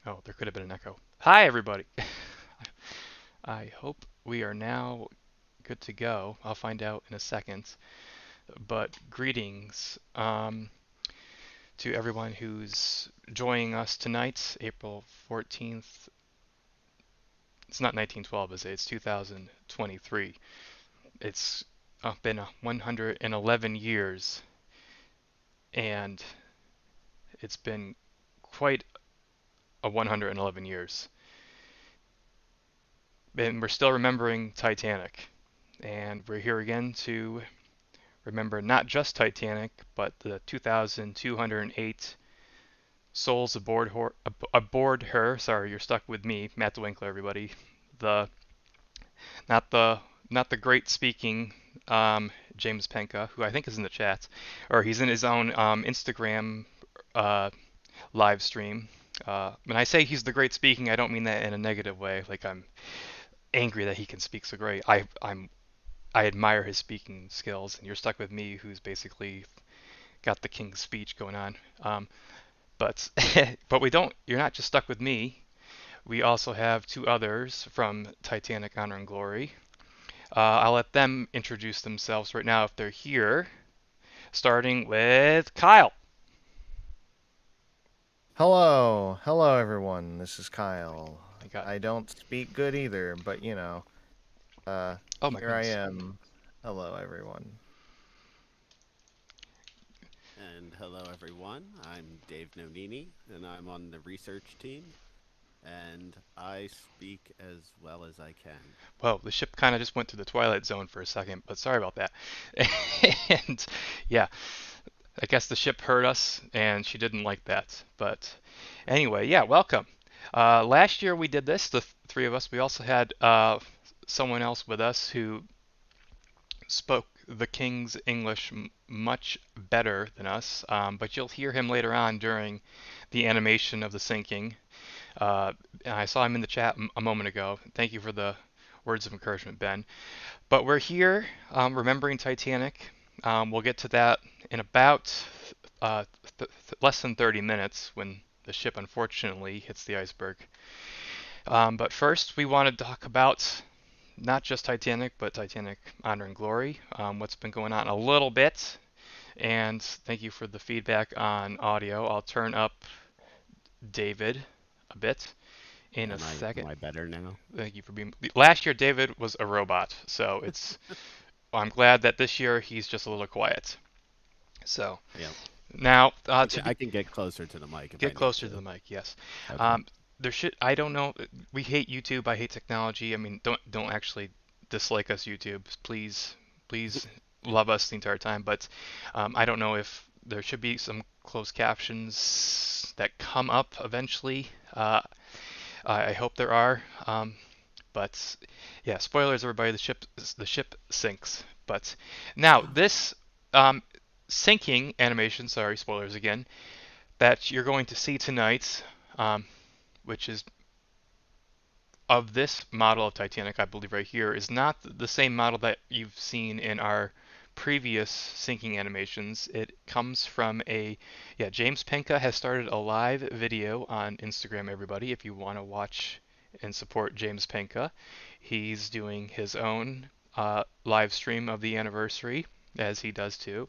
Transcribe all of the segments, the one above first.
Oh, there could have been an echo. Hi, everybody. I hope we are now good to go. I'll find out in a second. But greetings to everyone who's joining us tonight, April 14th. It's not 1912, is it? It's 2023. It's been 111 years, and it's been quite a 111 years. And we're still remembering Titanic. And we're here again to remember not just Titanic, but the 2,208 souls aboard her. Sorry, you're stuck with me, Matt DeWinkler, everybody. The not the not the great speaking James Penka, who I think is in the chat, or he's in his own Instagram uh, live stream. When I say he's the great speaking, I don't mean that in a negative way. Like I'm angry that he can speak so great. I admire his speaking skills, and you're stuck with me, who's basically got the king's speech going on. But but we don't. You're not just stuck with me. We also have two others from Titanic Honor and Glory. I'll let them introduce themselves right now if they're here. Starting with Kyle. Hello everyone. This is Kyle. I got. I don't speak good either, but Oh my here I goodness. am. Hello everyone. And hello, everyone. I'm Dave Nonini, and I'm on the research team, and I speak as well as I can. Well, the ship kind of just went to the Twilight Zone for a second, but sorry about that. And yeah, I guess the ship heard us, and she didn't like that. But anyway, yeah, welcome. Last year we did this, the three of us. We also had someone else with us who spoke the King's English much better than us, but you'll hear him later on during the animation of the sinking. And I saw him in the chat a moment ago. Thank you for the words of encouragement, Ben. But we're here remembering Titanic. We'll get to that in about less than 30 minutes when the ship unfortunately hits the iceberg. But first, we want to talk about not just Titanic, but Titanic Honor and Glory, what's been going on a little bit. And thank you for the feedback on audio. I'll turn up David a bit in a Am second. I better now? Thank you for being. Last year, David was a robot, so it's. I'm glad that this year he's just a little quiet. So Yeah, now I to can, be, I can get closer to the mic if I get need closer to to. the mic. Yes. Okay. Um, there should. I don't know. We hate YouTube. I hate technology. I mean, don't actually dislike us, YouTube. Please love us the entire time. But I don't know if there should be some closed captions that come up eventually. I hope there are. But yeah, spoilers, everybody. The ship sinks. But now this um, sinking animation. Sorry, spoilers again. That you're going to see tonight, um, which is of this model of Titanic, I believe right here, is not the same model that you've seen in our previous sinking animations. It comes from yeah, James Penka has started a live video on Instagram, everybody, if you want to watch and support James Penka. He's doing his own live stream of the anniversary, as he does too,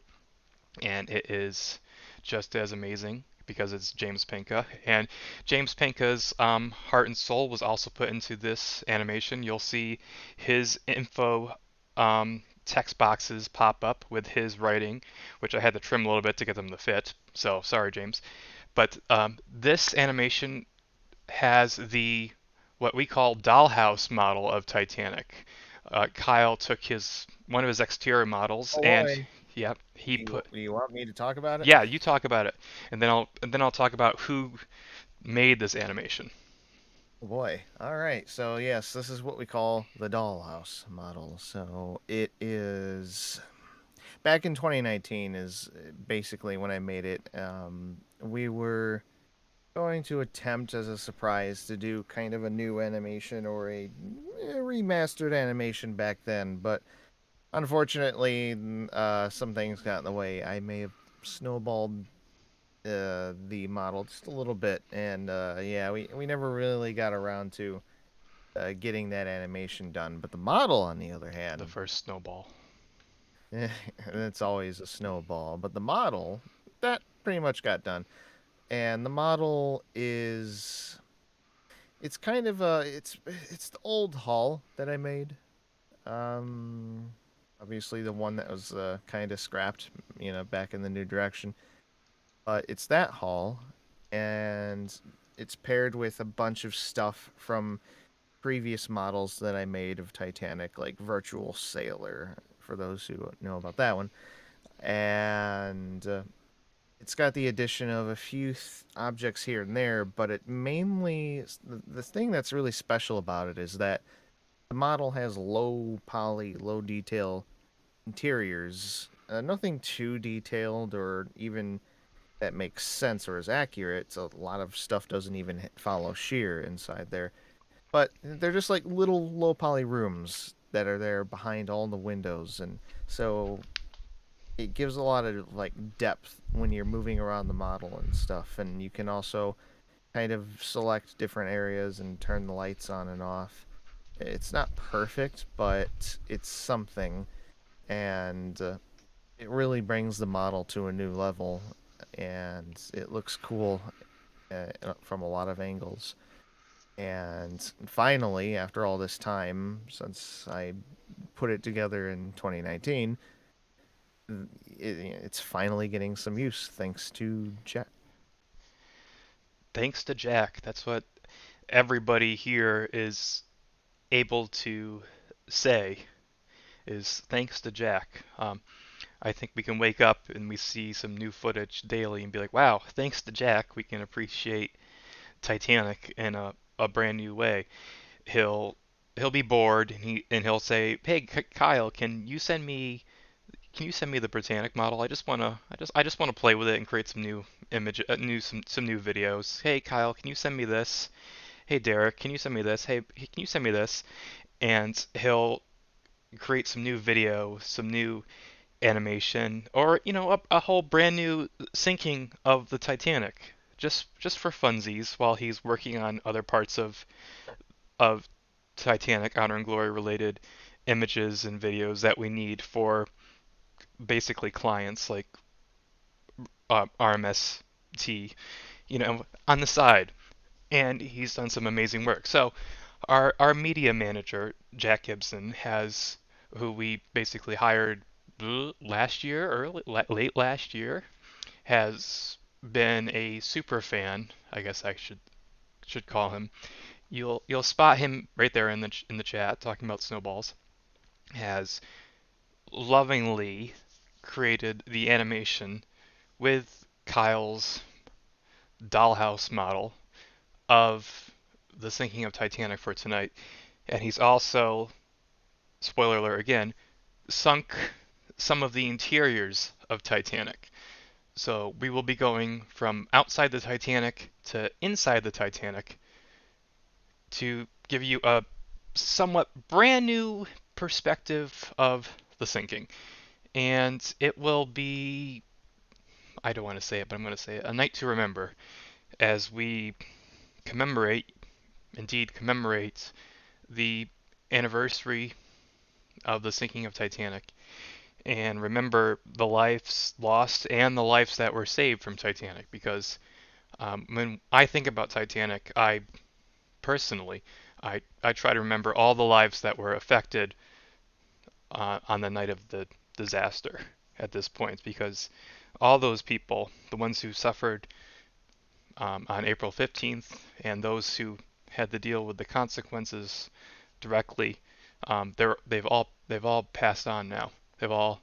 and it is just as amazing because it's James Penka. And James Penka's heart and soul was also put into this animation. You'll see his info text boxes pop up with his writing, which I had to trim a little bit to get them to fit. So sorry, James. But this animation has the what we call dollhouse model of Titanic. Kyle took his one of his exterior models, Oh and boy. yeah, he You put. you want me to talk about it? Yeah, you talk about it, and then I'll talk about who made this animation. Oh boy. All right. So yes, this is what we call the dollhouse model. So it is back in 2019 is basically when I made it. We were going to attempt as a surprise to do kind of a new animation or a remastered animation back then, but unfortunately, some things got in the way. I may have snowballed the model just a little bit, and yeah, we never really got around to getting that animation done. But the model, on the other The hand, first snowball. it's always a snowball. But the model that pretty much got done, and the model is it's kind of it's the old hull that I made. Um, Obviously the one that was kind of scrapped, back in the new direction. But it's that hull, and it's paired with a bunch of stuff from previous models that I made of Titanic, like Virtual Sailor, for those who know about that one. And it's got the addition of a few objects here and there, but it mainly, the thing that's really special about it is that the model has low poly, low detail interiors. Nothing too detailed or even that makes sense or is accurate. So a lot of stuff doesn't even follow shear inside there. But they're just like little low poly rooms that are there behind all the windows, and so it gives a lot of like depth when you're moving around the model and stuff. And you can also kind of select different areas and turn the lights on and off. It's not perfect, but it's something, and it really brings the model to a new level, and it looks cool from a lot of angles. And finally, after all this time, since I put it together in 2019, it's finally getting some use thanks to Jet. Thanks to Jack. That's what everybody here is able to say is thanks to Jack. I think we can wake up and we see some new footage daily and be like, wow, thanks to Jack, we can appreciate Titanic in a brand new way. He'll he'll be bored and he'll say, "Hey, Kyle, can you send me the Britannic model? I just want to play with it and create some new image, some new videos. Hey, Kyle, can you send me this? Hey, Derek, can you send me this? Hey, can you send me this?" And he'll create some new video, some new animation, or a whole brand new sinking of the Titanic, just for funsies while he's working on other parts of Titanic Honor and Glory related images and videos that we need for basically clients like RMST, on the side. And he's done some amazing work. So our media manager Jack Gibson who we basically hired last year, late last year, has been a super fan. I guess I should call him. You'll spot him right there in the chat talking about snowballs. Has lovingly created the animation with Kyle's dollhouse model of the sinking of Titanic for tonight. And he's also, spoiler alert again, sunk some of the interiors of Titanic. So we will be going from outside the Titanic to inside the Titanic to give you a somewhat brand new perspective of the sinking. And it will be, I don't want to say it, but I'm going to say it, a night to remember as we commemorate, indeed commemorate, the anniversary of the sinking of Titanic and remember the lives lost and the lives that were saved from Titanic. Because when I think about Titanic, I personally, I try to remember all the lives that were affected on the night of the disaster at this point, because all those people, the ones who suffered on April 15th and those who had to deal with the consequences directly, they've all passed on now. They've all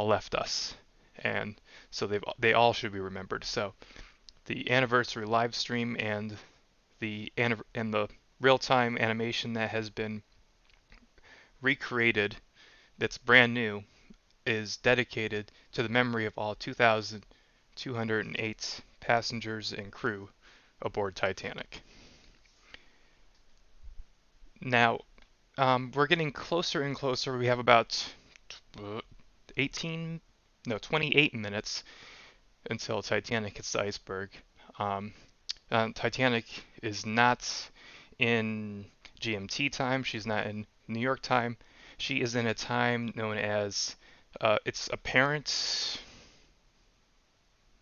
left us, and so they all should be remembered. So the anniversary live stream and the real-time animation that has been recreated, that's brand new, is dedicated to the memory of all 2,208 passengers and crew aboard Titanic. Now, we're getting closer and closer. We have about 18, no, 28 minutes until Titanic hits the iceberg. Um, Titanic is not in GMT time. She's not in New York time. She is in a time known as it's apparent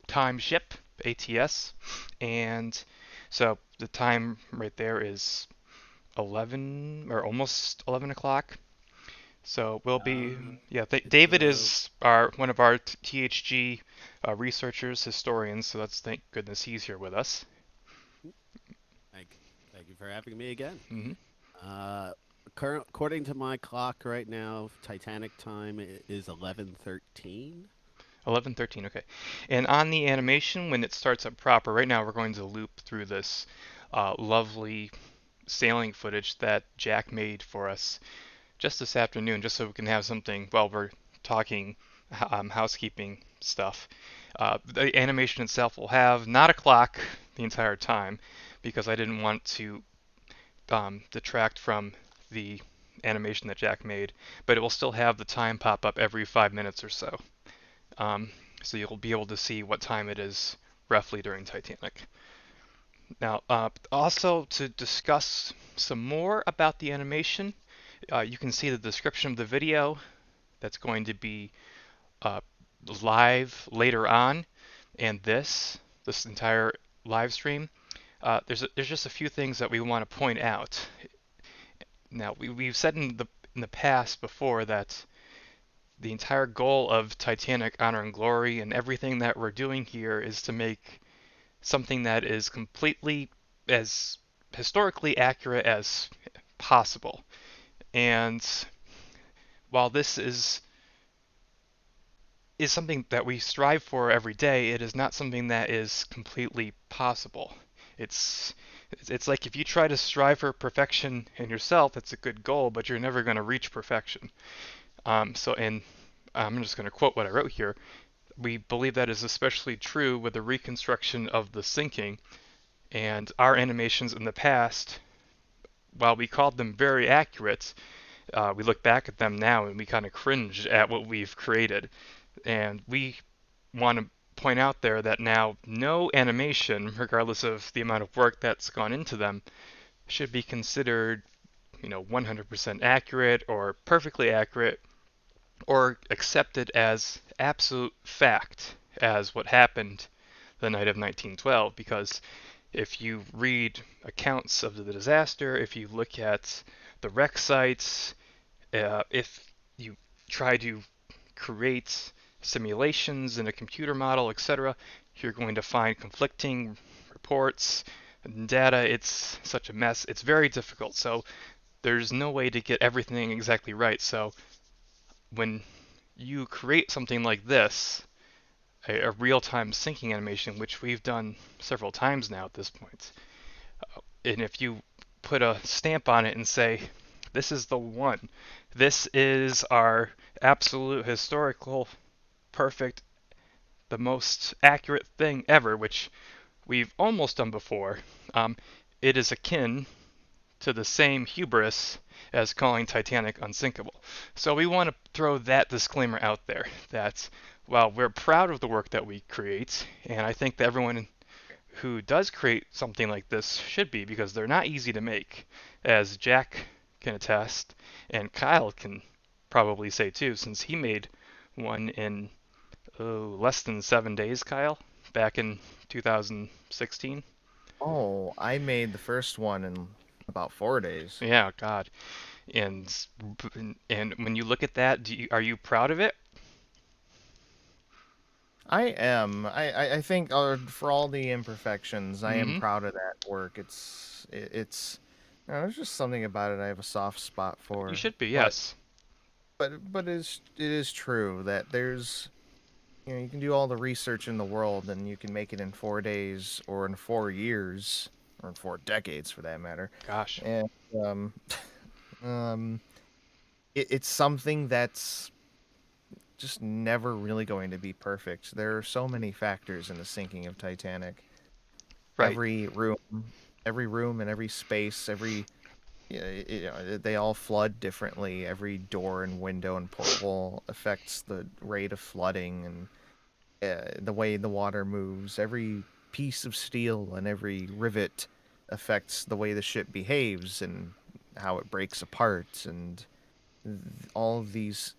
time ship ATS, and so the time right there is 11 or almost 11 o'clock. So we'll be, Uh, yeah. it's David is our one of our THG researchers, historians. So that's thank goodness he's here with us. thank, thank you for having me again. Hmm. Uh, According to my clock right now, Titanic time is 11:13. 11:13. Okay. And on the animation, when it starts up proper, right now we're going to loop through this lovely sailing footage that Jack made for us just this afternoon, just so we can have something while we're talking housekeeping stuff. The animation itself will have not a clock the entire time because I didn't want to detract from the animation that Jack made, but it will still have the time pop up every 5 minutes or so. Um, so you'll be able to see what time it is roughly during Titanic. Now, also to discuss some more about the animation, you can see the description of the video that's going to be uh, live later on, and this entire live stream. There's just a few things that we want to point out. Now, we've said in the past before that the entire goal of Titanic Honor and Glory and everything that we're doing here is to make something that is completely as historically accurate as possible. And while this is something that we strive for every day, it is not something that is completely possible. It's it's like if you try to strive for perfection in yourself, it's a good goal, but you're never going to reach perfection. And I'm just going to quote what I wrote here. We believe that is especially true with the reconstruction of the sinking, and our animations in the past, while we called them very accurate, we look back at them now and we kind of cringe at what we've created. And we want to point out there that now no animation, regardless of the amount of work that's gone into them, should be considered, 100% accurate or perfectly accurate or accepted as absolute fact as what happened the night of 1912, because if you read accounts of the disaster, if you look at the wreck sites, if you try to create simulations in a computer model, etc., you're going to find conflicting reports and data. It's such a mess. It's very difficult. So there's no way to get everything exactly right. So when you create something like this, a real-time syncing animation, which we've done several times now at this point, and if you put a stamp on it and say, this is the one, this is our absolute historical perfect, the most accurate thing ever, which we've almost done before, um, it is akin to the same hubris as calling Titanic unsinkable. So we want to throw that disclaimer out there that while we're proud of the work that we create, and I think that everyone who does create something like this should be, because they're not easy to make, as Jack can attest, and Kyle can probably say too, since he made one in less than 7 days, Kyle, back in 2016. Oh, I made the first one in about 4 days. Yeah, God. And and when you look at that, are you proud of it? I am. I think for all the imperfections, I am Mm-hmm. proud of that work. It's there's just something about it I have a soft spot You for. should be, But yes. it is true that there's you can do all the research in the world and you can make it in 4 days or in 4 years or in 4 decades for that matter. Gosh. And um um it's something that's just never really going to be perfect. There are so many factors in the sinking of Titanic. Right. Every room, every room and every space, they all flood differently. Every door and window and porthole affects the rate of flooding, and the way the water moves. Every piece of steel and every rivet affects the way the ship behaves and how it breaks apart, and all of these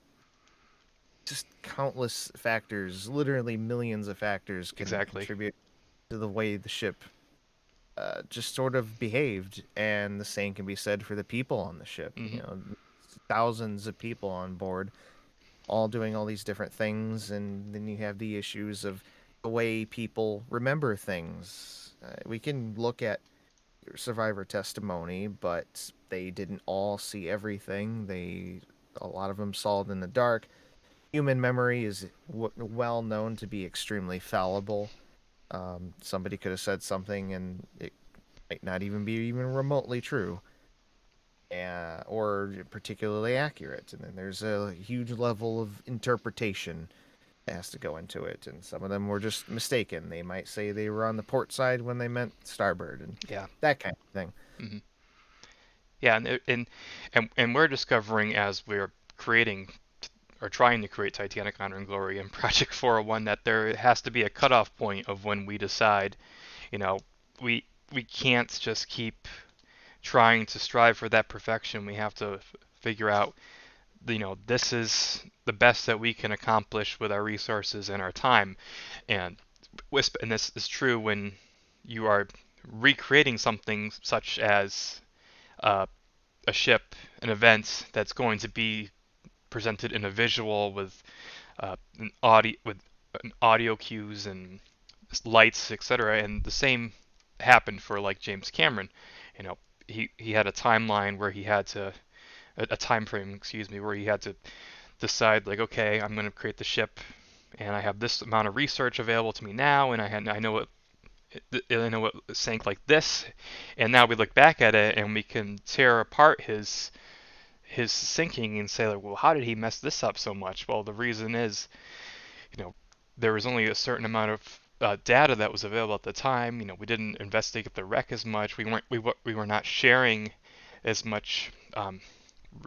just countless factors, literally millions of factors, can Exactly. contribute to the way the ship just sort of behaved. And the same can be said for the people on the ship. Hmm. Thousands of people on board, all doing all these different things, and then you have the issues of the way people remember things. We can look at survivor testimony, but they didn't all see everything. A lot of them saw it in the dark. Human memory is well known to be extremely fallible. Somebody could have said something and it might not even be even remotely true, or particularly accurate. And then there's a huge level of interpretation that has to go into it. And some of them were just mistaken. They might say they were on the port side when they meant starboard, and Yeah. that kind of thing. Hmm. Yeah, and we're discovering as we're creating or trying to create Titanic Honor and Glory in Project 401 that there has to be a cutoff point of when we decide, you know, we can't just keep trying to strive for that perfection. We have to figure out, this is the best that we can accomplish with our resources and our time. And and this is true when you are recreating something such as uh, a ship, an event that's going to be presented in a visual with an audio cues and lights, etc. And the same happened for like James Cameron. You know, he had a timeline where he had to a time frame, excuse me, where he had to decide like, okay, I'm going to create the ship, and I have this amount of research available to me now, and I know it sank like this, and now we look back at it and we can tear apart his sinking and say like, well, how did he mess this up so much? Well, the reason is, you know, there was only a certain amount of data that was available at the time. We didn't investigate the wreck as much. We were not sharing as much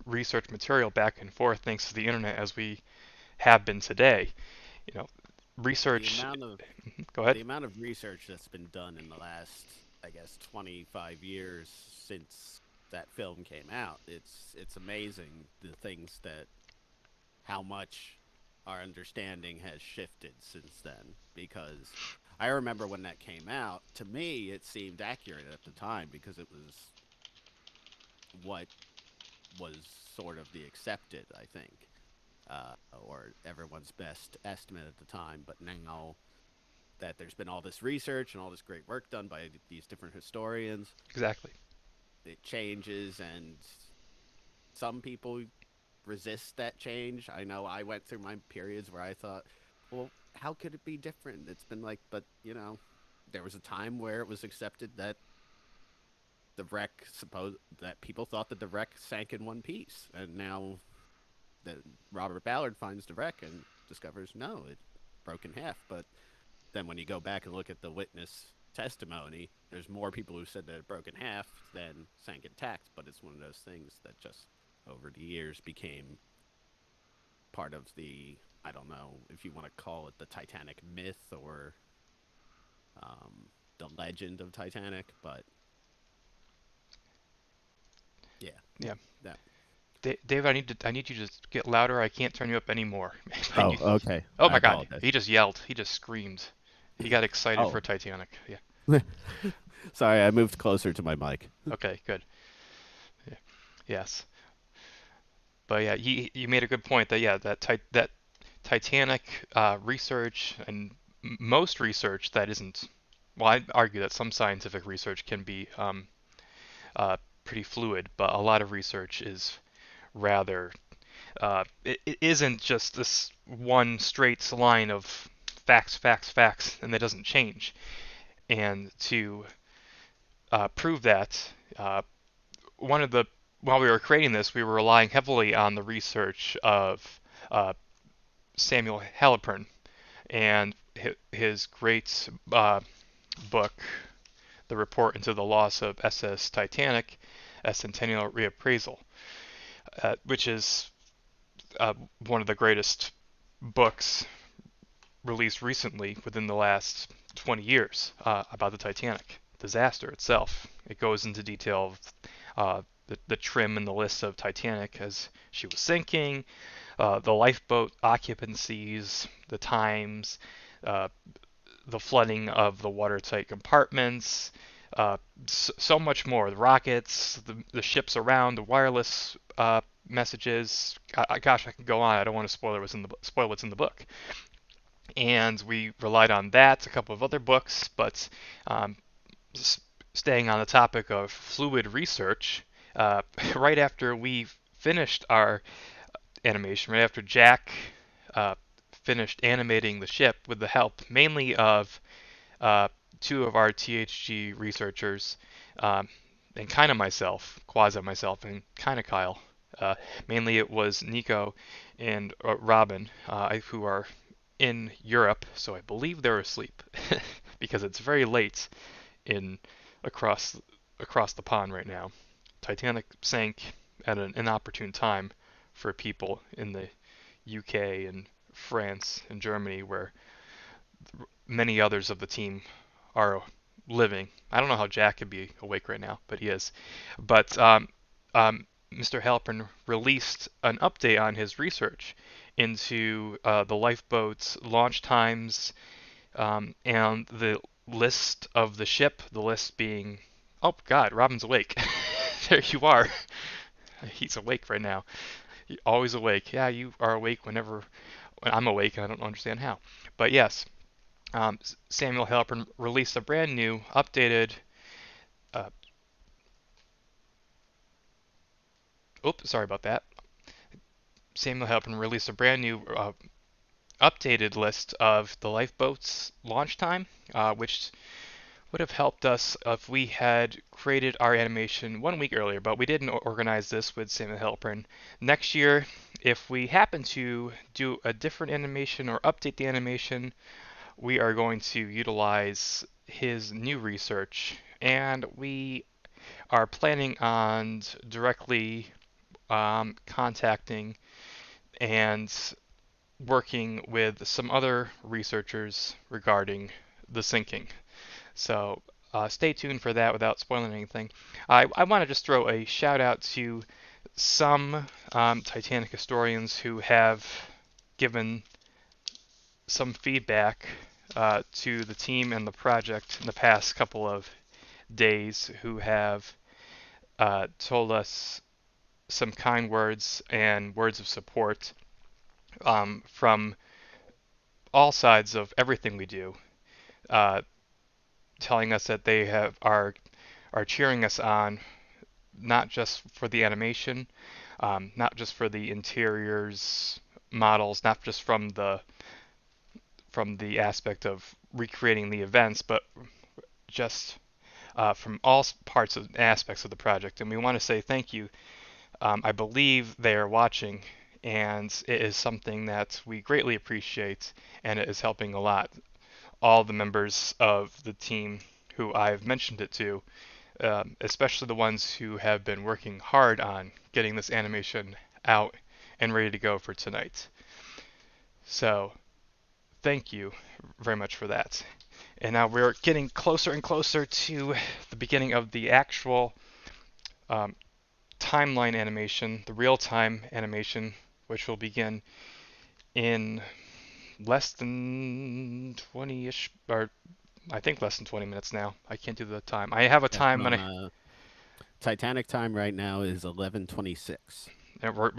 research material back and forth thanks to the internet as we have been today. You know, The research. amount of Go ahead. the amount of research that's been done in the last, I guess, 25 years since that film came out, it's amazing the things that how much our understanding has shifted since then. Because I remember when that came out, to me it seemed accurate at the time because it was what was sort of the accepted, I think, or everyone's best estimate at the time. But now that there's been all this research and all this great work done by these different historians, Exactly. it changes, and some people resist that change. I know I went through my periods where I thought, well, how could it be different? It's been like, but there was a time where it was accepted that the wreck that people thought that the wreck sank in one piece, and now that Robert Ballard finds the wreck and discovers no, it broke in half. But then when you go back and look at the witness testimony, there's more people who said that it broke in half than sank intact. But it's one of those things that just over the years became part of the, I don't know if you want to call it the Titanic myth or the legend of Titanic, but yeah, Yeah. that. David, I need you to get louder. I can't turn you up anymore. Oh, okay. Oh I my God, apologize. he just yelled. He just screamed. He got excited Oh, for Titanic. Yeah. sorry, I moved closer to my mic. Okay, good. Yeah. Yes. But yeah, you made a good point that yeah, that Titanic research and most research that isn't, well, I'd argue that some scientific research can be pretty fluid, but a lot of research is rather, it isn't just this one straight line of facts, facts, facts, and that doesn't change. And to prove that, one of the while we were creating this, we were relying heavily on the research of uh, Samuel Halpern and his great book, The Report into the Loss of SS Titanic, a Centennial Reappraisal, which is one of the greatest books released recently within the last 20 years about the Titanic disaster itself. It goes into detail of the trim and the list of Titanic as she was sinking, the lifeboat occupancies, the times, uh, the flooding of the watertight compartments, so much more. The rockets, the ships around, the wireless messages. Gosh, I can go on. I don't want to spoil what's in the book. And we relied on that, a couple of other books, but um, staying on the topic of fluid research, right after we finished our animation, right after Jack uh, finished animating the ship with the help mainly of uh, two of our THG researchers, um, and kind of myself, quasi myself, and kind of Kyle. Uh, Mainly it was Nico and Robin, who are in Europe, so I believe they're asleep because it's very late in across across the pond right now. Titanic sank at an inopportune time for people in the UK and France and Germany, where many others of the team are living. I don't know how Jack could be awake right now, but he is. But Mr. Halpern released an update on his research into the lifeboats, launch times, and the list of the ship. The list being, oh God, Robin's awake. There you are. He's awake right now. Always awake. Yeah, you are awake when I'm awake, and I don't understand how. But yes, Samuel Halpern released a brand new, updated. Uh, Oops, sorry about that. Samuel Halpern released a brand new, updated list of the lifeboats launch time, which would have helped us if we had created our animation 1 week earlier, but we didn't organize this with Samuel Halpern. Next year, if we happen to do a different animation or update the animation, we are going to utilize his new research, and we are planning on directly contacting and working with some other researchers regarding the sinking. So stay tuned for that without spoiling anything. I want to just throw a shout out to some Titanic historians who have given some feedback to the team and the project in the past couple of days, who have told us some kind words and words of support from all sides of everything we do, uh, telling us that they are cheering us on, not just for the animation, not just for the interiors models, not just from the aspect of recreating the events, but just from all parts of aspects of the project. And we want to say thank you. I believe they are watching, and it is something that we greatly appreciate, and it is helping a lot. All the members of the team who I've mentioned it to, especially the ones who have been working hard on getting this animation out and ready to go for tonight. So, thank you very much for that. And now we're getting closer and closer to the beginning of the actual um, timeline animation, the real-time animation, which will begin in less than 20-ish, or I think less than 20 minutes now. I can't do the time. I have a Yeah, time, and Titanic time right now is 11:26.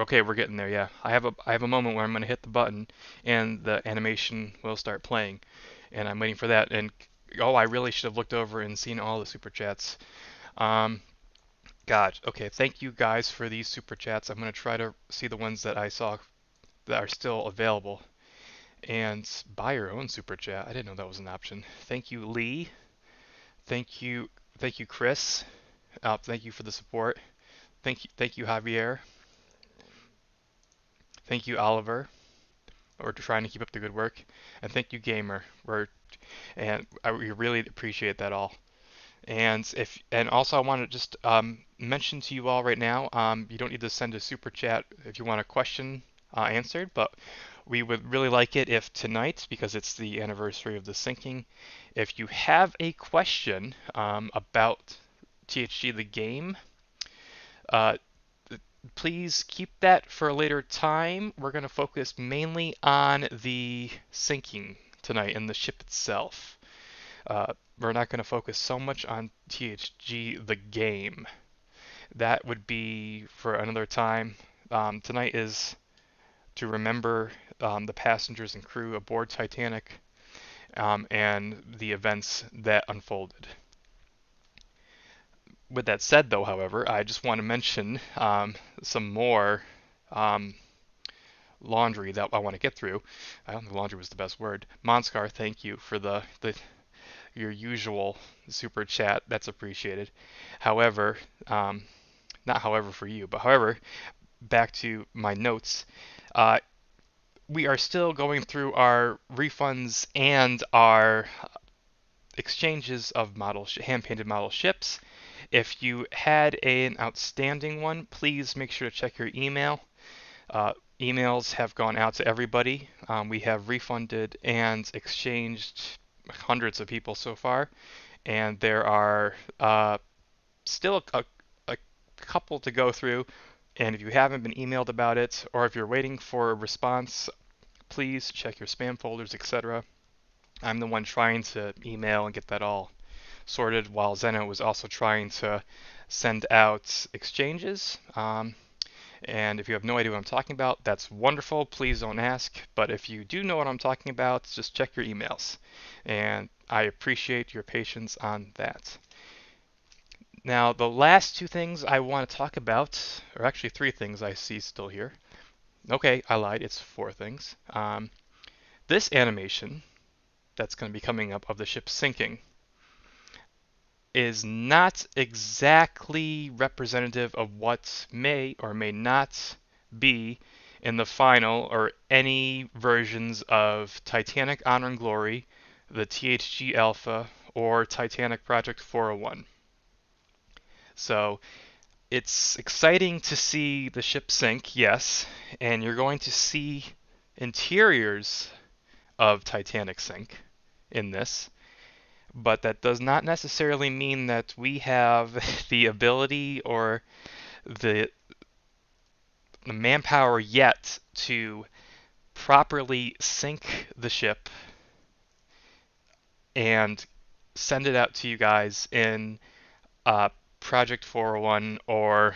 okay, we're getting there. Yeah, I have a moment where I'm going to hit the button, and the animation will start playing, and I'm waiting for that. And oh, I really should have looked over and seen all the super chats. Um, God, okay, thank you guys for these super chats. I'm going to try to see the ones that I saw that are still available, and buy your own super chat. I didn't know that was an option. Thank you, Lee. Thank you, thank you, Chris. Thank you for the support. Thank you, Javier. Thank you, Oliver. We're trying to keep up the good work, and thank you, Gamer. We really appreciate that all. And also I want to just mention to you all right now, you don't need to send a super chat if you want a question answered, but We would really like it if tonight, because it's the anniversary of the sinking, if you have a question about THG the game, uh, please keep that for a later time. We're going to focus mainly on the sinking tonight and the ship itself. We're not going to focus so much on THG the game. That would be for another time. Tonight is to remember the passengers and crew aboard Titanic and the events that unfolded. With that said, though, however, I just want to mention some more um, laundry that I want to get through. I don't think laundry was the best word. Monskar, thank you for the your usual super chat. That's appreciated. However, not however for you, but however, back to my notes. Uh, we are still going through our refunds and our exchanges of hand-painted model ships. If you had an outstanding one, please make sure to check your email. Emails have gone out to everybody. We have refunded and exchanged hundreds of people so far, and there are still a couple to go through. And if you haven't been emailed about it, or if you're waiting for a response, please check your spam folders, etc. I'm the one trying to email and get that all sorted, while Zeno was also trying to send out exchanges. And if you have no idea what I'm talking about, that's wonderful. Please don't ask. But if you do know what I'm talking about, just check your emails. And I appreciate your patience on that. Now, the last two things I want to talk about, or actually three things I see still here. Okay, I lied. It's four things. This animation that's going to be coming up of the ship sinking is not exactly representative of what may or may not be in the final or any versions of Titanic Honor and Glory, the THG Alpha, or Titanic Project 401. So it's exciting to see the ship sink, yes, and you're going to see interiors of Titanic sink in this, but that does not necessarily mean that we have the ability or the manpower yet to properly sink the ship and send it out to you guys in Project 401 or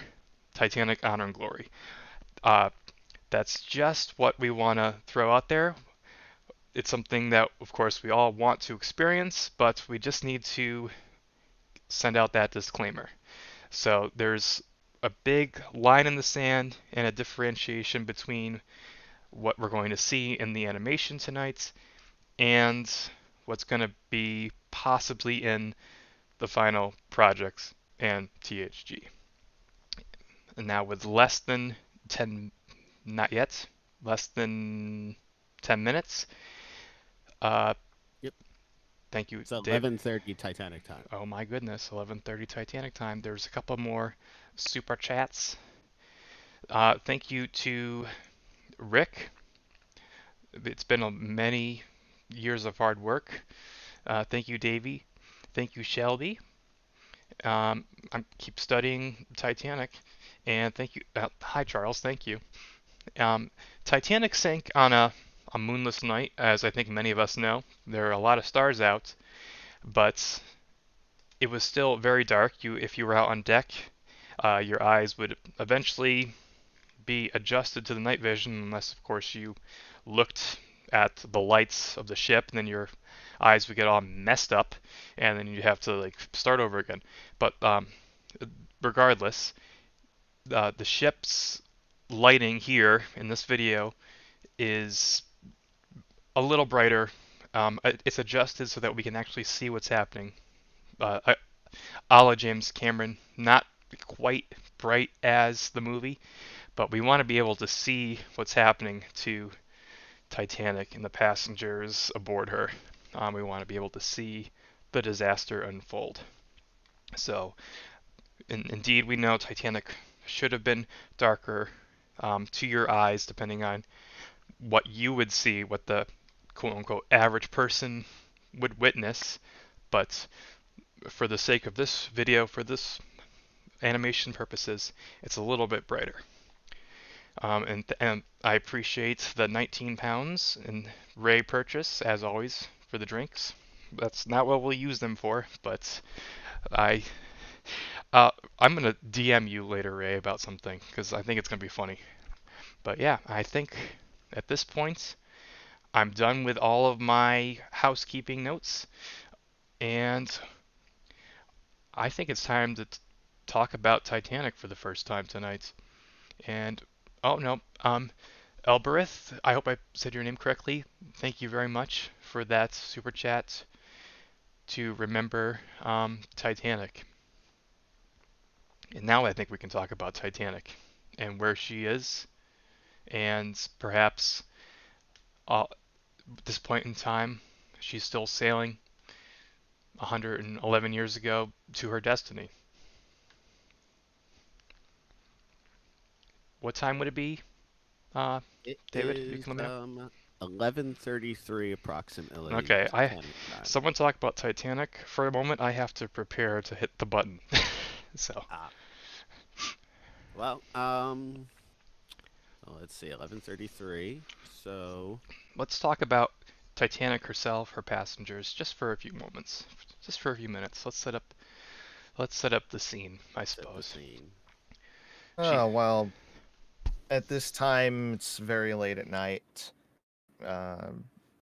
Titanic Honor and Glory. Uh, that's just what we want to throw out there. It's something that, of course, we all want to experience, but we just need to send out that disclaimer. So there's a big line in the sand and a differentiation between what we're going to see in the animation tonight and what's going to be possibly in the final projects and THG. And now with less than 10, not yet, less than 10 minutes. Uh, Yep. Thank you, It's Dave. 11:30 Titanic time. Oh my goodness, 11:30 Titanic time. There's a couple more super chats. Thank you to Rick. It's been many years of hard work. Thank you, Davey. Thank you, Shelby. I keep studying Titanic. And thank you. Hi, Charles. Thank you. Um, Titanic sank on a moonless night, as I think many of us know. There are a lot of stars out, but it was still very dark. If you were out on deck, your eyes would eventually be adjusted to the night vision, unless, of course, you looked at the lights of the ship, and then your eyes would get all messed up, and then you'd have to like start over again. But regardless, the ship's lighting here in this video is a little brighter. It's adjusted so that we can actually see what's happening. A la James Cameron, not quite bright as the movie, but we want to be able to see what's happening to Titanic and the passengers aboard her. We want to be able to see the disaster unfold. So, indeed, we know Titanic should have been darker to your eyes, depending on what you would see, what the quote unquote average person would witness, but for the sake of this video, for this animation purposes, it's a little bit brighter. And I appreciate the 19 pounds in Ray purchase, as always, for the drinks. That's not what we'll use them for, but I uh, I'm gonna DM you later, Ray, about something because I think it's gonna be funny. But yeah, I think at this point I'm done with all of my housekeeping notes, and I think it's time to talk about Titanic for the first time tonight. And oh no, Elbereth, I hope I said your name correctly. Thank you very much for that super chat to remember Titanic. And now I think we can talk about Titanic and where she is, and perhaps at this point in time, she's still sailing 111 years ago to her destiny. What time would it be, uh, It David? You is can let me know. 11:33 approximately Okay, Titanic time. someone talk about Titanic for a moment. I have to prepare to hit the button. So Ah, well, let's see, 11:33. So let's talk about Titanic herself, her passengers, just for a few moments, just for a few minutes. Let's set up the scene, I set the suppose. scene. She Oh, well, at this time, it's very late at night. Um,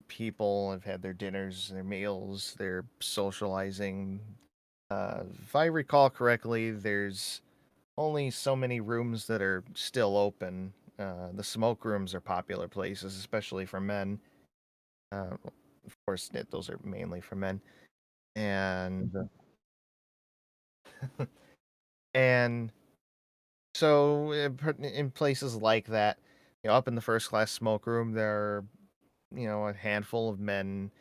People have had their dinners, their meals, they're socializing. If I recall correctly, there's only so many rooms that are still open. The smoke rooms are popular places, especially for men. Of course, those are mainly for men. And and so in places like that, up in the first class smoke room, there are a handful of men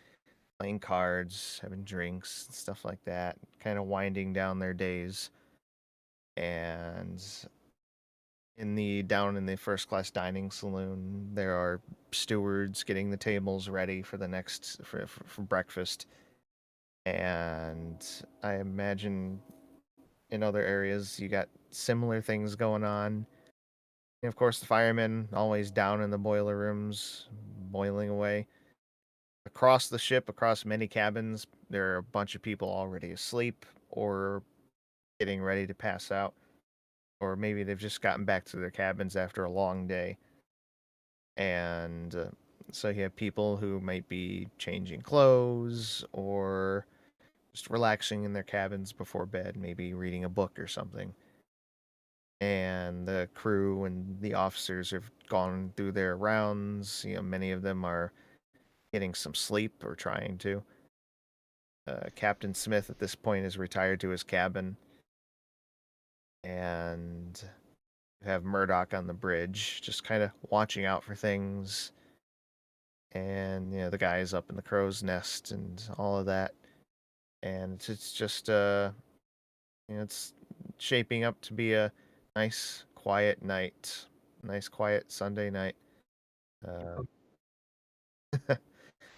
playing cards, having drinks, and stuff like that, kind of winding down their days. And down in the first class dining saloon, there are stewards getting the tables ready for the next for breakfast. And I imagine in other areas you got similar things going on. And of course, the firemen always down in the boiler rooms, boiling away. Across the ship, across many cabins, there are a bunch of people already asleep or getting ready to pass out, or maybe they've just gotten back to their cabins after a long day. And so you have people who might be changing clothes or just relaxing in their cabins before bed, maybe reading a book or something. And the crew and the officers have gone through their rounds. Many of them are getting some sleep or trying to. Captain Smith at this point is retired to his cabin, and you have Murdoch on the bridge, just kind of watching out for things. And the guys up in the crow's nest and all of that. And it's just it's shaping up to be a nice quiet night, nice quiet Sunday night.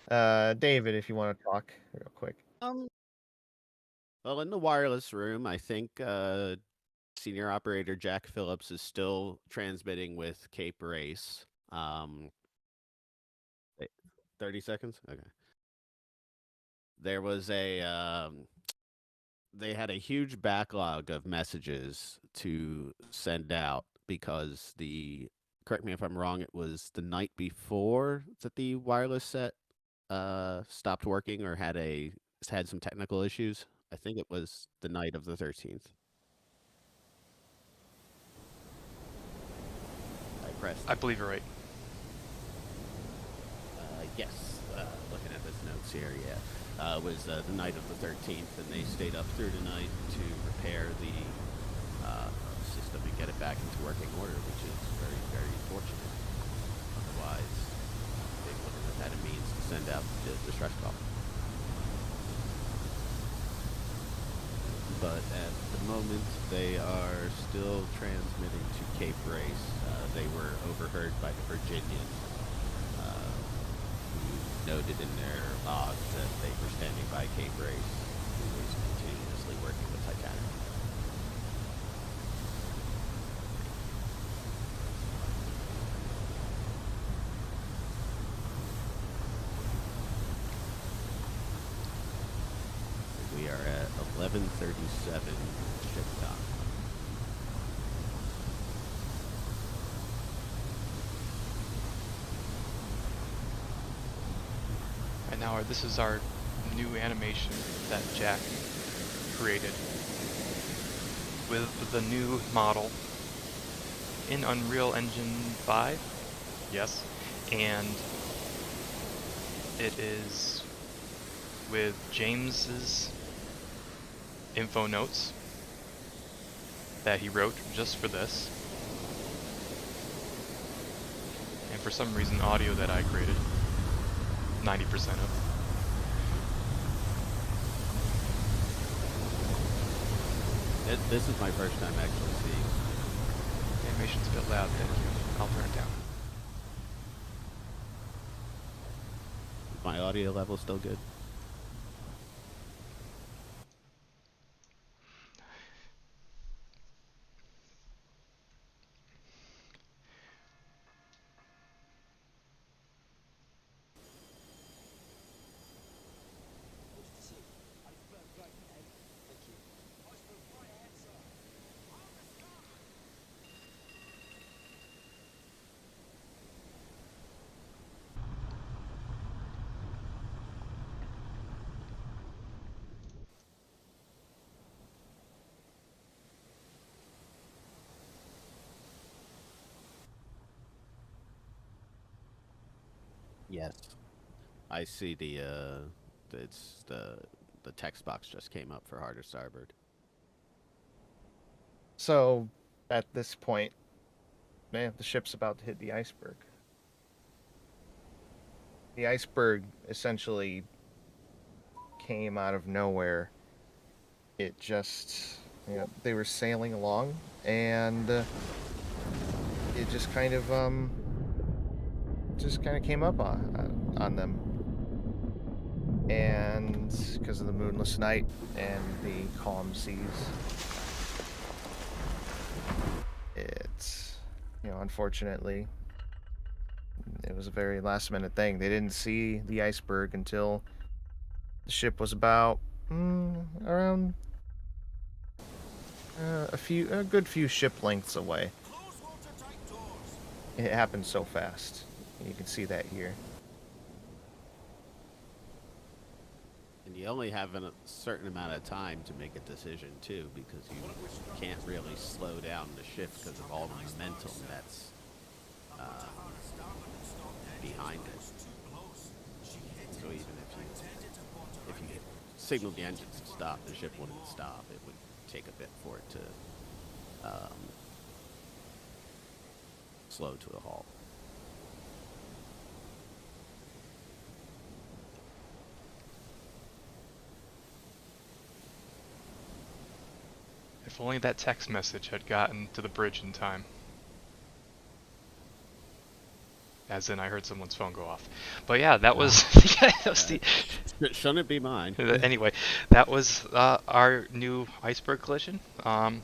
Uh, David, if you want to talk real quick. Um, well, in the wireless room, I think senior operator Jack Phillips is still transmitting with Cape Race. Wait, 30 seconds. Okay. There was a they had a huge backlog of messages to send out because correct me if I'm wrong, it was the night before that the wireless set stopped working or had some technical issues. I think it was the night of the 13th. I pressed I believe you're right. yes. Looking at his notes here, yeah. It was the night of the 13th, and they stayed up through the night to repair the system and get it back into working order, which is very, very fortunate. Otherwise, they wouldn't have had a means to send out the distress call. But at the moment, they are still transmitting to Cape Race. They were overheard by the Virginian. noted in their logs that they were standing by Cape Race, who was continuously working with Titanic. We are at 11:37 ship dock. And now this is our new animation that Jack created with the new model in Unreal Engine 5. Yes. And it is with James's info notes that he wrote just for this. And for some reason audio that I created 90% of. This is my first time actually seeing. The animation's a bit loud, thank you. I'll turn it down. Is my audio level still good? Yes. I see it's the text box just came up for hard or starboard. So, at this point, man, the ship's about to hit the iceberg. The iceberg essentially came out of nowhere. It just, they were sailing along, and it just kind of came up on them. And because of the moonless night and the calm seas, it's, unfortunately, it was a very last minute thing. They didn't see the iceberg until the ship was about around a good few ship lengths away. It happened so fast. You can see that here. And you only have a certain amount of time to make a decision too, because you can't really slow down the ship because of all the momentum that's behind it. So even if you signal the engines to stop, the ship wouldn't stop. It would take a bit for it to slow to a halt. If only that text message had gotten to the bridge in time. As in, I heard someone's phone go off. But yeah, that was, Shouldn't it be mine? Anyway, that was our new iceberg collision. Yeah,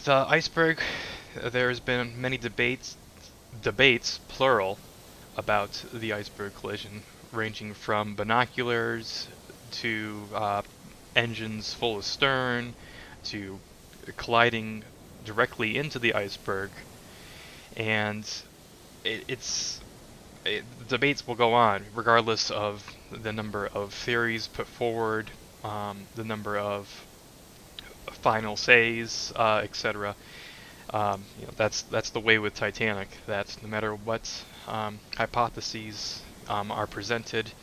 the iceberg. There's been many debates, plural, about the iceberg collision, ranging from binoculars to engines full astern to colliding directly into the iceberg, and debates will go on regardless of the number of theories put forward, the number of final says, etc. That's the way with Titanic. That no matter what hypotheses are presented,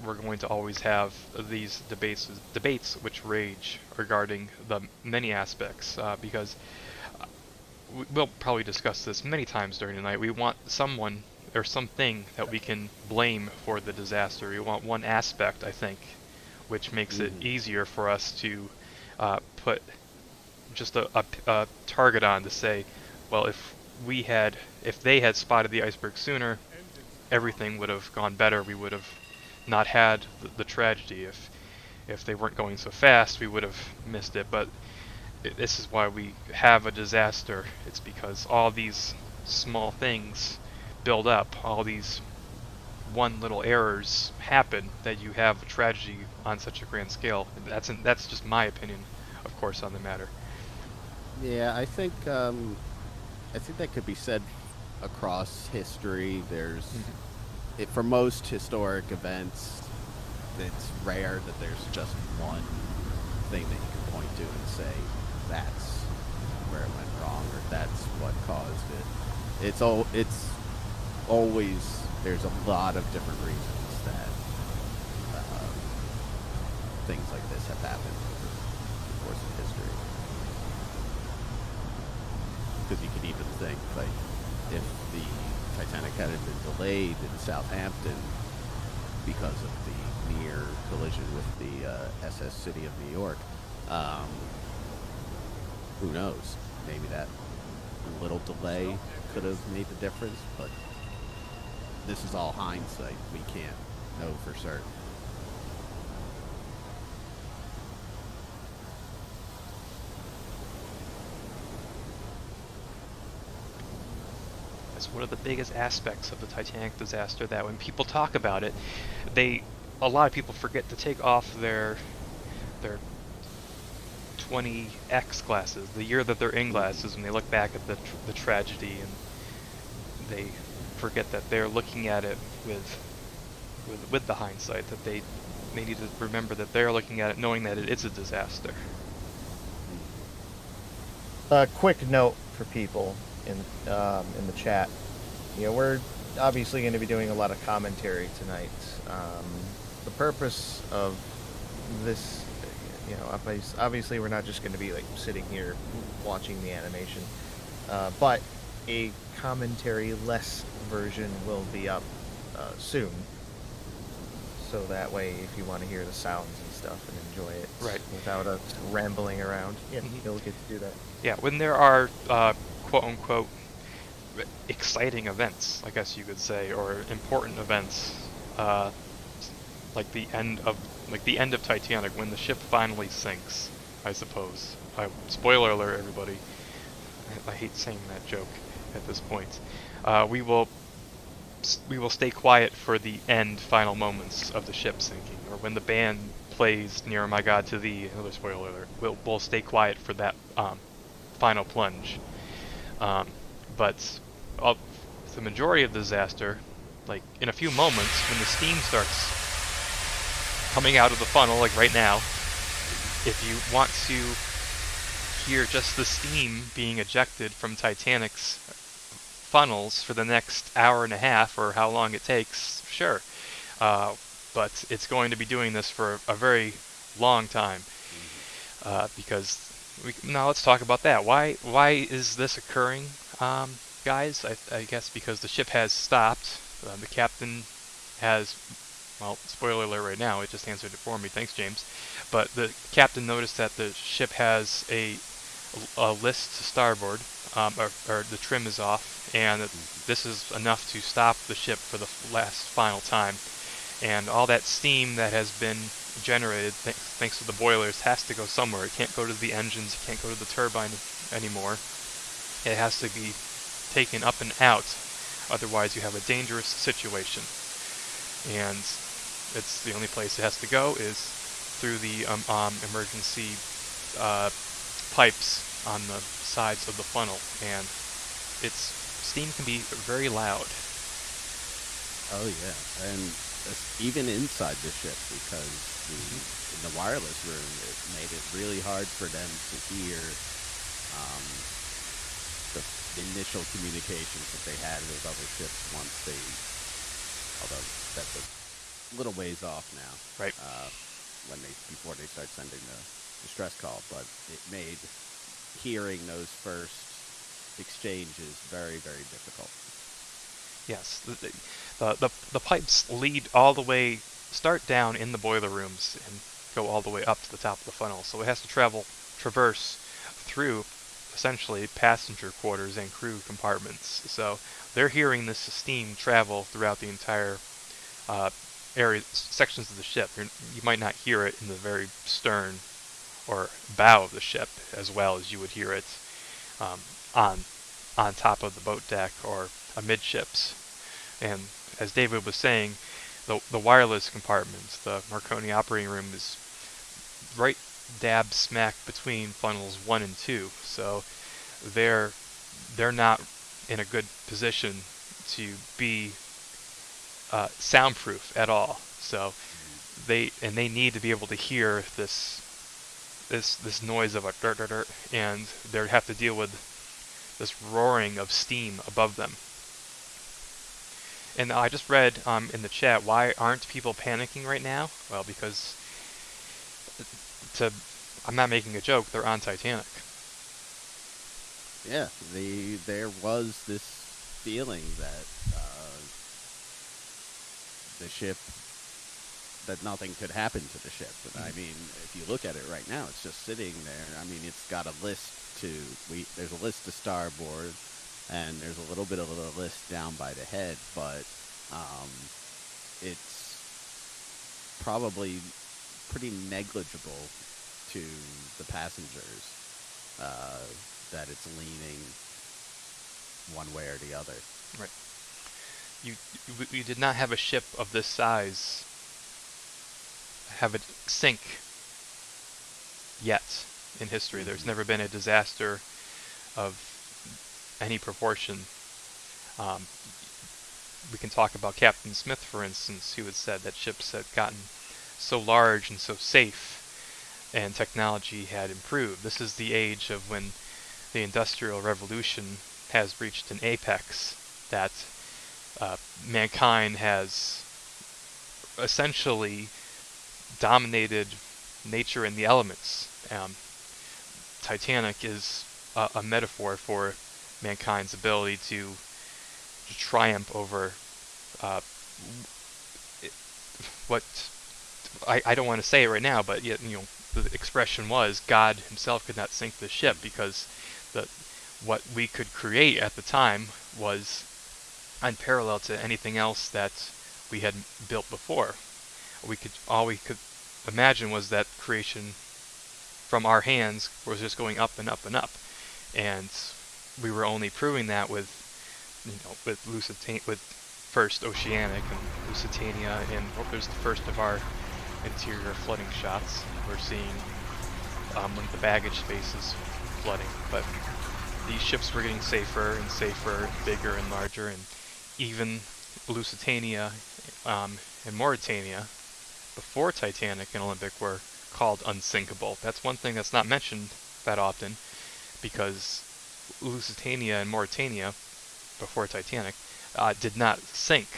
we're going to always have these debates which rage regarding the many aspects, because we'll probably discuss this many times during the night. We want someone or something that we can blame for the disaster. We want one aspect, I think, which makes it easier for us to put just a target on to say, well, if they had spotted the iceberg sooner, everything would have gone better. We would have not had the tragedy. If they weren't going so fast, we would have missed it. But this is why we have a disaster. It's because all these small things build up. All these one little errors happen that you have a tragedy on such a grand scale. That's just my opinion, of course, on the matter. Yeah, I think that could be said across history. For most historic events, it's rare that there's just one thing that you can point to and say that's where it went wrong or that's what caused it. It's always there's a lot of different reasons that things like this have happened over the course of history. Because you could even think like if the Titanic had been delayed in Southampton because of the near collision with the SS City of New York, who knows? Maybe that little delay could have made the difference, but this is all hindsight. We can't know for certain. That's one of the biggest aspects of the Titanic disaster, that when people talk about it, a lot of people forget to take off their 20X glasses, the year that they're in glasses, when they look back at the tragedy, and they forget that they're looking at it with the hindsight, that they need to remember that they're looking at it knowing that it is a disaster. A quick note for people in the chat. We're obviously going to be doing a lot of commentary tonight. The purpose of this, obviously we're not just going to be like sitting here watching the animation, but a commentary-less version will be up soon. So that way, if you want to hear the sounds and stuff and enjoy it Right. without us rambling around, you'll get to do that. Yeah, when there are quote-unquote exciting events, I guess you could say, or important events, like the end of Titanic, when the ship finally sinks, I suppose. Spoiler alert, everybody. I hate saying that joke at this point. We will stay quiet for the final moments of the ship sinking, or when the band plays "Near My God to Thee." Another spoiler alert. We'll stay quiet for that final plunge. But the majority of the disaster, like in a few moments, when the steam starts coming out of the funnel, like right now, if you want to hear just the steam being ejected from Titanic's funnels for the next hour and a half, or how long it takes, sure. But it's going to be doing this for a very long time, because now let's talk about that. Why is this occurring, guys? I guess because the ship has stopped. The captain has, well, spoiler alert right now, it just answered it for me. Thanks, James. But the captain noticed that the ship has a list to starboard, or the trim is off, and this is enough to stop the ship for the last final time. And all that steam that has been generated, thanks to the boilers, has to go somewhere. It can't go to the engines, it can't go to the turbine anymore. It has to be taken up and out, otherwise you have a dangerous situation. And it's the only place it has to go is through the emergency pipes on the sides of the funnel, and its steam can be very loud. Oh yeah, and even inside the ship, because in the wireless room, it made it really hard for them to hear the initial communications that they had with other ships although that's a little ways off now. Right. Before they start sending the distress call, but it made hearing those first exchanges very, very difficult. Yes, the pipes lead all the way, start down in the boiler rooms and go all the way up to the top of the funnel. So it has to traverse through essentially passenger quarters and crew compartments. So they're hearing this steam travel throughout the entire uh, area sections of the ship. You might not hear it in the very stern or bow of the ship as well as you would hear it um, on on top of the boat deck or amidships. And as David was saying, the wireless compartment, the Marconi operating room, is right dab smack between funnels 1 and 2. So they're they're not in a good position to be soundproof at all. So they need to be able to hear this noise of a dirt dirt dirt, and they have to deal with this roaring of steam above them. And I just read in the chat, why aren't people panicking right now? Well, because to I'm not making a joke. They're on Titanic. Yeah, there was this feeling that the ship, that nothing could happen to the ship. And I mean, if you look at it right now, it's just sitting there. I mean, it's got a list there's a list to starboard, and there's a little bit of a list down by the head, but it's probably pretty negligible to the passengers that it's leaning one way or the other. Right. You did not have a ship of this size have it sink yet in history. There's never been a disaster of any proportion. Um, we can talk about Captain Smith, for instance, who had said that ships had gotten so large and so safe, and technology had improved. This is the age of when the Industrial Revolution has reached an apex, that mankind has essentially dominated nature and the elements. Titanic is a metaphor for mankind's ability to triumph over what I don't want to say it right now, but yet, the expression was God himself could not sink the ship, because what we could create at the time was unparalleled to anything else that we had built before. All we could imagine was that creation from our hands was just going up and up and up, and we were only proving that with with first Oceanic and Lusitania, and there's the first of our interior flooding shots. We're seeing when the baggage space is flooding, but these ships were getting safer and safer, bigger and larger, and even Lusitania and Mauritania before Titanic and Olympic were called unsinkable. That's one thing that's not mentioned that often, because Lusitania and Mauritania before Titanic did not sink,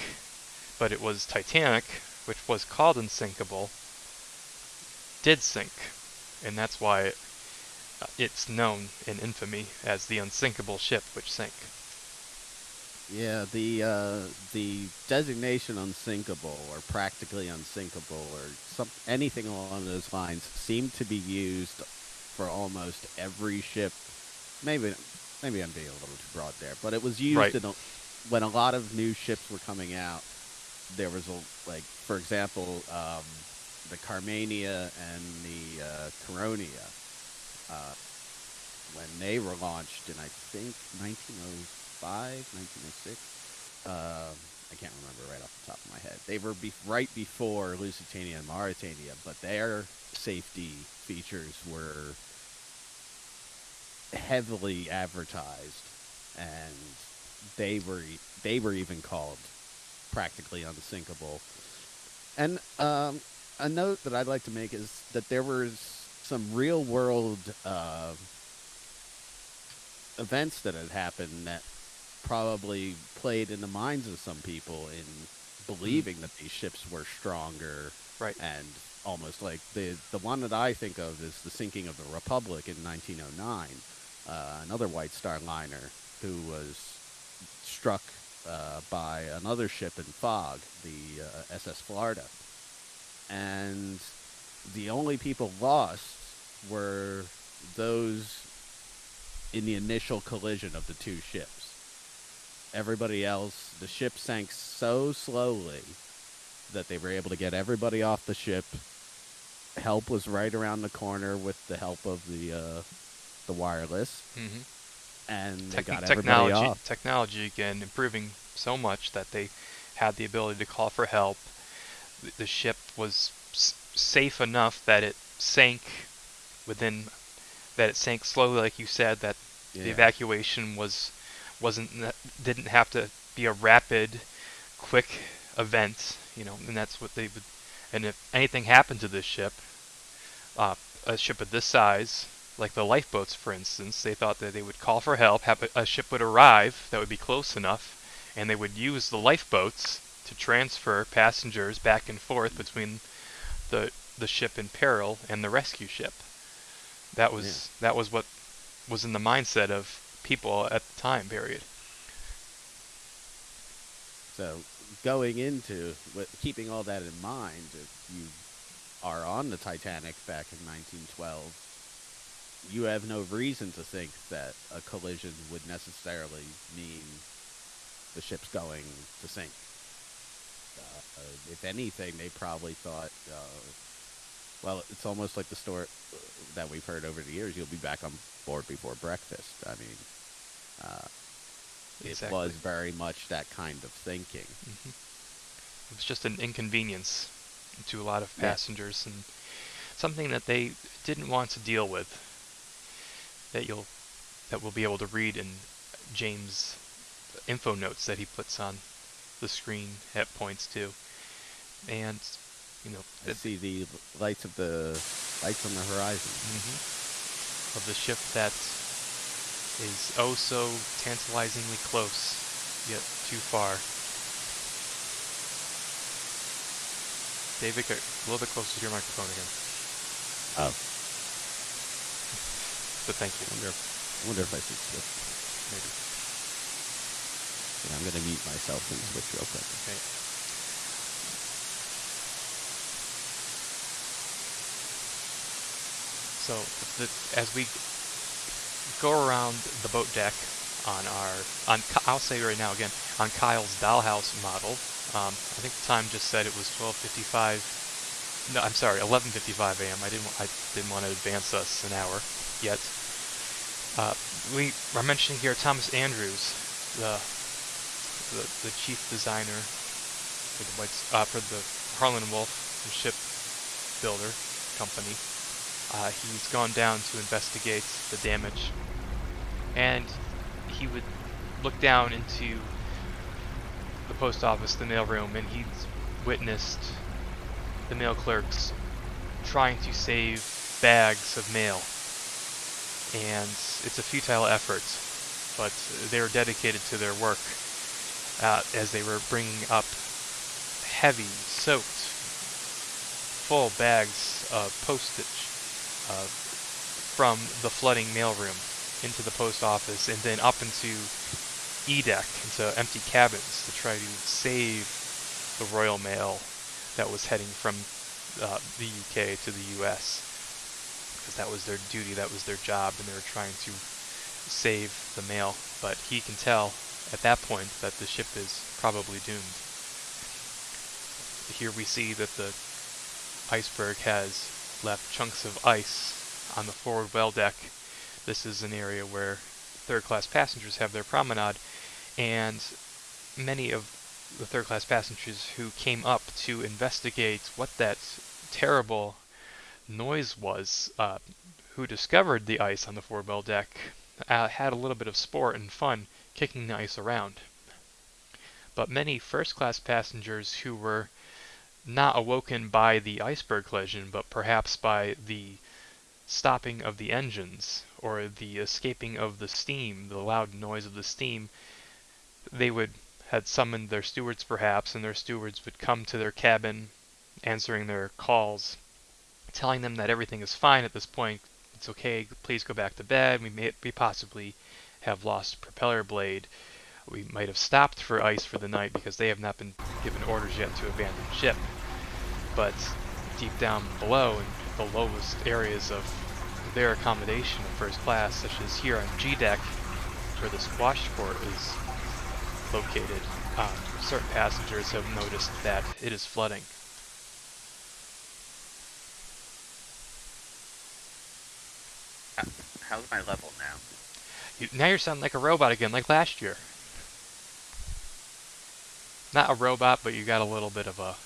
but it was Titanic, which was called unsinkable, did sink, and that's why it's known in infamy as the unsinkable ship which sank. Yeah, the designation unsinkable or practically unsinkable or anything along those lines seemed to be used for almost every ship. Maybe I'm being a little too broad there, but it was used Right. when a lot of new ships were coming out. There was for example, the Carmania and the Coronia, when they were launched in, I think, 1905, 1906. I can't remember right off the top of my head. They were right before Lusitania and Mauritania, but their safety features were heavily advertised, and they were even called practically unsinkable. And a note that I'd like to make is that there was some real world events that had happened that probably played in the minds of some people in believing that these ships were stronger. Right. And almost like the one that I think of is the sinking of the Republic in 1909. Another White Star liner who was struck by another ship in fog, the SS Florida. And the only people lost were those in the initial collision of the two ships. everybody else, the ship sank so slowly that they were able to get everybody off the ship. Help was right around the corner with the help of the wireless, Hmm. and they got everybody off. Technology again improving so much that they had the ability to call for help. The ship was safe enough that it sank within that it sank slowly, like you said. That the Yeah, evacuation wasn't didn't have to be a rapid, quick event, and that's what they would. And if anything happened to this ship, uh, a ship of this size, like the lifeboats, for instance, they thought that they would call for help, have a ship would arrive that would be close enough, and they would use the lifeboats to transfer passengers back and forth between the ship in peril and the rescue ship. yeah. That was what was in the mindset of people at the time period. So going into keeping all that in mind, if you are on the Titanic back in 1912, you have no reason to think that a collision would necessarily mean the ship's going to sink. If anything, they probably thought, well, it's almost like the story that we've heard over the years. You'll be back on board before breakfast. I mean, uh, it Exactly. was very much that kind of thinking. Hmm. It was just an inconvenience to a lot of Yeah, passengers and something that they didn't want to deal with. That we'll be able to read in James' info notes that he puts on the screen at points too. And you know I see the lights on the horizon. of the ship that is oh so tantalizingly close, yet too far. David, get a little bit closer to your microphone again. Oh, But thank you. I wonder if I should switch. Maybe. Yeah, I'm gonna mute myself and switch real quick. Okay. So as we go around the boat deck I'll say right now again, on Kyle's dollhouse model, I think the time just said it was 12:55. No, I'm sorry, 11:55 a.m. I didn't want to advance us an hour yet. We are mentioning here Thomas Andrews, the the chief designer for the Harlan and Wolff ship builder company. He's gone down to investigate the damage, and he would look down into the post office, the mailroom, and he's witnessed the mail clerks trying to save bags of mail. And it's a futile effort, but they were dedicated to their work as they were bringing up heavy, soaked, full bags of postage from the flooding mailroom into the post office and then up into E-deck, into empty cabins to try to save the Royal Mail that was heading from the UK to the US. Because that was their duty, that was their job, and they were trying to save the mail. But he can tell at that point that the ship is probably doomed. Here we see that the iceberg has left chunks of ice on the forward well deck. This is an area where third-class passengers have their promenade, and many of the third-class passengers who came up to investigate what that terrible noise was, who discovered the ice on the forward well deck, had a little bit of sport and fun kicking the ice around. But many first-class passengers who were not awoken by the iceberg collision, but perhaps by the stopping of the engines or the escaping of the steam, the loud noise of the steam, they had summoned their stewards perhaps, and their stewards would come to their cabin answering their calls, telling them that everything is fine at this point. It's okay, please go back to bed. We possibly have lost a propeller blade. We might have stopped for ice for the night because they have not been given orders yet to abandon ship. But deep down below, in the lowest areas of their accommodation in first class, such as here on G deck, where the squash court is located, certain passengers have noticed that it is flooding. How's my level now? Now you're sounding like a robot again, like last year. Not a robot, but you got a little bit of a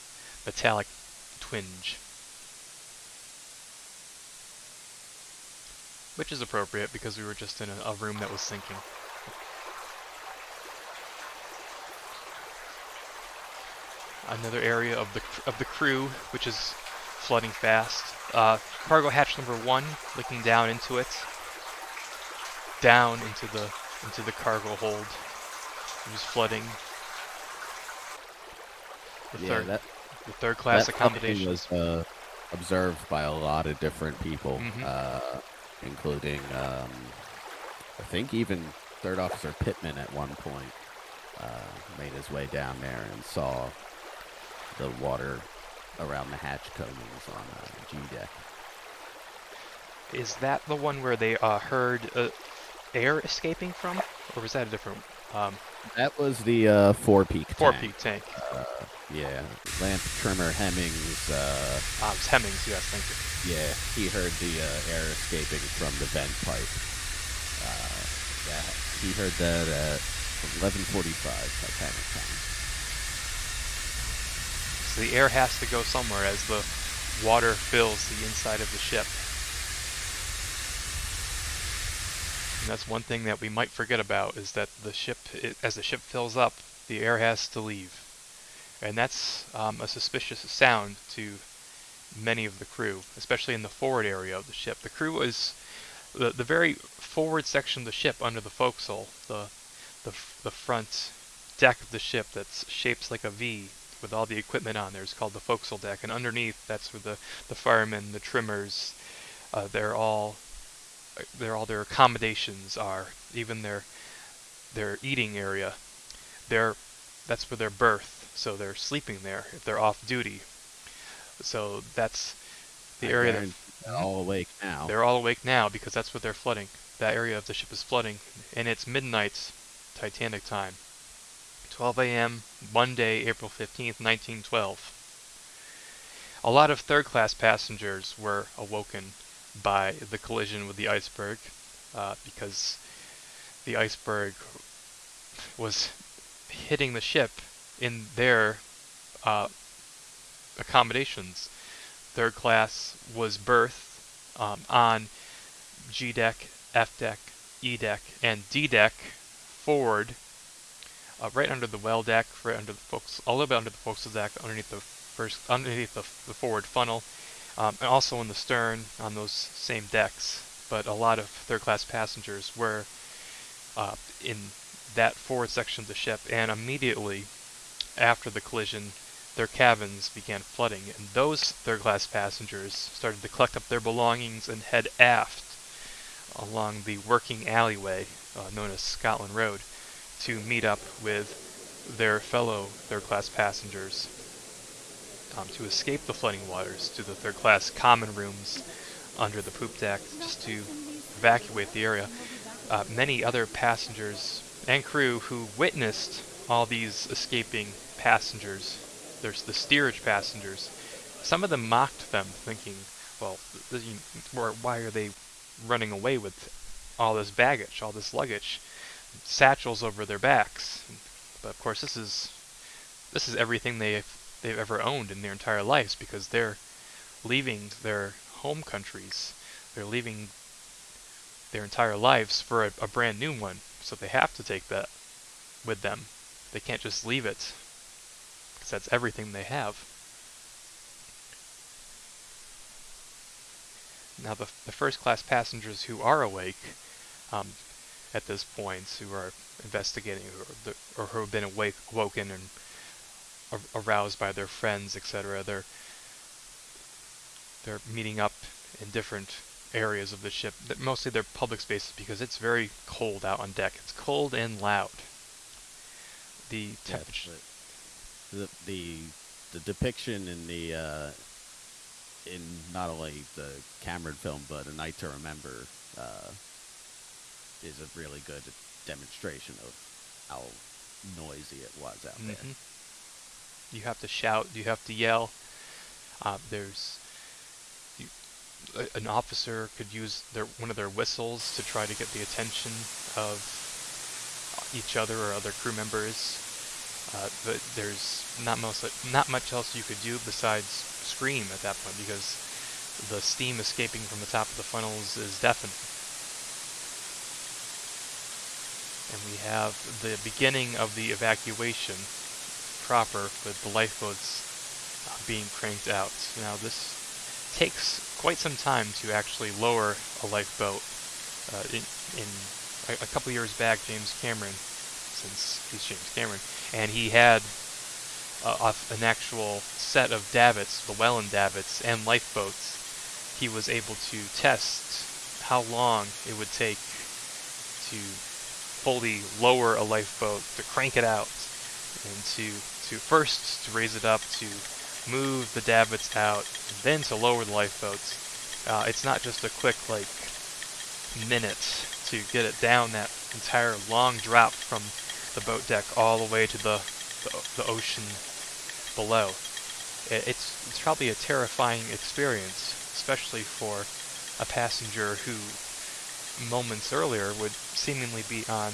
metallic twinge. Which is appropriate because we were just in a room that was sinking. Another area of the crew, which is flooding fast. Cargo hatch number 1, looking down into it, down into the cargo hold. It was flooding. The third class That flooding accommodations. was observed by a lot of different people, Mm-hmm. including I think even Third Officer Pittman at one point made his way down there and saw the water around the hatch coatings on G deck. Is that the one where they heard air escaping from, or was that a different That was the four-peak four-peak tank? Yeah, lamp trimmer Hemmings. It's Hemmings, yes, thank you. Yeah, he heard the air escaping from the vent pipe. He heard that at 11:45 Titanic time. So the air has to go somewhere as the water fills the inside of the ship. And that's one thing that we might forget about, is that as the ship fills up, the air has to leave. And that's a suspicious sound to many of the crew, especially in the forward area of the ship. The crew is the very forward section of the ship under the forecastle, the front deck of the ship that's shaped like a V with all the equipment on there is called the forecastle deck, and underneath that's where the firemen, the trimmers, their their accommodations are, even their eating area. That's where their berth, so they're sleeping there if they're off duty. So that's the area that they're all awake now. they're all awake now because that's what they're flooding. That area of the ship is flooding, and it's midnight Titanic time. 12 a.m. Monday, April 15th, 1912. A lot of third-class passengers were awoken by the collision with the iceberg because the iceberg was hitting the ship in their accommodations. Third class was berthed on G deck, F deck, E deck, and D deck forward, right under the well deck, right under the a little bit under the forecastle deck, underneath the forward funnel, and also in the stern on those same decks. But a lot of third class passengers were in that forward section of the ship, and immediately after the collision, their cabins began flooding, and those third-class passengers started to collect up their belongings and head aft along the working alleyway known as Scotland Road to meet up with their fellow third-class passengers to escape the flooding waters to the third-class common rooms under the poop deck, just to evacuate the area. Many other passengers and crew who witnessed all these escaping passengers, there's the steerage passengers, some of them mocked them, thinking, well, why are they running away with all this baggage, all this luggage, satchels over their backs? But of course, this is everything they've ever owned in their entire lives, because they're leaving their home countries, they're leaving their entire lives for a brand new one, so they have to take that with them. They can't just leave it, because that's everything they have. Now the first class passengers who are awake at this point, who are investigating, or who have been awoken and aroused by their friends, etc., they're meeting up in different areas of the ship. Mostly they're public spaces because it's very cold out on deck. It's cold and loud. The temperature. The depiction in the in not only the Cameron film but A Night to Remember is a really good demonstration of how noisy it was out there. Hmm. You have to shout, you have to yell. There's an officer could use one of their whistles to try to get the attention of each other or other crew members. But there's not much else you could do besides scream at that point because the steam escaping from the top of the funnels is deafening. And we have the beginning of the evacuation proper with the lifeboats being cranked out. Now this takes quite some time to actually lower a lifeboat. In a couple years back, James Cameron, since he's James Cameron, and he had an actual set of davits, the Welland davits, and lifeboats. He was able to test how long it would take to fully lower a lifeboat, to crank it out, and to first to raise it up, to move the davits out, and then to lower the lifeboats. It's not just a quick minute to get it down that entire long drop from the boat deck all the way to the ocean below. It's probably a terrifying experience, especially for a passenger who moments earlier would seemingly be on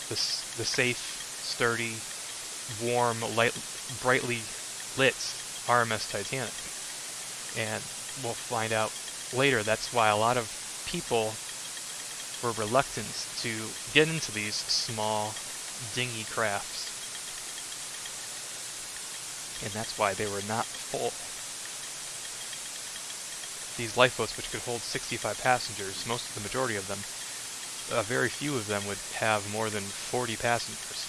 the safe, sturdy, warm, brightly lit RMS Titanic. And we'll find out later that's why a lot of people were reluctant to get into these small, dingy crafts. And that's why they were not full. These lifeboats, which could hold 65 passengers, the majority of them, very few of them would have more than 40 passengers.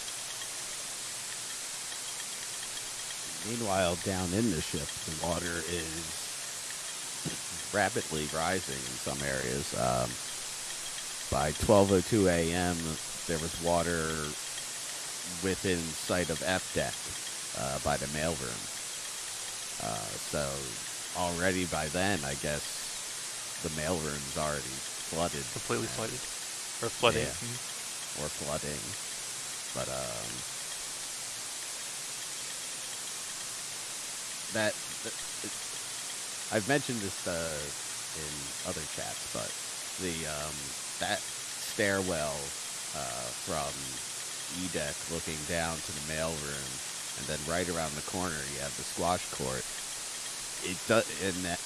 Meanwhile, down in the ship, the water is rapidly rising in some areas. By 12:02 a.m., there was water within sight of F deck by the mailroom. So already by then, I guess the mailroom's already flooded. Completely flooded. Or flooding. Yeah. Or flooding. But I've mentioned this in other chats, but the that stairwell from E deck looking down to the mailroom, and then right around the corner you have the squash court.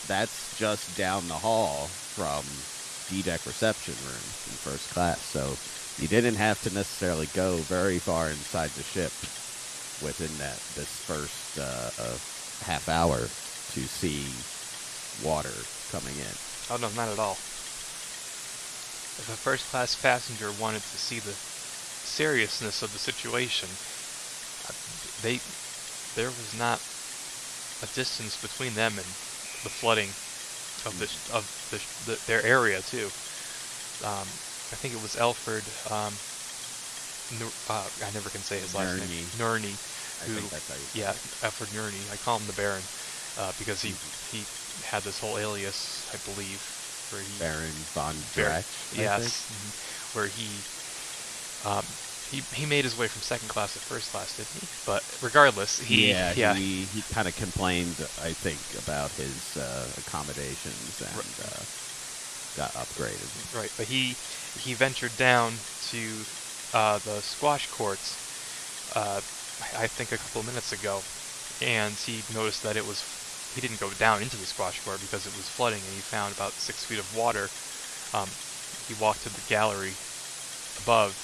That's just down the hall from D deck reception room in first class. So you didn't have to necessarily go very far inside the ship within this first half hour to see water coming in. Oh no, not at all. If a first-class passenger wanted to see the seriousness of the situation, there was not a distance between them and the flooding of their area too. I think it was Alfred. I never can say his last name. Nurney. I think that's how you say it. Alfred Nurney. I call him the Baron because he had this whole alias, I believe, where he Baron von Drax. Yes, where he made his way from second class to first class, didn't he? But regardless, he kind of complained, I think, about his accommodations and got upgraded. Right, but he ventured down to the squash courts, I think a couple of minutes ago, and he noticed that he didn't go down into the squash court because it was flooding, and he found about 6 feet of water. He walked to the gallery above,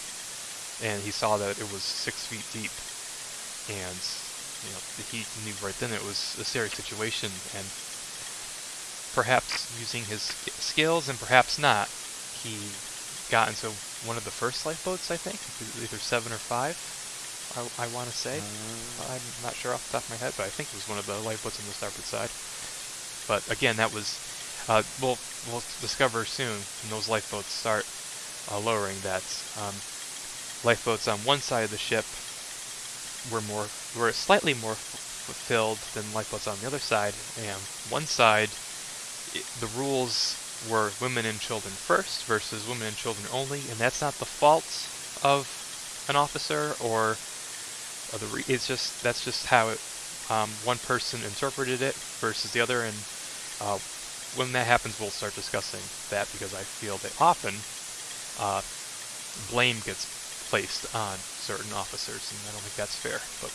and he saw that it was 6 feet deep, and he knew right then it was a serious situation, and perhaps using his skills and perhaps not, he got into one of the first lifeboats, I think, either 7 or 5. I want to say. I'm not sure off the top of my head, but I think it was one of the lifeboats on the starboard side. But again, that was we'll discover soon when those lifeboats start lowering that lifeboats on one side of the ship were slightly more filled than lifeboats on the other side, and one side the rules were women and children first versus women and children only, and that's not the fault of an officer or that's just how it one person interpreted it versus the other, and uh, when that happens, we'll start discussing that because I feel that often uh, blame gets placed on certain officers, and I don't think that's fair. But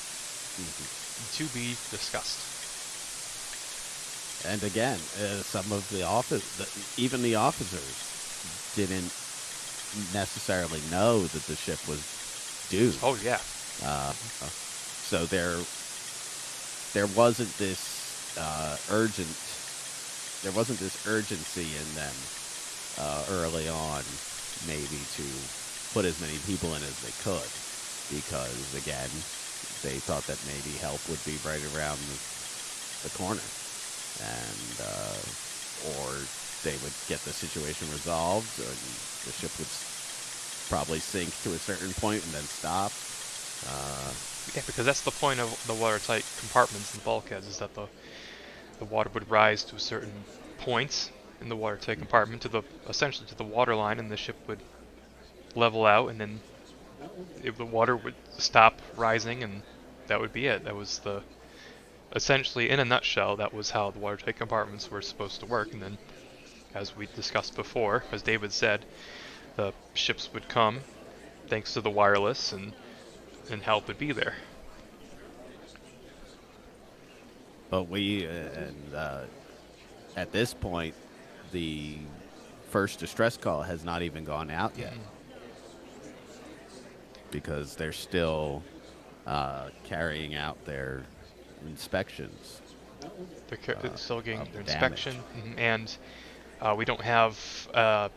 to be discussed. And again, some of even the officers didn't necessarily know that the ship was due. Oh yeah. So there wasn't this there wasn't this urgency in them early on, maybe to put as many people in as they could, because again, they thought that maybe help would be right around the corner, and or they would get the situation resolved, and the ship would probably sink to a certain point and then stop. Yeah, because that's the point of the watertight compartments and bulkheads, is that the water would rise to a certain point in the watertight compartment essentially to the water line, and the ship would level out, and then the water would stop rising, and that would be it. That was essentially, in a nutshell, that was how the watertight compartments were supposed to work. And then, as we discussed before, as David said, the ships would come thanks to the wireless, and help would be there. But at this point, the first distress call has not even gone out yet, because they're still carrying out their inspections. They're still getting their damage. inspection, and we don't have a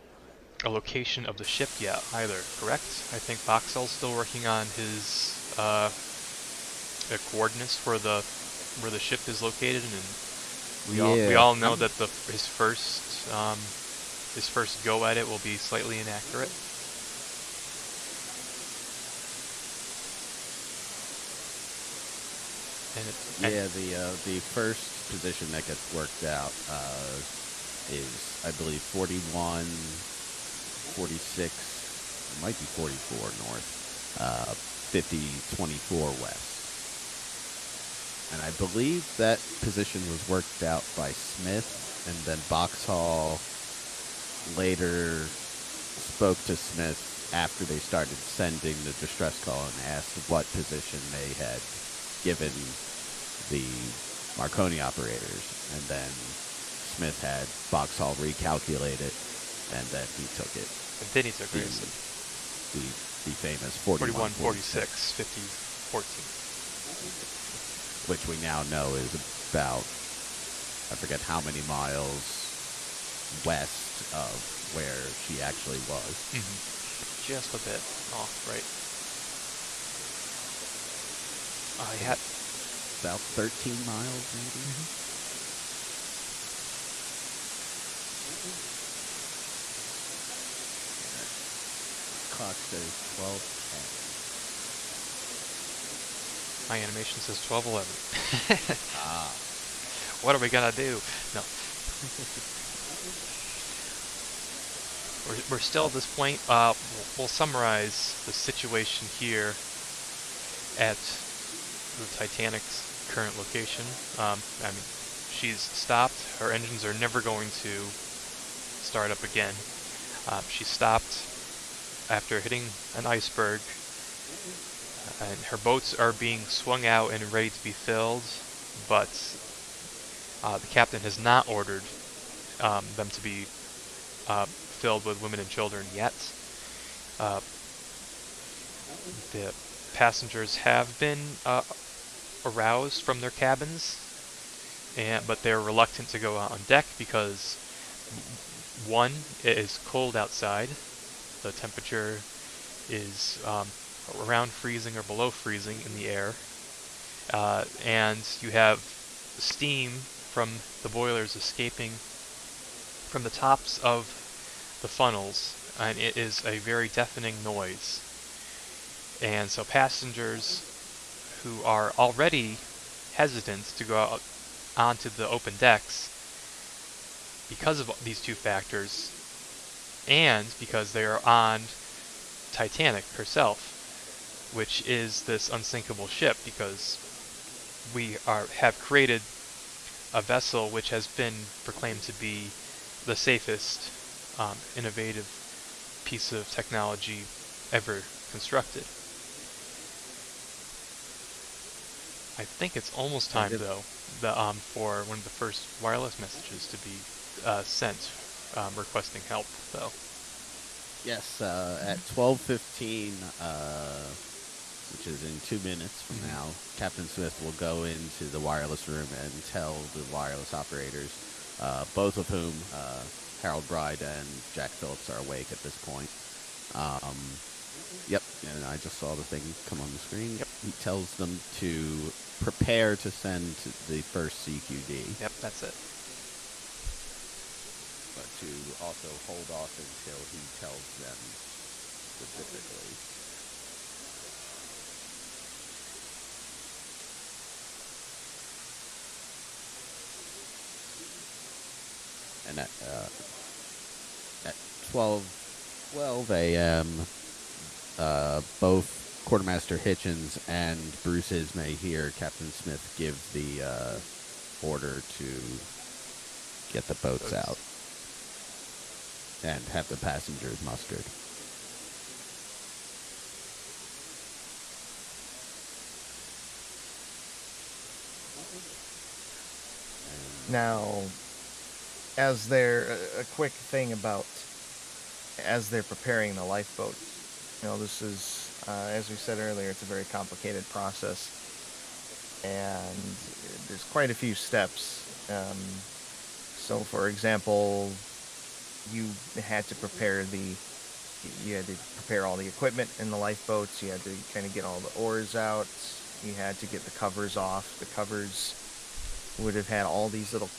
location of the ship yet either, correct? I think Boxell's still working on his coordinates for where the ship is located, and we all know that his first go at it will be slightly inaccurate. The first position that gets worked out is, I believe, 41, 46, it might be 44 north, 50, 24 west. And I believe that position was worked out by Smith, and then Boxhall later spoke to Smith after they started sending the distress call and asked what position they had given the Marconi operators, and then Smith had Boxhall recalculate it, and then he took it. And then he took it. The famous 41, 46, 50, 14. Which we now know is about, I forget how many miles west of where she actually was. Just a bit off, right? I had about 13 miles, maybe. Clock says 12:10. My animation says 12:11. What are we gonna do? No. We're still at this point. We'll summarize the situation here at the Titanic's current location. I mean, she's stopped. Her engines are never going to start up again. She stopped after hitting an iceberg, and her boats are being swung out and ready to be filled, but the captain has not ordered them to be filled with women and children yet. The passengers have been aroused from their cabins, but they're reluctant to go out on deck because, one, it is cold outside. The temperature is around freezing or below freezing in the air, and you have steam from the boilers escaping from the tops of the funnels, and it is a very deafening noise. And so passengers who are already hesitant to go out onto the open decks because of these two factors, and because they are on Titanic herself, which is this unsinkable ship, because we have created a vessel which has been proclaimed to be the safest, innovative piece of technology ever constructed. I think it's almost time, though, for one of the first wireless messages to be sent, requesting help, though. Yes, at 12:15, which is in 2 minutes from now, Captain Smith will go into the wireless room and tell the wireless operators, both of whom, Harold Bride and Jack Phillips, are awake at this point. Yep, and I just saw the thing come on the screen. Yep. He tells them to prepare to send the first CQD. Yep, that's it. But to also hold off until he tells them specifically. And at 12 a.m., both Quartermaster Hitchens and Bruce Ismay hear Captain Smith give the order to get the boats out and have the passengers mustered. Now, as they're a quick thing about as they're preparing the lifeboats, this is as we said earlier, it's a very complicated process, and there's quite a few steps. So, for example, you had to prepare all the equipment in the lifeboats. You had to kind of get all the oars out. You had to get the covers off. The covers would have had all these little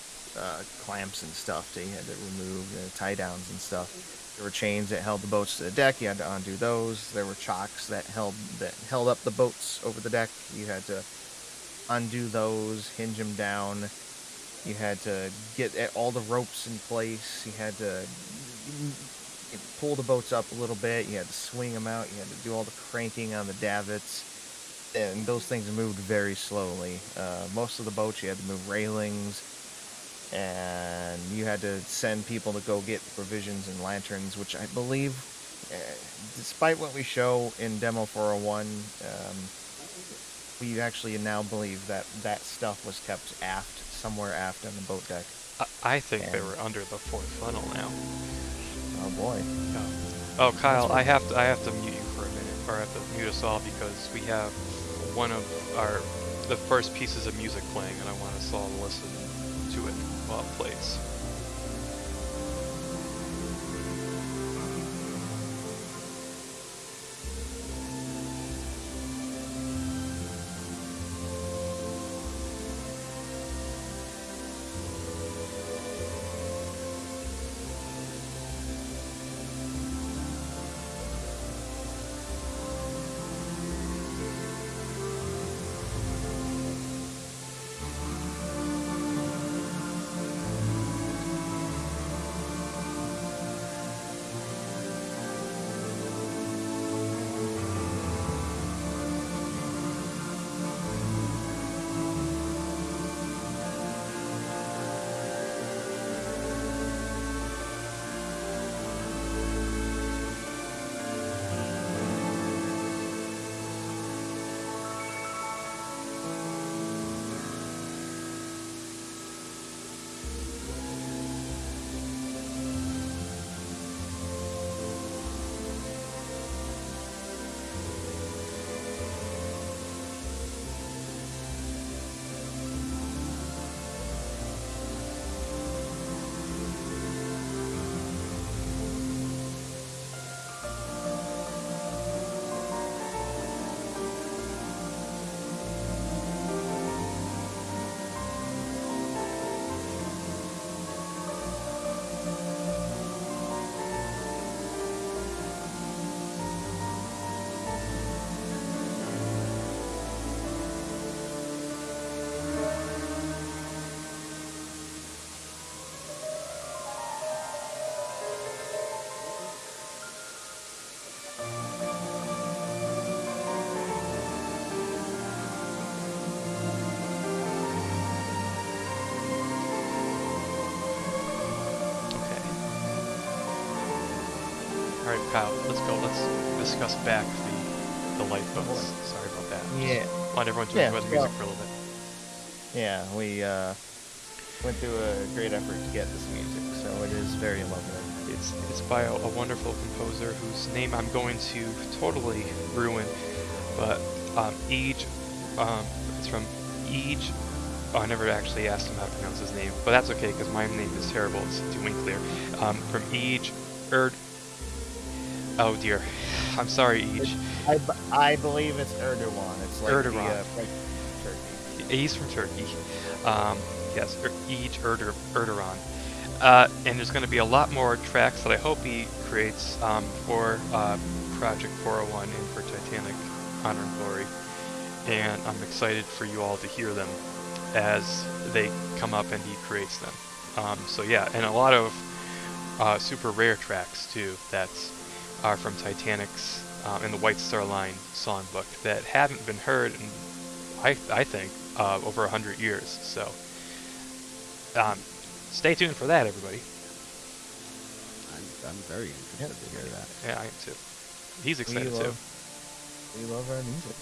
clamps and stuff that you had to remove, tie downs and stuff. There were chains that held the boats to the deck. You had to undo those. There were chocks that held up the boats over the deck. You had to undo those, hinge them down. You had to get all the ropes in place. You had to pull the boats up a little bit. You had to swing them out. You had to do all the cranking on the davits. And those things moved very slowly. Most of the boats, you had to move railings. And you had to send people to go get provisions and lanterns, which I believe, despite what we show in Demo 401, we actually now believe that stuff was kept somewhere aft on the boat deck. I think they were under the fourth funnel now. Oh boy. Oh, Kyle, I have to mute you for a minute, or I have to mute us all, because we have one of the first pieces of music playing, and I want us all to listen to it while it plays. All right, Kyle, let's go. Let's discuss back the lifeboats. Sorry about that. Yeah. Just want everyone to Yeah. enjoy the music for a little bit. Yeah, we went through a great effort to get this music, so it is very lovely. It's by a wonderful composer whose name I'm going to totally ruin, but it's from Eej. Oh, I never actually asked him how to pronounce his name, but that's okay because my name is terrible. It's too unclear. From Eej Oh dear, I'm sorry, Eej. I believe it's Erdogan. It's like Erdogan. the Turkey. He's from Turkey. Yes, Eej Erdogan. And there's going to be a lot more tracks that I hope he creates for Project 401 and for Titanic Honor and Glory. And I'm excited for you all to hear them as they come up and he creates them. So yeah, and a lot of super rare tracks too that are from Titanic's in the White Star Line songbook that haven't been heard in, I think, over 100 years. So stay tuned for that, everybody. I'm very interested to hear that. Yeah, I am too. He's excited too. We love our music.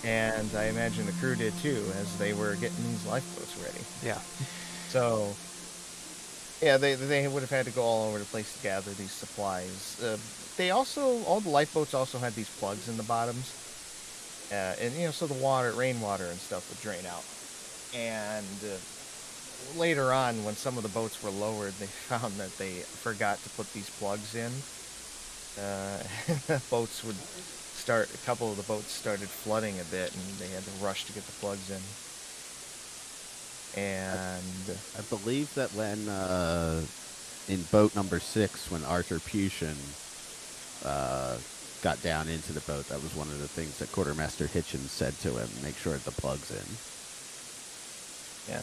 And I imagine the crew did too, as they were getting these lifeboats ready. Yeah. So, yeah, they would have had to go all over the place to gather these supplies. All the lifeboats also had these plugs in the bottoms. And, so the rainwater and stuff would drain out. And later on, when some of the boats were lowered, they found that they forgot to put these plugs in. The boats would a couple of the boats started flooding a bit, and they had to rush to get the plugs in. And I believe that when in boat number 6, when Arthur Puchen got down into the boat, that was one of the things that Quartermaster Hitchens said to him: make sure the plug's in. Yeah.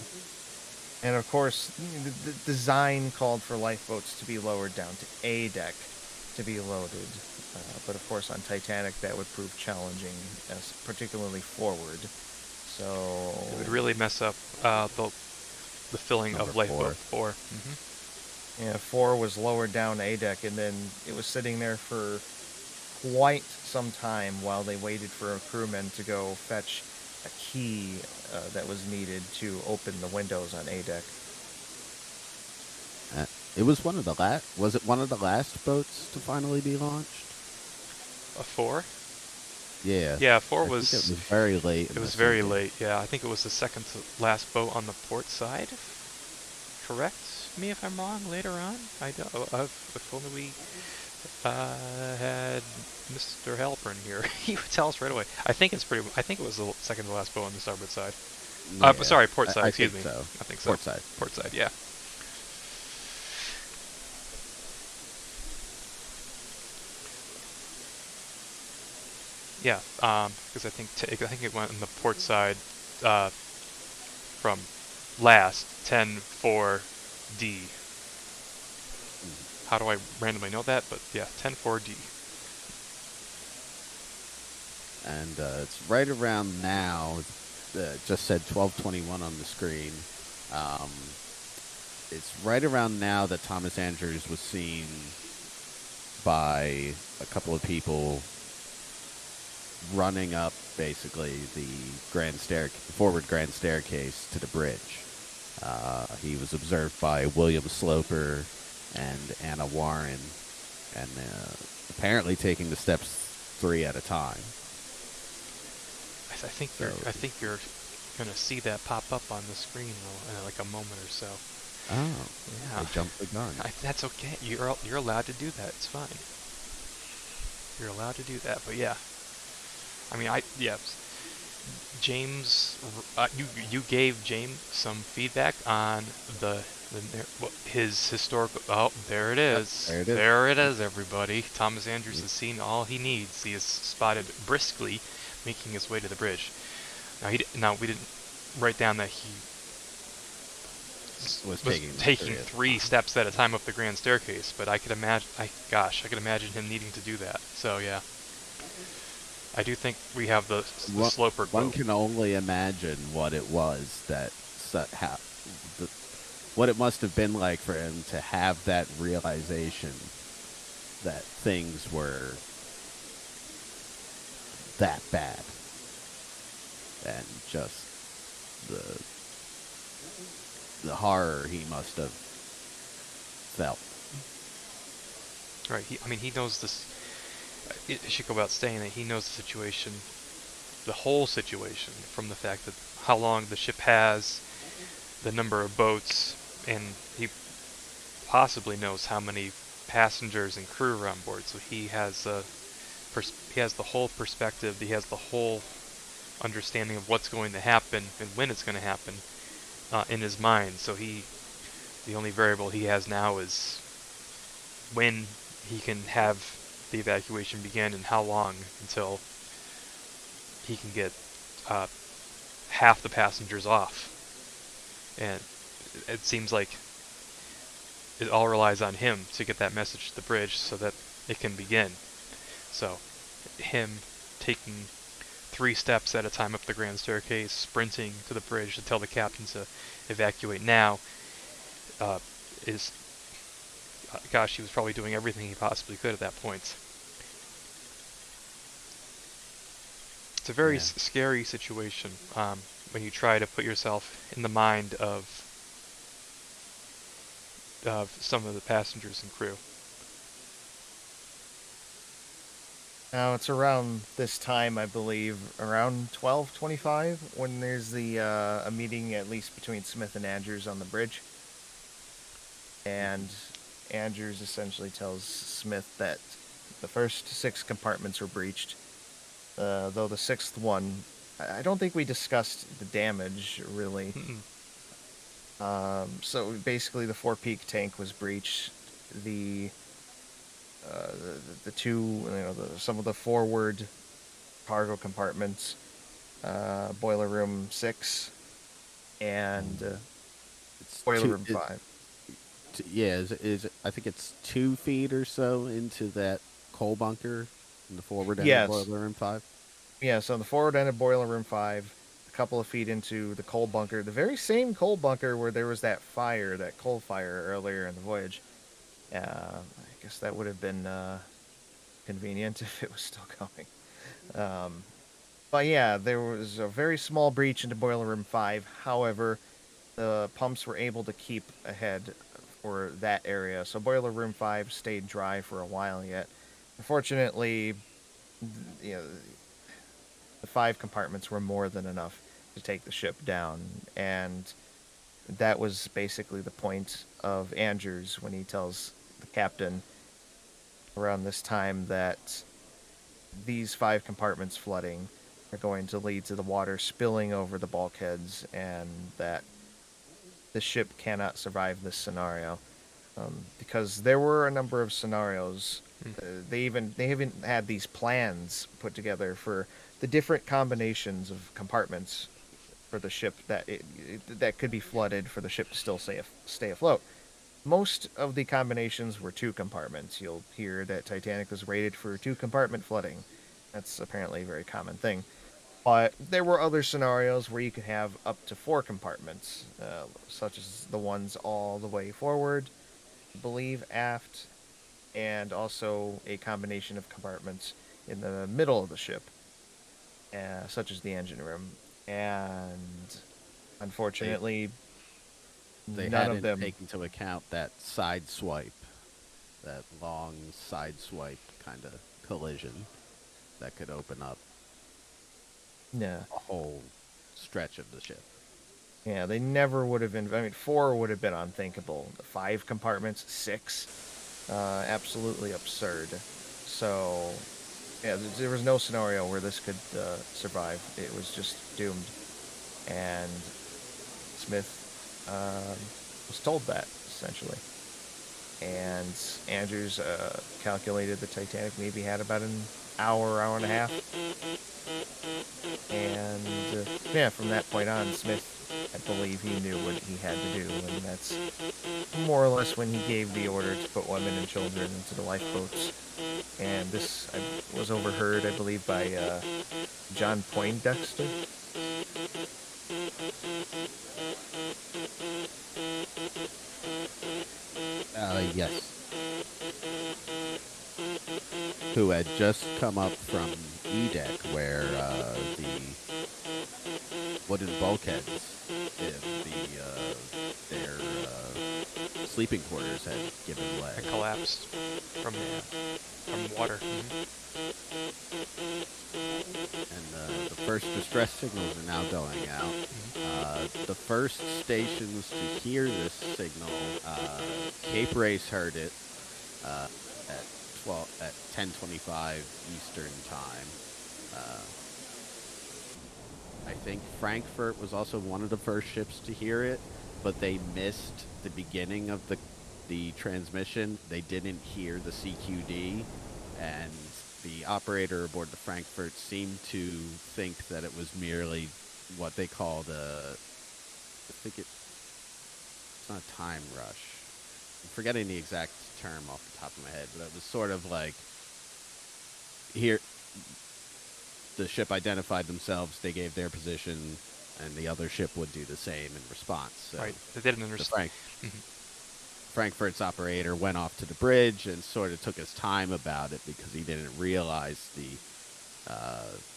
And of course, the design called for lifeboats to be lowered down to A deck to be loaded. But of course, on Titanic, that would prove challenging, particularly forward. So it would really mess up the filling Number of lifeboat 4. Yeah, 4 was lowered down to A deck, and then it was sitting there for quite some time while they waited for a crewman to go fetch a key that was needed to open the windows on A deck. It was one of the last. Was it one of the last boats to finally be launched? A 4? Yeah. Yeah, 4 I was. think it was very late. It was very late. Yeah, I think it was the second to last boat on the port side. Correct me if I'm wrong. Later on, I don't. If only we had Mr. Halpern here, he would tell us right away. I think it was the second to last boat on the starboard side. Yeah, Sorry, port side. Excuse me. So. I think so. Port side. Port side. Yeah. Yeah, because I think it went on the port side from last 10-4-D. How do I randomly know that? But yeah, 10-4-D. And it's right around now. Just said 12:21 on the screen. It's right around now that Thomas Andrews was seen by a couple of people running up basically the forward grand staircase to the bridge. He was observed by William Sloper and Anna Warren, and apparently taking the steps 3 at a time. I think you're gonna see that pop up on the screen in like a moment or so. Oh, yeah. I jumped the gun. That's okay. You're allowed to do that. It's fine. You're allowed to do that. But yeah, I mean, James, you gave James some feedback on his historical. Oh, there it is. There it is. There it is, everybody. Thomas Andrews has seen all he needs. He is spotted briskly making his way to the bridge. Now we didn't write down that he was taking 3 steps at a time up the grand staircase, but I could imagine him needing to do that. So yeah, I do think we have the sloper. One can only imagine what it was what it must have been like for him to have that realization that things were that bad, and just the horror he must have felt. Right. He knows this. It should go without saying that he knows the situation, the whole situation, from the fact that how long the ship has, the number of boats, and he possibly knows how many passengers and crew are on board. So he has the whole perspective. He has the whole understanding of what's going to happen and when it's going to happen in his mind. So the only variable he has now is when he can have the evacuation begin and how long until he can get half the passengers off. And it seems like it all relies on him to get that message to the bridge so that it can begin. So him taking 3 steps at a time up the grand staircase, sprinting to the bridge to tell the captain to evacuate now, is gosh, he was probably doing everything he possibly could at that point. It's a very scary situation when you try to put yourself in the mind of some of the passengers and crew. Now it's around this time, I believe, around 12:25, when there's the a meeting at least between Smith and Andrews on the bridge, and Andrews essentially tells Smith that the first 6 compartments were breached, though the 6th one, I don't think we discussed the damage really. So basically, the forepeak tank was breached. The two, some of the forward cargo compartments, boiler room 6, and boiler room 5. I think it's 2 feet or so into that coal bunker in the forward end Yes. of boiler room 5. Yeah, so the forward end of boiler room 5, a couple of feet into the coal bunker, the very same coal bunker where there was that fire, that coal fire earlier in the voyage. I guess that would have been convenient if it was still going. But yeah, there was a very small breach into boiler room 5. However, the pumps were able to keep ahead for that area. So boiler room 5 stayed dry for a while yet. Unfortunately, the 5 compartments were more than enough to take the ship down. And that was basically the point of Andrews when he tells the captain around this time that these 5 compartments flooding are going to lead to the water spilling over the bulkheads, and that the ship cannot survive this scenario. Because there were a number of scenarios. They even had these plans put together for the different combinations of compartments for the ship that could be flooded for the ship to still stay afloat. Most of the combinations were 2 compartments. You'll hear that Titanic was rated for 2 compartment flooding. That's apparently a very common thing. But there were other scenarios where you could have up to 4 compartments, such as the ones all the way forward, I believe aft, and also a combination of compartments in the middle of the ship, such as the engine room. And unfortunately, they none hadn't of them taken into account that side swipe, that long side swipe kind of collision that could open up Yeah. a whole stretch of the ship. Yeah, they never would have been. 4 would have been unthinkable. The 5 compartments, 6, absolutely absurd. So, yeah, there was no scenario where this could survive. It was just doomed. And Smith was told that, essentially. And Andrews calculated the Titanic maybe had about an hour and a half. And, yeah, from that point on, Smith, I believe he knew what he had to do, and that's more or less when he gave the order to put women and children into the lifeboats. And this was overheard, I believe, by John Poindexter. Yes. who had just come up from E-Deck, where the wooden bulkheads in their sleeping quarters had given way. It collapsed from water. And the first distress signals are now going out. The first stations to hear this signal, Cape Race heard it at 10:25 Eastern time. I think Frankfurt was also one of the first ships to hear it, but they missed the beginning of the transmission. They didn't hear the CQD, and the operator aboard the Frankfurt seemed to think that it was merely what they called it's not a time rush. I'm forgetting the exact term off the top of my head, but it was sort of like, here, the ship identified themselves, they gave their position, and the other ship would do the same in response. So Right. They didn't understand. Frankfurt's operator went off to the bridge and sort of took his time about it because he didn't realize the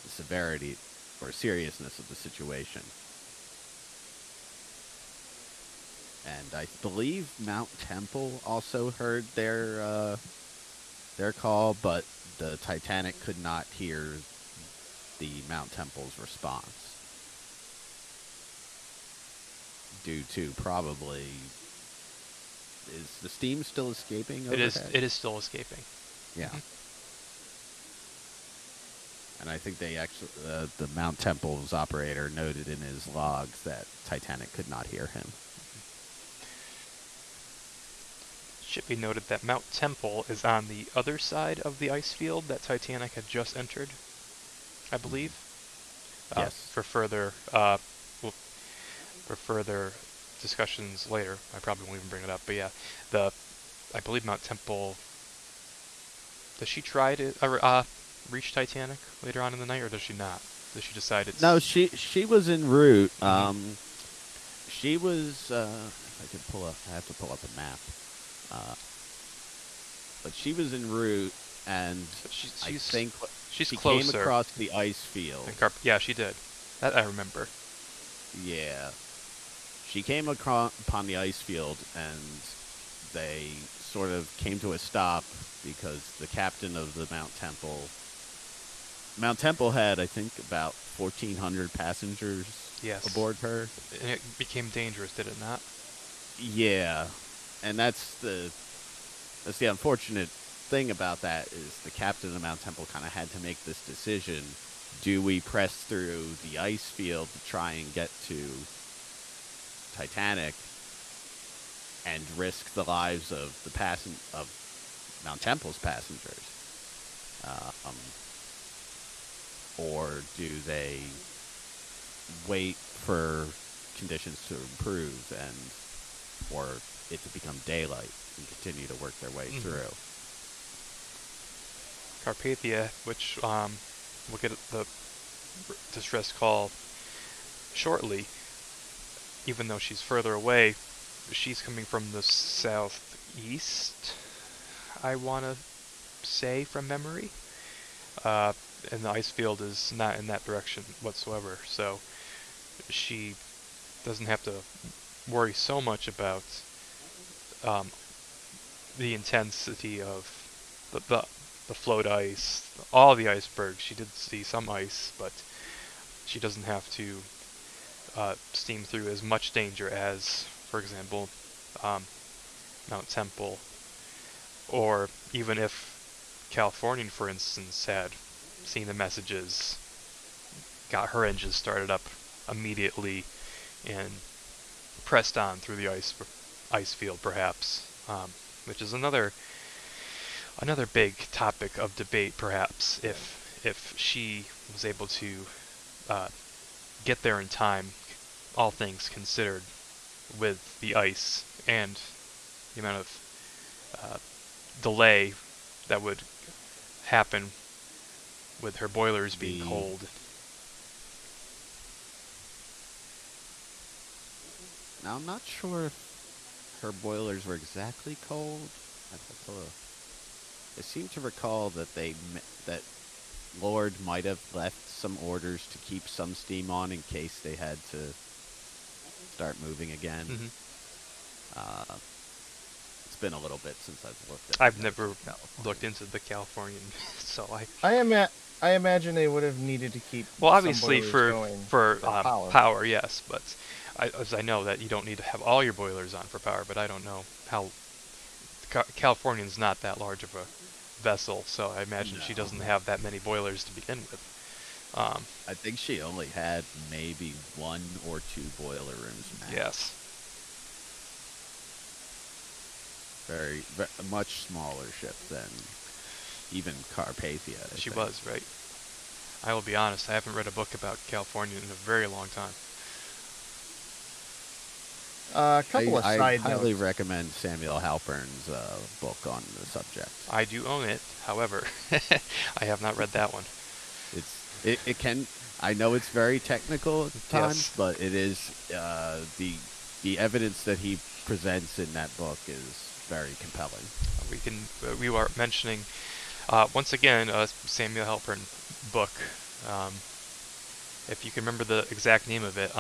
severity or seriousness of the situation. And I believe Mount Temple also heard their call, but the Titanic could not hear the Mount Temple's response due to probably, is the steam still escaping overhead? It is still escaping. Yeah. And I think they actually, the Mount Temple's operator noted in his logs that Titanic could not hear him. Should be noted that Mount Temple is on the other side of the ice field that Titanic had just entered, I believe. Yes. For further discussions later, I probably won't even bring it up. But yeah, I believe Mount Temple. Does she try to reach Titanic later on in the night, or does she not? Does she decide it's... No, she was en route. She was. If I could pull up, I have to pull up a map. But she was en route, and I think she's she closer. came across the ice field. Yeah, she did. That I remember. Yeah. She came upon the ice field, and they sort of came to a stop because the captain of the Mount Temple had, I think, about 1,400 passengers aboard her. And it became dangerous, did it not? Yeah. And that's the unfortunate thing about that is the captain of the Mount Temple kind of had to make this decision. Do we press through the ice field to try and get to Titanic and risk the lives of of Mount Temple's passengers? Or do they wait for conditions to improve or it to become daylight and continue to work their way through? Carpathia, which we'll get the distress call shortly, even though she's further away, she's coming from the southeast, I want to say from memory, and the ice field is not in that direction whatsoever, so she doesn't have to worry so much about the intensity of the float ice, all the icebergs. She did see some ice, but she doesn't have to steam through as much danger as, for example, Mount Temple, or even if Californian, for instance, had seen the messages, got her engines started up immediately, and pressed on through the ice field, perhaps, which is another big topic of debate, perhaps, if she was able to get there in time, all things considered, with the ice and the amount of delay that would happen with her boilers being cold. Now, I'm not sure if her boilers were exactly cold. I'd have to I seem to recall that that Lord might have left some orders to keep some steam on in case they had to start moving again. Hmm. It's been a little bit since I've looked at I've the notes never for looked California. into the Californian, so I imagine they would have needed to keep well, some obviously boilers for going for for power. power, yes, but as I know that you don't need to have all your boilers on for power, but I don't know how Californian's not that large of a vessel, so I imagine she No. doesn't have that many boilers to begin with. I think she only had maybe 1 or 2 boiler rooms max. Yes, A much smaller ship than even Carpathia, I she think. was, right? I will be honest, I haven't read a book about California in a very long time. A couple of I side highly notes. recommend Samuel Halpern's book on the subject. I do own it, however, I have not read that one. It can, I know it's very technical at times, Yes. but it is the evidence that he presents in that book is very compelling. We are mentioning once again Samuel Halpern book. Um, if you can remember the exact name of it,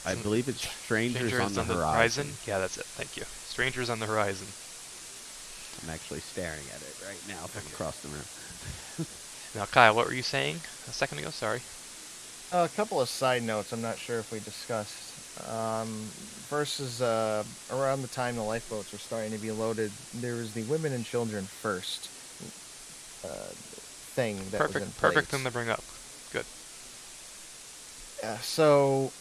I believe it's Strangers on the Horizon. Horizon. Yeah, that's it. Thank you. Strangers on the Horizon. I'm actually staring at it right now from Okay. across the room. Now, Kyle, what were you saying a second ago? Sorry. A couple of side notes. I'm not sure if we discussed. First is around the time the lifeboats were starting to be loaded, there was the women and children first thing that was in place. Perfect thing to bring up. Good. So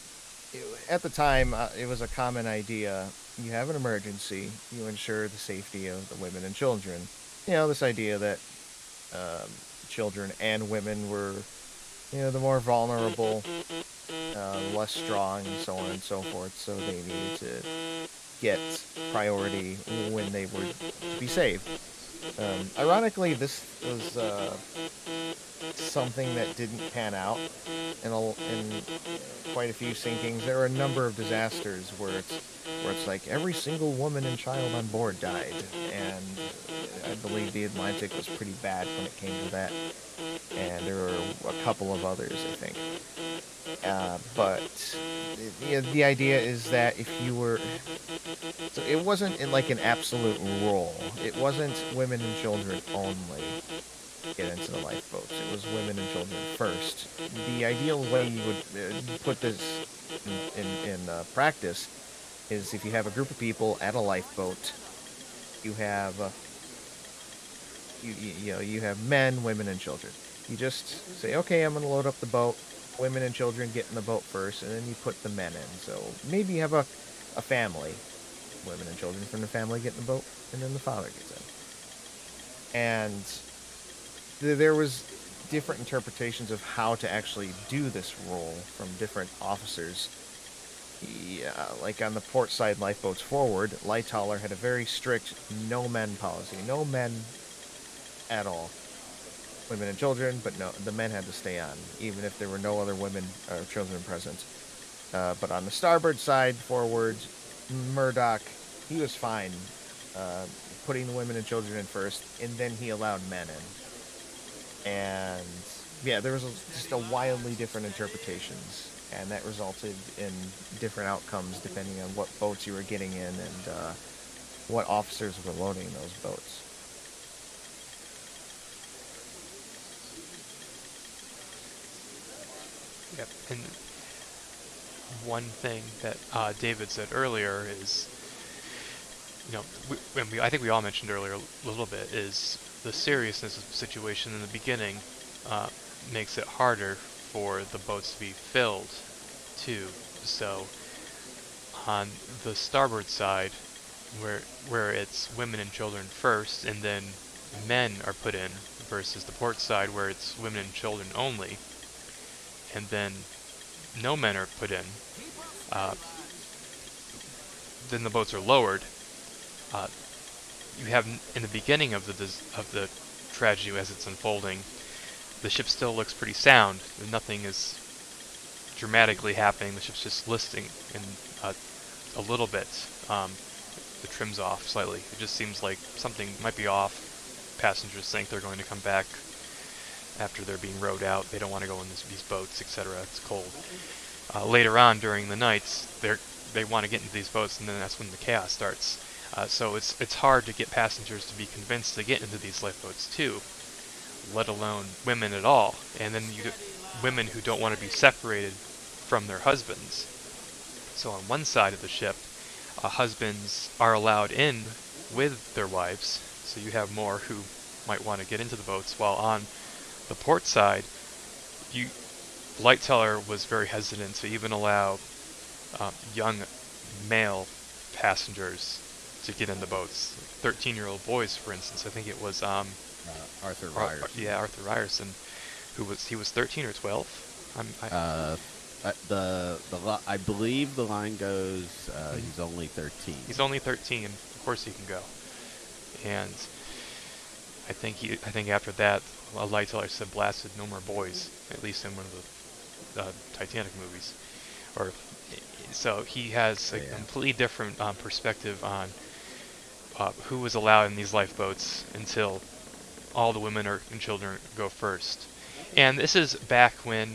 at the time, it was a common idea. You have an emergency, you ensure the safety of the women and children. You know, this idea that um, children and women were, the more vulnerable, less strong, and so on and so forth. So they needed to get priority when they were to be saved. Ironically, this was something that didn't pan out in quite a few sinkings. There were a number of disasters where it's like every single woman and child on board died, and I believe the Atlantic was pretty bad when it came to that. And there were a couple of others, I think. But the idea is that if you were, so it wasn't in like an absolute rule. It wasn't women and children only get into the lifeboats. It was women and children first. The ideal way you would put this in practice is if you have a group of people at a lifeboat, you have you have men, women, and children. You just say, okay, I'm going to load up the boat. Women and children get in the boat first, and then you put the men in. So maybe you have a family. Women and children from the family get in the boat, and then the father gets in. And there was different interpretations of how to actually do this role from different officers. Yeah, like on the port side lifeboats forward, Lightoller had a very strict no men policy. No men at all. Women and children, but no, the men had to stay on, even if there were no other women or children present. But on the starboard side forward, Murdoch, he was fine putting the women and children in first, and then he allowed men in. And yeah, there was just a wildly different interpretations, and that resulted in different outcomes depending on what boats you were getting in and what officers were loading those boats. Yep. And one thing that David said earlier is, I think we all mentioned earlier a little bit, is the seriousness of the situation in the beginning makes it harder for the boats to be filled, too. So on the starboard side, where it's women and children first, and then men are put in, versus the port side where it's women and children only, and then no men are put in, then the boats are lowered. You have in the beginning of the tragedy as it's unfolding, the ship still looks pretty sound. Nothing is dramatically happening. The ship's just listing in a little bit. The trim's off slightly. It just seems like something might be off. passengers think they're going to come back after they're being rowed out. They don't want to go in these boats, etc. It's cold. Later on during the nights, they want to get into these boats, and then that's when the chaos starts. So it's hard to get passengers to be convinced to get into these lifeboats too, let alone women at all. And then you get women who don't want to be separated from their husbands. So on one side of the ship, husbands are allowed in with their wives, so you have more who might want to get into the boats, while on the port side, Lightteller was very hesitant to even allow young male passengers to get in the boats. 13-year-old boys, for instance. I think it was Arthur Ryerson. Yeah, Arthur Ryerson, he was 13 or 12. I believe the line goes, he's only 13. He's only 13. Of course he can go. And I think after that, Lightteller said blasted no more boys, at least in one of the Titanic movies. So he has a completely different perspective on who was allowed in these lifeboats until all the women and children go first. And this is back when,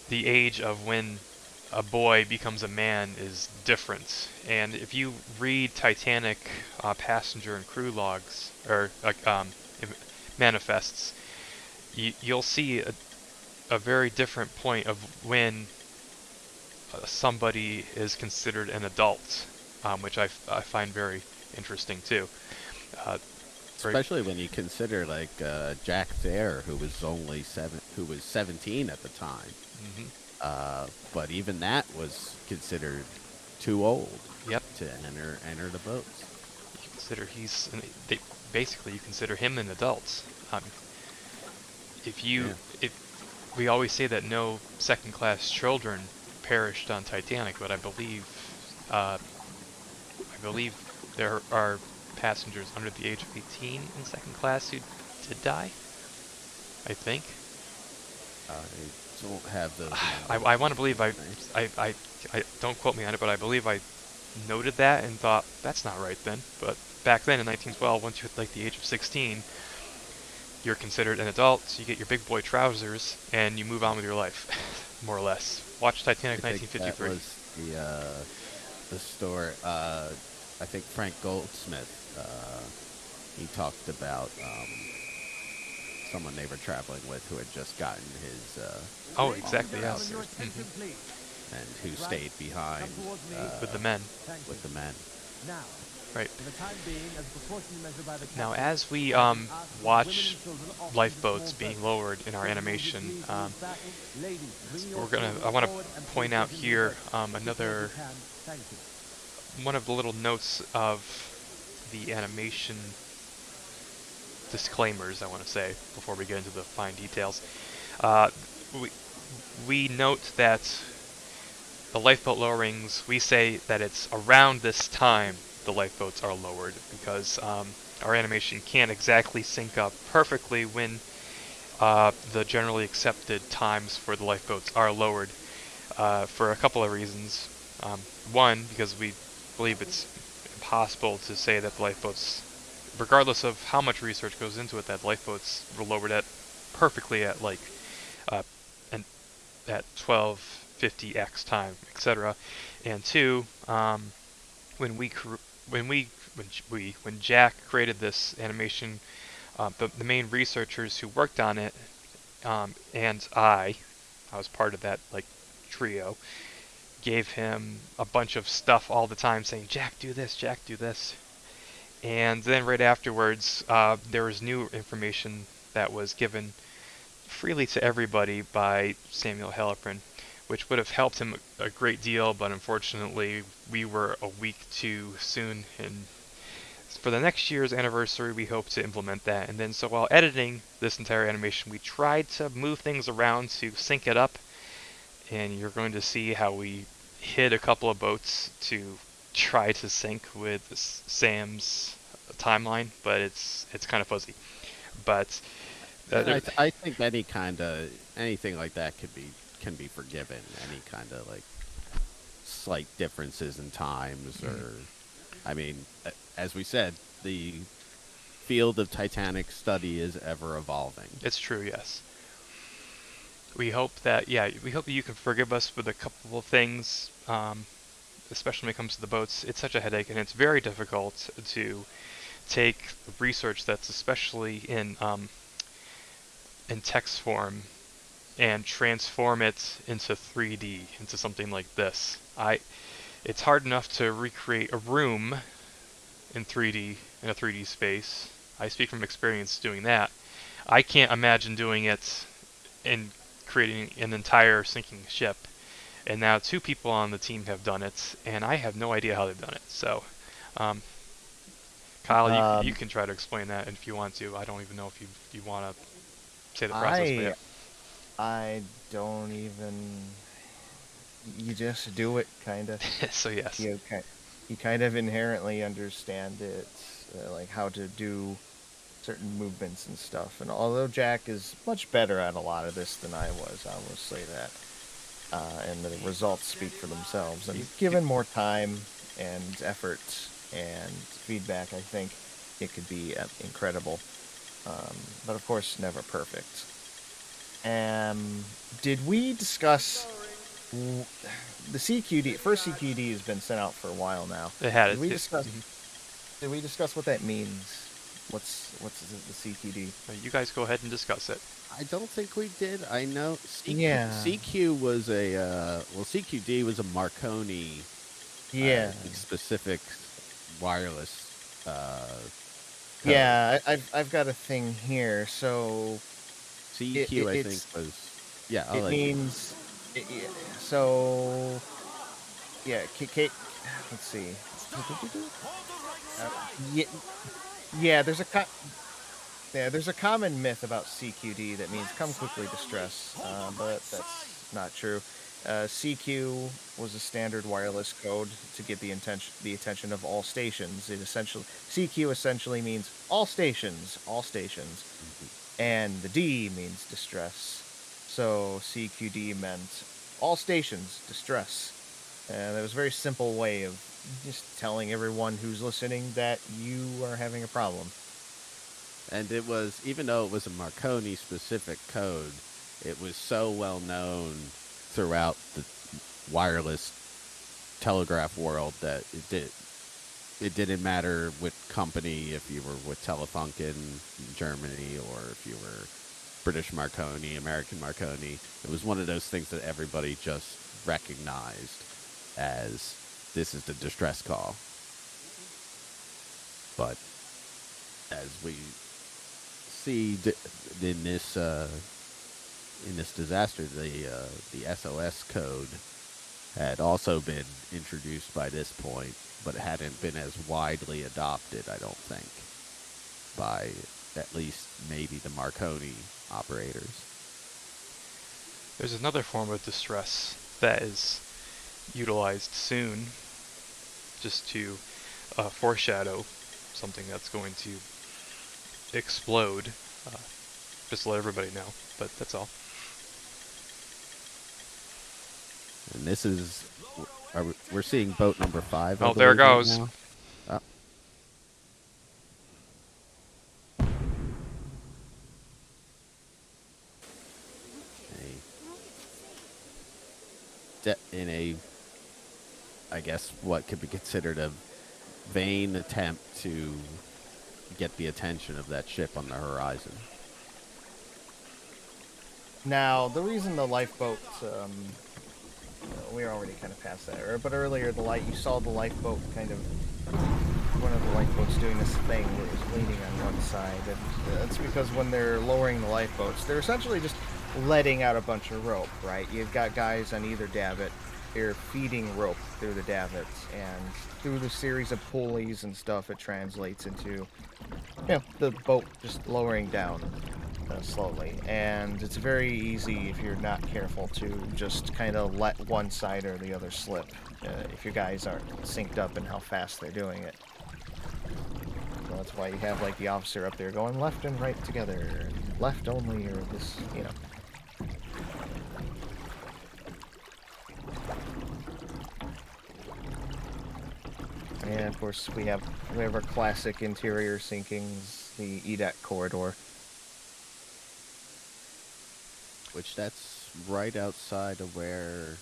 the age of when a boy becomes a man is different. And if you read Titanic passenger and crew logs, or manifests, you'll see a very different point of when somebody is considered an adult, which I find very interesting too. Especially when you consider like Jack Thayer, who was 17 at the time. Mm-hmm. But even that was considered too old. Yep. To enter the boats. You consider him an adult. If we always say that no second-class children perished on Titanic, but I believe there are passengers under the age of 18 in second class who did die. I think. I don't have those. I want to believe I don't quote me on it, but I believe I noted that and thought that's not right then. But back then in 1912, once you hit like the age of 16, you're considered an adult. So you get your big boy trousers and you move on with your life, more or less. Watch Titanic, 1953. That was the story. I think Frank Goldsmith. He talked about someone they were traveling with who had just gotten his. Oh, exactly. Yes. Mm-hmm. And who stayed behind with the men. With the men. Right. Now, as we watch lifeboats being lowered in our animation, I want to point out here another one of the little notes of the animation disclaimers, I want to say, before we get into the fine details. We note that the lifeboat lowerings, we say that it's around this time the lifeboats are lowered, because our animation can't exactly sync up perfectly when the generally accepted times for the lifeboats are lowered, for a couple of reasons. One, because we believe it's impossible to say that the lifeboats, regardless of how much research goes into it, that lifeboats were lowered at perfectly at like at 1250x time, etc. And two, when Jack created this animation, the main researchers who worked on it, and I was part of that like trio, gave him a bunch of stuff all the time saying, Jack, do this, Jack, do this. And then right afterwards, there was new information that was given freely to everybody by Samuel Halpern, which would have helped him a great deal, but unfortunately we were a week too soon. And for the next year's anniversary, we hope to implement that. And then so while editing this entire animation, we tried to move things around to sync it up, and you're going to see how we hid a couple of boats to try to sync with Sam's timeline, but it's kind of fuzzy. But I think anything like that can be forgiven. Any kind of like slight differences in times, or I mean, as we said, the field of Titanic study is ever evolving. It's true, yes. We hope that, we hope that you can forgive us with a couple of things, especially when it comes to the boats. It's such a headache, and it's very difficult to take research that's especially in text form and transform it into 3D, into something like this. It's hard enough to recreate a room in 3D, in a 3D space. I speak from experience doing that. I can't imagine doing it in creating an entire sinking ship. And now 2 people on the team have done it, and I have no idea how they've done it. So, Kyle, you Um, can try to explain that if you want to. I don't even know if you want to say the process, but I I don't even. You just do it, kind of. yeah. So yes. You kind of inherently understand it, like how to do certain movements and stuff. And although Jack is much better at a lot of this than I was, I will say that. And the results speak for themselves. And He's, given more time and effort and feedback, I think it could be incredible. But of course, never perfect. Did we discuss the CQD? First CQD has been sent out for a while now. it had Did we it. discuss? Did we discuss what that means? What's the CQD? You guys go ahead and discuss it. I don't think we did. I know Yeah. CQ was a CQD was a Marconi Yeah. specific wireless. Code. Yeah, I've got a thing here. So CQ I think was I'll it let you. means so yeah. Let's see. Yeah, yeah. There's a common myth about CQD that means come quickly distress, but that's not true. CQ was a standard wireless code to get the attention of all stations. CQ essentially means all stations, and the D means distress. So CQD meant all stations, distress. And it was a very simple way of just telling everyone who's listening that you are having a problem. And it was, even though it was a Marconi specific code, it was so well known throughout the wireless telegraph world that it didn't matter what company, if you were with Telefunken in Germany or if you were British Marconi, American Marconi. It was one of those things that everybody just recognized as this is the distress call. But as we see in this disaster, the SOS code had also been introduced by this point, but it hadn't been as widely adopted, I don't think, by at least maybe the Marconi operators. There's another form of distress that is utilized soon, just to foreshadow something that's going to explode. Just to let everybody know, but that's all. And this is, we're seeing boat number 5. Oh, there it goes. Right now. In a, I guess, what could be considered a vain attempt to get the attention of that ship on the horizon. Now, the reason the lifeboat, we already kind of passed that, but earlier you saw the lifeboat kind of, one of the lifeboats doing this thing where it was leaning on one side, and that's because when they're lowering the lifeboats, they're essentially just letting out a bunch of rope, right? You've got guys on either davit, they're feeding rope through the davits, and through the series of pulleys and stuff, it translates into, the boat just lowering down slowly. And it's very easy, if you're not careful, to just kind of let one side or the other slip if your guys aren't synced up in how fast they're doing it. So that's why you have like the officer up there going left and right together, left only, or this, And of course, we have our classic interior sinkings, the EDT corridor. Which that's right outside of where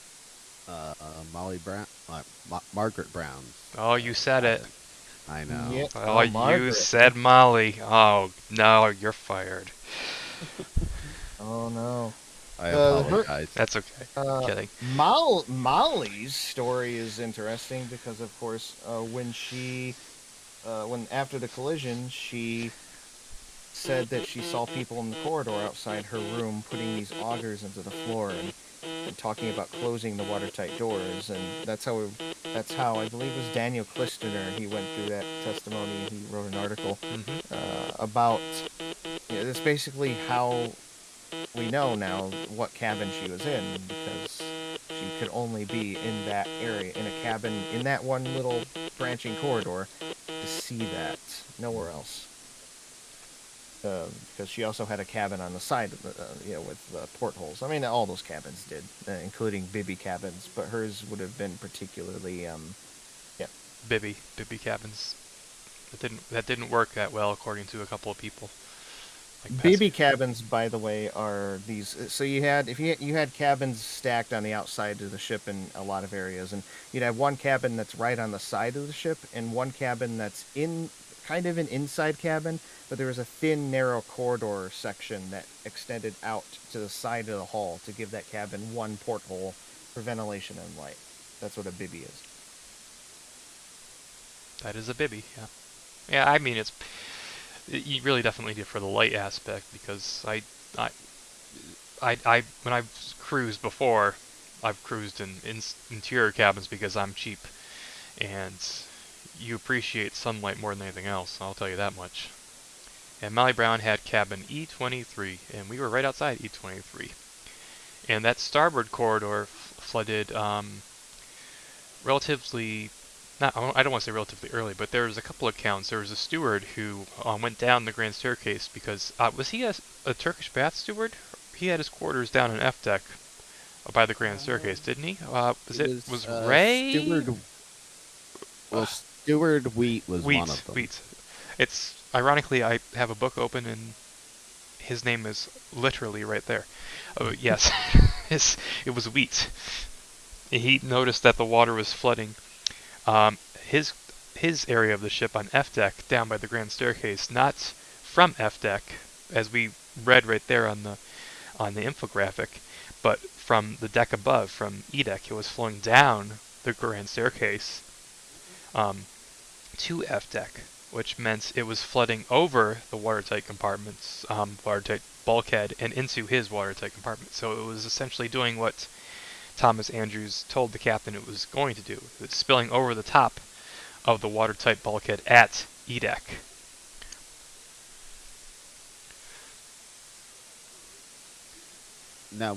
Molly Brown, Margaret Brown's. Oh, you said it. Cabin. I know. Yep. Oh, you Margaret. said Molly. Oh, no, you're fired. Oh no. I apologize. That's okay. Kidding. Molly's story is interesting because, of course, when after the collision, she said that she saw people in the corridor outside her room putting these augers into the floor and talking about closing the watertight doors, and that's how I believe it was Daniel Clistener. He went through that testimony. He wrote an article about. That's basically how we know now what cabin she was in, because she could only be in that area, in a cabin, in that one little branching corridor, to see that. Nowhere else. Because she also had a cabin on the side of the, with portholes. I mean, all those cabins did, including Bibby cabins, but hers would have been particularly, Bibby cabins. That didn't work that well, according to a couple of people. Bibby cabins, by the way, are these. So you had you had cabins stacked on the outside of the ship in a lot of areas, and you'd have one cabin that's right on the side of the ship, and one cabin that's in kind of an inside cabin, but there was a thin, narrow corridor section that extended out to the side of the hull to give that cabin one porthole for ventilation and light. That's what a bibby is. That is a bibby, yeah. Yeah, I mean, you really definitely need it for the light aspect, because I when I've cruised before, I've cruised in interior cabins because I'm cheap, and you appreciate sunlight more than anything else, I'll tell you that much. And Molly Brown had cabin E23, and we were right outside E23. And that starboard corridor flooded relatively, I don't want to say relatively early, but there was a couple of accounts. There was a steward who went down the grand staircase because, was he a Turkish bath steward? He had his quarters down on F deck by the grand staircase, didn't he? Was Ray? Steward Wheat was one of them. Wheat. It's, ironically, I have a book open and his name is literally right there. Oh, yes, it was Wheat. He noticed that the water was flooding his area of the ship on F deck down by the grand staircase, not from F deck, as we read right there on the infographic, but from the deck above, from E deck. It was flowing down the grand staircase to F deck, which meant it was flooding over the watertight compartments, watertight bulkhead, and into his watertight compartment. So it was essentially doing what Thomas Andrews told the captain it was going to do. It was spilling over the top of the watertight bulkhead at E deck. Now,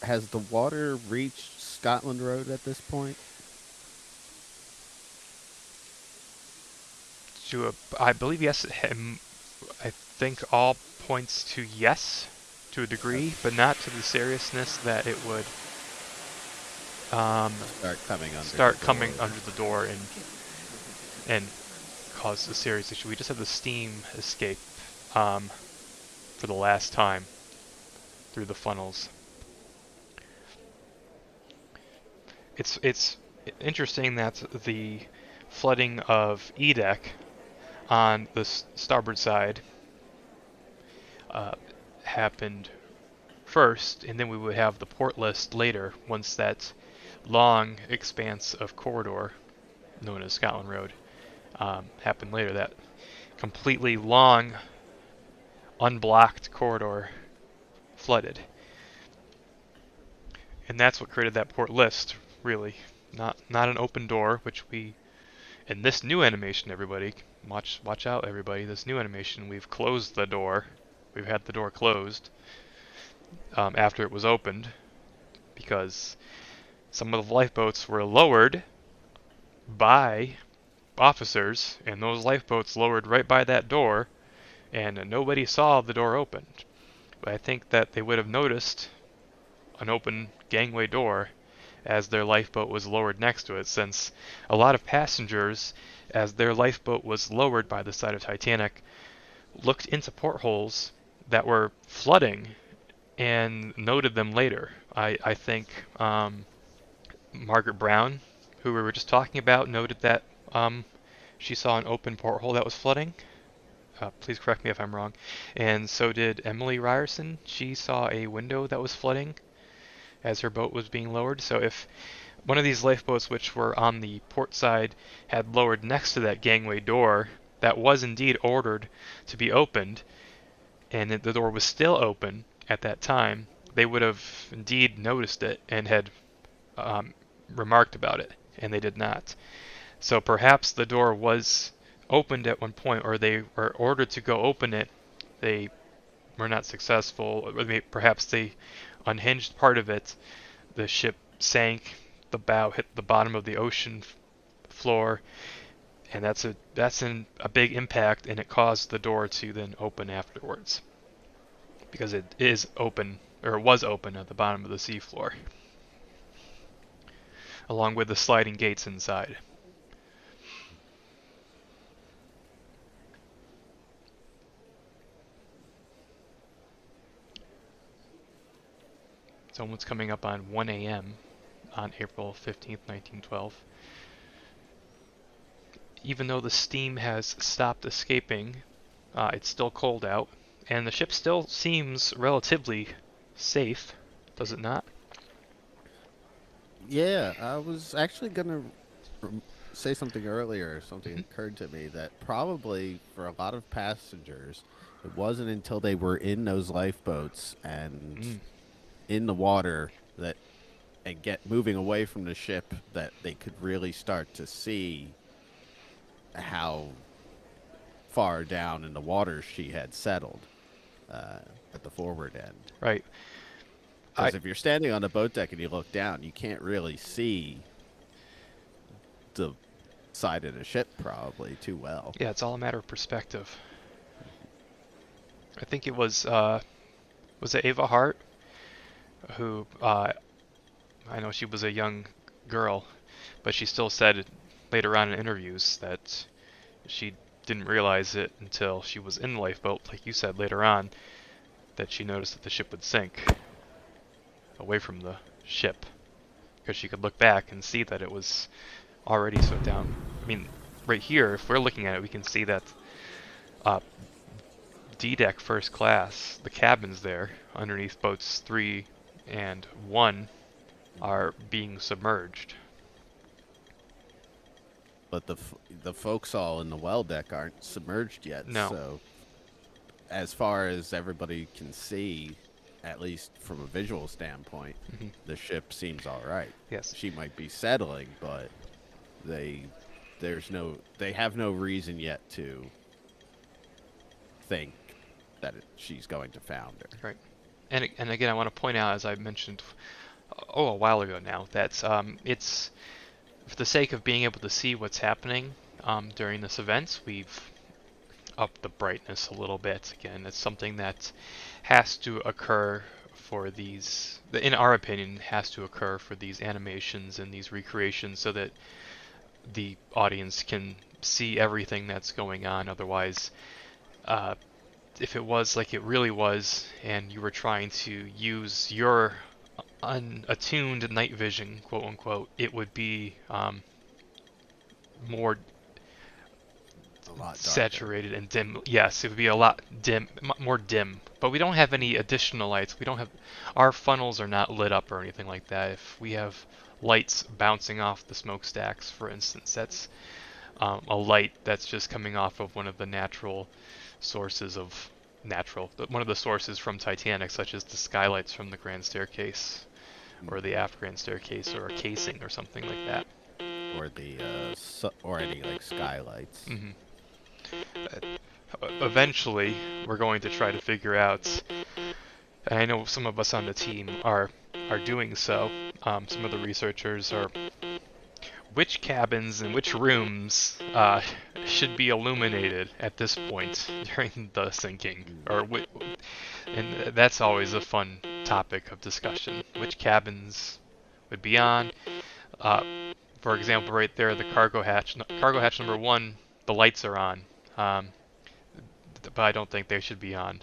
has the water reached Scotland Road at this point? I believe yes. I think all points to yes, to a degree, but not to the seriousness that it would start coming under the door and cause a serious issue. We just had the steam escape for the last time through the funnels. It's interesting that the flooding of E deck on the starboard side happened first, and then we would have the port list later once that long expanse of corridor known as Scotland Road happened later. That completely long unblocked corridor flooded, and that's what created that port list, really, not an open door, which we, in this new animation, everybody watch out, everybody, this new animation, we've closed the door. We've had the door closed after it was opened, because some of the lifeboats were lowered by officers, and those lifeboats lowered right by that door, and nobody saw the door opened. But I think that they would have noticed an open gangway door as their lifeboat was lowered next to it, since a lot of passengers, as their lifeboat was lowered by the side of Titanic, looked into portholes that were flooding and noted them later. I think Margaret Brown, who we were just talking about, noted that she saw an open porthole that was flooding. Please correct me if I'm wrong. And so did Emily Ryerson. She saw a window that was flooding as her boat was being lowered. So if one of these lifeboats, which were on the port side, had lowered next to that gangway door, that was indeed ordered to be opened, and the door was still open at that time, they would have indeed noticed it and had remarked about it, and they did not. So perhaps the door was opened at one point, or they were ordered to go open it. They were not successful, or perhaps they unhinged part of it. The ship sank, the bow hit the bottom of the ocean floor, and that's a big impact, and it caused the door to then open afterwards, because it is open, or it was open at the bottom of the seafloor, along with the sliding gates inside. It's almost coming up on 1 a.m. on April 15th, 1912. Even though the steam has stopped escaping, it's still cold out, and the ship still seems relatively safe, does it not? Yeah, I was actually gonna say something earlier. Something occurred to me that probably for a lot of passengers, it wasn't until they were in those lifeboats and Mm, in the water that and get moving away from the ship that they could really start to see how far down in the water she had settled at the forward end. right. I Because if you're standing on the boat deck and you look down, you can't really see the side of the ship probably too well. Yeah, it's all a matter of perspective. I think it was it Ava Hart who I know she was a young girl, but she still said later on in interviews that she didn't realize it until she was in the lifeboat, like you said later on, that she noticed that the ship would sink away from the ship, because she could look back and see that it was already so down. I mean, right here, if we're looking at it, we can see that D-deck first class, the cabins there underneath boats 3 and 1 are being submerged. But the folks all in the well deck aren't submerged yet. No. So as far as everybody can see, at least from a visual standpoint, the ship seems all right. Yes. She might be settling, but they have no reason yet to think that she's going to founder. Right. And again, I want to point out, as I mentioned a while ago now, that it's for the sake of being able to see what's happening during this event, we've upped the brightness a little bit. Again, it's something that has to occur for these, in our opinion, has to occur for these animations and these recreations, so that the audience can see everything that's going on. Otherwise, if it was like it really was, and you were trying to use your unattuned night vision, quote unquote, it would be more A lot darker. saturated and dim. Yes, it would be a lot more dim. But we don't have any additional lights. We don't have, our funnels are not lit up or anything like that. If we have lights bouncing off the smokestacks, for instance, that's a light that's just coming off of one of the natural sources of one of the sources from Titanic, such as the skylights from the grand staircase, or the aft grand staircase, or a casing, or something like that. Or or any like skylights. Eventually, we're going to try to figure out, and I know some of us on the team are doing so. Some of the researchers are, which cabins and which rooms should be illuminated at this point during the sinking, and that's always a fun topic of discussion. Which cabins would be on. Uh, for example, right there, the cargo hatch number one, the lights are on, um, but I don't think they should be on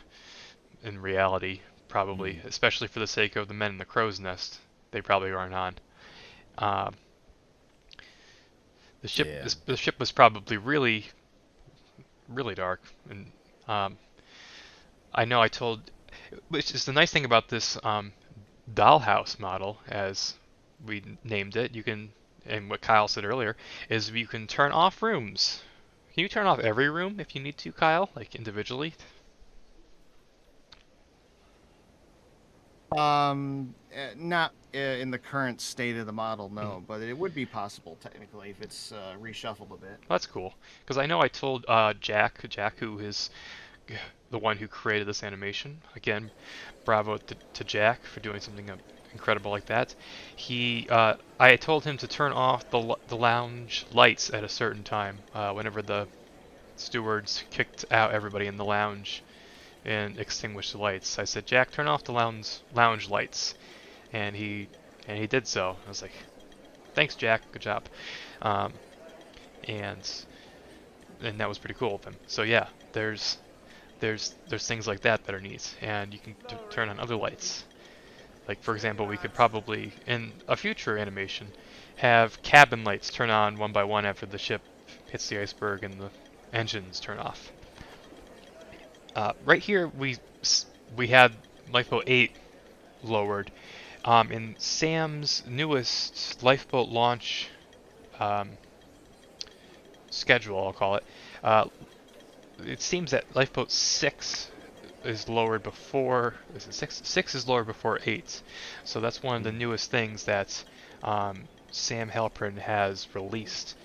in reality. Probably, especially for the sake of the men in the crow's nest, they probably aren't on. Um, Yeah. the ship was probably really dark, and I know I told, which is the nice thing about this dollhouse model, as we named it. You can, and what Kyle said earlier, is you can turn off rooms. Can you turn off every room if you need to, Kyle, like individually? Not in the current state of the model, Mm. no, but it would be possible technically if it's reshuffled a bit. That's cool, because I know I told Jack, who is the one who created this animation. Again, bravo to Jack for doing something incredible like that. I told him to turn off the lounge lights at a certain time, whenever the stewards kicked out everybody in the lounge and extinguished the lights. I said, Jack, turn off the lounge lights, and he did so. I was like, thanks, Jack, good job, um, and and that was pretty cool of him. So yeah, there's things like that are neat, and you can turn on other lights. Like for example, we could probably in a future animation have cabin lights turn on one by one after the ship hits the iceberg and the engines turn off. Right here we had lifeboat 8 lowered. In Sam's newest lifeboat launch um, schedule, I'll call it, it seems that lifeboat 6 is lowered before, is it 6? 6 is lowered before 8. So that's one of the newest things that Sam Halpern has released.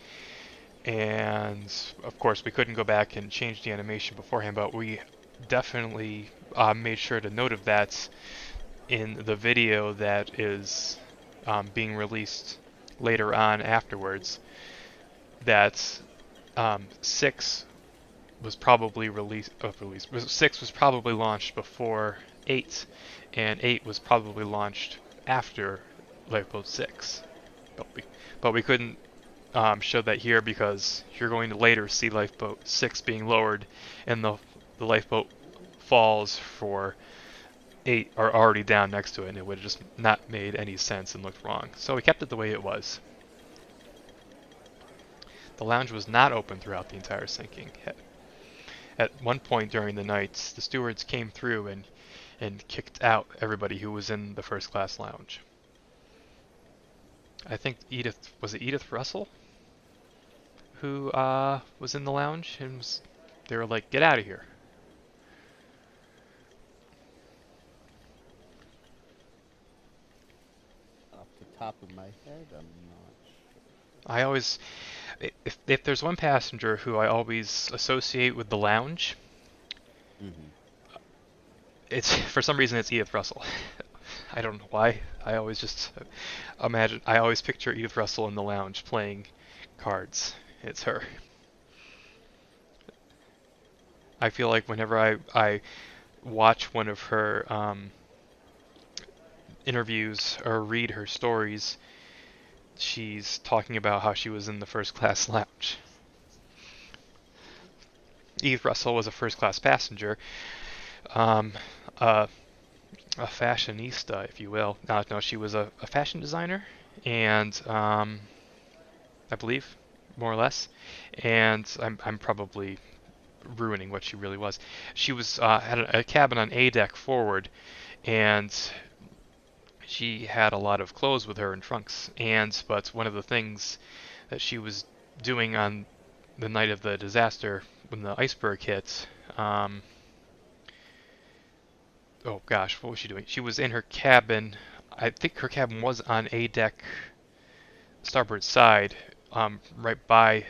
And of course we couldn't go back and change the animation beforehand, but we definitely made sure to note of that in the video that is being released later on afterwards, that 6 was probably six was probably launched before 8, and 8 was probably launched after Lifeboat 6. But we couldn't show that here because you're going to later see Lifeboat 6 being lowered, and the lifeboat falls for 8 are already down next to it, and it would have just not made any sense and looked wrong. So we kept it the way it was. The lounge was not open throughout the entire sinking. At one point during the night, the stewards came through and kicked out everybody who was in the first class lounge. I think was it Edith Russell who was in the lounge, and they were like, "Get out of here." Off the top of my head, I'm not sure. I always, if there's one passenger who I always associate with the lounge, it's for some reason it's Edith Russell. I don't know why. I always just I always picture Edith Russell in the lounge playing cards. It's her. I feel like whenever I watch one of her interviews or read her stories, she's talking about how she was in the first class lounge. Edith Russell was a first class passenger, um, a fashionista, if you will. No, she was a fashion designer, and I believe, more or less. And I'm probably ruining what she really was. She was had a cabin on A deck forward, and she had a lot of clothes with her in trunks. But one of the things that she was doing on the night of the disaster, when the iceberg hit, oh gosh, what was she doing? She was in her cabin. I think her cabin was on A deck, starboard side, right by,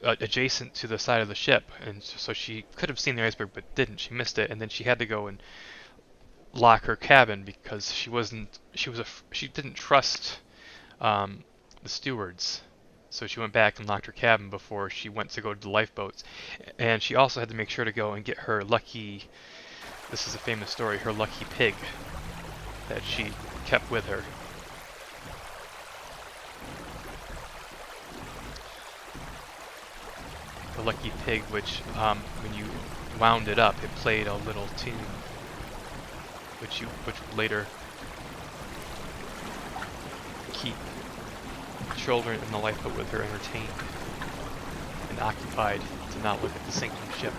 adjacent to the side of the ship, and so she could have seen the iceberg but didn't. She missed it, and then she had to go and lock her cabin because she didn't trust the stewards. So she went back and locked her cabin before she went to go to the lifeboats. And she also had to make sure to go and get her lucky, this is a famous story, her lucky pig that she kept with her. the lucky pig, which when you wound it up, it played a little tune, which would later keep children in the lifeboat with her entertained and occupied to not look at the sinking ship.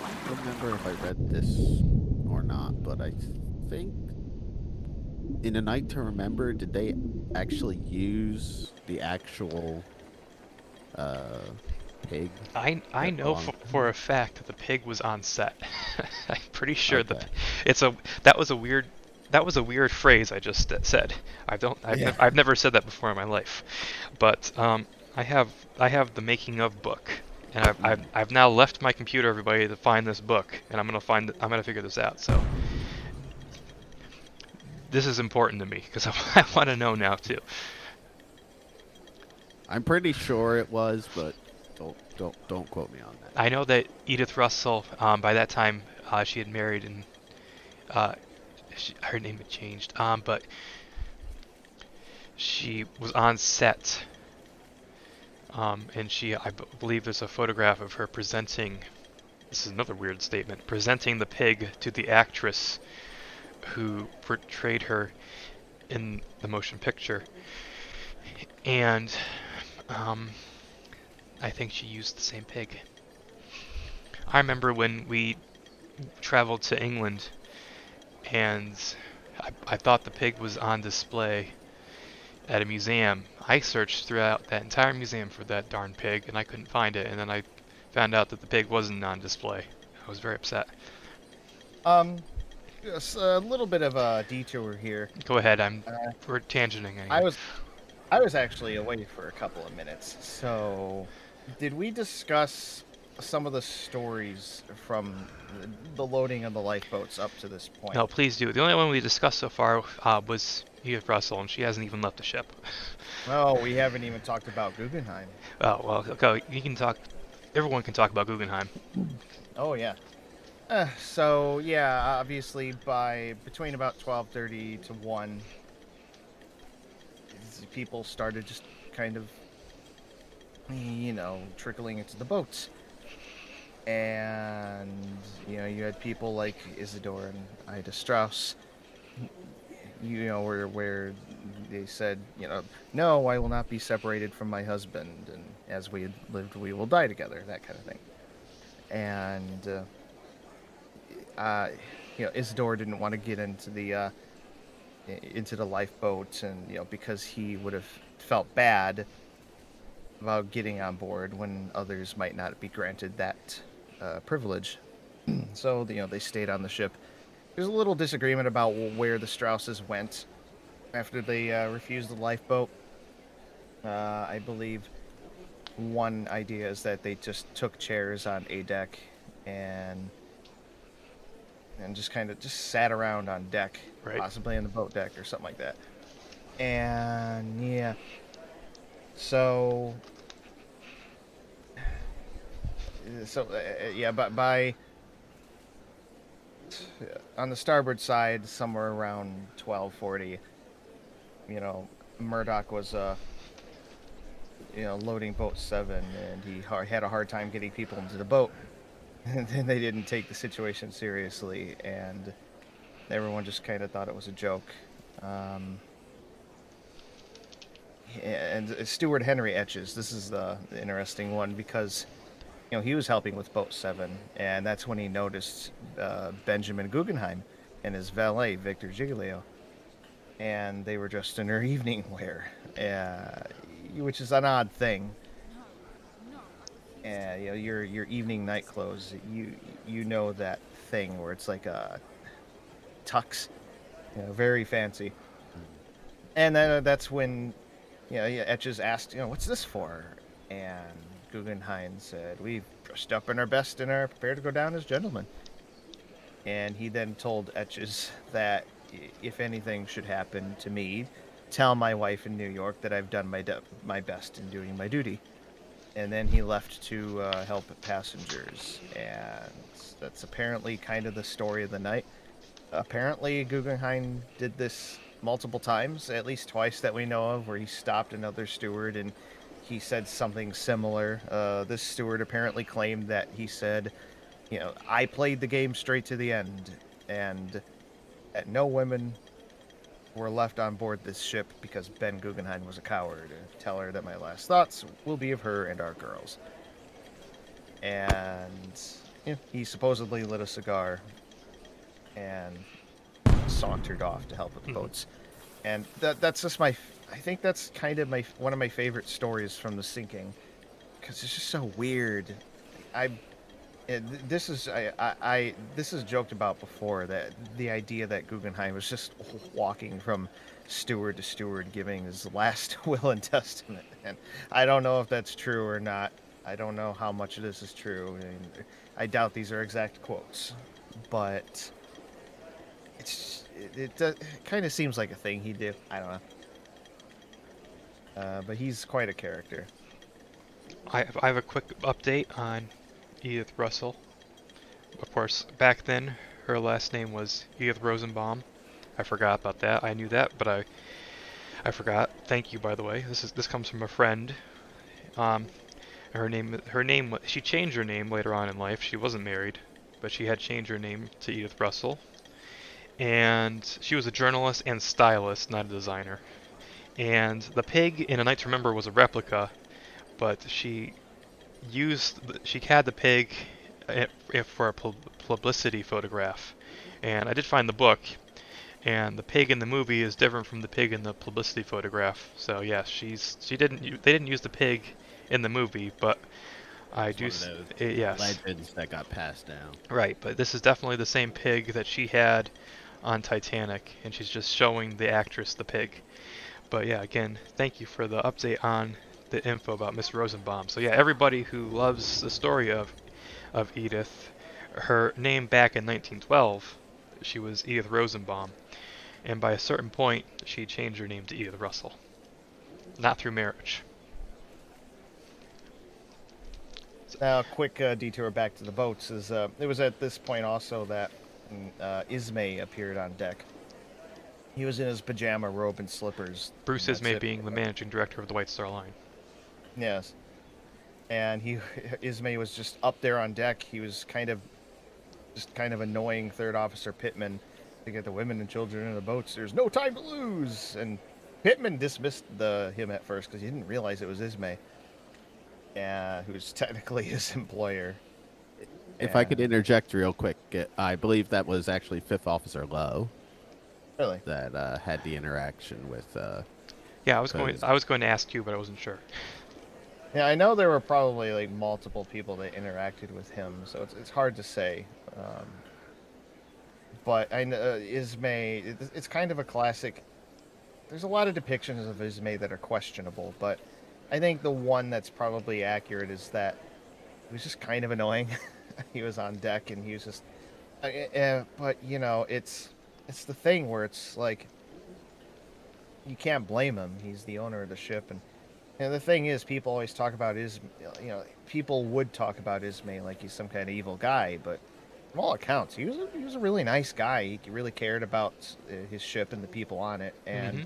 I don't remember if I read this or not, but I think in A Night to Remember, did they actually use the actual pig I that know belonged to for a him? fact that the pig was on set. I'm pretty sure Okay. that was a weird phrase I just said. Yeah. I've never said that before in my life, but I have the making of book, and I've now left my computer, everybody, to find this book, and I'm gonna figure this out. So this is important to me because I want to know now too. I'm pretty sure it was, but don't quote me on that. I know that Edith Russell, by that time, she had married and uh, her name had changed, but she was on set, and I believe there's a photograph of her presenting. This is another weird statement. Presenting the pig to the actress who portrayed her in the motion picture, and I think she used the same pig. I remember when we traveled to England, and I thought the pig was on display at a museum. I searched throughout that entire museum for that darn pig, and I couldn't find it. And then I found out that the pig wasn't on display. I was very upset. Um, just a little bit of a detour here. Go ahead, Uh, we're tangenting I again. was I was actually away for a couple of minutes. So, did we discuss some of the stories from the loading of the lifeboats up to this point? No, please do. The only one we discussed so far was Edith Russell, and she hasn't even left the ship. Oh, we haven't even talked about Guggenheim. Oh well, okay, you can talk. Everyone can talk about Guggenheim. Oh yeah. So yeah, obviously by between about 12:30 to 1, people started just kind of, trickling into the boats. And, you had people like Isidore and Ida Strauss, where they said, no, I will not be separated from my husband, and as we had lived, we will die together, that kind of thing. And, Isidore didn't want to get into the lifeboat, and because he would have felt bad about getting on board when others might not be granted that privilege. So they stayed on the ship. There's a little disagreement about where the Strausses went after they refused the lifeboat. I believe one idea is that they just took chairs on a deck and just kind of just sat around on deck, Right. possibly on the boat deck or something like that. And yeah, so yeah, but by on the starboard side, somewhere around 12:40, Murdoch was loading boat 7, and he had a hard time getting people into the boat. And then they didn't take the situation seriously, and everyone just kind of thought it was a joke. And Stewart Henry Etches, this is the interesting one, because he was helping with boat 7, and that's when he noticed Benjamin Guggenheim and his valet Victor Giglio, and they were dressed in their evening wear, which is an odd thing. And your evening night clothes, you know that thing where it's like a tux, very fancy. And then that's when Etches asked, what's this for? And Guggenheim said, we've dressed up in our best and are prepared to go down as gentlemen. And he then told Etches that if anything should happen to me, tell my wife in New York that I've done my best in doing my duty. And then he left to help passengers. And that's apparently kind of the story of the night. Apparently, Guggenheim did this multiple times, at least twice that we know of, where he stopped another steward and he said something similar. This steward apparently claimed that he said, I played the game straight to the end, and that no women were left on board this ship because Ben Guggenheim was a coward. Tell her that my last thoughts will be of her and our girls. And he supposedly lit a cigar and sauntered off to help with the boats. And that's just I think that's kind of one of my favorite stories from the sinking, because it's just so weird. This is joked about before, that the idea that Guggenheim was just walking from steward to steward giving his last will and testament, and I don't know if that's true or not. I don't know how much of this is true. I mean, I doubt these are exact quotes, but it kind of seems like a thing he'd do. I don't know. But he's quite a character. I have a quick update on Edith Russell. Of course, back then, her last name was Edith Rosenbaum. I forgot about that. I knew that, but I forgot. Thank you, by the way. This comes from a friend. She changed her name later on in life. She wasn't married, but she had changed her name to Edith Russell. And she was a journalist and stylist, not a designer. And the pig in A Night to Remember was a replica, but she had the pig for a publicity photograph. And I did find the book, and the pig in the movie is different from the pig in the publicity photograph. So yeah, they didn't use the pig in the movie, but It's one of those yes, legends that got passed down. right. But this is definitely the same pig that she had on Titanic, and she's just showing the actress the pig. But yeah, again, thank you for the update on the info about Miss Rosenbaum. So yeah, everybody who loves the story of Edith, her name back in 1912, she was Edith Rosenbaum, and by a certain point, she changed her name to Edith Russell. Not through marriage. Now, a quick detour back to the boats is it was at this point also that Ismay appeared on deck. He was in his pajama robe and slippers. Bruce Ismay being the managing director of the White Star Line. Yes. And Ismay was just up there on deck. He was kind of annoying Third Officer Pittman to get the women and children in the boats. There's no time to lose. And Pittman dismissed him at first because he didn't realize it was Ismay, who's technically his employer. If I could interject real quick, I believe that was actually Fifth Officer Lowe. Really? That had the interaction with. Yeah, I was going to ask you, but I wasn't sure. Yeah, I know there were probably like multiple people that interacted with him, so it's hard to say. But I know Ismay. It's kind of a classic. There's a lot of depictions of Ismay that are questionable, but I think the one that's probably accurate is that he was just kind of annoying. He was on deck and he was just. But it's the thing where it's like you can't blame him. He's the owner of the ship, and the thing is, people always talk about people would talk about Ismay like he's some kind of evil guy, but from all accounts, he was a really nice guy. He really cared about his ship and the people on it, and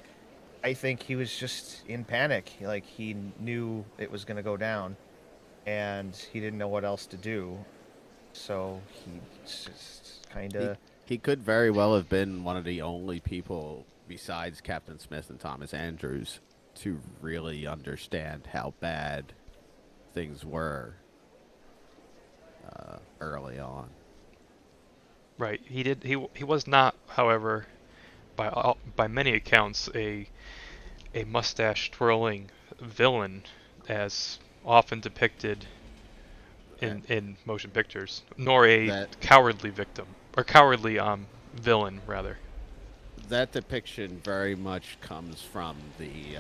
I think he was just in panic. Like, he knew it was going to go down, and he didn't know what else to do, so he just kind of. He could very well have been one of the only people besides Captain Smith and Thomas Andrews to really understand how bad things were early on. Right. He was not, however, by many accounts, a mustache twirling villain as often depicted in motion pictures, nor a cowardly victim or cowardly villain rather. That depiction very much comes from in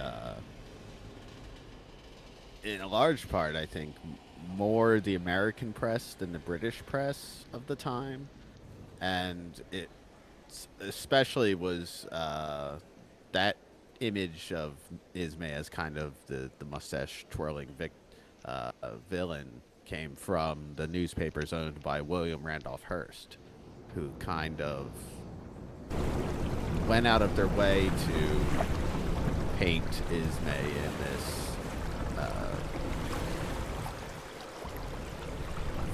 a large part, I think, more the American press than the British press of the time, and it especially was that image of Ismay as kind of the mustache twirling villain came from the newspapers owned by William Randolph Hearst, who kind of went out of their way to paint Ismay in this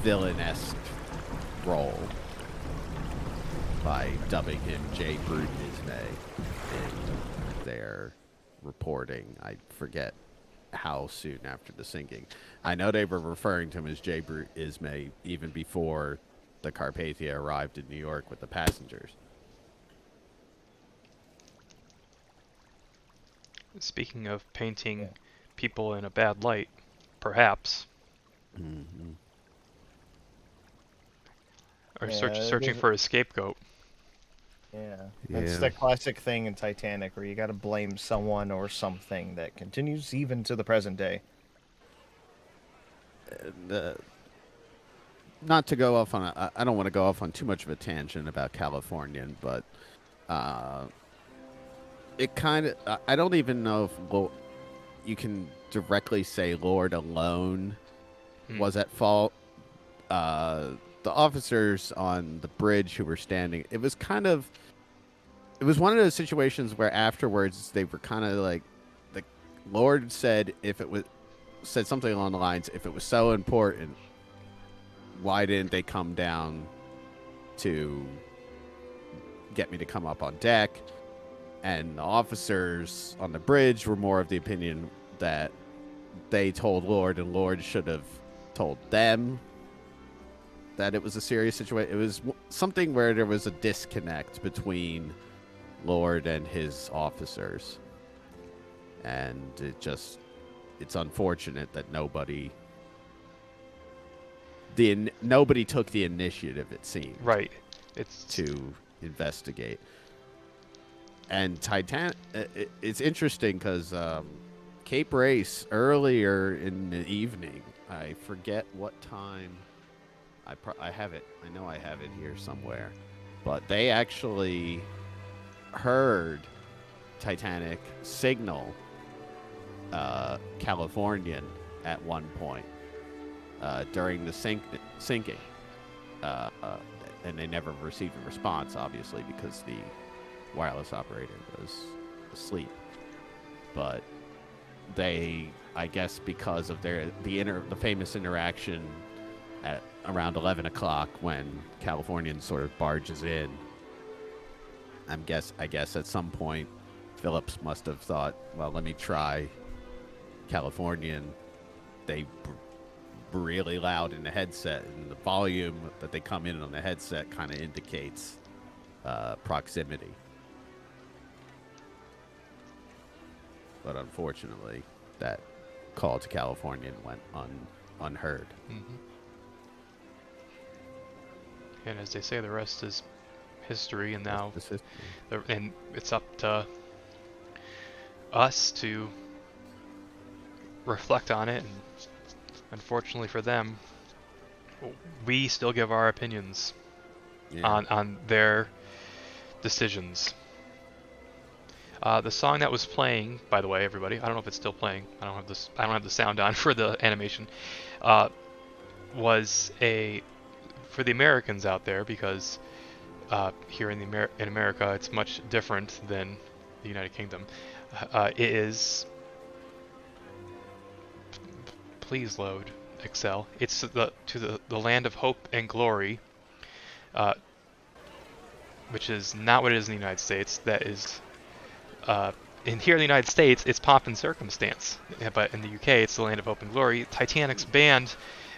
villain-esque role by dubbing him J. Brute Ismay in their reporting. I forget how soon after the sinking. I know they were referring to him as J. Brute Ismay even before the Carpathia arrived in New York with the passengers. Speaking of painting people in a bad light, perhaps, Mm-hmm. or Yeah, searching for a scapegoat. yeah. That's Yeah. the classic thing in Titanic where you got to blame someone or something that continues even to the present day. And, not to go off on I don't want to go off on too much of a tangent about Californian, but it kind of I don't even know if you can directly say Lord alone was at fault. The officers on the bridge who were standing, it was one of those situations where afterwards they were kind of like, the Lord said said something along the lines, if it was so important, why didn't they come down to get me to come up on deck? And the officers on the bridge were more of the opinion that they told Lord, and Lord should have told them that it was a serious situation. It was something where there was a disconnect between Lord and his officers. And it's unfortunate that nobody took the initiative, it seemed. Right. To investigate. And Titanic, it's interesting because Cape Race, earlier in the evening, I forget what time, I have it, I know I have it here somewhere, but they actually heard Titanic signal Californian at one point during the sinking. And they never received a response, obviously, because the wireless operator was asleep. But they, I guess, because of the famous interaction at around 11 o'clock when Californian sort of barges in, I guess at some point Phillips must have thought, well, let me try Californian. They really loud in the headset, and the volume that they come in on the headset kind of indicates proximity. But unfortunately, that call to Californian went unheard. Mm-hmm. And as they say, the rest is history, and now and it's up to us to reflect on it, and unfortunately for them, we still give our opinions on their decisions. The song that was playing, by the way, everybody, I don't know if it's still playing. I don't have the sound on for the animation. Was for the Americans out there, because here in America it's much different than the United Kingdom. It is. Please load Excel. It's to the land of hope and glory, which is not what it is in the United States. That is, in here in the United States, it's pomp and circumstance, but in the UK, it's the land of hope and glory. Titanic's band,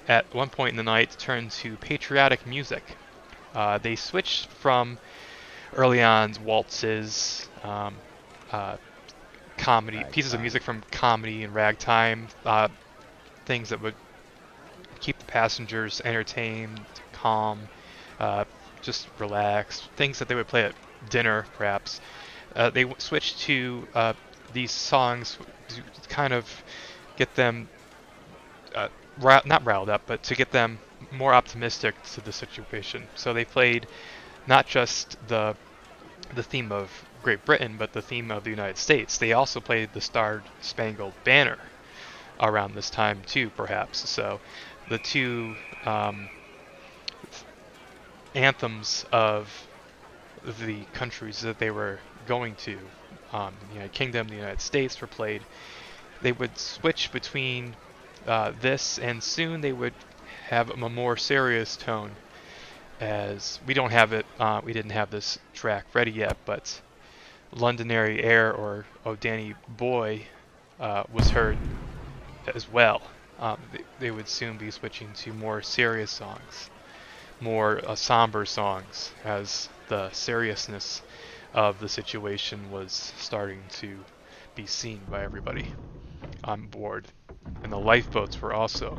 at one point in the night, turned to patriotic music. They switched from early on waltzes, comedy pieces of music from comedy and ragtime. Things that would keep the passengers entertained, calm, just relaxed. Things that they would play at dinner, perhaps. They switched to these songs to kind of get them not riled up, but to get them more optimistic to the situation. So they played not just the theme of Great Britain, but the theme of the United States. They also played the Star-Spangled Banner around this time too, perhaps. So the two anthems of the countries that they were going to the United Kingdom, the United States were played, they would switch between this, and soon they would have a more serious tone. As we don't have it, we didn't have this track ready yet, but Londonderry Air or Oh Danny Boy was heard as well. They would soon be switching to more serious songs, more somber songs, as the seriousness of the situation was starting to be seen by everybody on board. And the lifeboats were also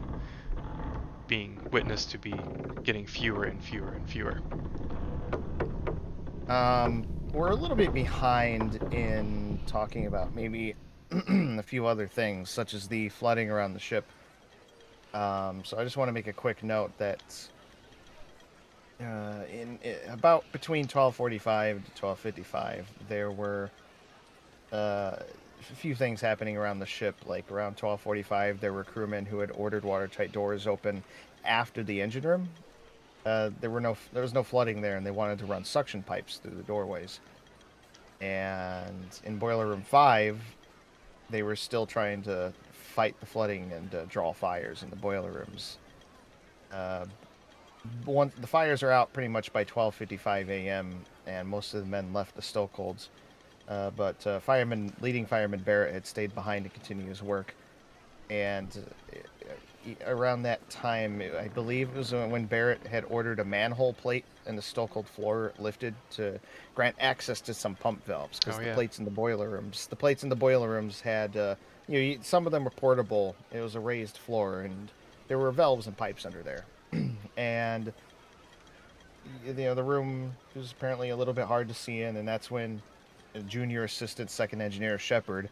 being witnessed to be getting fewer and fewer and fewer. We're a little bit behind in talking about maybe a few other things, such as the flooding around the ship. So I just want to make a quick note that about between 12:45 to 12:55, there were a few things happening around the ship. Like around 12:45, there were crewmen who had ordered watertight doors open after the engine room. There was no flooding there, and they wanted to run suction pipes through the doorways. And in boiler room 5, they were still trying to fight the flooding and draw fires in the boiler rooms. The fires are out pretty much by 12:55 a.m., and most of the men left the stokeholds. But leading fireman Barrett had stayed behind to continue his work. And around that time, I believe it was when Barrett had ordered a manhole plate in the stokehold floor lifted to grant access to some pump valves, because the plates in the boiler rooms had, some of them were portable. It was a raised floor, and there were valves and pipes under there. And the room was apparently a little bit hard to see in, and that's when junior assistant second engineer Shepard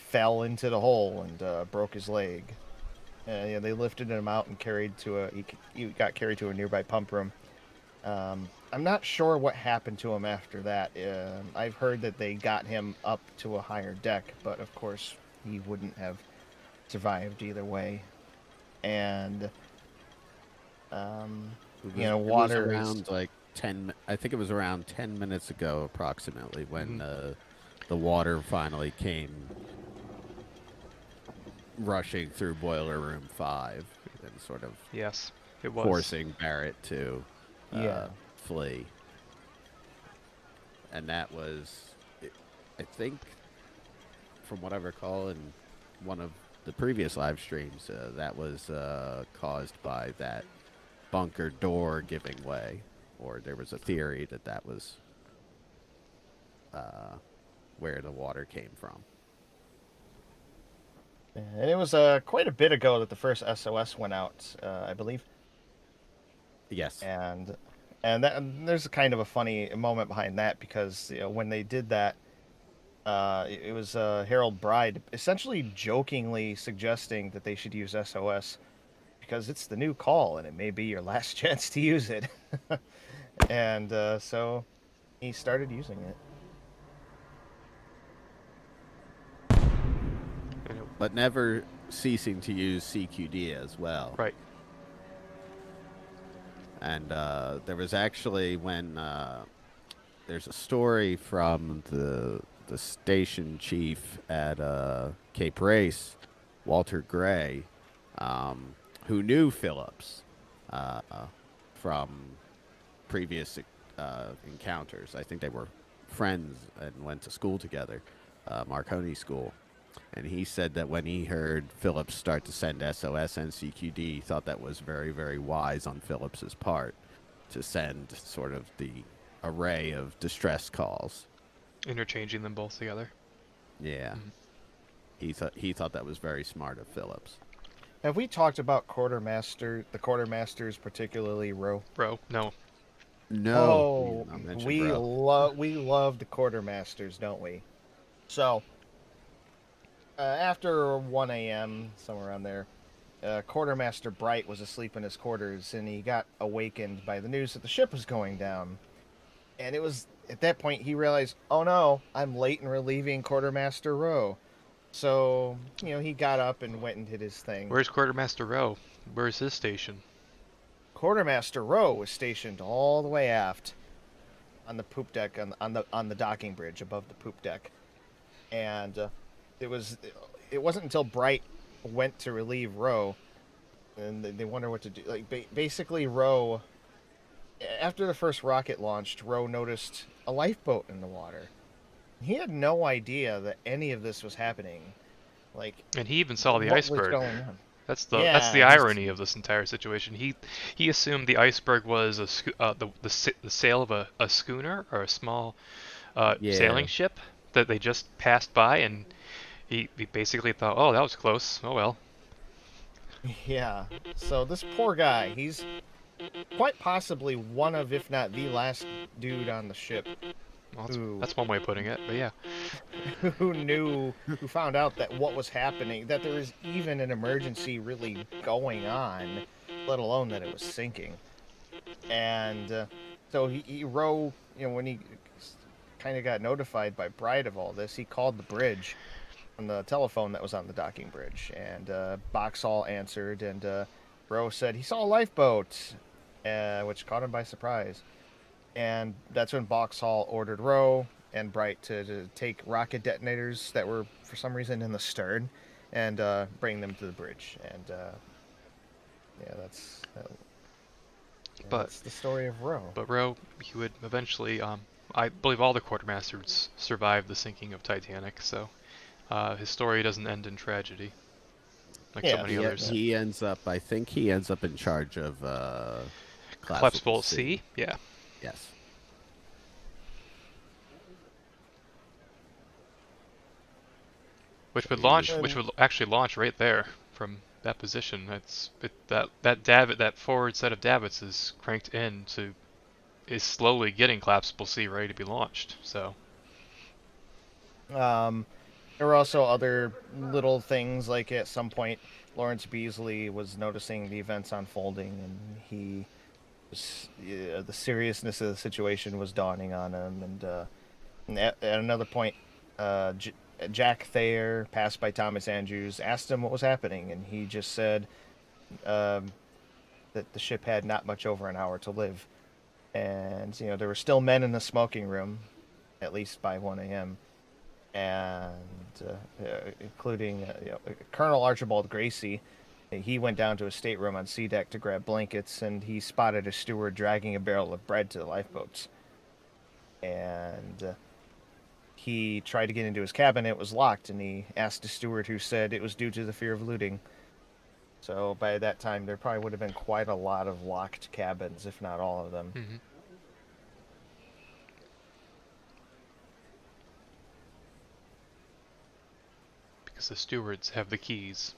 fell into the hole and broke his leg. They lifted him out and he got carried to a nearby pump room. I'm not sure what happened to him after that. I've heard that they got him up to a higher deck, but of course he wouldn't have survived either way. And water it was around like 10. I think it was around 10 minutes ago, approximately, when the water finally came rushing through boiler room 5 and sort of Yes, it was forcing Barrett to flee. And that was, I think, from what I recall in one of the previous live streams, that was caused by that bunker door giving way, or there was a theory that was where the water came from. And it was quite a bit ago that the first SOS went out, I believe. Yes. And there's a kind of a funny moment behind that, because when they did that, it was Harold Bride essentially jokingly suggesting that they should use SOS because it's the new call and it may be your last chance to use it. And so he started using it. But never ceasing to use CQD as well. Right. And there was actually there's a story from the station chief at Cape Race, Walter Gray, who knew Phillips from previous encounters. I think they were friends and went to school together, Marconi School. And he said that when he heard Phillips start to send SOS and CQD, he thought that was very, very wise on Phillips's part to send sort of the array of distress calls, interchanging them both together. Yeah. He thought that was very smart of Phillips. Have we talked about the quartermasters, particularly Roe? Bro, no. No. We love the quartermasters, don't we? So after 1 a.m., somewhere around there, Quartermaster Bright was asleep in his quarters, and he got awakened by the news that the ship was going down. And it was at that point he realized, oh no, I'm late in relieving Quartermaster Rowe. So, he got up and went and did his thing. Where's Quartermaster Rowe? Where's his station? Quartermaster Rowe was stationed all the way aft. on the poop deck on the docking bridge above the poop deck, and it wasn't until Bright went to relieve Roe, and they wonder what to do. Like basically, Roe, after the first rocket launched, Roe noticed a lifeboat in the water. He had no idea that any of this was happening. Like, And he even saw the what was iceberg. going on? That's the Yeah, he's irony of this entire situation. He assumed the iceberg was the sail of a schooner or a small Yeah. sailing ship that they just passed by, and he basically thought, oh, that was close. Oh well. yeah. So this poor guy, he's quite possibly one of, if not the last dude on the ship Well, who that's one way of putting it, but yeah. who found out that what was happening, that there was even an emergency really going on, let alone that it was sinking. And so he Roe, when he kind of got notified by Bride of all this, he called the bridge on the telephone that was on the docking bridge, and Boxall answered, and Roe said he saw a lifeboat, which caught him by surprise. And that's when Boxall ordered Roe and Bright to take rocket detonators that were for some reason in the stern and bring them to the bridge. And yeah, But that's the story of Roe. but Roe, he would eventually. I believe all the quartermasters survived the sinking of Titanic, so his story doesn't end in tragedy like so Yeah, many others. He ends up. I think he ends up in charge of Collapsible C. C, yeah. Yes. Which would He was- actually launch right there from that position. That forward set of davits is cranked in is slowly getting collapsible C ready to be launched. So There were also other little things, like at some point, Lawrence Beasley was noticing the events unfolding, and the seriousness of the situation was dawning on him. And at another point, Jack Thayer, passed by Thomas Andrews, asked him what was happening, and he just said that the ship had not much over an hour to live. And, there were still men in the smoking room, at least by 1 a.m., and including Colonel Archibald Gracie. He went down to his stateroom on C deck to grab blankets, and he spotted a steward dragging a barrel of bread to the lifeboats. And he tried to get into his cabin. It was locked, and he asked the steward, who said it was due to the fear of looting. So by that time, there probably would have been quite a lot of locked cabins, if not all of them. mhm. Because the stewards have the keys.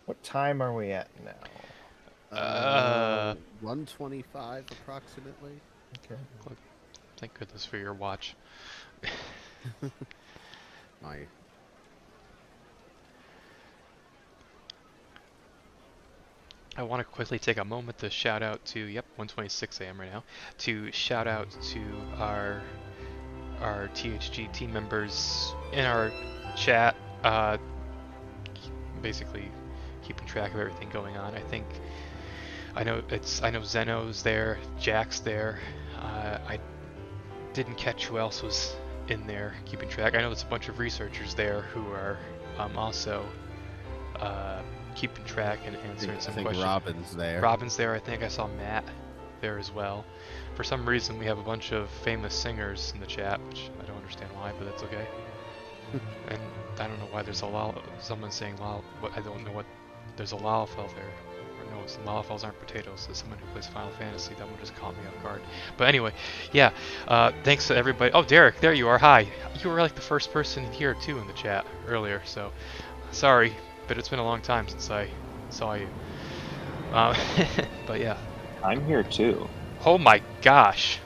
What time are we at now? 125 approximately. Okay. Thank goodness for your watch. My I want to quickly take a moment to shout out to 1:26 a.m. right now, to shout out to our THG team members in our chat, basically keeping track of everything going on. I know Zeno's there, Jack's there. I didn't catch who else was in there keeping track. I know there's a bunch of researchers there who are also keeping track and answering some I think questions. Robin's there. Robin's there. I think I saw Matt there as well. For some reason, we have a bunch of famous singers in the chat, which I don't understand why, but that's okay. And I don't know why there's someone saying lol. I don't know what. There's a Lalafell there. Or no, Lalafells aren't potatoes. There's someone who plays Final Fantasy. That one just caught me off guard. But anyway, yeah. Thanks to everybody. Oh, Derek, there you are. Hi. You were like the first person here too in the chat earlier. So sorry, but it's been a long time since I saw you. But yeah. I'm here too. Oh my gosh.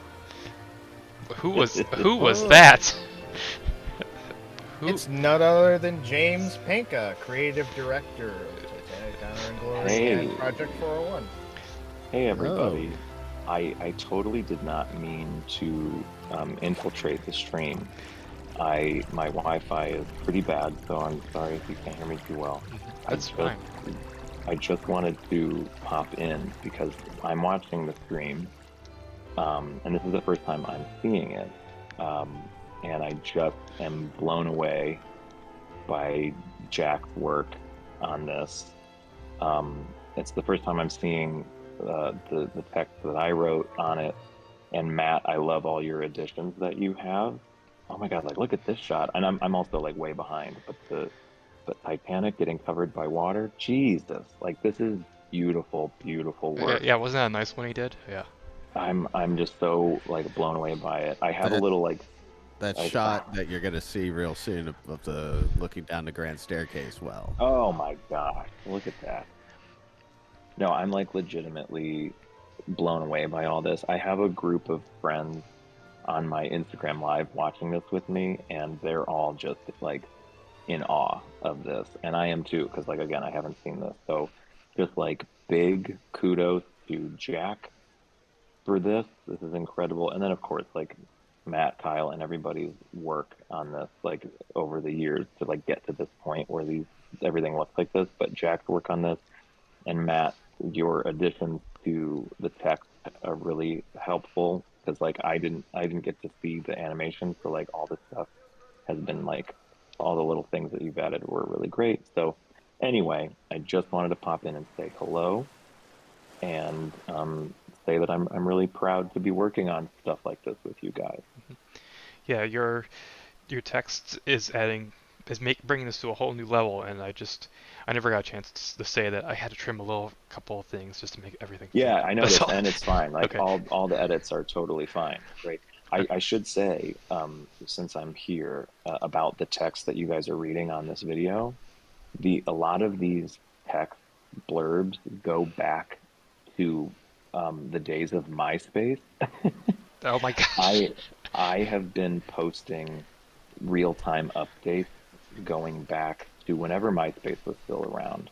Who was that? Who? It's none other than James Panka, creative director of Titanic, Honor and Glory, Hey. and Project 401. Hey everybody. I totally did not mean to infiltrate the stream. My Wi-Fi is pretty bad, so I'm sorry if you can't hear me too well. That's fine. I just wanted to pop in because I'm watching the stream and this is the first time I'm seeing it, and I just am blown away by Jack's work on this. It's the first time I'm seeing the text that I wrote on it. And Matt, I love all your additions that you have. Oh my God, like look at this shot. And I'm also like way behind, but Titanic getting covered by water, Jesus, like this is beautiful, beautiful Yeah, work. yeah, wasn't that a nice one he did? Yeah. I'm just so like blown away by it. I have a That little like that I, shot that you're gonna see real soon of the looking down the grand staircase. Well, oh my gosh, look at that. No, I'm like legitimately blown away by all this. I have a group of friends on my Instagram live watching this with me, and they're all just like in awe of this. And I am too, because like again, I haven't seen this. So just like big kudos to Jack for this. This is incredible. And then of course like Matt, Kyle, and everybody's work on this like over the years to like get to this point where these everything looks like this. But Jack's work on this and Matt, your additions to the text are really helpful because like I didn't get to see the animation, so like all this stuff has been like all the little things that you've added were really great. So anyway, I just wanted to pop in and say hello and say that I'm really proud to be working on stuff like this with you guys. Yeah, your text is bringing this to a whole new level, and I never got a chance to say that I had to trim a little couple of things just to make everything Yeah, fit. I That's noticed, all. and it's fine. Like Okay. all the edits are totally fine. Right. Okay. I should say, since I'm here, about the text that you guys are reading on this video, a lot of these text blurbs go back to the days of MySpace. Oh my gosh. I I have been posting real-time updates going back to whenever MySpace was still around.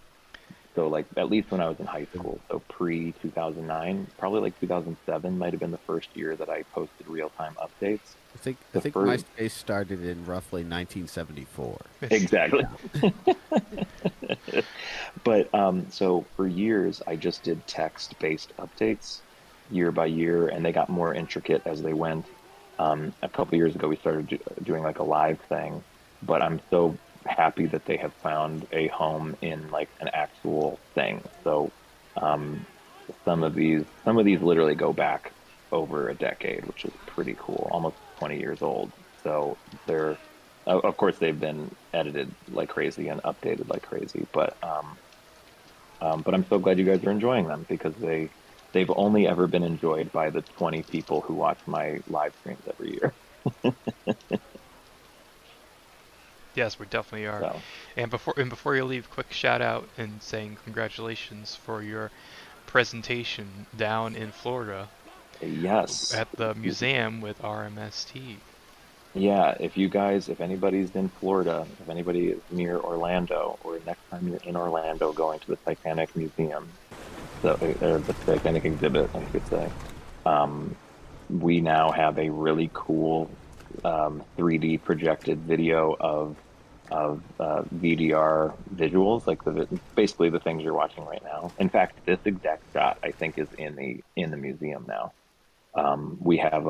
So like at least when I was in high school, so pre 2009, probably like 2007 might have been the first year that I posted real-time updates. I The think first MySpace started in roughly 1974. exactly. But so for years I just did text-based updates year by year, and they got more intricate as they went. A couple years ago, we started doing like a live thing, but I'm so happy that they have found a home in like an actual thing. So um, some of these literally go back over a decade, which is pretty cool, almost 20 years old. So they're of course they've been edited like crazy and updated like crazy, but I'm so glad you guys are enjoying them because they've only ever been enjoyed by the 20 people who watch my live streams every year. Yes, we definitely are. So And before you leave, quick shout out and saying congratulations for your presentation down in Florida yes, at the museum with RMST. yeah. If anybody's in Florida, if anybody is near Orlando, or next time you're in Orlando, going to the Titanic Museum, the Titanic exhibit, I should say. Um, we now have a really cool 3D projected video of VDR visuals, like basically the things you're watching right now. In fact, this exact shot I think is in the museum now. We have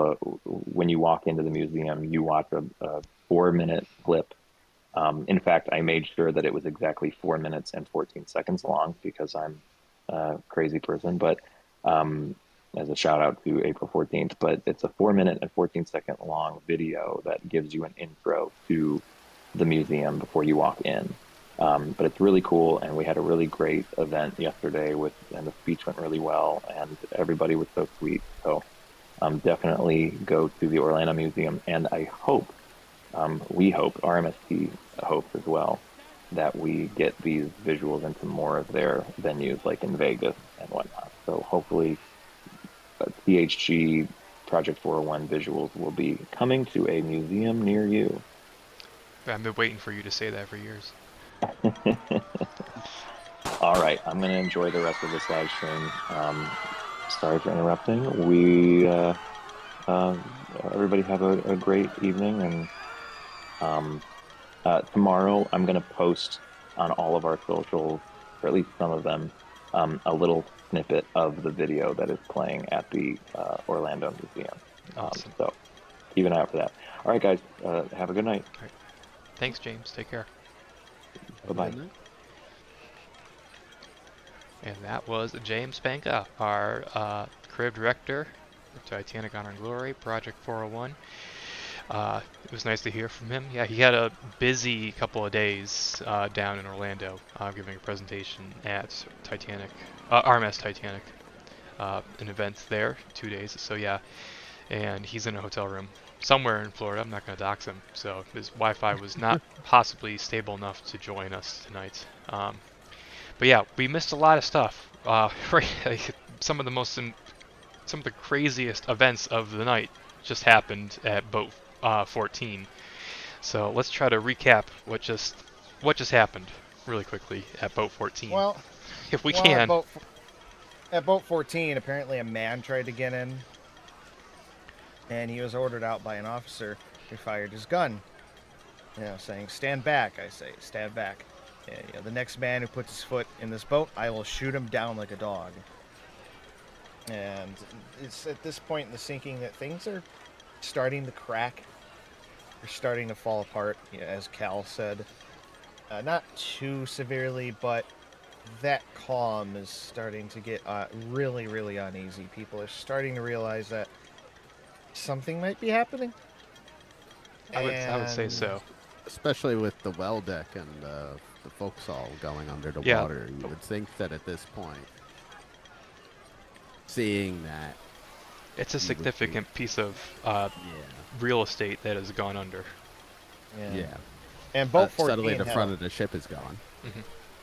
when you walk into the museum, you watch a 4 minute clip. In fact, I made sure that it was exactly 4 minutes and 14 seconds long because I'm a crazy person. But as a shout out to April 14th, but it's a 4 minute and 14-second long video that gives you an intro to the museum before you walk in. But it's really cool, and we had a really great event yesterday and the speech went really well, and everybody was so sweet. So definitely go to the Orlando Museum, and I hope, we hope, RMST hopes as well, that we get these visuals into more of their venues, like in Vegas and whatnot. So hopefully, THG Project 401 visuals will be coming to a museum near you. I've been waiting for you to say that for years. All right, I'm going to enjoy the rest of this live stream. Sorry for interrupting. Uh, Everybody have a great evening, and tomorrow I'm going to post on all of our socials, or at least some of them, a little snippet of the video that is playing at the Orlando Museum. Awesome. So keep an eye out for that. All right, guys, have a good night. All right. Thanks, James. Take care. Bye-bye. Good night. And that was James Panka, our creative director of Titanic Honor and Glory, Project 401. It was nice to hear from him. Yeah, he had a busy couple of days down in Orlando, giving a presentation at Titanic, RMS Titanic, an event there, 2 days. So yeah, and he's in a hotel room somewhere in Florida. I'm not going to dox him, so his Wi-Fi was not possibly stable enough to join us tonight. But yeah, we missed a lot of stuff. Some of the craziest events of the night just happened at boat 14. So let's try to recap what just happened really quickly at boat 14, Well, if we well, can. At boat 14, apparently a man tried to get in, and he was ordered out by an officer who fired his gun. Saying, "Stand back," I say, "Stand back." And, the next man who puts his foot in this boat, I will shoot him down like a dog. And it's at this point in the sinking that things are starting to crack. They're starting to fall apart, as Cal said. Not too severely, but that calm is starting to get really, really uneasy. People are starting to realize that something might be happening. I would say And- so. Especially with the well deck and the forecastle going under the Yeah. water, you would think that at this point, seeing that, It's a you would significant piece of yeah, real estate that has gone under. yeah, And boat 14 suddenly the had front of the ship is gone.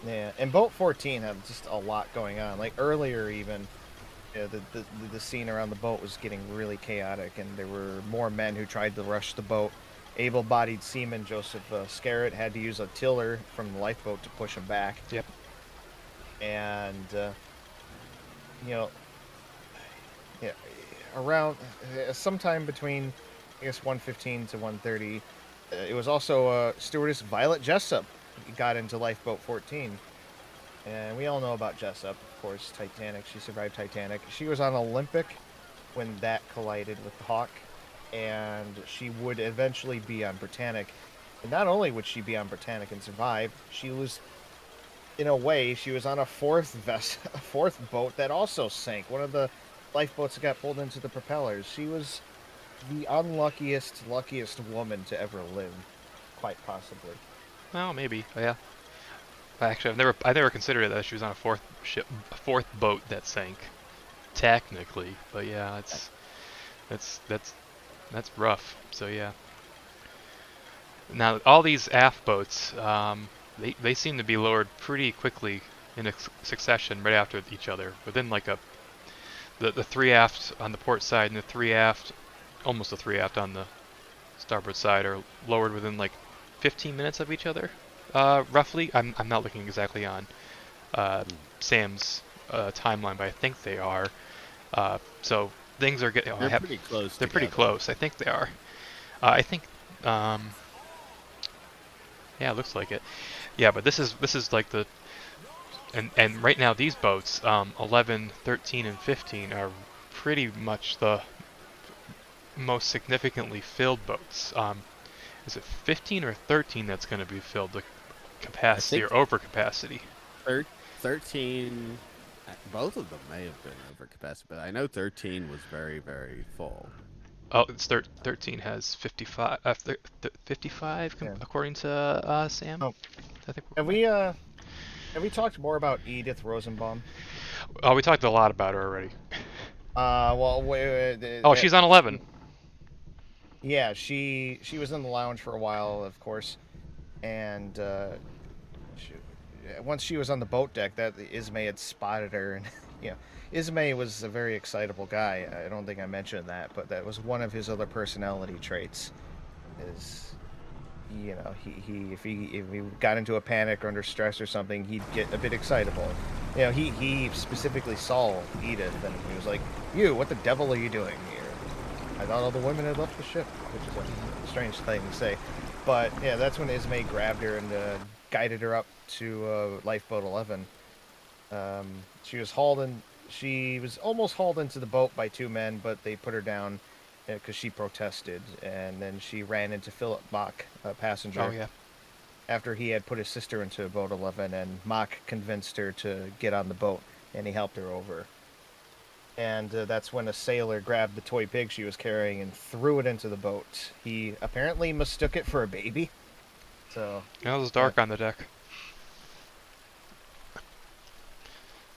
Yeah, and boat 14 had just a lot going on. Like earlier, even the scene around the boat was getting really chaotic, and there were more men who tried to rush the boat. Able-bodied seaman Joseph Scarrett had to use a tiller from the lifeboat to push him back. Yep. And yeah, around sometime between, I guess, 1:15 to 1:30, it was also stewardess Violet Jessup got into lifeboat 14. And we all know about Jessup, of course, Titanic. She survived Titanic. She was on Olympic when that collided with the Hawk, and she would eventually be on Britannic. And not only would she be on Britannic and survive, she was, in a way, she was on a fourth boat that also sank. One of the lifeboats that got pulled into the propellers. She was the luckiest woman to ever live, quite possibly. Well, maybe. Yeah. Actually, I never considered it that she was on a fourth boat that sank, technically. But yeah, that's rough. So yeah. Now all these aft boats, they seem to be lowered pretty quickly in a succession right after each other. Within like the three aft on the port side and almost the three aft on the starboard side are lowered within like 15 minutes of each other. Roughly, I'm not looking exactly on Sam's timeline, but I think they are. So things are getting. They're pretty close. They're pretty together. close. I think they are. I think. Yeah, it looks like it. Yeah, but this is like the. And right now these boats, 11, 13, and 15 are pretty much the most significantly filled boats. Is it 15 or 13 that's going to be filled to capacity or over capacity? 13, both of them may have been over capacity, but I know 13 was very, very full. Oh, it's 13 has 55, 55 Yeah. according to Sam. Oh. I think. Have we talked more about Edith Rosenbaum? Oh, we talked a lot about her already. Well, Oh, she's on 11. Yeah, she was in the lounge for a while, of course, and once she was on the boat deck, that Ismay had spotted her, and Ismay was a very excitable guy. I don't think I mentioned that, but that was one of his other personality traits. Is he if he got into a panic or under stress or something, he'd get a bit excitable. He specifically saw Edith, and he was like, "You, what the devil are you doing here?" I thought all the women had left the ship, which is a strange thing to say. But yeah, that's when Ismay grabbed her and guided her up to lifeboat 11. She was hauled she was almost hauled into the boat by 2 men, but they put her down because she protested, and then she ran into Philip Mock, a passenger, Oh yeah. after he had put his sister into boat 11, and Mock convinced her to get on the boat, and he helped her over. And that's when a sailor grabbed the toy pig she was carrying and threw it into the boat. He apparently mistook it for a baby. So, It was dark on the deck.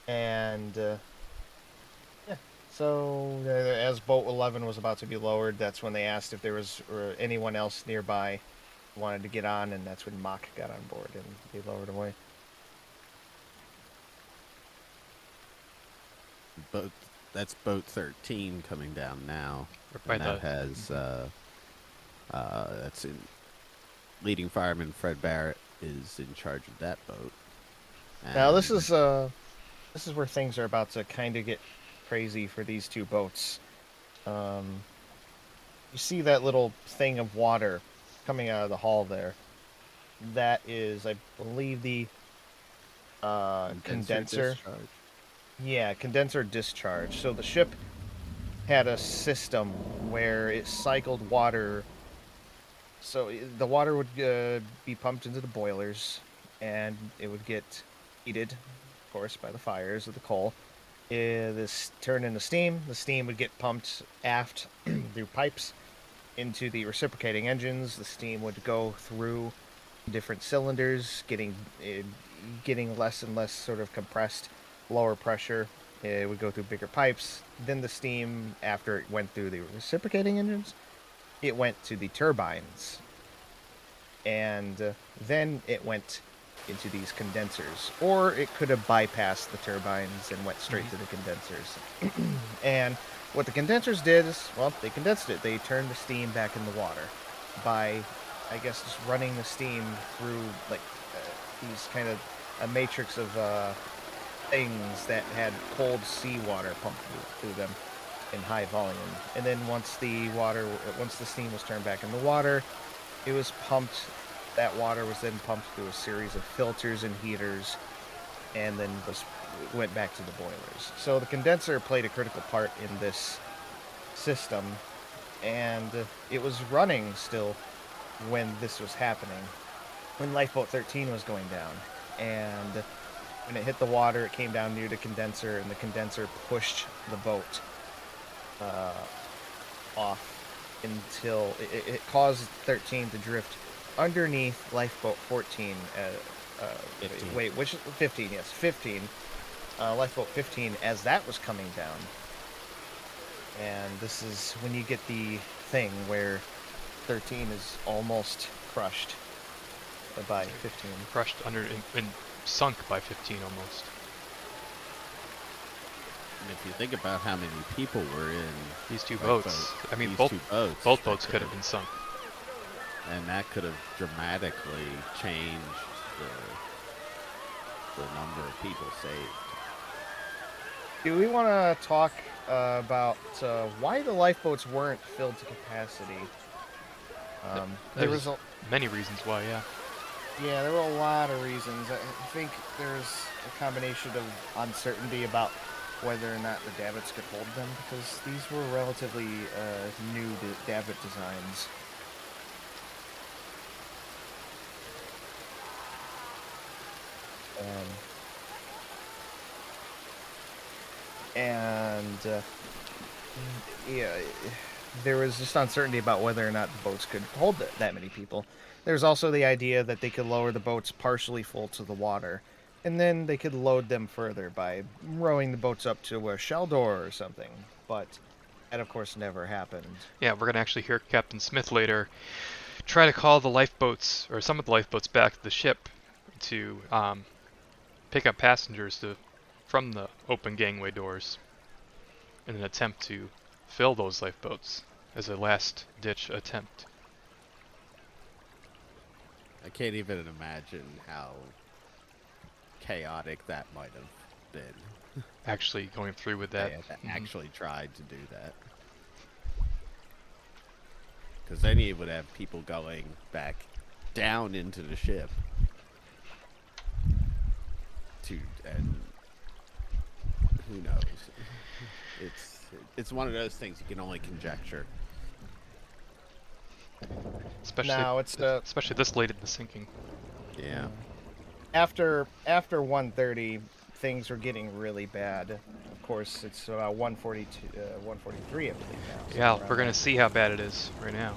and yeah. So as boat 11 was about to be lowered, that's when they asked if there was anyone else nearby who wanted to get on, and that's when Mock got on board and they lowered away. Boat that's boat 13 coming down now. By And that has that's in leading fireman Fred Barrett is in charge of that boat. Now this And is where things are about to kind of get crazy for these 2 boats. You see that little thing of water coming out of the hull there? That is, I believe, the condenser. discharge. Yeah, condenser discharge. So the ship had a system where it cycled water. So the water would be pumped into the boilers, and it would get heated, of course, by the fires of the coal. This turned into steam. The steam would get pumped aft through pipes into the reciprocating engines. The steam would go through different cylinders, getting less and less sort of compressed, lower pressure. It would go through bigger pipes. Then the steam, after it went through the reciprocating engines, it went to the turbines, and then it went into these condensers, or it could have bypassed the turbines and went straight to the condensers. And what the condensers did is, well, they condensed it. They turned the steam back in the water by, I guess, just running the steam through like these kind of a matrix of things that had cold seawater pumped through them in high volume. And then once the steam was turned back in the water, it was pumped. That water was then pumped through a series of filters and heaters, and then went back to the boilers. So the condenser played a critical part in this system, and it was running still when this was happening, when Lifeboat 13 was going down. And when it hit the water, it came down near the condenser, and the condenser pushed the boat off until it caused 13 to drift underneath Lifeboat 14. 15. Wait, which 15? Yes, 15. Lifeboat 15 as that was coming down. And this is when you get the thing where 13 is almost crushed by 15. Crushed under and sunk by 15 almost. And if you think about how many people were in These 2 Lifeboat, boats. I mean, these both 2 boats, both that boats could have been sunk. and that could have dramatically changed the number of people saved. Do we want to talk about why the lifeboats weren't filled to capacity? There was many reasons why, yeah. Yeah, there were a lot of reasons. I think there's a combination of uncertainty about whether or not the davits could hold them, because these were relatively new davit designs. Yeah, there was just uncertainty about whether or not the boats could hold that many people. There's also the idea that they could lower the boats partially full to the water, and then they could load them further by rowing the boats up to a shell door or something. But that, of course, never happened. Yeah, we're gonna actually hear Captain Smith later try to call the lifeboats, or some of the lifeboats, back to the ship to pick up passengers from the open gangway doors in an attempt to fill those lifeboats as a last-ditch attempt. I can't even imagine how chaotic that might have been. Actually going through with that. They actually tried to do that. Because then you would have people going back down into the ship who knows? It's one of those things you can only conjecture. Especially Now it's especially this late in the sinking. Yeah. after 1:30, things are getting really bad. Of course, it's about 1:42, 1:43, I believe now. Yeah, So we're gonna see how bad it is right now.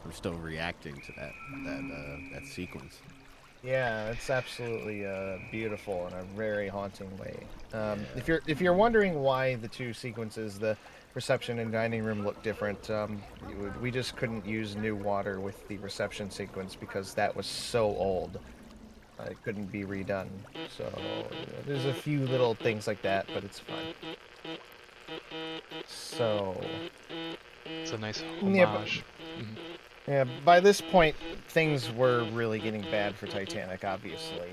I'm still reacting to that sequence. yeah, it's absolutely beautiful in a very haunting way. Yeah. If you're wondering why the two sequences, the reception and dining room, look different, we just couldn't use new water with the reception sequence because that was so old. It couldn't be redone. So there's a few little things like that, but it's fine. So It's a nice yeah, homage. Mhm. yeah. By this point, things were really getting bad for Titanic. Obviously,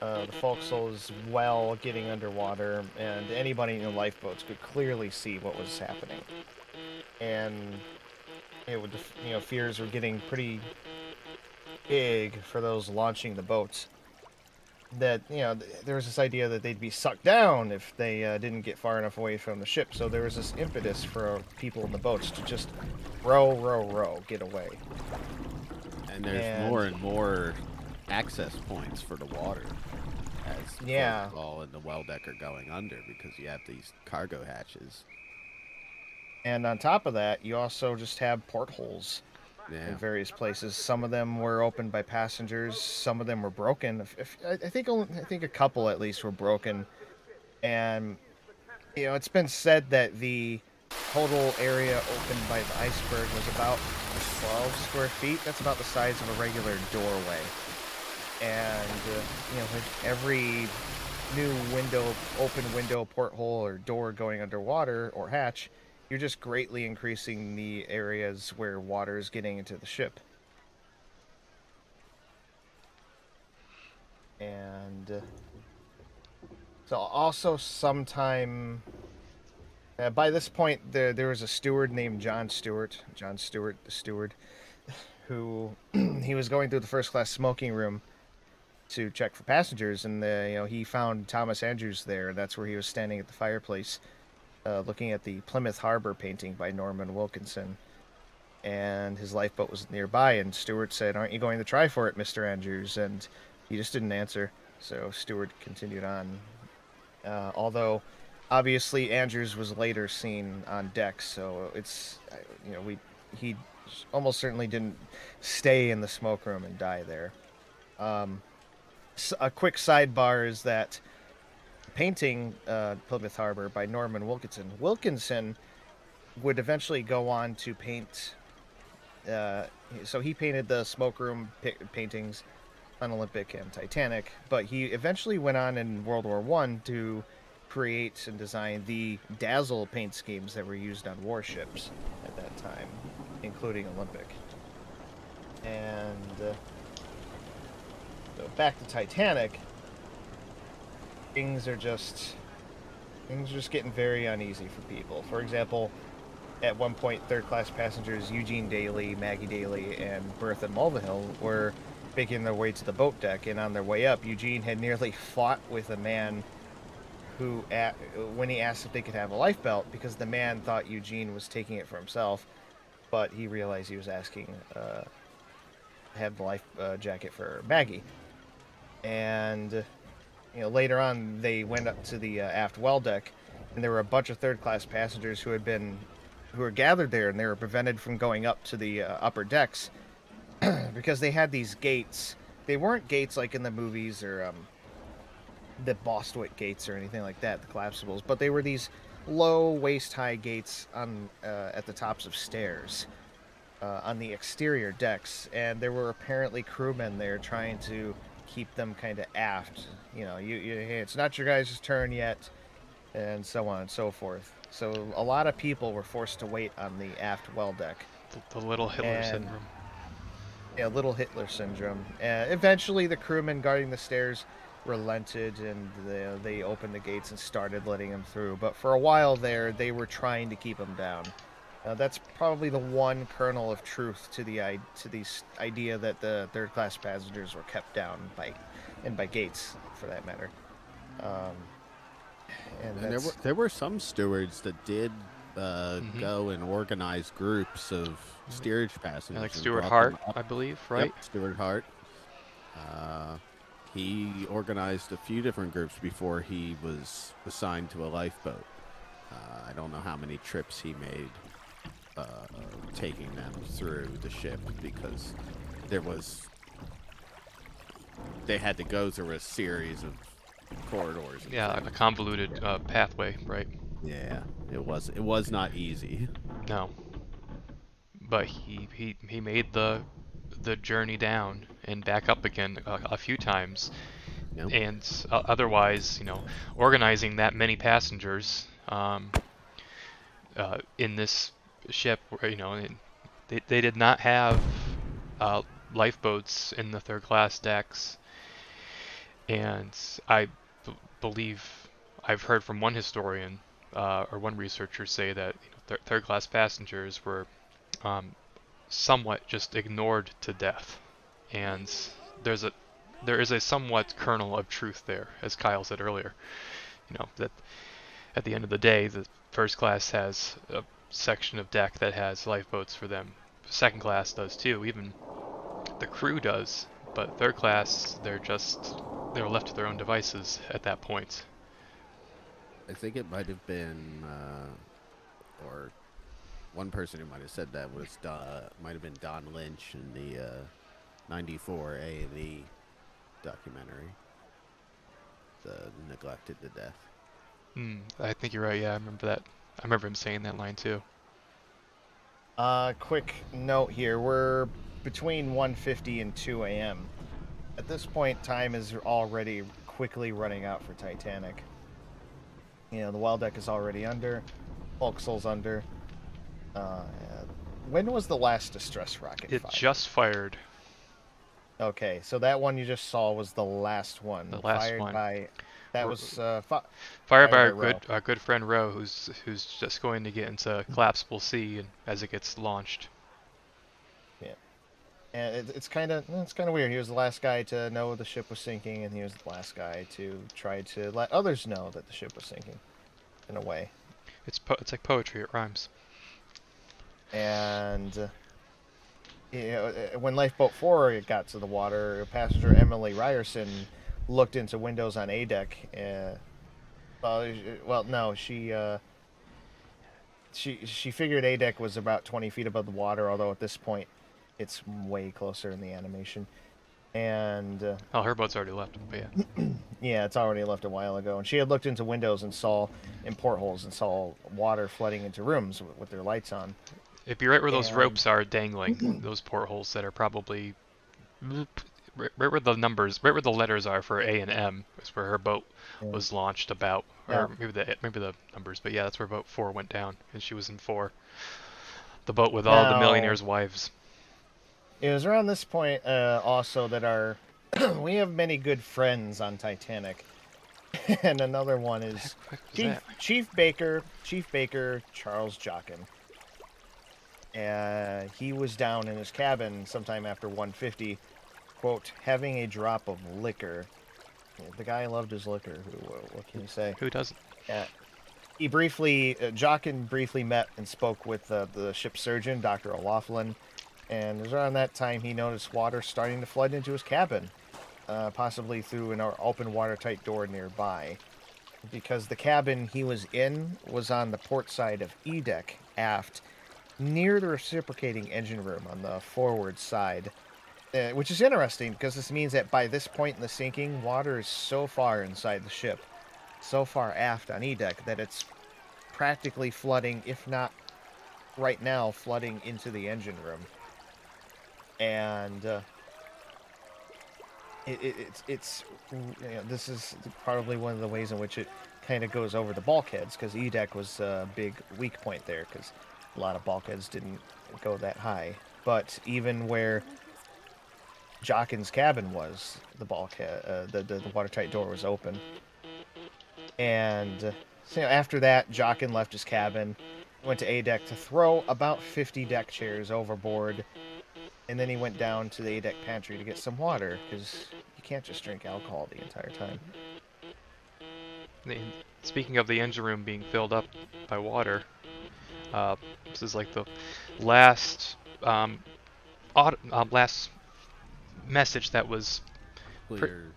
the forecastle is well getting underwater, and anybody in the lifeboats could clearly see what was happening. And it would, fears were getting pretty big for those launching the boats. That there was this idea that they'd be sucked down if they didn't get far enough away from the ship. So there was this impetus for people in the boats to just row, row, row, get away. And there's And more and more access points for the water as the yeah, forecastle and the well deck are going under because you have these cargo hatches. and on top of that, you also just have portholes Yeah. in various places. Some of them were opened by passengers. Some of them were broken. I think a couple at least were broken. And it's been said that the total area opened by the iceberg was about 12 square feet. That's about the size of a regular doorway. And with every new open window, porthole, or door going underwater or hatch, you're just greatly increasing the areas where water is getting into the ship. And so also sometime by this point there was a steward named John Stewart the steward, who he was going through the first class smoking room to check for passengers, and he found Thomas Andrews there. That's where he was standing at the fireplace, looking at the Plymouth Harbor painting by Norman Wilkinson, and his lifeboat was nearby. And Stewart said, "Aren't you going to try for it, Mr. Andrews?" And he just didn't answer. So Stewart continued on. Although, obviously, Andrews was later seen on deck, so it's he almost certainly didn't stay in the smoke room and die there. A quick sidebar is that painting Plymouth Harbor by Norman Wilkinson would eventually go on to paint. So he painted the smoke room paintings on Olympic and Titanic, but he eventually went on in World War I to create and design the dazzle paint schemes that were used on warships at that time, including Olympic. And so back to Titanic, things are just getting very uneasy for people. For example, at one point, third-class passengers Eugene Daly, Maggie Daly, and Bertha Mulvihill were making their way to the boat deck, and on their way up, Eugene had nearly fought with a man who, when he asked if they could have a life belt, because the man thought Eugene was taking it for himself, but he realized he was asking to have the life jacket for Maggie. And later on, they went up to the aft well deck, and there were a bunch of third-class passengers who were gathered there, and they were prevented from going up to the upper decks because they had these gates. They weren't gates like in the movies or the Bostwick gates or anything like that, the collapsibles, but they were these low waist-high gates on at the tops of stairs on the exterior decks, and there were apparently crewmen there trying to keep them kind of aft. Hey, it's not your guys' turn yet, and so on and so forth. So a lot of people were forced to wait on the aft well deck. The little Hitler syndrome. Yeah, little Hitler syndrome. Eventually, the crewmen guarding the stairs relented, and they opened the gates and started letting them through. But for a while there, they were trying to keep them down. That's probably the one kernel of truth to the idea that the third-class passengers were kept down by gates, for that matter. And there were some stewards that did go and organize groups of steerage passengers. Like Stuart Hart, I believe, right? Yep, Stuart Hart. He organized a few different groups before he was assigned to a lifeboat. I don't know how many trips he made taking them through the ship, because they had to go through a series of corridors. Yeah, a convoluted pathway, right? Yeah, it was not easy. No, but he made the journey down and back up again a few times. Yep. And otherwise, organizing that many passengers in this ship, they did not have lifeboats in the third class decks, and I believe I've heard from one historian or one researcher say that third class passengers were somewhat just ignored to death, and there is a somewhat kernel of truth there, as Kyle said earlier. That at the end of the day, the first class has a section of deck that has lifeboats for them. Second class does too. Even the crew does. But third class, they were left to their own devices at that point. I think it might have been, or one person who might have said that was might have been Don Lynch in the '94 A&E documentary, "The Neglected to Death." I think you're right. Yeah, I remember that. I remember him saying that line too. Quick note here. We're between 1:50 and 2 a.m. At this point, time is already quickly running out for Titanic. You know, the well deck is already under. Forecastle's under. Uh, when was the last distress rocket It fired? just fired. Okay, so that one you just saw was the last one. The last fired one. by... That was Fired by Roe. our good friend Roe, who's just going to get into collapsible sea and as it gets launched. Yeah. And it's kind of weird. He was the last guy to know the ship was sinking, and he was the last guy to try to let others know that the ship was sinking, in a way. It's like poetry. It rhymes. And you know, when Lifeboat 4 got to the water, passenger Emily Ryerson looked into windows on A deck. No, she figured A deck was about 20 feet above the water, although at this point it's way closer in the animation. And Oh, her boat's already left, but yeah. yeah, it's already left a while ago. And she had looked into windows and saw in portholes and saw water flooding into rooms with their lights on. It'd be right where those And- ropes are dangling, those portholes that are probably right where the numbers, right where the letters are for A and M, is where her boat was launched about, or maybe the numbers, but yeah, that's where boat 4 went down, and she was in 4. The boat with all the millionaires' wives. It was around this point also that we have many good friends on Titanic, and another one is Chief Baker Charles Jockin. He was down in his cabin sometime after 1:50, quote, having a drop of liquor. The guy loved his liquor. What can you say? Who doesn't? Jockin briefly met and spoke with the ship's surgeon, Dr. O'Loughlin, and it was around that time he noticed water starting to flood into his cabin, possibly through an open watertight door nearby. Because the cabin he was in was on the port side of E deck, aft, near the reciprocating engine room on the forward side. Which is interesting, because this means that by this point in the sinking, water is so far inside the ship, so far aft on E deck, that it's practically flooding, if not right now, flooding into the engine room. And it's this is probably one of the ways in which it kind of goes over the bulkheads, because E deck was a big weak point there, because a lot of bulkheads didn't go that high. But even where Jockin's cabin was, the bulkhead, the watertight door was open. And so after that, Jockin left his cabin, went to A deck to throw about 50 deck chairs overboard, and then he went down to the A deck pantry to get some water, because you can't just drink alcohol the entire time. Speaking of the engine room being filled up by water, this is like the last last message that was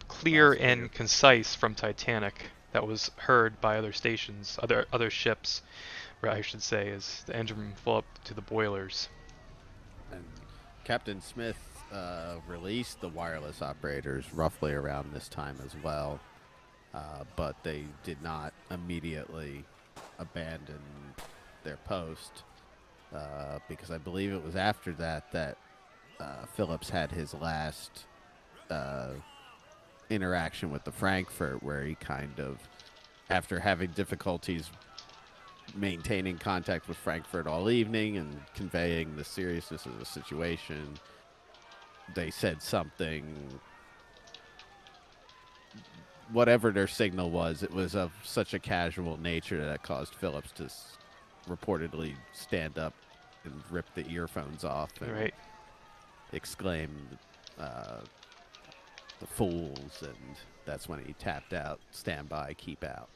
clear and concise from Titanic that was heard by other stations, other ships, or I should say, is the engine room full up to the boilers. And Captain Smith released the wireless operators roughly around this time as well, but they did not immediately abandon their post, because I believe it was after that Phillips had his last interaction with the Frankfurt, where he kind of, after having difficulties maintaining contact with Frankfurt all evening and conveying the seriousness of the situation, they said something, whatever their signal was, it was of such a casual nature that caused Phillips to reportedly stand up and rip the earphones off and exclaim, "The fools," and that's when he tapped out, "Stand by, keep out,"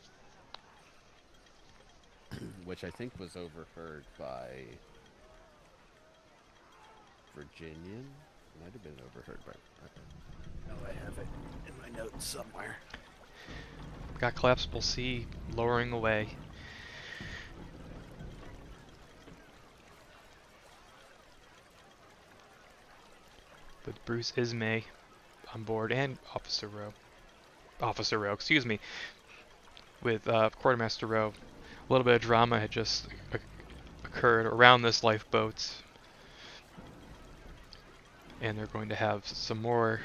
which I think was overheard by Virginian. Might have been overheard by... No, I have it in my notes somewhere. Got collapsible sea lowering away. with Bruce Ismay on board and Officer Rowe, excuse me, with Quartermaster Rowe. A little bit of drama had just occurred around this lifeboat, and they're going to have some more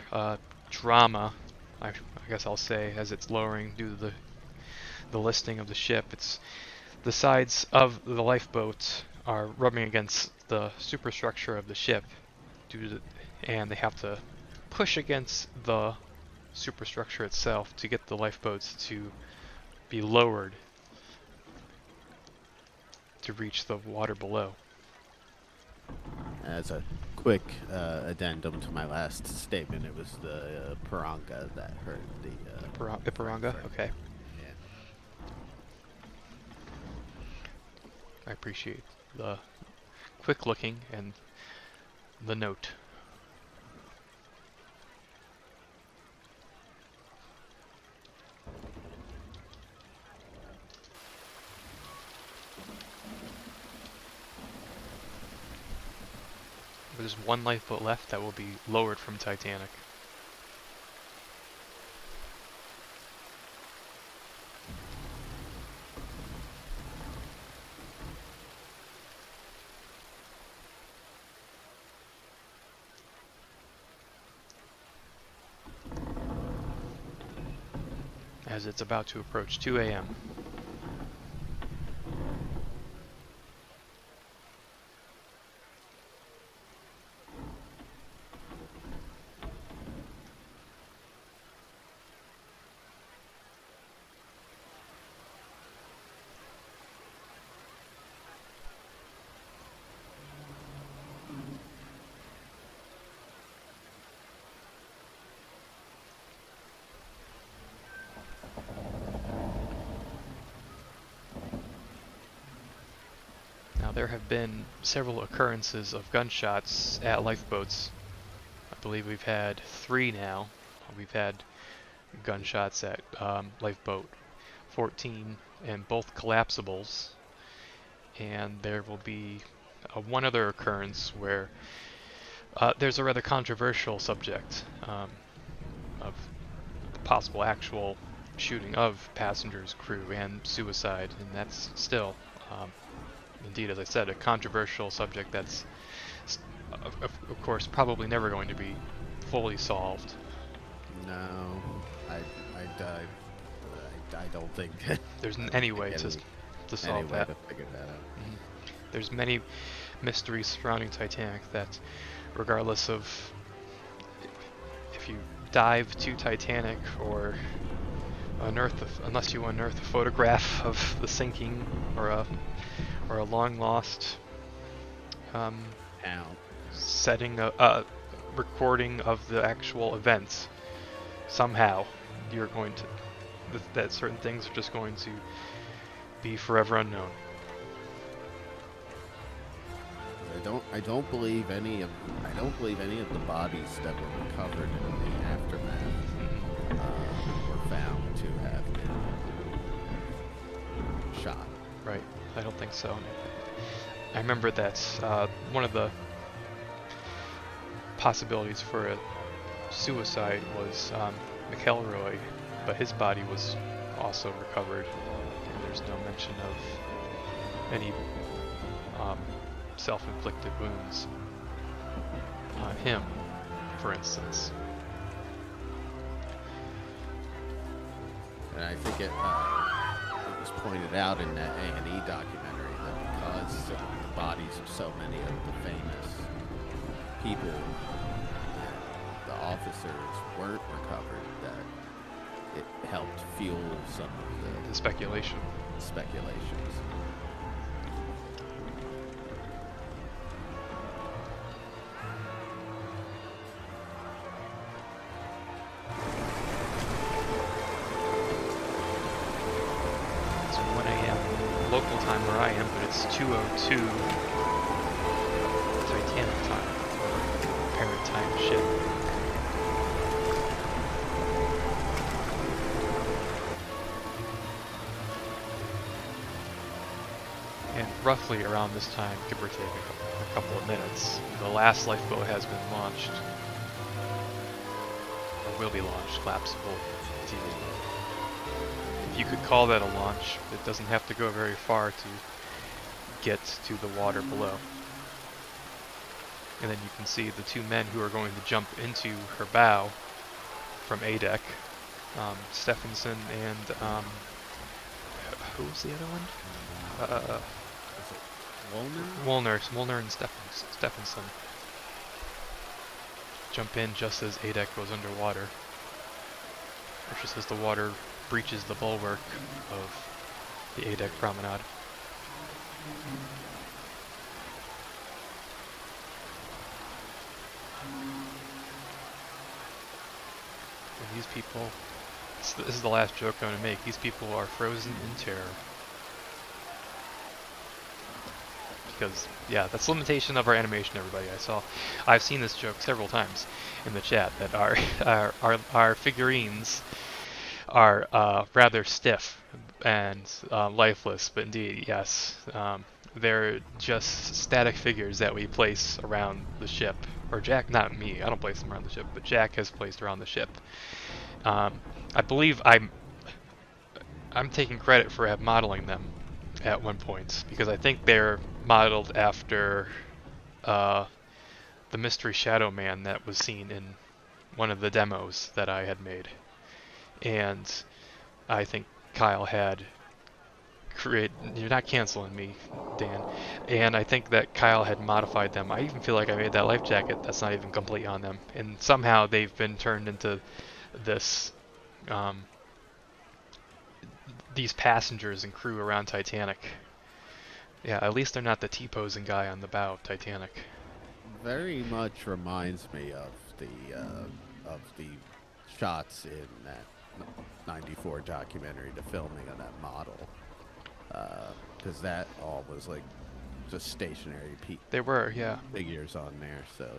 drama, I guess I'll say, as it's lowering due to the listing of the ship. It's the sides of the lifeboat are rubbing against the superstructure of the ship, and they have to push against the superstructure itself to get the lifeboats to be lowered to reach the water below. As a quick addendum to my last statement, it was the Piranga that hurt the Ipiranga? Okay. Yeah. I appreciate the quick looking and the note. There's one lifeboat left that will be lowered from Titanic. As it's about to approach 2 a.m. Now there have been several occurrences of gunshots at lifeboats. I believe we've had 3 now. We've had gunshots at lifeboat 14 and both collapsibles, and there will be one other occurrence where there's a rather controversial subject of the possible actual shooting of passengers, crew, and suicide, and that's still indeed, as I said, a controversial subject that's of course probably never going to be fully solved. No, I don't think There's any way to solve any way that. to figure that out. There's many mysteries surrounding Titanic that, regardless of if you dive to Titanic or unless you unearth a photograph of the sinking or a long lost setting a recording of the actual events, somehow you're going to that certain things are just going to be forever unknown. I don't believe any of the bodies that were recovered in the aftermath were found to have been shot. Right. I don't think so. I remember that one of the possibilities for a suicide was McElroy, but his body was also recovered, and there's no mention of any self-inflicted wounds on him, for instance. And I think it was pointed out in that A&E documentary that because the bodies of so many of the famous people, the officers weren't recovered, that it helped fuel some of The speculation. the speculations. It's 1 a.m. local time where I am, but it's 2:02 Titanic time, or parent time ship. And roughly around this time, give or take a couple of minutes, the last lifeboat has been launched. will be launched, collapsible TV. If you could call that a launch, it doesn't have to go very far to get to the water below. And then you can see the two men who are going to jump into her bow from A deck, Stephenson and who was the other one? Wolner and Stephenson jump in just as A deck goes underwater, or just as the water breaches the bulwark of the A deck promenade. And these people, this is the last joke I'm going to make, these people are frozen in terror. Because, yeah, that's the limitation of our animation, everybody. I've seen this joke several times in the chat, that our figurines are rather stiff and lifeless, but indeed, yes, they're just static figures that we place around the ship. Or Jack, not me, I don't place them around the ship, but Jack has placed around the ship. I believe I'm taking credit for modeling them at one point, because I think they're modeled after the Mystery Shadow Man that was seen in one of the demos that I had made. And I think Kyle had you're not canceling me, Dan. And I think that Kyle had modified them. I even feel like I made that life jacket that's not even complete on them. And somehow they've been turned into this, these passengers and crew around Titanic. Yeah, at least they're not the T-posing guy on the bow of Titanic. Very much reminds me of the shots in that '94 documentary, the filming of that model, because that all was like just stationary They were, yeah. figures on there, so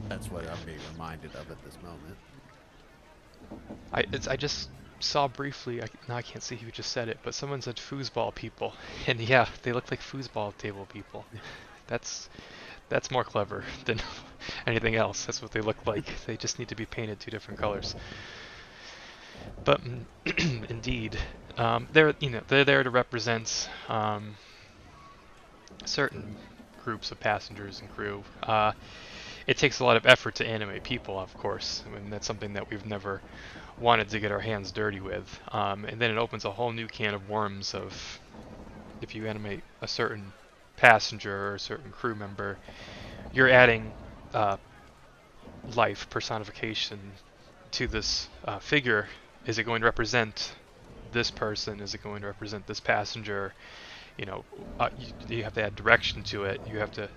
that's what I'm being reminded of at this moment. I just saw briefly, now I can't see who just said it, but someone said foosball people, and yeah, they look like foosball table people. That's more clever than anything else. That's what they look like. They just need to be painted two different colors. But indeed, they're there to represent certain groups of passengers and crew. It takes a lot of effort to animate people, of course. I mean, that's something that we've never wanted to get our hands dirty with. And then it opens a whole new can of worms of, if you animate a certain passenger or a certain crew member, you're adding life personification to this figure. Is it going to represent this person? Is it going to represent this passenger? You know, you have to add direction to it. You have to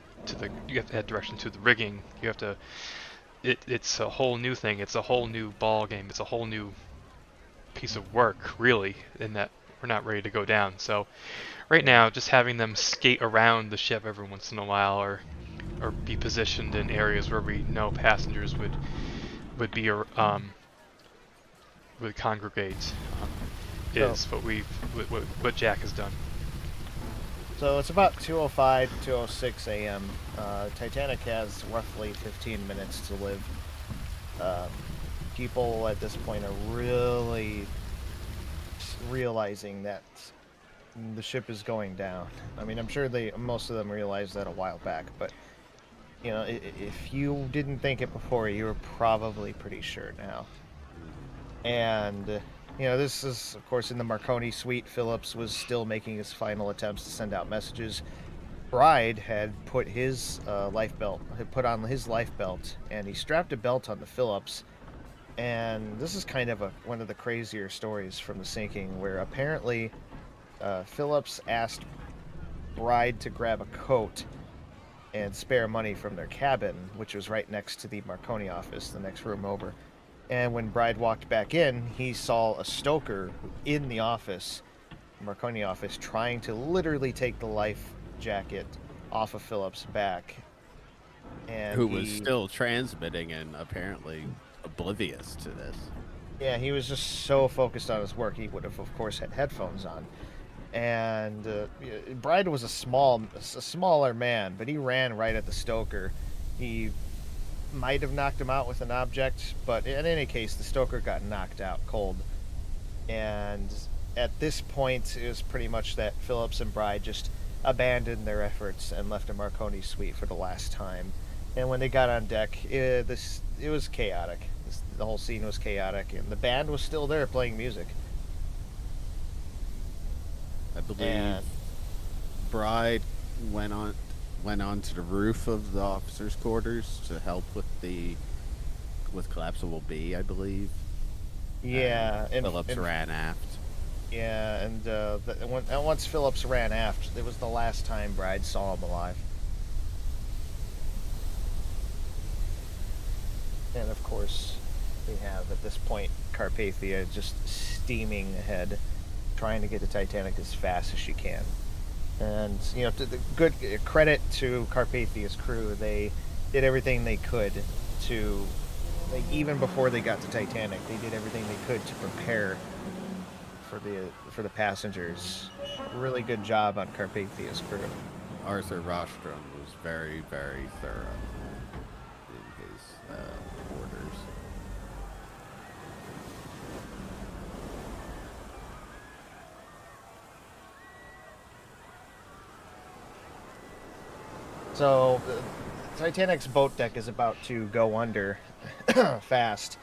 add direction to the rigging. You have to. It's a whole new thing. It's a whole new ball game. It's a whole new piece of work, really, in that we're not ready to go down. So, right now, just having them skate around the ship every once in a while, or be positioned in areas where we know passengers would be would congregate, is what Jack has done. So it's about 2:05 to 2:06 a.m. Titanic has roughly 15 minutes to live. People at this point are really realizing that the ship is going down. I mean, I'm sure most of them realized that a while back, but you know, if you didn't think it before, you were probably pretty sure now. And you know, this is, of course, in the Marconi suite. Phillips was still making his final attempts to send out messages. Bride had put his put on his life belt, and he strapped a belt onto Phillips. And this is kind of one of the crazier stories from the sinking, where apparently Phillips asked Bride to grab a coat and spare money from their cabin, which was right next to the Marconi office, the next room over. And when Bride walked back in, he saw a stoker in the office, Marconi office, trying to literally take the life jacket off of Phillips' back. And who was still transmitting and apparently oblivious to this. Yeah, he was just so focused on his work. He would have, of course, had headphones on. And Bride was a smaller man, but he ran right at the stoker. He might have knocked him out with an object, but in any case, the stoker got knocked out cold. And at this point, it was pretty much that Phillips and Bride just abandoned their efforts and left a Marconi suite for the last time. And when they got on deck, it was chaotic. The whole scene was chaotic, and the band was still there playing music. I believe And Bride went on to the roof of the officers' quarters to help with collapsible B, I believe. yeah, and Phillips ran aft. Yeah, and once Phillips ran aft, it was the last time Bride saw him alive. And of course, we have at this point Carpathia just steaming ahead, trying to get to Titanic as fast as she can. And the good credit to Carpathia's crew, they did everything they could to, like, even before they got to Titanic, they did everything they could to prepare for the passengers. Really good job on Carpathia's crew. Arthur Rostrom was very, very thorough in his orders. So, Titanic's boat deck is about to go under fast,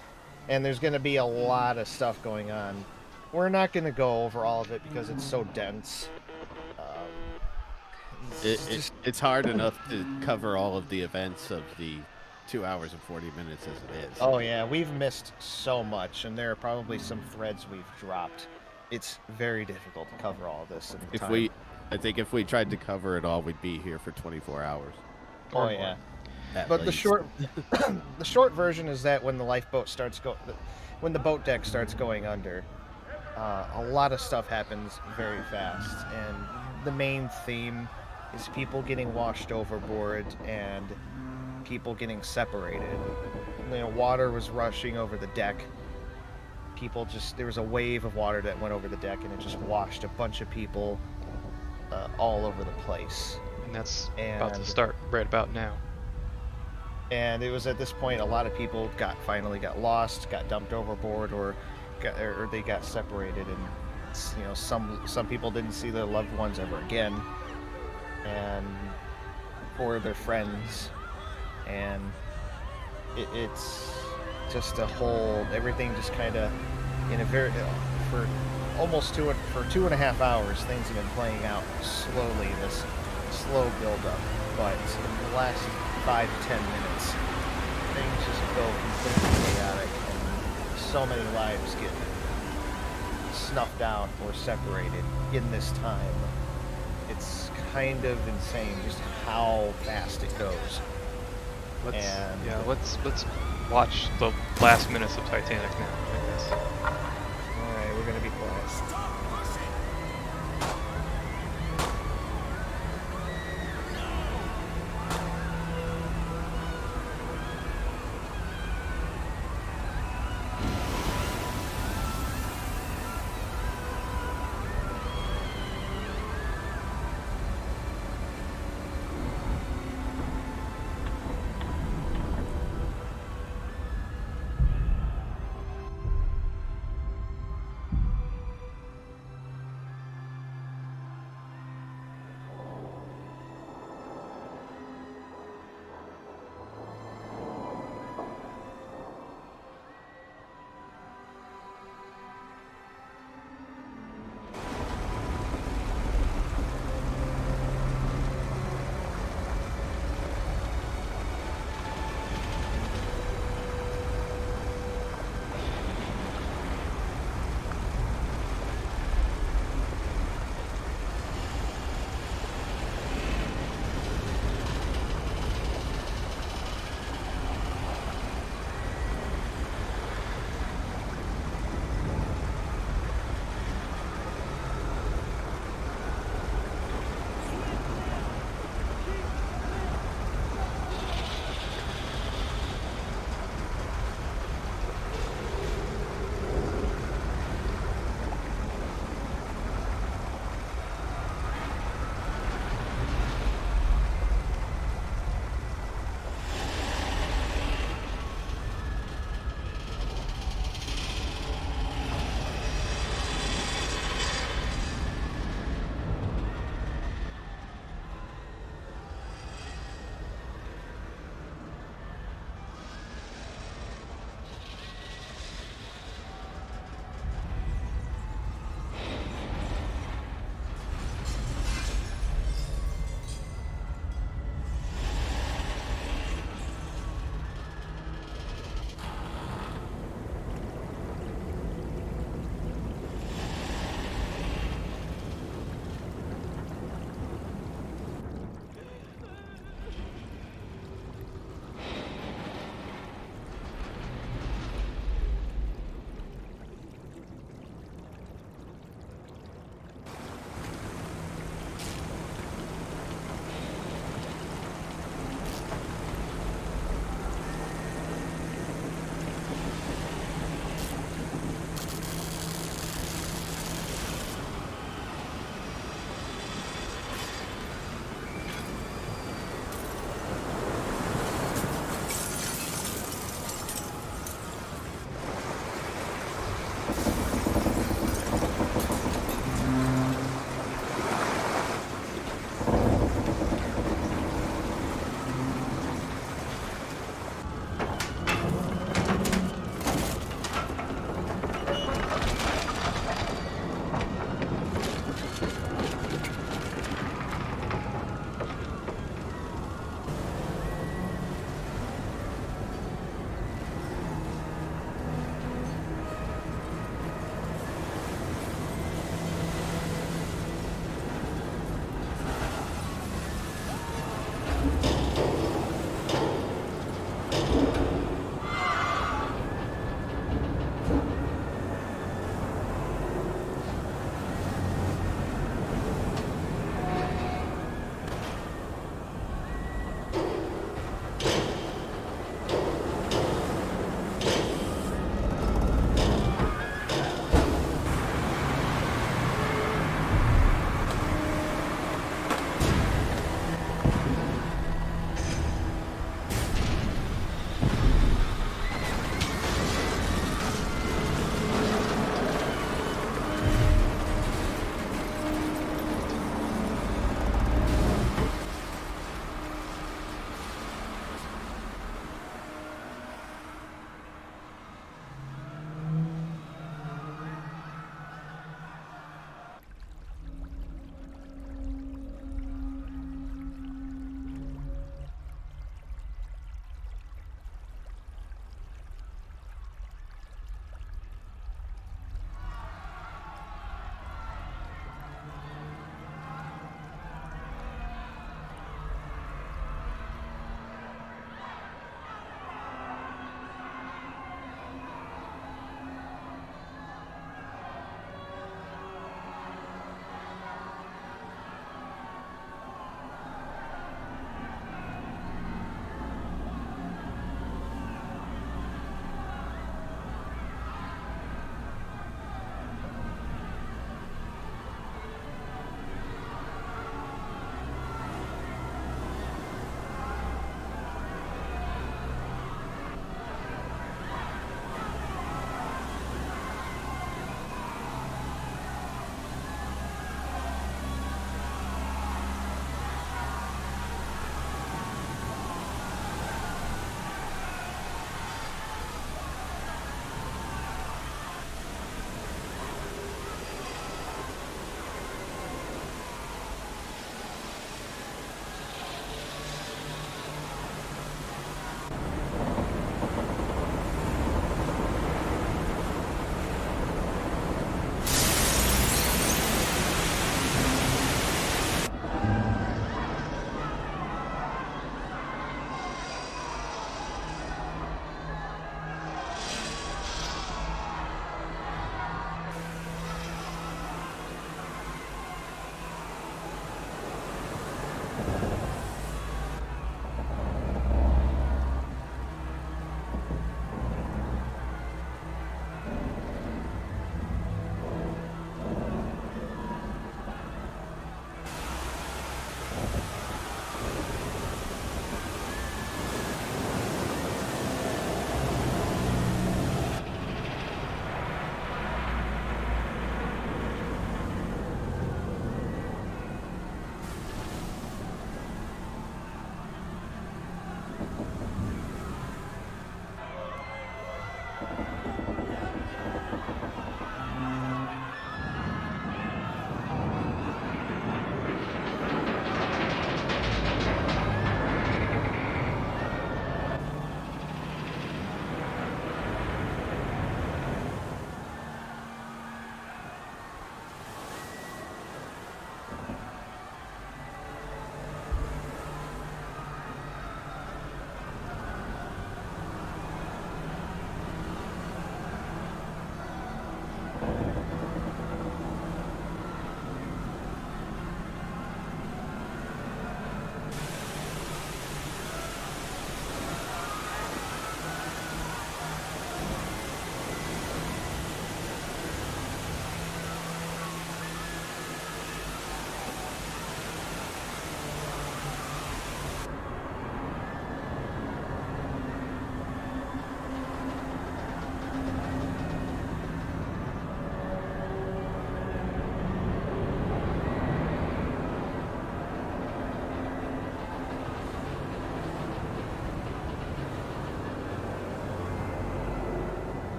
and there's going to be a lot of stuff going on. We're not going to go over all of it because it's so dense. It's hard enough to cover all of the events of the 2 hours and 40 minutes as it is. Oh yeah, we've missed so much, and there are probably some threads we've dropped. It's very difficult to cover all of this in time. I think if we tried to cover it all, we'd be here for 24 hours. Oh yeah. At But the least. short, the short version is that when the lifeboat when the boat deck starts going under, a lot of stuff happens very fast, and the main theme is people getting washed overboard and people getting separated. Water was rushing over the deck. There was a wave of water that went over the deck, and it just washed a bunch of people all over the place. And that's about to start right about now. And it was at this point a lot of people finally got lost, got dumped overboard, or they got separated, and some people didn't see their loved ones ever again, or their friends, and it's just everything just kind of for 2.5 hours, things have been playing out slowly, this slow build up, but in the last 5 to 10 minutes, things just go completely chaotic, and so many lives get snuffed out or separated in this time. It's kind of insane just how fast it goes. Let's watch the last minutes of Titanic now, I guess. Alright, we're gonna be quiet.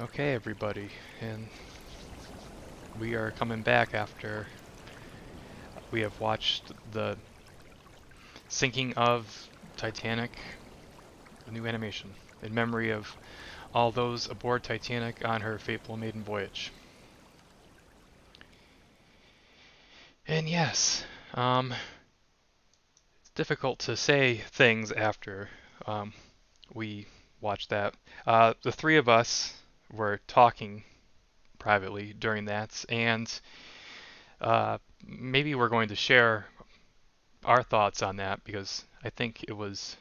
Okay, everybody, and we are coming back after we have watched the sinking of Titanic, a new animation, in memory of all those aboard Titanic on her fateful maiden voyage. And yes, it's difficult to say things after um, we watched that. The three of us were talking privately during that, and maybe we're going to share our thoughts on that because I think it was.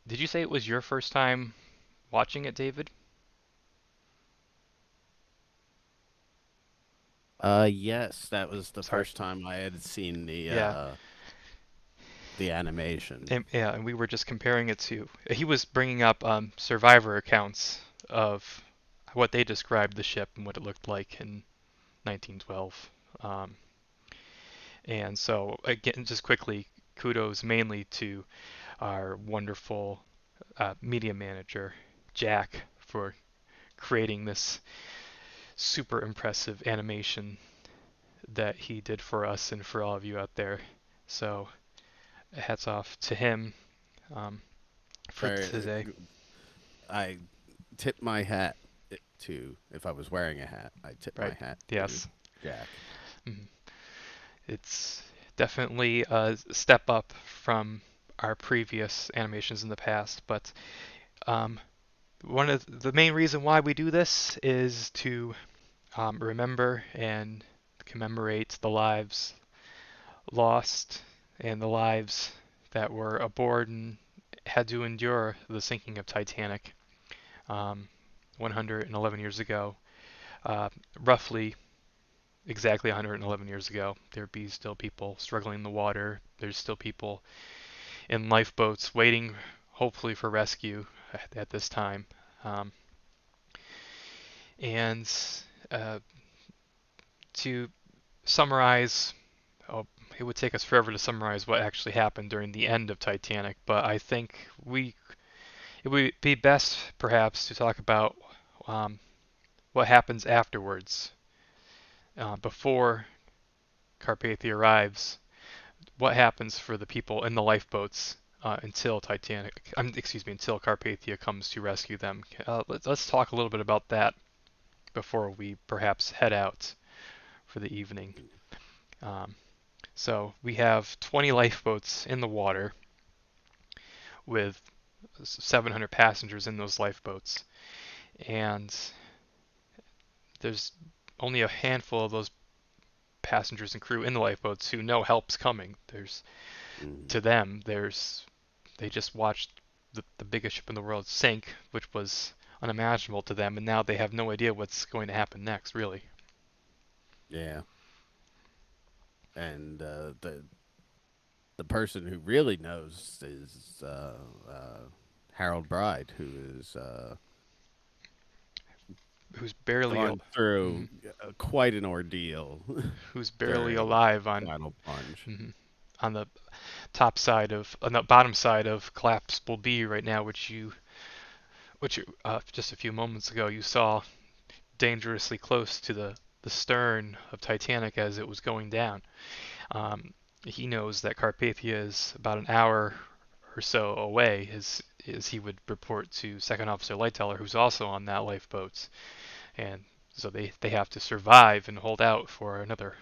Did you say it was your first time watching it, David? Yes, that was the Sorry. first time I had seen Yeah. the animation. And we were just comparing it to. He was bringing up survivor accounts of what they described the ship and what it looked like in 1912. Um, and so, again, just quickly, kudos mainly to our wonderful media manager, Jack, for creating this super impressive animation that he did for us and for all of you out there. So, hats off to him for Very, today. I tip my hat to, if I was wearing a hat, I tip my Right. hat to Yes. Jack. Mhm. It's definitely a step up from our previous animations in the past, but um, one of the main reason why we do this is to remember and commemorate the lives lost and the lives that were aboard and had to endure the sinking of Titanic um, 111 years ago. Uh, roughly exactly 111 years ago, there'd be still people struggling in the water. There's still people in lifeboats waiting, hopefully, for rescue at this time. Um, and uh, to summarize, oh, it would take us forever to summarize what actually happened during the end of Titanic, but I think it would be best perhaps to talk about um, what happens afterwards, before Carpathia arrives. What happens for the people in the lifeboats until Titanic? Excuse me, until Carpathia comes to rescue them. Let's talk a little bit about that before we perhaps head out for the evening. Um, so we have 20 lifeboats in the water with 700 passengers in those lifeboats, and there's only a handful of those passengers and crew in the lifeboats who know help's coming. There's Mhm. to them, they just watched the biggest ship in the world sink, which was unimaginable to them, and now they have no idea what's going to happen next, really. Yeah, and the person who really knows is Harold Bride, who is Who's barely gone through mhm, quite an ordeal who's barely during alive the final plunge. mhm, on the on the bottom side of collapsible B right now, which just a few moments ago you saw dangerously close to the stern of Titanic as it was going down. Um, he knows that Carpathia is about an hour or so away, as he would report to Second Officer Lighteller, who's also on that lifeboat. And so they have to survive and hold out for another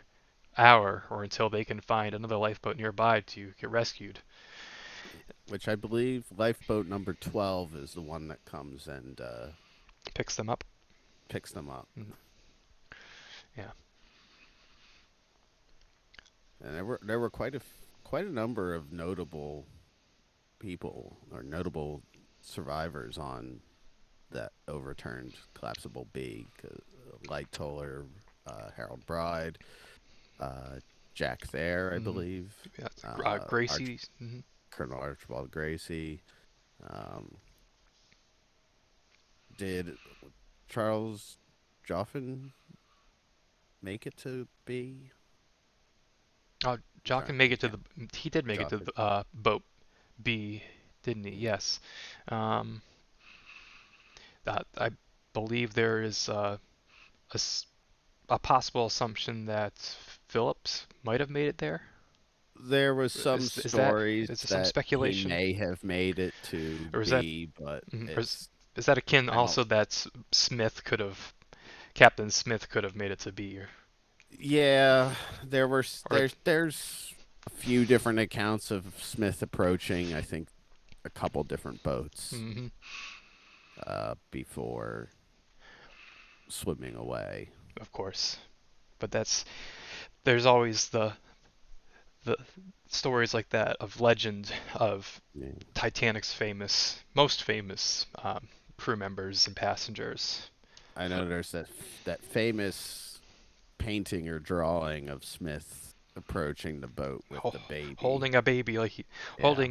hour or until they can find another lifeboat nearby to get rescued. Which I believe lifeboat number 12 is the one that comes and Picks them up. picks them up. Mhm. Yeah. And there were quite a number of notable people or notable survivors on that overturned collapsible B. Light Toller, Harold Bride, uh, Jack Thayer, I Mhm. believe, Yeah. Arch- Gracie. Mhm. Colonel Archibald Gracie. Um, did Charles Joffin make it to B? I'm Jock trying can to make think. it to Yeah, the. He did make it to Joffin. the boat B, didn't he? Yeah. Yes. Um, I believe there is a possible assumption that Phillips might have made it there. There was some Is that stories is there some that he speculation, may have made it to or is that B, but mhm, or it's is that akin I don't. also that Smith could have Captain Smith could have made it to B, Yeah, or there's a few different accounts of Smith approaching. I think a couple different boats hmm before swimming away. of course. But there's always the stories like that of legend of Yeah. Titanic's most famous crew members and passengers. I know there's that famous painting or drawing of Smith approaching the boat with Ho- the baby. holding a baby like Yeah,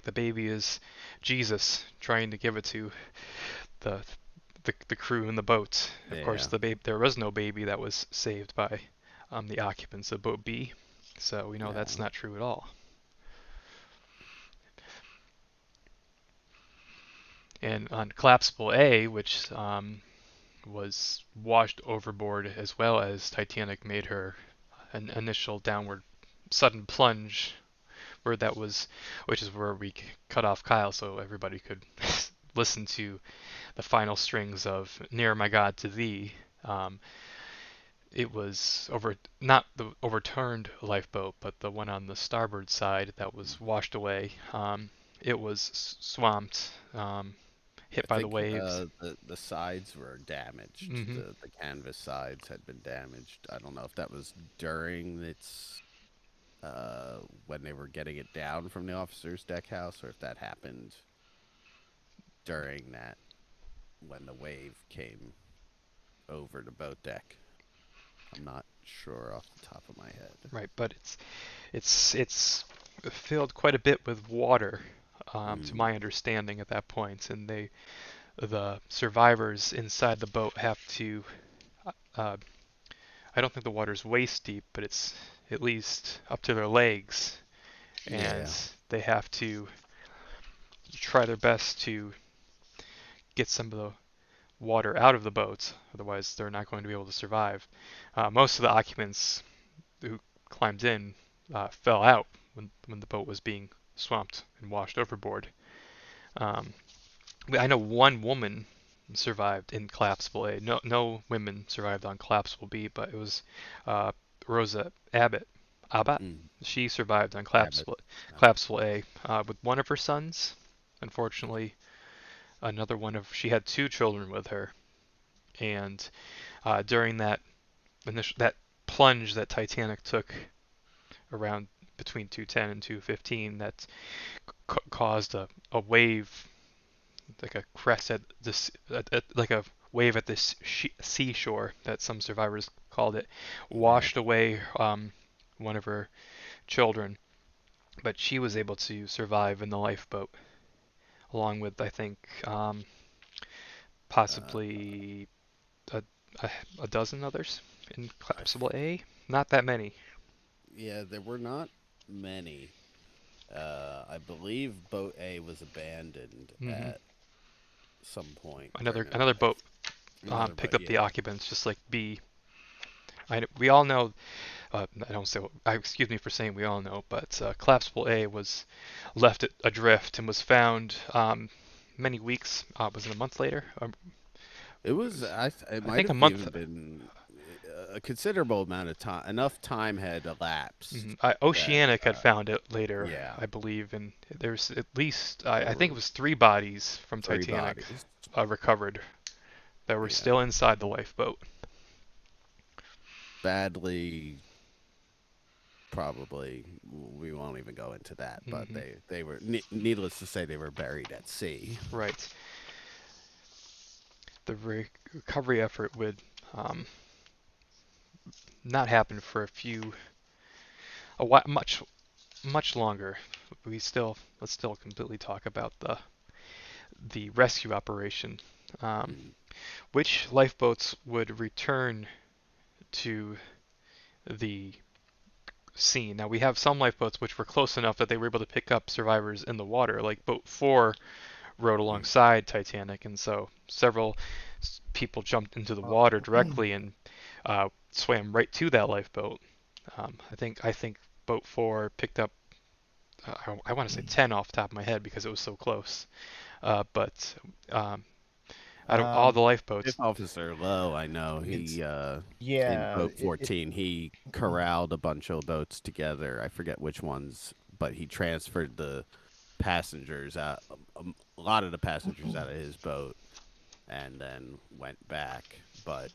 the baby is Jesus, trying to give it to the the crew in the boat. Of course, yeah, there was no baby that was saved by the occupants of boat B, so we know that's yeah. not true at all. And on collapsible A, which was washed overboard as well as Titanic made her an initial downward sudden plunge, which is where we cut off Kyle so everybody could listen to the final strings of Near My God to Thee. Um, it was not the overturned lifeboat, but the one on the starboard side that was washed away. It was swamped, I hit by the think waves. the sides were damaged. hmm The canvas sides had been damaged. I don't know if that was during its when they were getting it down from the officer's deck house, or if that happened during that when the wave came over the boat deck. I'm not sure off the top of my head. Right, but it's filled quite a bit with water, to Mm, my understanding at that point, and the survivors inside the boat have to. Uh, I don't think the water's waist deep, but it's at least up to their legs, and yeah. they have to try their best to get some of the water out of the boat, otherwise they're not going to be able to survive. Most of the occupants who climbed in fell out when the boat was being swamped and washed overboard. Um, I know one woman survived in collapsible A. No women survived on collapsible B, but it was uh, Rosa Abbott. Mm, She survived on Abbott. collapsible A with one of her sons. Unfortunately, she had two children with her, and during that plunge that Titanic took around between 210 and 215, that caused a wave, like a crest like a wave at this seashore that some survivors called it, Yeah. washed away one of her children, but she was able to survive in the lifeboat along with I think Uh, possibly a, a dozen others in I collapsible A. Not that many. Yeah, there were not many. I believe boat A was abandoned hmm at some point Another during the another boat life. Another picked boat, up the yeah. occupants just like B. We all know. I don't say. Excuse me for saying we all know, but collapsible A was left adrift and was found many weeks. Was it a month later? It was. It I might think a have month. even been a considerable amount of time. Enough time had elapsed that, Oceanic had found it later, yeah, I believe, and there's at least there I think it were was three bodies from three Titanic bodies. recovered that were Yeah, still inside the lifeboat. badly. Probably we won't even go into that, but hmm they were needless to say they were buried at sea. Right. The recovery effort would um, not happen for a while, much longer. Let's still completely talk about the rescue operation. Um, Mm, which lifeboats would return to the scene? Now we have some lifeboats which were close enough that they were able to pick up survivors in the water, like Boat 4 rode mm, alongside Titanic, and so several people jumped into the Oh, water directly and swam right to that lifeboat. I think boat 4 picked up I want to say 10 off the top of my head because it was so close. But out of all um, the lifeboats, Fifth Officer Lowe, I know it's in yeah, boat 14, he corralled a bunch of boats together. I forget which ones, but he transferred the passengers out, a lot of the passengers out of his boat, and then went back. But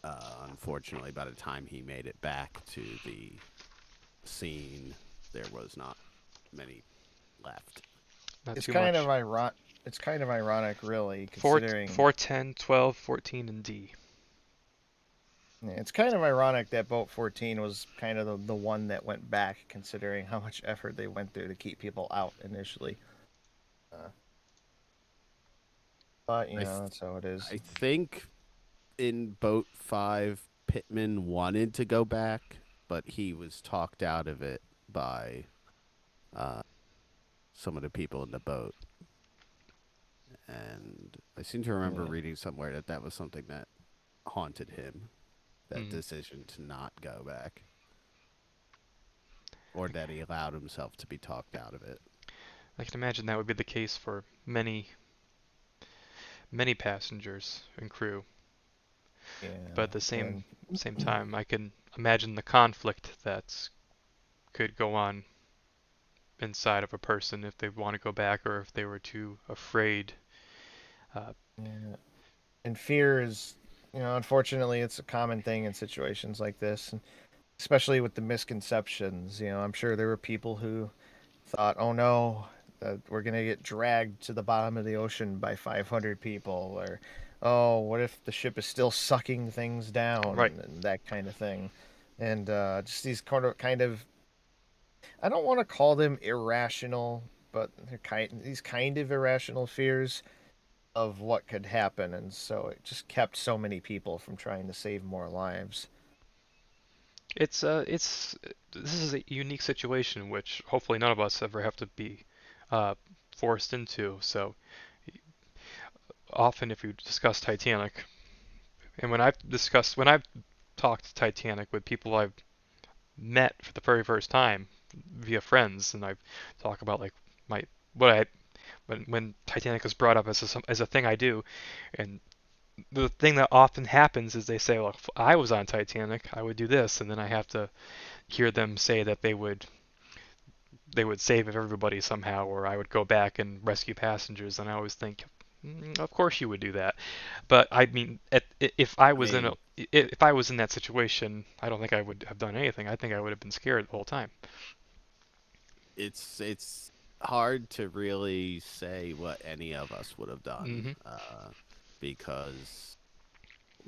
unfortunately, by the time he made it back to the scene, there was not many left. not it's too kind of much. ironic. It's kind of ironic, really, 4, considering 4, 10, 12, 14, and D. yeah, it's kind of ironic that boat 14 was kind of the one that went back, considering how much effort they went through to keep people out initially. Uh, but I th- that's how it is. I think in boat 5, Pittman wanted to go back, but he was talked out of it by uh, some of the people in the boat. And I seem to remember Yeah. reading somewhere that that was something that haunted him, that Mhm. decision to not go back, or that he allowed himself to be talked out of it. I can imagine that would be the case for many, many passengers and crew. But Yeah, at the same and same time, I can imagine the conflict that could go on inside of a person if they want to go back or if they were too afraid. Uh, yeah, and fear is, unfortunately, it's a common thing in situations like this, and especially with the misconceptions. I'm sure there were people who thought, "Oh no, that we're gonna get dragged to the bottom of the ocean by 500 people," or "Oh, what if the ship is still sucking things right. down," and that kind of thing. And just these kind of, I don't want to call them irrational, but these kind of irrational fears of what could happen, and so it just kept so many people from trying to save more lives. It's this is a unique situation which hopefully none of us ever have to be uh, forced into. So often, if you discuss Titanic, and when I've talked Titanic with people I've met for the very first time via friends, and I talk about like my what I when Titanic is brought up as a thing I do, and the thing that often happens is they say, "Well, if I was on Titanic, I would do this," and then I have to hear them say that they would save everybody somehow, or I would go back and rescue passengers, and I always think, of course you would do that. But I mean, if I I was in mean, if I was in that situation, I don't think I would have done anything. I think I would have been scared the whole time. it's hard to really say what any of us would have done, Hmm. because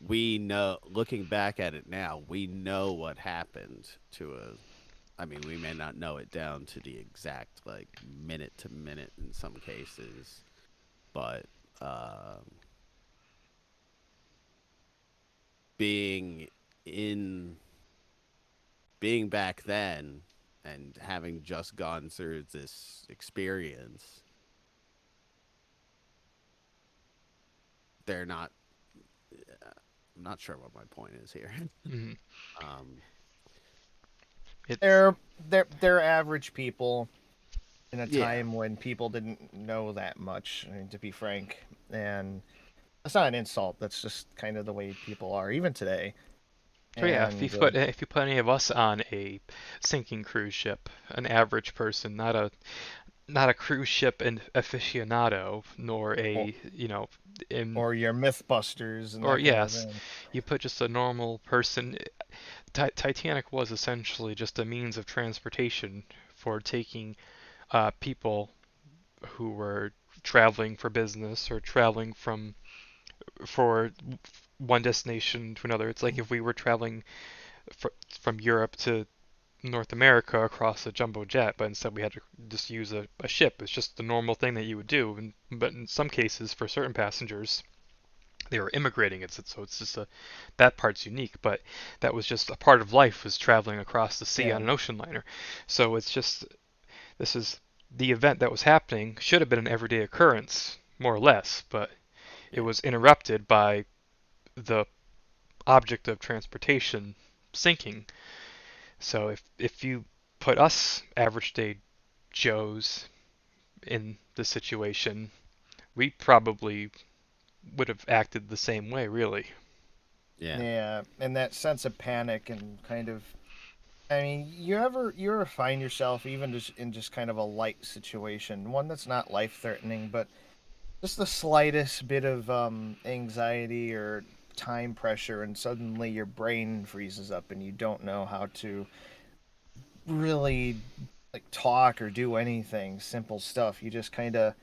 we know, looking back at it now, we know what happened to a. I mean, we may not know it down to the exact like minute to minute in some cases, but um, being in being back then and having just gone through this experience, they're not. I'm not sure what my point is here. Hmm. um, It's They're average people in a yeah, time when people didn't know that much, I mean, to be frank. And that's not an insult. That's just kind of the way people are, even today. oh yeah. If you And put if you put any of us on a sinking cruise ship, an average person, not a cruise ship and aficionado, nor or, a in or your MythBusters and or that kind of yes, thing. you put just a normal person. Titanic was essentially just a means of transportation for taking people who were traveling for business or traveling for one destination to another. It's like if we were traveling from Europe to North America across a jumbo jet, but instead we had to just use a ship. It's just the normal thing that you would do. But in some cases, for certain passengers, they were immigrating. So it's just that part's unique. But that was just a part of life was traveling across the sea Yeah, on an ocean liner. So it's just this is the event that was happening should have been an everyday occurrence, more or less. But it was interrupted by the object of transportation sinking. So if you put us average day Joes in the situation, we probably would have acted the same way, really. Yeah. Yeah, and that sense of panic and kind of, I mean, you ever find yourself even just in just kind of a light situation, one that's not life threatening, but just the slightest bit of anxiety or time pressure, and suddenly your brain freezes up and you don't know how to really like talk or do anything. Simple stuff. You just kind of,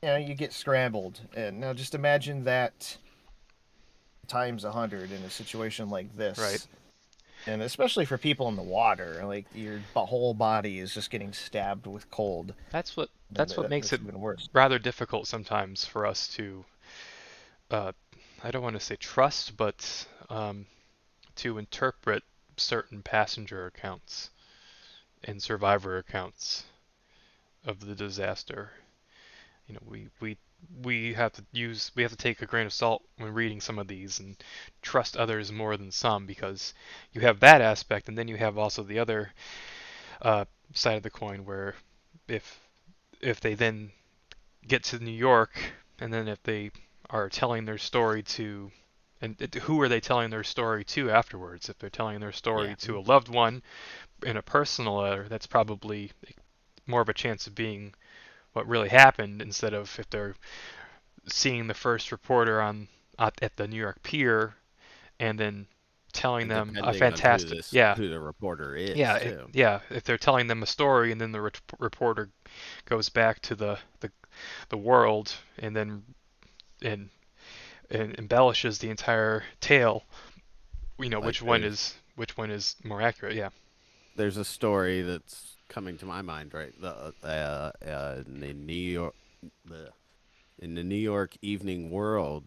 you get scrambled. And now just imagine that times 100 in a situation like Right. this. And especially for people in the water, like your whole body is just getting stabbed with cold. That's what makes That's it even worse. rather difficult sometimes for us to uh, I don't want to say trust, but to interpret certain passenger accounts and survivor accounts of the disaster. You know, we have to take a grain of salt when reading some of these and trust others more than some, because you have that aspect, and then you have also the other uh, side of the coin where if they then get to New York, and then if they are telling their story to, and who are they telling their story to afterwards? If they're telling their story Yeah. to a loved one in a personal letter, that's probably more of a chance of being what really happened, instead of if they're seeing the first reporter on at the New York pier and then telling And them a depending on fantastic, yeah, who the reporter is yeah, too. yeah. If they're telling them a story and then the reporter goes back to the world and then and, and embellishes the entire tale, Like which one is more accurate? Yeah. there's a story that's coming to my mind, right? In the New York, in the New York Evening World,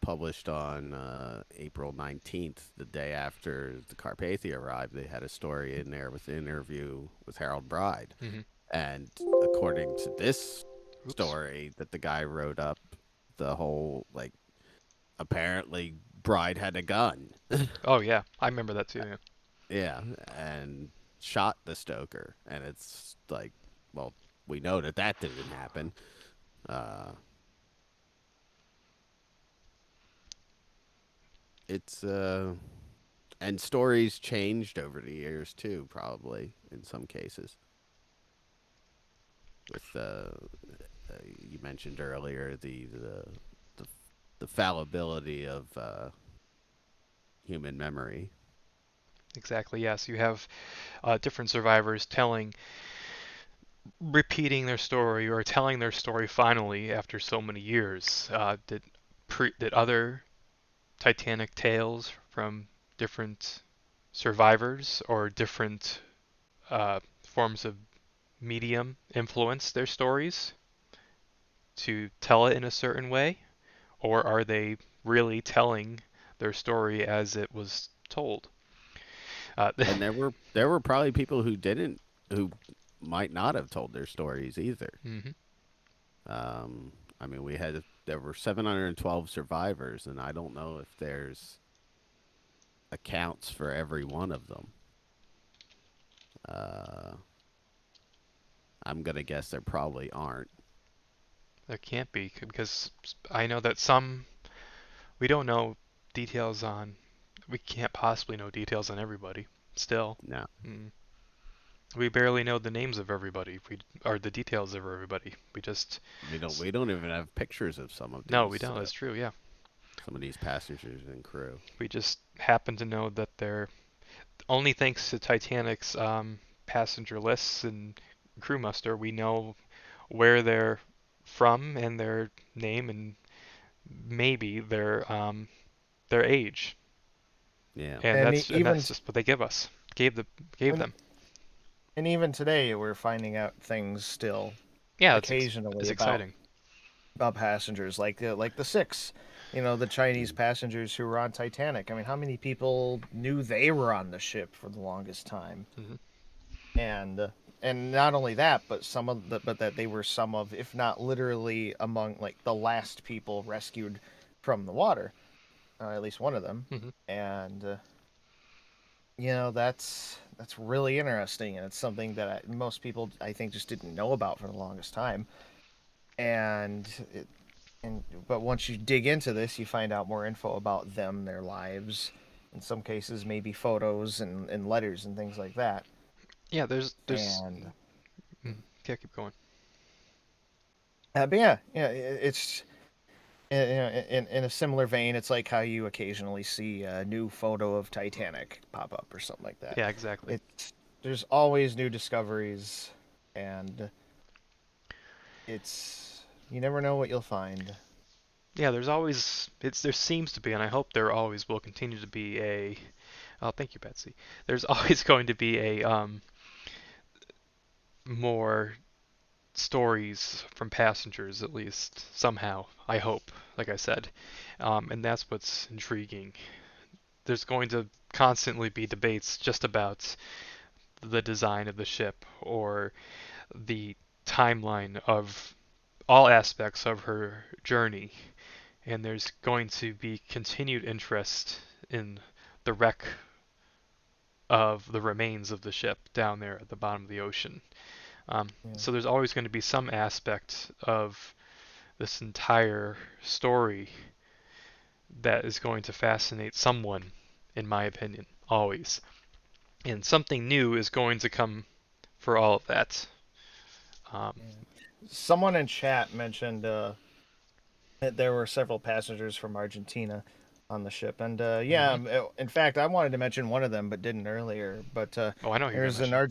published on April 19th, the day after the Carpathia arrived. They had a story in there with an interview with Harold Bride, Hmm. and according to this Oops. story that the guy wrote up, the whole like apparently Bride had a gun. Oh yeah, I remember that too. Yeah. Yeah, and shot the stoker, and it's like, well, we know that that didn't happen. Uh, it's and stories changed over the years too, probably in some cases. With you mentioned earlier the, the fallibility of human memory. Exactly. Yes, you have different survivors repeating their story or telling their story finally after so many years. Did other Titanic tales from different survivors or different forms of medium influence their stories to tell it in a certain way, or are they really telling their story as it was told? Uh, And there were probably people who might not have told their stories either. hmm. I mean, there were 712 survivors, and I don't know if there's accounts for every one of them. Uh, I'm gonna guess there probably aren't. There can't be, because I know that some we don't know details on. We can't possibly know details on everybody. Still, No, mm. We barely know the names of everybody. We or the details of everybody. We just we don't. We don't even have pictures of no, we don't. That's true. Yeah, some of these passengers and crew. we just happen to know that they're only thanks to Titanic's passenger lists and crew muster. We know where they're from and their name and maybe their age, Yeah, and And and even that's just what they gave and, them. and even today, we're finding out things still Yeah, it's occasionally exciting. about passengers, like the six, the Chinese passengers who were on Titanic. I mean, how many people knew they were on the ship for the longest time? Hmm. And and not only that, but that they were some of, if not literally among like the last people rescued from the water, at least one of them, Hmm. and that's really interesting, and it's something that most people I think just didn't know about for the longest time, and it, and but once you dig into this, you find out more info about them, their lives, in some cases maybe photos and letters and things like that, Yeah, there's and yeah, keep going. but yeah, it's in a similar vein. It's like how you occasionally see a new photo of Titanic pop up or something like that. Yeah, exactly. It's There's always new discoveries, and it's you never know what you'll find. Yeah, there's always there seems to be, and I hope there always will continue to be a. Oh, thank you, Betsy. There's always going to be a more stories from passengers, at least somehow. I hope, like I said, and that's what's intriguing. There's going to constantly be debates just about the design of the ship or the timeline of all aspects of her journey, and there's going to be continued interest in the wreck of the remains of the ship down there at the bottom of the ocean. Yeah. So there's always going to be some aspect of this entire story that is going to fascinate someone, in my opinion, always. And something new is going to come for all of that. Um, Yeah. Someone in chat mentioned that there were several passengers from Argentina on the ship, and yeah, mhm. in fact, I wanted to mention one of them but didn't earlier. But Oh, I know who you're going to there's an mention.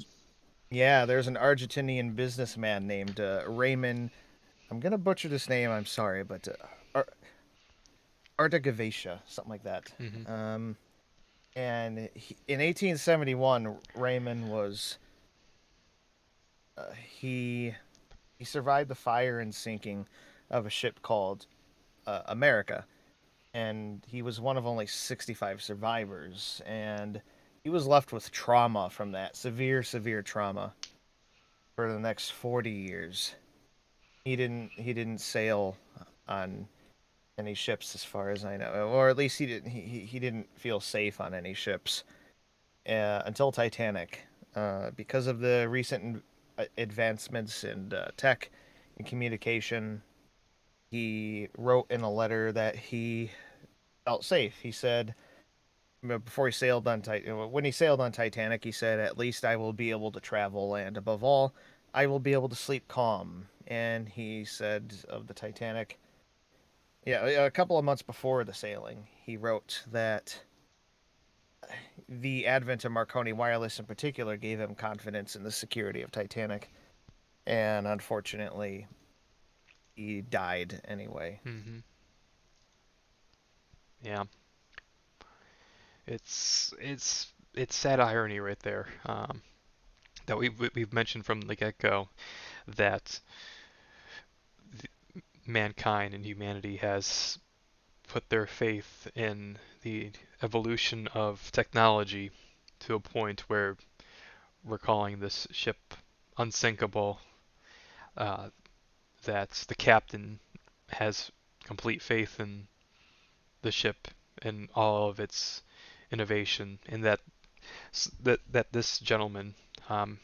there's an Argentinian businessman named Raymond. I'm gonna butcher this name. I'm sorry, but Artagavesha, something like that. Hmm. Um, in 1871, Raymond was he he survived the fire and sinking of a ship called America, and he was one of only 65 survivors, and he was left with trauma from that severe trauma for the next 40 years. He didn't sail on any ships as far as I know, or at least he didn't feel safe on any ships until Titanic, because of the recent advancements in tech and communication. He wrote in a letter that he felt safe. He said before he sailed on when he sailed on Titanic, he said, "At least I will be able to travel, and above all, I will be able to sleep calm." And he said of the Titanic, yeah, a couple of months before the sailing, he wrote that the advent of Marconi Wireless in particular gave him confidence in the security of Titanic, and unfortunately, he died anyway. Hmm. Yeah, it's sad irony right there, that we've mentioned from the get-go that mankind and humanity has put their faith in the evolution of technology to a point where we're calling this ship unsinkable, uh, that the captain has complete faith in the ship and all of its innovation, and that this gentleman, um,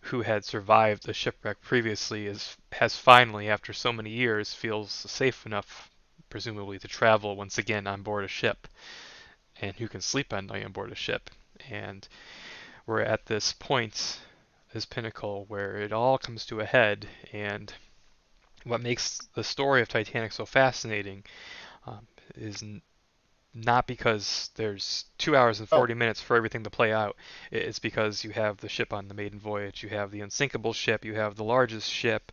who had survived a shipwreck previously, has finally, after so many years, feels safe enough, presumably, to travel once again on board a ship, and who can sleep at night on board a ship. And we're at this point, this pinnacle, where it all comes to a head. And what makes the story of Titanic so fascinating, um, is not because there's 2 hours and Oh, 40 minutes for everything to play out. It's because you have the ship on the maiden voyage, you have the unsinkable ship, you have the largest ship,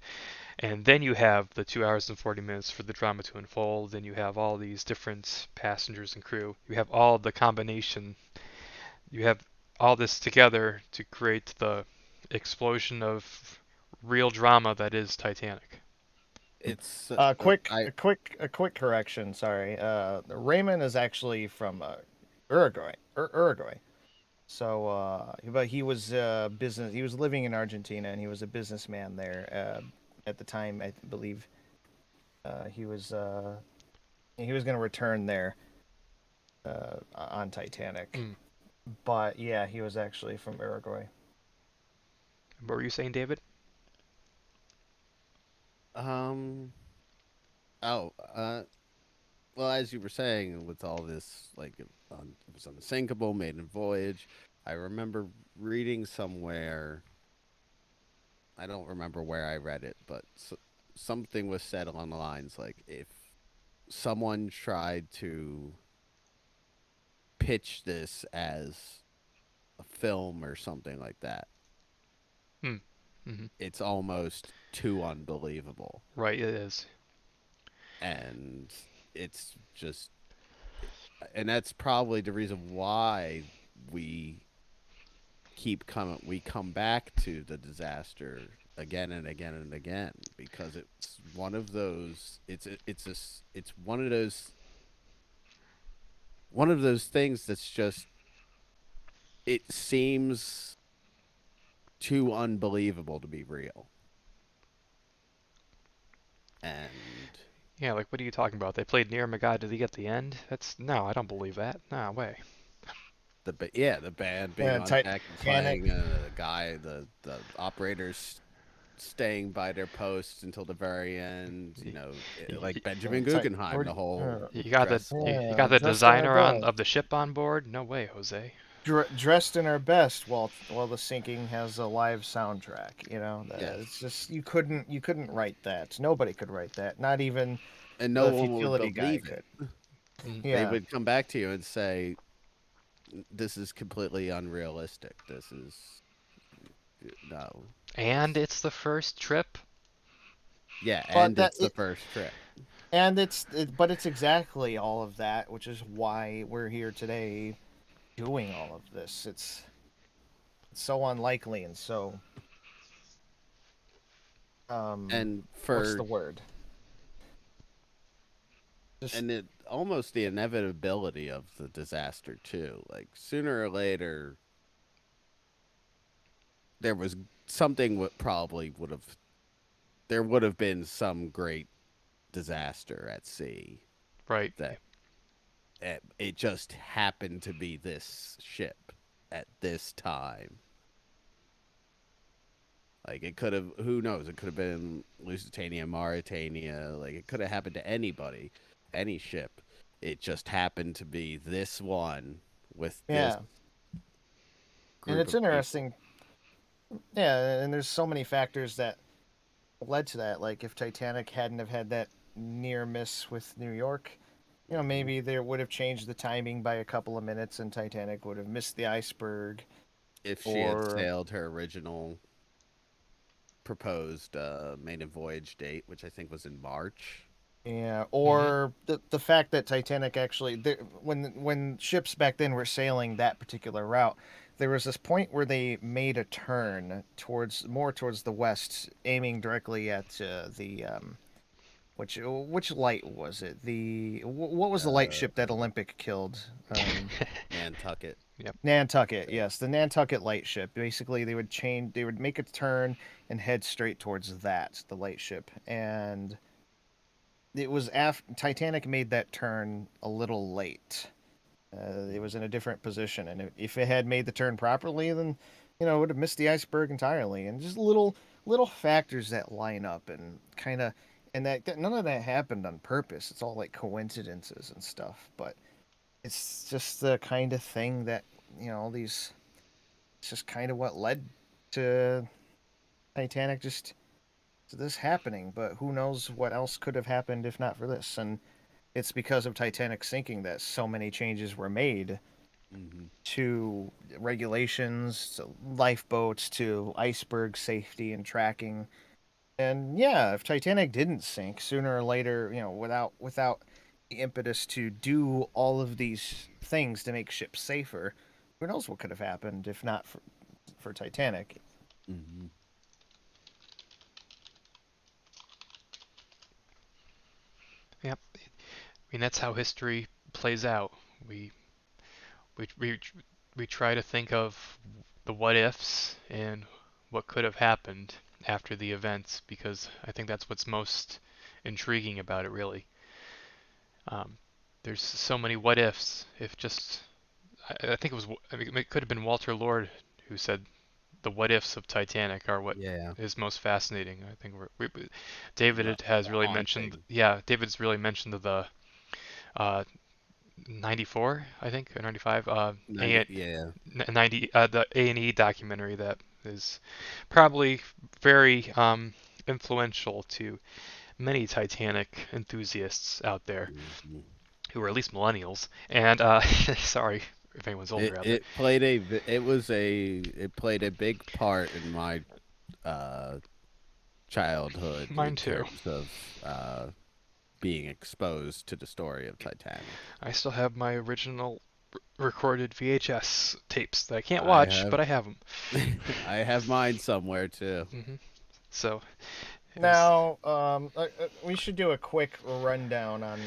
and then you have the 2 hours and 40 minutes for the drama to unfold, and you have all these different passengers and crew. You have all the combination, you have all this together to create the explosion of real drama that is Titanic. It's I a quick correction. Sorry, Raymond is actually from Uruguay. Uruguay. So, but he was business. He was living in Argentina, and he was a businessman there at the time. I believe he was going to return there on Titanic. Mm. But yeah, he was actually from Uruguay. What were you saying, David? Um. Oh. Well, as you were saying, with all this, like it was unsinkable, maiden voyage. I remember reading somewhere. I don't remember where I read it, but something was said along the lines like if someone tried to pitch this as a film or something like that, Mm. Hmm. it's almost too unbelievable. Right, it is. And it's just, and that's probably the reason why we we come back to the disaster again and again and again, because it's one of those, it's one of those things that's just, it seems too unbelievable to be real. And Yeah, like what are you talking about? They played Near My to the at the end? That's no, I don't believe that. No way. the band being Yeah, on deck and Titanic. playing, the operators staying by their posts until the very end, Y- like y- Benjamin Tit- Guggenheim, the whole You got the dress. you yeah, got the dressed in our designer on best. of the ship on board? No way, Jose. Dressed in our best while the sinking has a live soundtrack. Yes. It's just you couldn't write that. Nobody could write that. Not even And no the one would futility guy believe it. could. Mm. They Yeah, would come back to you and say, this is completely unrealistic. This is no. And it's the first trip. Yeah, but and it's the first trip. but it's exactly all of that, which is why we're here today doing all of this. It's so unlikely and so And what's for the word? Just and it almost the inevitability of the disaster too. Like sooner or later there was something what probably would have there would have been some great disaster at sea Right. that it just happened to be this ship at this time. Like it could have, who knows? It could have been Lusitania, Mauritania. Like it could have happened to anybody, any ship. It just happened to be this one with this yeah. And group it's of people. interesting. Yeah, and there's so many factors that led to that. Like if Titanic hadn't have had that near miss with New York, Mhm. maybe they would have changed the timing by a couple of minutes, and Titanic would have missed the iceberg. If she had Or sailed her original proposed maiden voyage date, which I think was in March. yeah, Hmm. or the fact that Titanic actually, when ships back then were sailing that particular route, there was this point where they made a turn towards the west, aiming directly at the which light was it? What was the light Uh, ship that Olympic killed? Nantucket. Yep. Nantucket, yes, the Nantucket light ship. Basically, they would make a turn and head straight towards the light ship, and it was after Titanic made that turn a little late. It was in a different position, and if it had made the turn properly, then it would have missed the iceberg entirely. And just little factors that line up and kind of, and that none of that happened on purpose. It's all like coincidences and stuff. But it's just the kind of thing that all these. It's just kind of what led to Titanic just to this happening. But who knows what else could have happened if not for this? And it's because of Titanic sinking that so many changes were made Hmm. to regulations, to lifeboats, to iceberg safety and tracking. And yeah, if Titanic didn't sink sooner or later, without the impetus to do all of these things to make ships safer, who knows what could have happened if not for Titanic. Hmm. Yep. I mean that's how history plays out. We we we we try to think of the what ifs and what could have happened after the events, because I think that's what's most intriguing about it, really. Um, there's so many what ifs. If just, I think it was, I mean, it could have been Walter Lord who said the what ifs of Titanic are what Yeah, is most fascinating. I think the David has the really mentioned, haunting. yeah, David's really mentioned the uh, 94, I think, or 95, 90, yeah. 90, the A&E documentary that is probably very influential to many Titanic enthusiasts out there Mhm. who are at least millennials. And sorry if anyone's older out there. It played a big part in my uh childhood Mine in too. terms of being exposed to the story of Titanic. I still have my original recorded VHS tapes that I can't I watch, have but I have them. I have mine somewhere too. So it was, Now, we should do a quick rundown on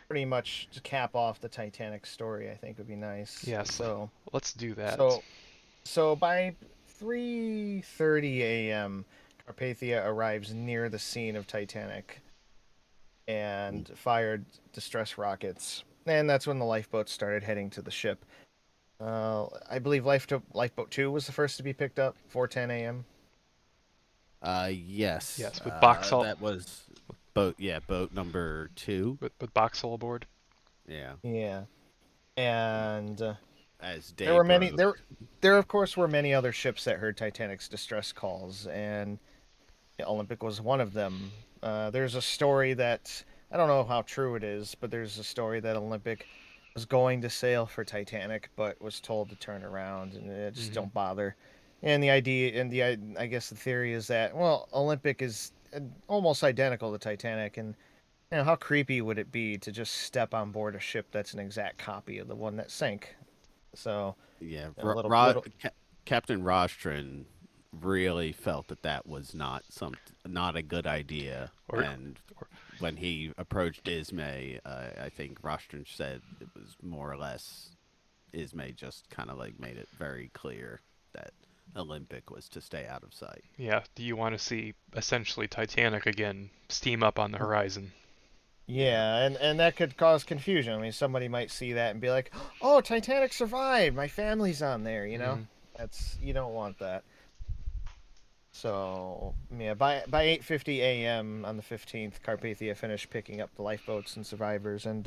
pretty much to cap off the Titanic story. I think would be nice. yes, let's do that. So, so by 3:30 a.m., Carpathia arrives near the scene of Titanic and fired distress rockets, and that's when the lifeboats started heading to the ship. I believe Lifeboat 2 was the first to be picked up, 4:10 a.m. Yes. Yes, with Boxall, That was boat. Yeah, boat number 2. with Boxall aboard. Yeah, Yeah, and as there day were many broke. there of course were many other ships that heard Titanic's distress calls, and Olympic was one of them. There's a story that I don't know how true it is, but there's a story that Olympic was going to sail for Titanic, but was told to turn around and just Hmm. don't bother. And the idea, and I guess the theory is that well, Olympic is almost identical to Titanic, and how creepy would it be to just step on board a ship that's an exact copy of the one that sank? So Yeah, a little. Captain Rostron really felt that that was not a good idea, Or, and or when he approached Ismay, I think Rostron said it was more or less Ismay just kind of like made it very clear that Olympic was to stay out of sight. yeah, do you want to see essentially Titanic again steam up on the horizon? Yeah. Yeah, and that could cause confusion. I mean, somebody might see that and be like, "Oh, Titanic survived. My family's on there." Hmm. That's you don't want that. So yeah, by 8:50 a.m. on the 15th, Carpathia finished picking up the lifeboats and survivors, and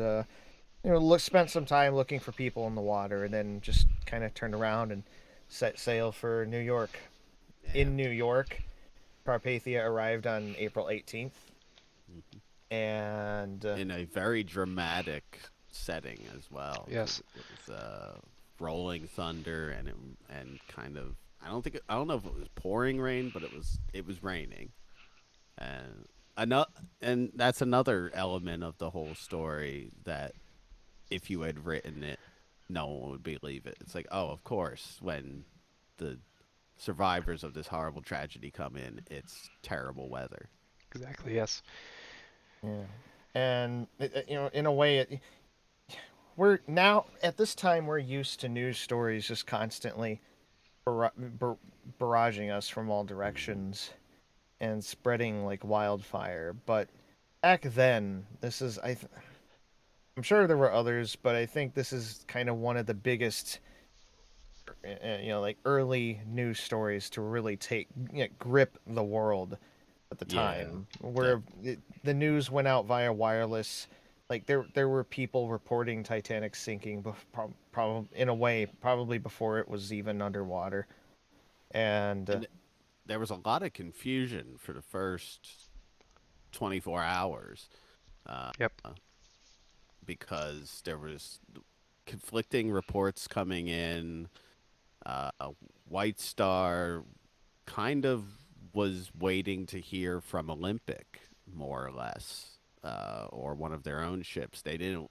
spent some time looking for people in the water, and then just kind of turned around and set sail for New York. Yeah. In New York, Carpathia arrived on April 18th, Mhm. and In a very dramatic setting as well. Yes. It was rolling thunder and kind of I don't know if it was pouring rain, but it was raining. And another and that's another element of the whole story that if you had written it, no one would believe it. It's like, oh, of course, when the survivors of this horrible tragedy come in, it's terrible weather. Exactly, yes. yeah, and in a way, we're now at this time we're used to news stories just constantly barraging us from all Mhm. directions and spreading like wildfire. But back then, I'm sure there were others, but I think this is kind of one of the biggest, like early news stories to really take grip the world at the Yeah, time, def- where the news went out via wireless. Like there were people reporting Titanic sinking, probably in a way, probably before it was even underwater. And and there was a lot of confusion for the first 24 hours uh, Yep. because there was conflicting reports coming in. Uh, White Star kind of was waiting to hear from Olympic, more or less, or one of their own ships. They didn't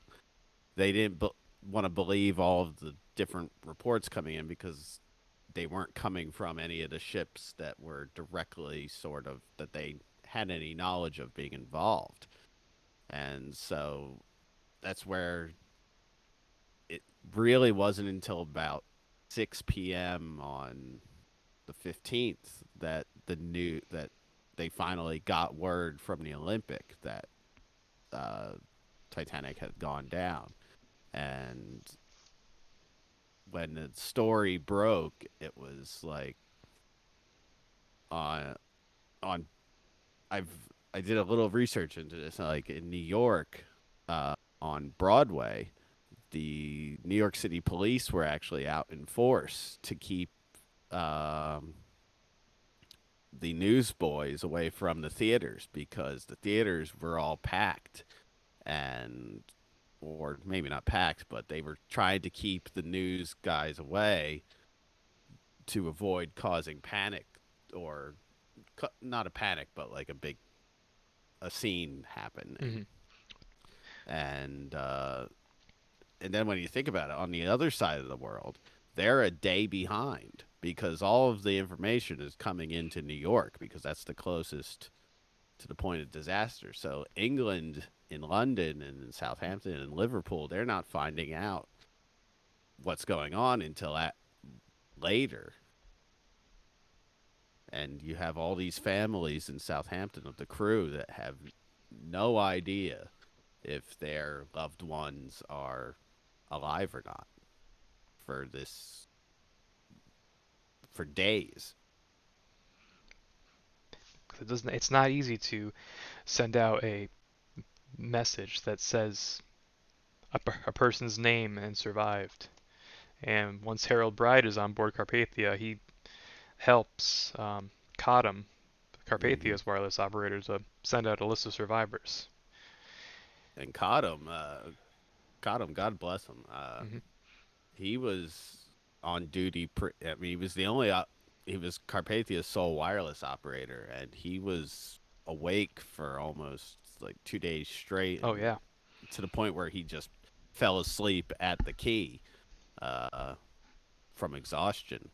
want to believe all of the different reports coming in because they weren't coming from any of the ships that were directly sort of that they had any knowledge of being involved. And so that's where it really wasn't until about 6 p.m. on the 15th that they finally got word from the Olympic that uh, Titanic had gone down. And when the story broke, it was like on on I've I did a little research into this. Like in New York, on Broadway, the New York City police were actually out in force to keep um, the newsboys away from the theaters because the theaters were all packed and or maybe not packed, but they were trying to keep the news guys away to avoid causing panic or not a panic, but like a scene happen. Hmm. And and then when you think about it, on the other side of the world, they're a day behind because all of the information is coming into New York because that's the closest to the point of disaster. So England, in London, and in Southampton and Liverpool, they're not finding out what's going on until later. And you have all these families in Southampton of the crew that have no idea if their loved ones are alive or not for this for days. It's not easy to send out a message that says a person's name and survived. And once Harold Bride is on board Carpathia, he helps Cottam, Hmm. Carpathia's wireless operator, to send out a list of survivors. And caught him. God bless him. Hmm. He was on duty. I mean, he was the only. He was Carpathia's sole wireless operator, and he was awake for almost like 2 days straight, Oh and yeah. to the point where he just fell asleep at the key uh, from exhaustion.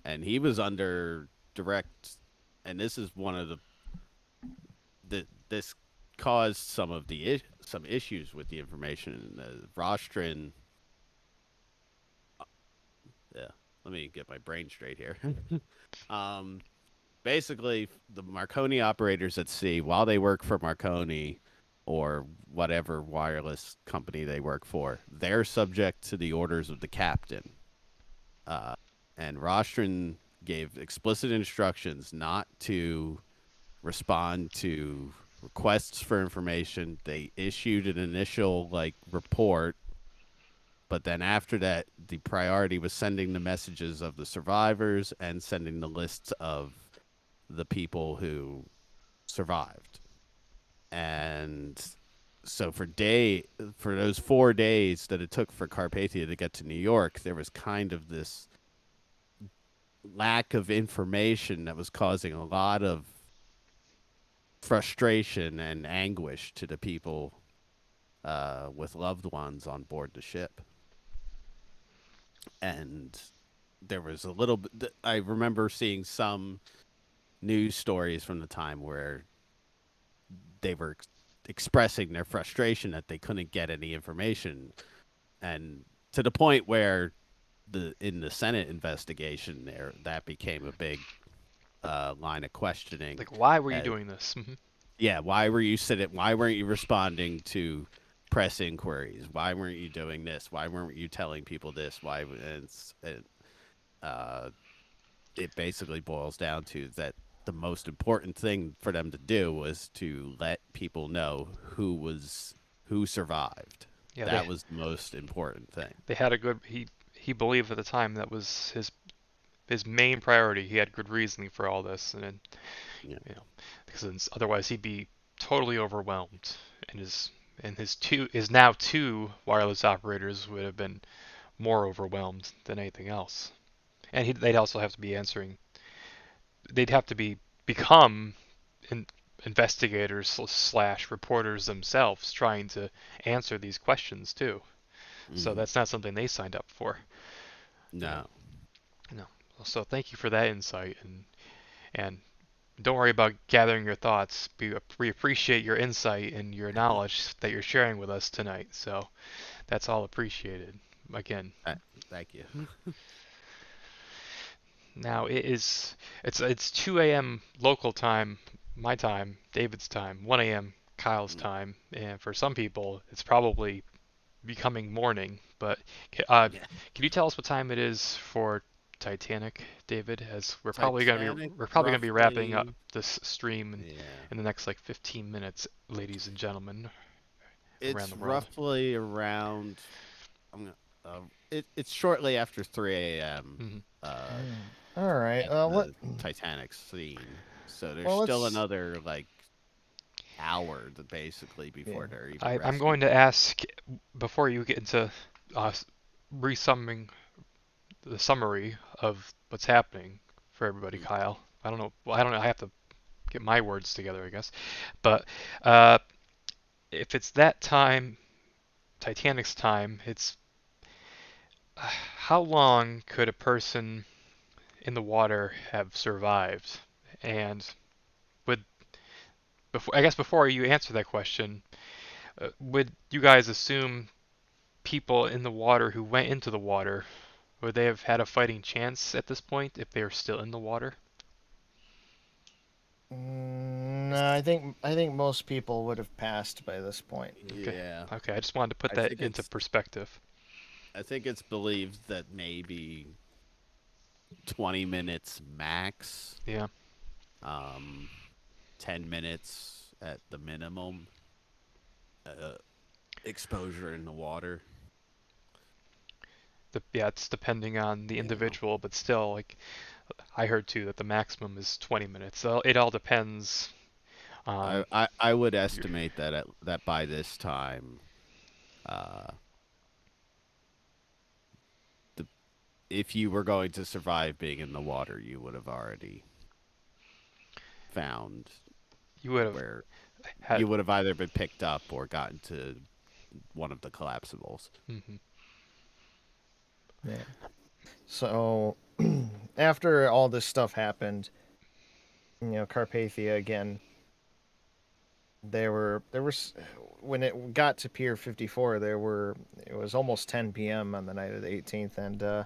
And he was under direct. And this is one of this caused some issues with the information. Rostron. Yeah, let me get my brain straight here. um, Basically, the Marconi operators at sea, while they work for Marconi or whatever wireless company they work for, they're subject to the orders of the captain. Uh, and Rostron gave explicit instructions not to respond to requests for information. They issued an initial report, but then after that, the priority was sending the messages of the survivors and sending the lists of the people who survived. And so for those 4 days that it took for Carpathia to get to New York, there was kind of this lack of information that was causing a lot of frustration and anguish to the people with loved ones on board the ship. And there was a little bit. I remember seeing some news stories from the time where they were expressing their frustration that they couldn't get any information, and to the point where in the Senate investigation there that became a big line of questioning. Like, why were you As, doing this? Hmm. yeah, why were you sitting? Why weren't you responding to press inquiries? Why weren't you doing this? Why weren't you telling people this? Why? Uh, it basically boils down to that the most important thing for them to do was to let people know who survived. Yeah, That was the most important thing. they had a good he believed at the time that was his main priority. He had good reasoning for all this, and Yeah. you know, because otherwise he'd be totally overwhelmed, and his now two wireless operators would have been more overwhelmed than anything else. And they'd also have to be answering. They'd have to become in, investigators slash reporters themselves, trying to answer these questions too. So Hmm. that's not something they signed up for. You know, No. you know. So thank you for that insight, and don't worry about gathering your thoughts. We appreciate your insight and your knowledge that you're sharing with us tonight. So that's all appreciated. again. Thank you. Now it's 2 a.m. local time, my time, David's time, 1 a.m. Kyle's Mm, time, and for some people it's probably becoming morning. But yeah. can you tell us what time it is for Titanic, David? As Titanic, we're probably gonna be wrapping up roughly. this stream Yeah. in the next like 15 minutes, ladies and gentlemen around It's the world. roughly around. I'm gonna. It's shortly after 3 a.m. Hmm. All right. At What? the Titanic scene, so there's Well, still let's. another like hour to basically Yeah. before they're even I'm rescued. going to ask before you get into uh, resumming the summary of what's happening for everybody, Mm. Kyle. I don't know. Well, I don't know. I have to get my words together, I guess. But uh, if it's that time, Titanic's time, it's how long could a person in the water have survived? And would before I guess before you answer that question, would you guys assume people in the water who went into the water would they have had a fighting chance at this point if they were still in the water? No, I think most people would have passed by this point. Okay. Yeah, Okay, I just wanted to put I that think into it's. perspective. I think it's believed that maybe 20 minutes max. Yeah. Um, 10 minutes at the minimum. Uh, Exposure in the water. Yeah, it's depending on the Yeah. individual, but still, like I heard too that the maximum is 20 minutes. So it all depends on I would your. estimate that that by this time, uh, the if you were going to survive being in the water, you would have already found You would have where had. you would have either been picked up or gotten to one of the collapsibles. Mhm. Yeah. So after all this stuff happened, Carpathia again. There was when it got to Pier 54, it was almost 10 p.m. on the night of the 18th, and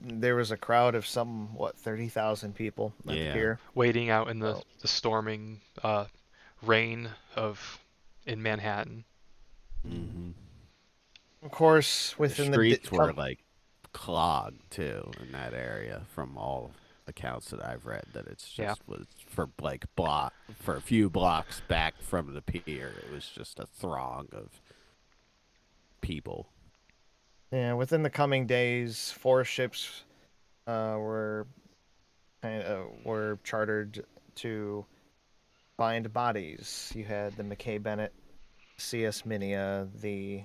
there was a crowd of 30,000 people at the Yeah. pier. Waiting out in So the storming rain of in Manhattan. Hmm. of course, The within the streets were like clogged too in that area from all accounts that I've read that it's Yeah. just was for like for a few blocks back from the pier it was just a throng of people. within the coming days, 4 ships were were chartered to find bodies. You had the McKay Bennett, CS Minia, the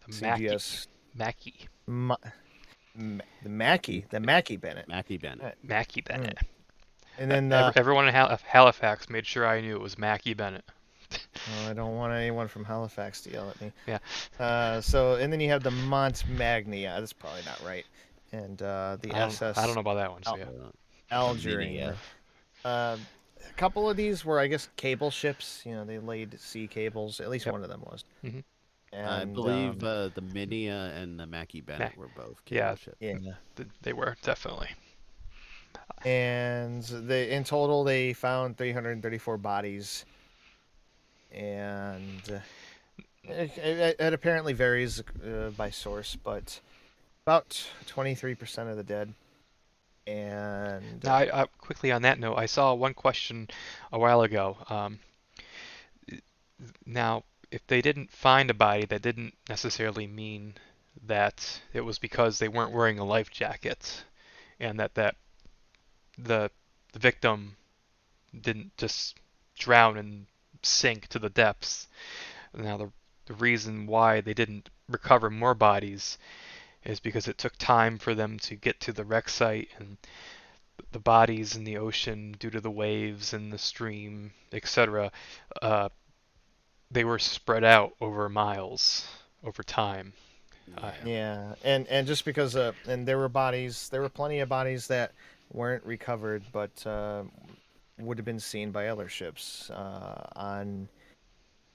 The CGS Mackie Ma- the Mackey Bennett. Mackie Bennett. Mackie Mm. Bennett. And then Everyone in Halifax made sure I knew it was Mackie Bennett. oh, I don't want anyone from Halifax to yell at me. Yeah. And then you have the Mont Magnia. That's probably not right. And the I don't SS know about that one. So Al- yeah. The Minia. Algerine. A couple of these were, I guess, cable ships. They laid sea cables. At least Yep. one of them was. Hmm. I And believe the Minia and the Mackie Bennett were both Yeah, cable ships. yeah, they were definitely. and in total they found 334 bodies, and it apparently varies by source, but about 23% of the dead. And Now, quickly on that note, I saw one question a while ago. Now, if they didn't find a body, that didn't necessarily mean that it was because they weren't wearing a life jacket, and that the the victim didn't just drown and sink to the depths. Now, the reason why they didn't recover more bodies is because it took time for them to get to the wreck site, and the bodies in the ocean, due to the waves and the stream, etc., uh, they were spread out over miles over time. Yeah. yeah, and just because and there were plenty of bodies that weren't recovered, but would have been seen by other ships on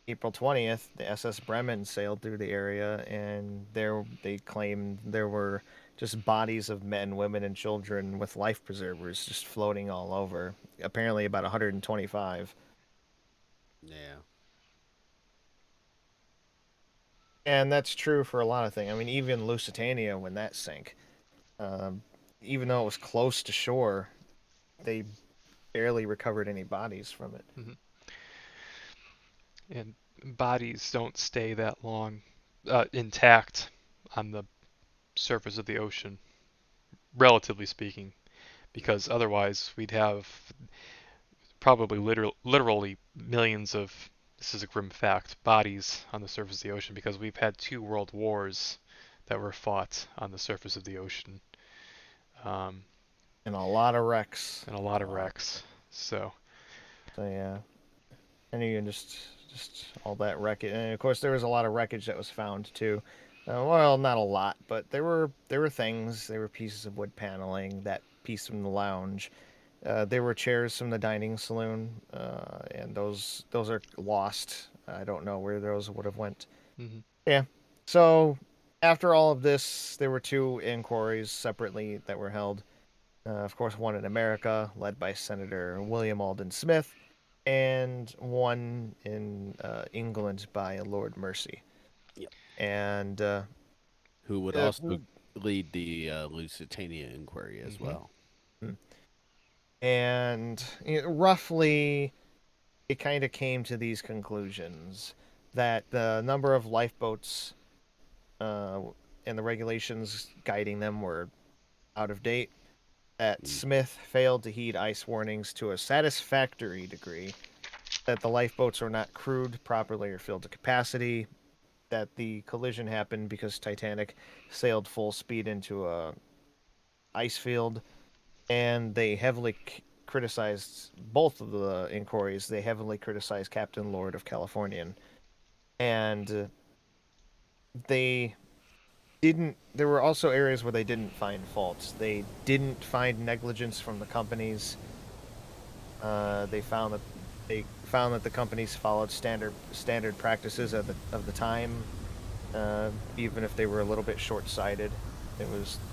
April 20th, the SS Bremen sailed through the area, and there they claimed there were just bodies of men, women, and children with life preservers just floating all over. Apparently, about 125. Yeah. And that's true for a lot of things. I mean, even Lusitania, when that sank, um, even though it was close to shore, they barely recovered any bodies from it. Hmm. And bodies don't stay that long intact on the surface of the ocean, relatively speaking, because otherwise we'd have probably literally millions of, this is a grim fact, bodies on the surface of the ocean because we've had 2 world wars that were fought on the surface of the ocean, um, And a lot of wrecks. and a lot A of lot. wrecks. So, So yeah, and you can just all that wreckage, and of course there was a lot of wreckage that was found too. Well, not a lot, but there were things. There were pieces of wood paneling, that piece from the lounge. There were chairs from the dining saloon, and those are lost. I don't know where those would have went. mhm, Yeah. So after all of this, there were 2 inquiries separately that were held. Of course, one in America, led by Senator William Alden Smith, and one in England by Lord Mersey. Yep. And Who would uh, also lead the Lusitania inquiry as mhm, well. and roughly, it kind of came to these conclusions that the number of lifeboats uh, and the regulations guiding them were out of date. That Mm. Smith failed to heed ice warnings to a satisfactory degree, that the lifeboats were not crewed properly or filled to capacity, that the collision happened because Titanic sailed full speed into a ice field, and they heavily criticized both of the inquiries. They heavily criticized Captain Lord of Californian, and they didn't. There were also areas where they didn't find faults. They didn't find negligence from the companies. They found that the companies followed standard practices of the time, even if they were a little bit short sighted.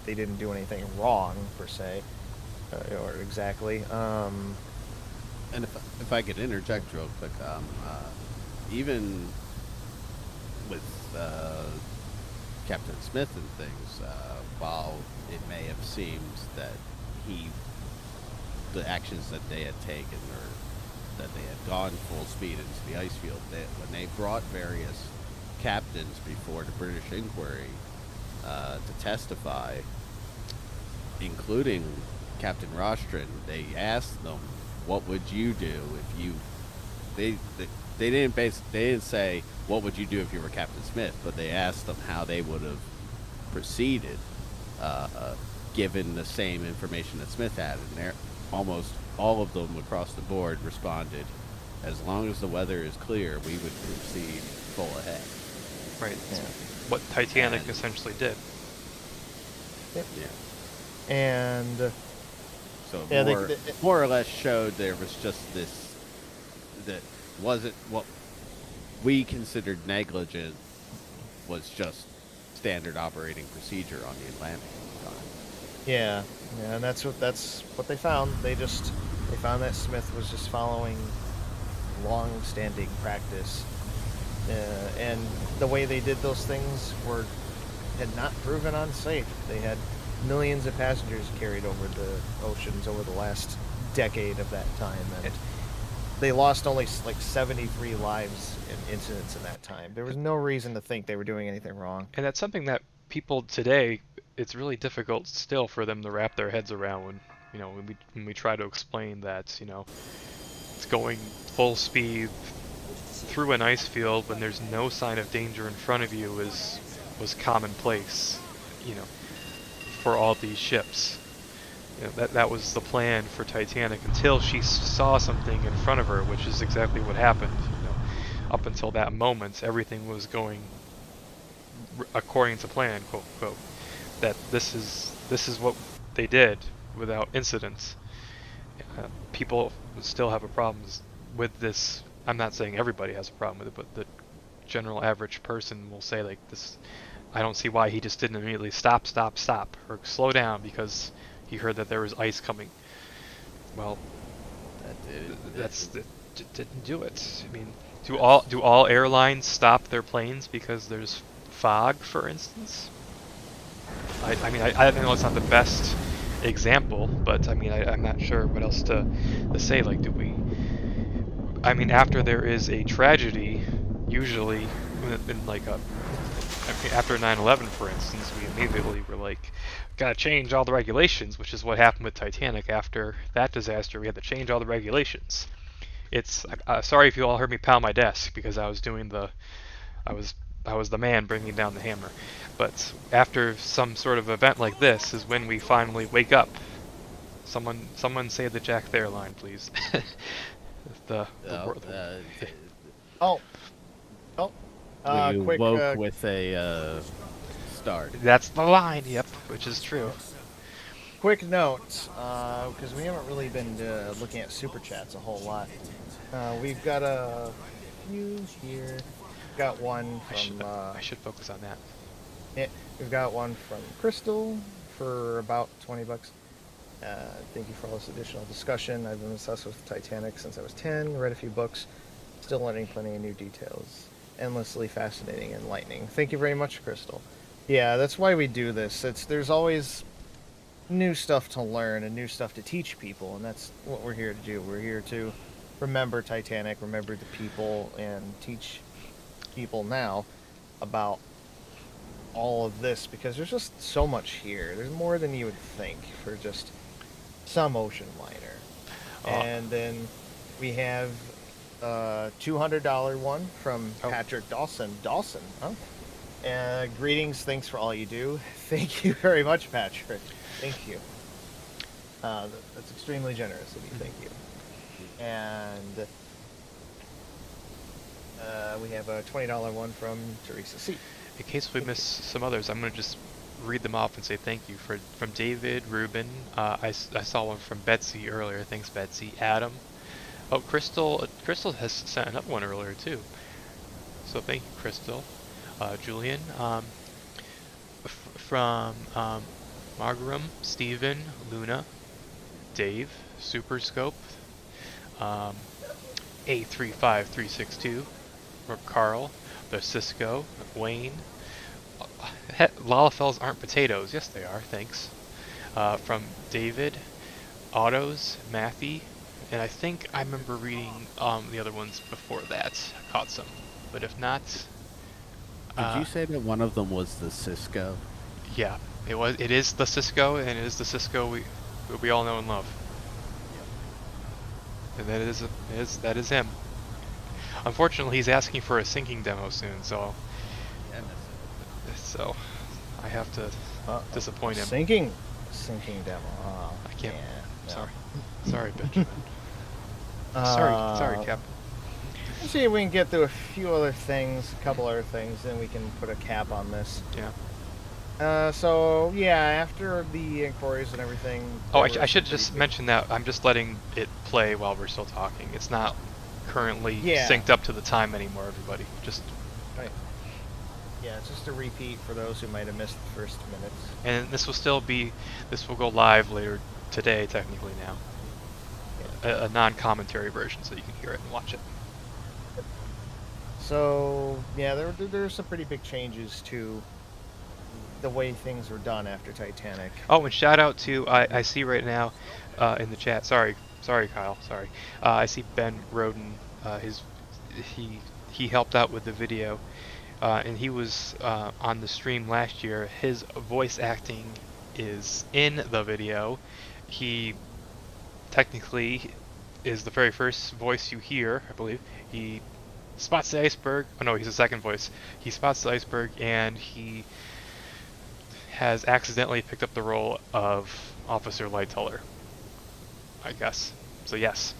They didn't do anything wrong per se, or exactly. And if I could interject real quick, even with Captain Smith and things, while it may have seemed that he, the actions that they had taken or that they had gone full speed into the ice field, when they brought various captains before the British inquiry to testify, including Captain Rostron, they asked them, "What would you do if you?" They didn't say what would you do if you were Captain Smith, but they asked them how they would have proceeded, given the same information that Smith had, and there almost all of them across the board responded, "As long as the weather is clear, we would proceed full ahead." right. Yeah. What Titanic And- essentially did. Yeah. And So yeah, more or less showed there was just this that wasn't what we considered negligent, was just standard operating procedure on the Atlantic at the time. yeah, yeah, and that's what they found. They found that Smith was just following long-standing practice, and the way they did those things had not proven unsafe. They had millions of passengers carried over the oceans over the last decade of that time, and they lost only like 73 lives in incidents in that time. There was no reason to think they were doing anything wrong. And that's something that people today, it's really difficult still for them to wrap their heads around when we try to explain that, it's going full speed through an ice field when there's no sign of danger in front of you was commonplace, you know, for all these ships. That was the plan for Titanic until she saw something in front of her, which is exactly what happened. Up until that moment, everything was going according to plan, quote unquote. That this is what they did without incidents. People still have a problem with this I'm not saying everybody has a problem with it, but the general average person will say like this. I don't see why he just didn't immediately stop, or slow down because he heard that there was ice coming. Well, that didn't do it. I mean, do all airlines stop their planes because there's fog, for instance? I mean, I know it's not the best example, but I mean, I'm not sure what else to say. Like, do we? I mean, after there is a tragedy, usually in like a after 9/11, for instance, we immediately were like, gotta change all the regulations, which is what happened with Titanic. After that disaster, we had to change all the regulations. It's sorry if you all heard me pound my desk because I was doing I was I was the man bringing down the hammer. But after some sort of event like this is when we finally wake up. Someone say the Jack Thayer line, please. the Oh, word. Oh, oh. we Quick. woke with a start. That's the line. Yep, which is true. Quick note, because we haven't really been looking at super chats a whole lot. We've got a few here. Got one from. I should focus on that. Yeah, we've got one from Crystal for about $20. Thank you for all this additional discussion. I've been obsessed with Titanic since I was 10. Read a few books. Still learning plenty of new details. Endlessly fascinating and enlightening. Thank you very much, Crystal. Yeah, that's why we do this. There's always new stuff to learn and new stuff to teach people, and that's what we're here to do. We're here to remember Titanic, remember the people, and teach people now about all of this, because there's just so much here. There's more than you would think for just some ocean liner. And then we have a $200 one from Patrick Dawson. Dawson, huh? Greetings, thanks for all you do. Thank you very much, Patrick. Thank you. That's extremely generous of you. Thank you. And we have a $20 one from Teresa C. In case we miss some others, I'm going to just read them off and say thank you. From David, Ruben, I saw one from Betsy earlier. Thanks, Betsy. Adam. Oh, Crystal has sent another one earlier, too. So thank you, Crystal. Julian. From Margaram, Steven, Luna, Dave, Superscope, A35362, or Carl, the Cisco, Wayne. Lalafells aren't potatoes. Yes, they are. Thanks. From David, Autos, Matthew, and I think I remember reading the other ones before that. I caught some, but if not, Did you say that one of them was the Cisco? Yeah, it is the Cisco, and it is the Cisco we all know and love. And that is him. Unfortunately, he's asking for a sinking demo soon, so I have to disappoint him. Sinking demo. I can't. Yeah, Sorry, Benjamin. Sorry, Cap. Let's see if we can get through a few other things, a couple other things, then we can put a cap on this. Yeah. So yeah, after the inquiries and everything. Oh, I should just mention that I'm just letting it play while we're still talking. It's not currently synced up to the time anymore, everybody. Just. Right. Yeah, it's just a repeat for those who might have missed the first minutes. And this will go live later today, technically now. Yeah. A non-commentary version, so you can hear it and watch it. So yeah, there are some pretty big changes to the way things were done after Titanic. Oh, and shout out to I see right now in the chat. Sorry, Kyle. Sorry. I see Ben Roden. He helped out with the video, and he was on the stream last year. His voice acting is in the video. He technically is the very first voice you hear, I believe. He spots the iceberg. Oh no, he's the second voice. He spots the iceberg, and he has accidentally picked up the role of Officer Lightoller, I guess. So yes.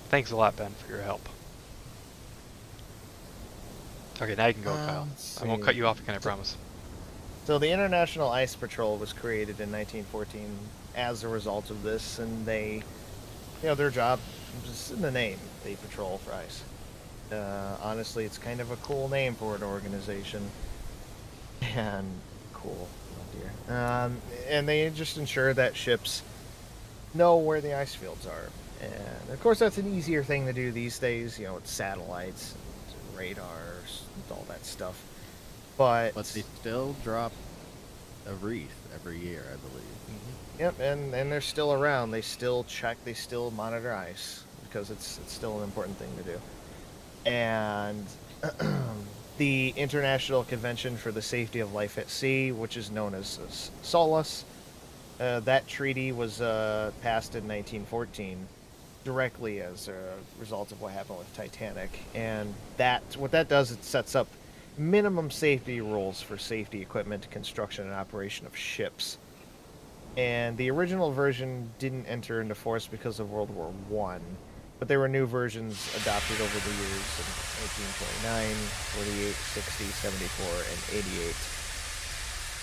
Thanks a lot, Ben, for your help. Okay, now you can go, Kyle. I won't cut you off again, I promise. So the International Ice Patrol was created in 1914 as a result of this, and they, their job is in the name. They patrol for ice. Honestly, it's kind of a cool name for an organization. And cool. Oh dear. And they just ensure that ships know where the ice fields are. And of course, that's an easier thing to do these days, with satellites and radars and all that stuff. But they still drop a wreath every year, I believe. yep, and they're still around. They still check. They still monitor ice because it's still an important thing to do. And the International Convention for the Safety of Life at Sea, which is known as SOLAS, that treaty was passed in 1914, directly as a result of what happened with Titanic. And what that does, it sets up minimum safety rules for safety equipment, construction, and operation of ships. And the original version didn't enter into force because of World War One, but there were new versions adopted over the years in 1829, 48, 60, 74, and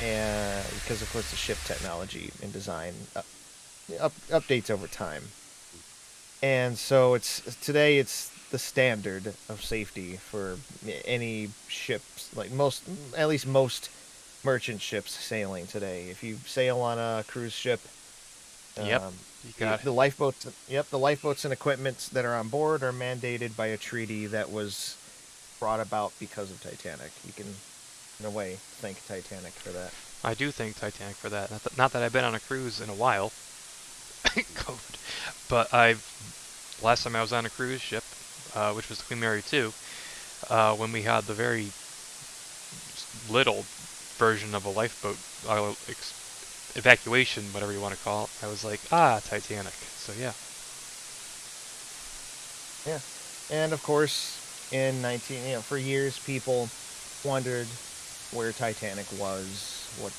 88. And because, of course, the ship technology and design updates over time. And so today it's the standard of safety for any ships, like at least most merchant ships sailing today. If you sail on a cruise ship, Yep, you got the lifeboats. Yep, the lifeboats and equipment that are on board are mandated by a treaty that was brought about because of Titanic. You can, in a way, thank Titanic for that. I do thank Titanic for that. Not that I've been on a cruise in a while, COVID, but last time I was on a cruise ship, which was the Queen Mary 2, when we had the very little version of a lifeboat evacuation, whatever you want to call it, I was like, Titanic. So yeah. Yeah, and of course, for years, people wondered where Titanic was, what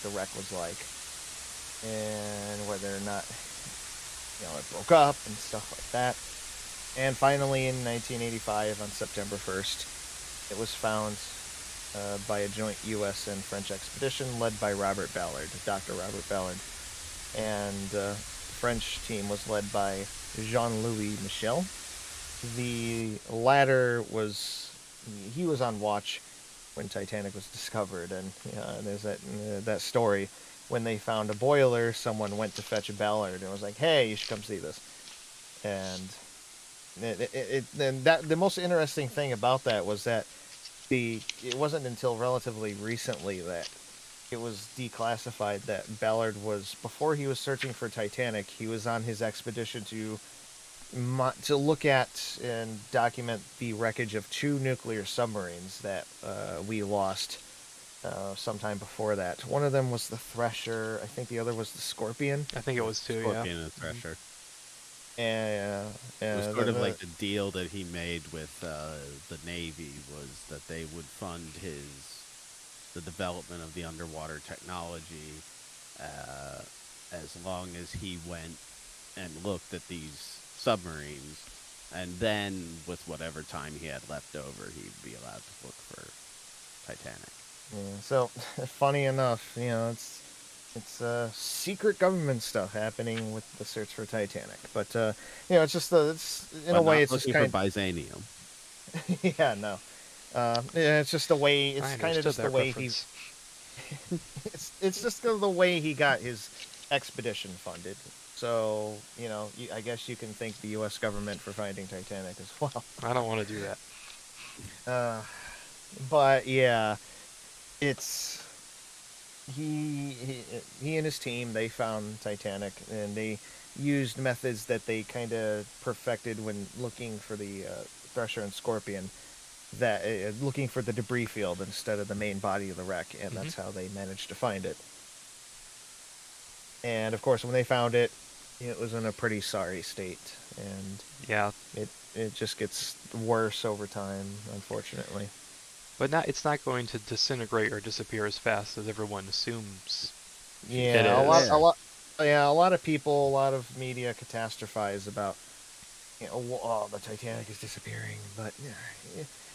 the wreck was like, and whether or not, it broke up and stuff like that. And finally, in 1985, on September 1st, it was found by a joint U.S. and French expedition led by Robert Ballard, Dr. Robert Ballard. And the French team was led by Jean-Louis Michel. The latter was on watch when Titanic was discovered, and there's that story. When they found a boiler, someone went to fetch a Ballard and was like, "Hey, you should come see this." And the most interesting thing about that was that it wasn't until relatively recently that it was declassified that Ballard was, before he was searching for Titanic, he was on his expedition to look at and document the wreckage of 2 nuclear submarines that we lost sometime before that. One of them was the Thresher. I think the other was the Scorpion. I think it was too, Scorpion and Thresher. And it was sort of like the deal that he made with the Navy was that they would fund the development of the underwater technology as long as he went and looked at these submarines, and then with whatever time he had left over, he'd be allowed to look for Titanic. Yeah, so funny enough, it's secret government stuff happening with the search for Titanic, but it's just it's in a way it's just kind of Byzanium. Yeah, no, it's just the way it's kind of just the way reference. it's just the way he got his expedition funded. So, I guess you can thank the U.S. government for finding Titanic as well. I don't want to do that. But yeah, it's he and his team, they found Titanic, and they used methods that they kind of perfected when looking for the Thresher and Scorpion, that looking for the debris field instead of the main body of the wreck, and that's how they managed to find it. And of course, when they found it, it was in a pretty sorry state, and yeah, it just gets worse over time, unfortunately. But it's not going to disintegrate or disappear as fast as everyone assumes. Yeah, a lot of people, a lot of media catastrophize about, the Titanic is disappearing, but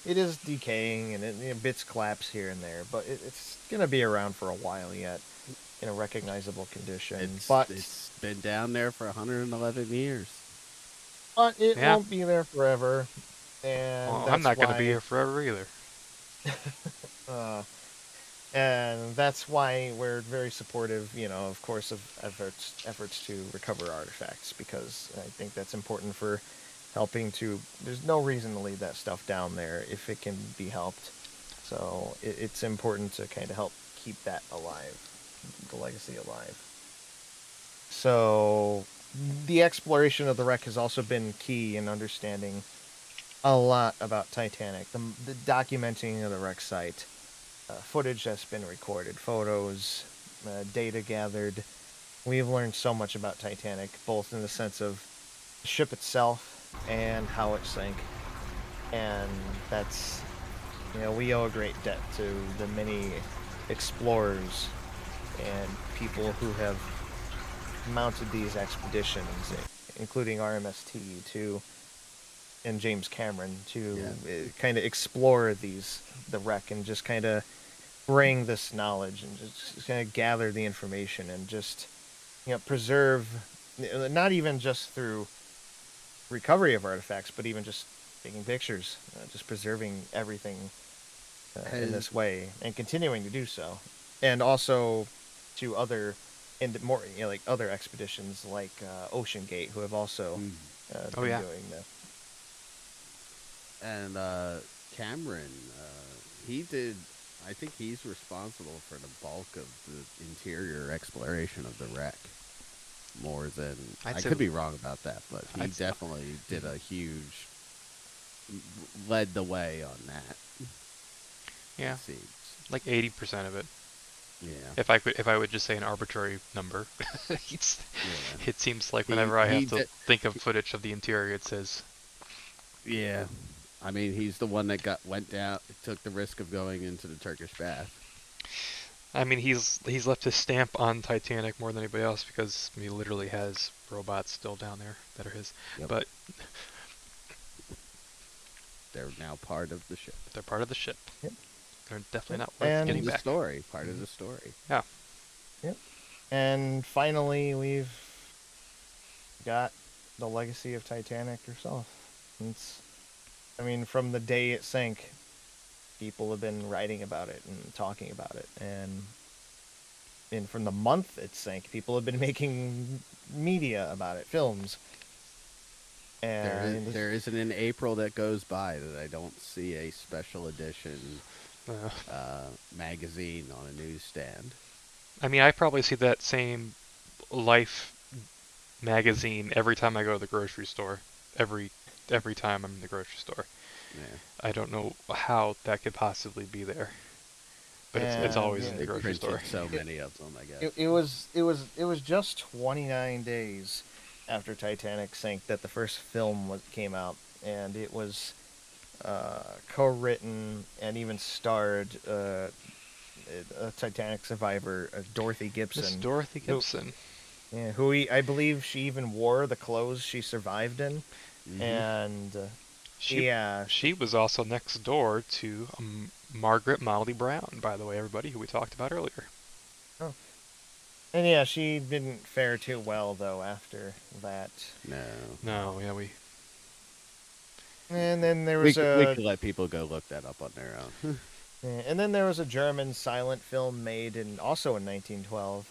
it is decaying, and bits collapse here and there, but it's gonna be around for a while yet, in a recognizable condition. It's been down there for 111 years. But it won't be there forever. And I'm that's not going to be why, here forever either. uh, and that's why we're very supportive, of course, of efforts to recover artifacts, because I think that's important for helping to. There's no reason to leave that stuff down there if it can be helped. So it's important to kind of help keep that alive, the legacy alive. So the exploration of the wreck has also been key in understanding a lot about Titanic, the documenting of the wreck site, footage that's been recorded, photos, data gathered. We've learned so much about Titanic, both in the sense of the ship itself and how it sank. And that's, we owe a great debt to the many explorers and people who have mounted these expeditions, including RMST and James Cameron, to kind of explore the wreck and just kind of bring this knowledge and just kind of gather the information and just preserve, not even just through recovery of artifacts, but even just taking pictures, just preserving everything in this way and continuing to do so, and also to other and more like other expeditions like Ocean Gate, who have also been doing that. And Cameron, he did. I think he's responsible for the bulk of the interior exploration of the wreck. More than I could be wrong about that, but he definitely did a huge, led the way on that. Yeah, like 80% of it. Yeah. If I would just say an arbitrary number, it seems like whenever I have to think of footage of the interior, it says. Yeah, I mean, he's the one that went down, took the risk of going into the Turkish bath. I mean, he's left his stamp on Titanic more than anybody else, because he literally has robots still down there that are his. Yep. But they're now part of the ship. They're part of the ship. Yep. They're definitely not worth getting back. Story, part of the story. Yeah. Yep. And finally, we've got the legacy of Titanic herself. From the day it sank, people have been writing about it and talking about it, and from the month it sank, people have been making media about it, films. And there isn't an April that goes by that I don't see a special edition magazine on a newsstand. I mean, I probably see that same Life magazine every time I go to the grocery store. Every time I'm in the grocery store. Yeah. I don't know how that could possibly be there, but it's always in the grocery store. So many of them, I guess. It was just 29 days after Titanic sank that the first film came out, and it was co-written and even starred a Titanic survivor, Dorothy Gibson. Miss Dorothy Gibson. Who I believe she even wore the clothes she survived in. Mm-hmm. And she was also next door to Margaret Molly Brown, by the way, everybody, who we talked about earlier. Oh. And she didn't fare too well though after that. No, yeah, we. And then there was we could let people go look that up on their own. And then there was a German silent film made also in 1912.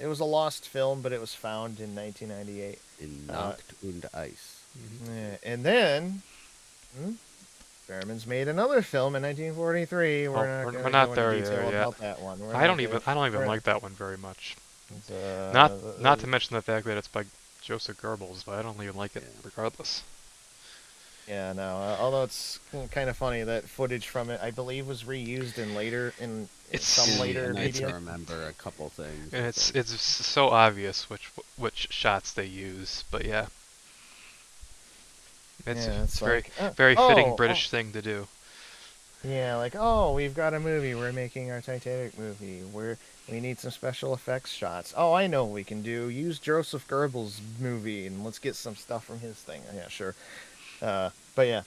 It was a lost film, but it was found in 1998. In Nacht und Eis. Mm-hmm. And then Germans made another film in 1943. We're not there yet. About that one. I don't even like that one very much. Not to mention the fact that it's by Joseph Goebbels, but I don't even like it regardless. Yeah, no. Although it's kind of funny that footage from it, I believe, was reused in later later media. I remember a couple things. And it's so obvious which shots they use, but yeah. It's very fitting British thing to do. Yeah, we've got a movie. We're making our Titanic movie. We need some special effects shots. Oh, I know what we can do. Use Joseph Goebbels' movie, and let's get some stuff from his thing. Yeah, sure. But yeah,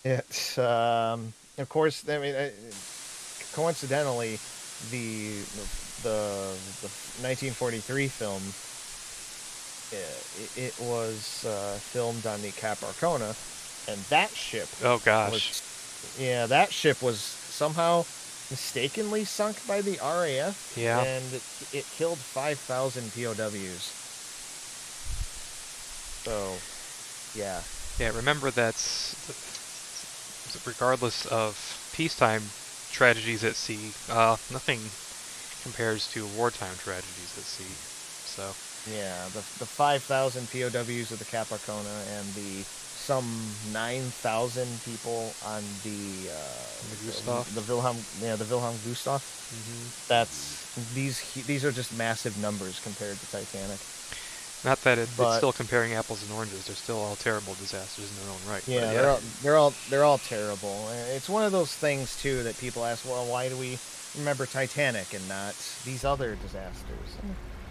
it's of course. I mean, coincidentally, the 1943 film, it was filmed on the Cap Arcona, and that ship Oh gosh. that ship was somehow mistakenly sunk by the RAF, Yeah. and it killed 5,000 POWs. So, yeah. Yeah, remember that regardless of peacetime tragedies at sea, nothing compares to wartime tragedies at sea. So, Yeah, the 5,000 POWs of the Capricorna and the some 9,000 people on the Gustav. the Wilhelm Gustaf. Hmm. These are just massive numbers compared to Titanic. Not that it's But still comparing apples and oranges. They're still all terrible disasters in their own right. But yeah, yeah. they're all terrible. It's one of those things too that people ask, well, why do we remember Titanic and not these other disasters?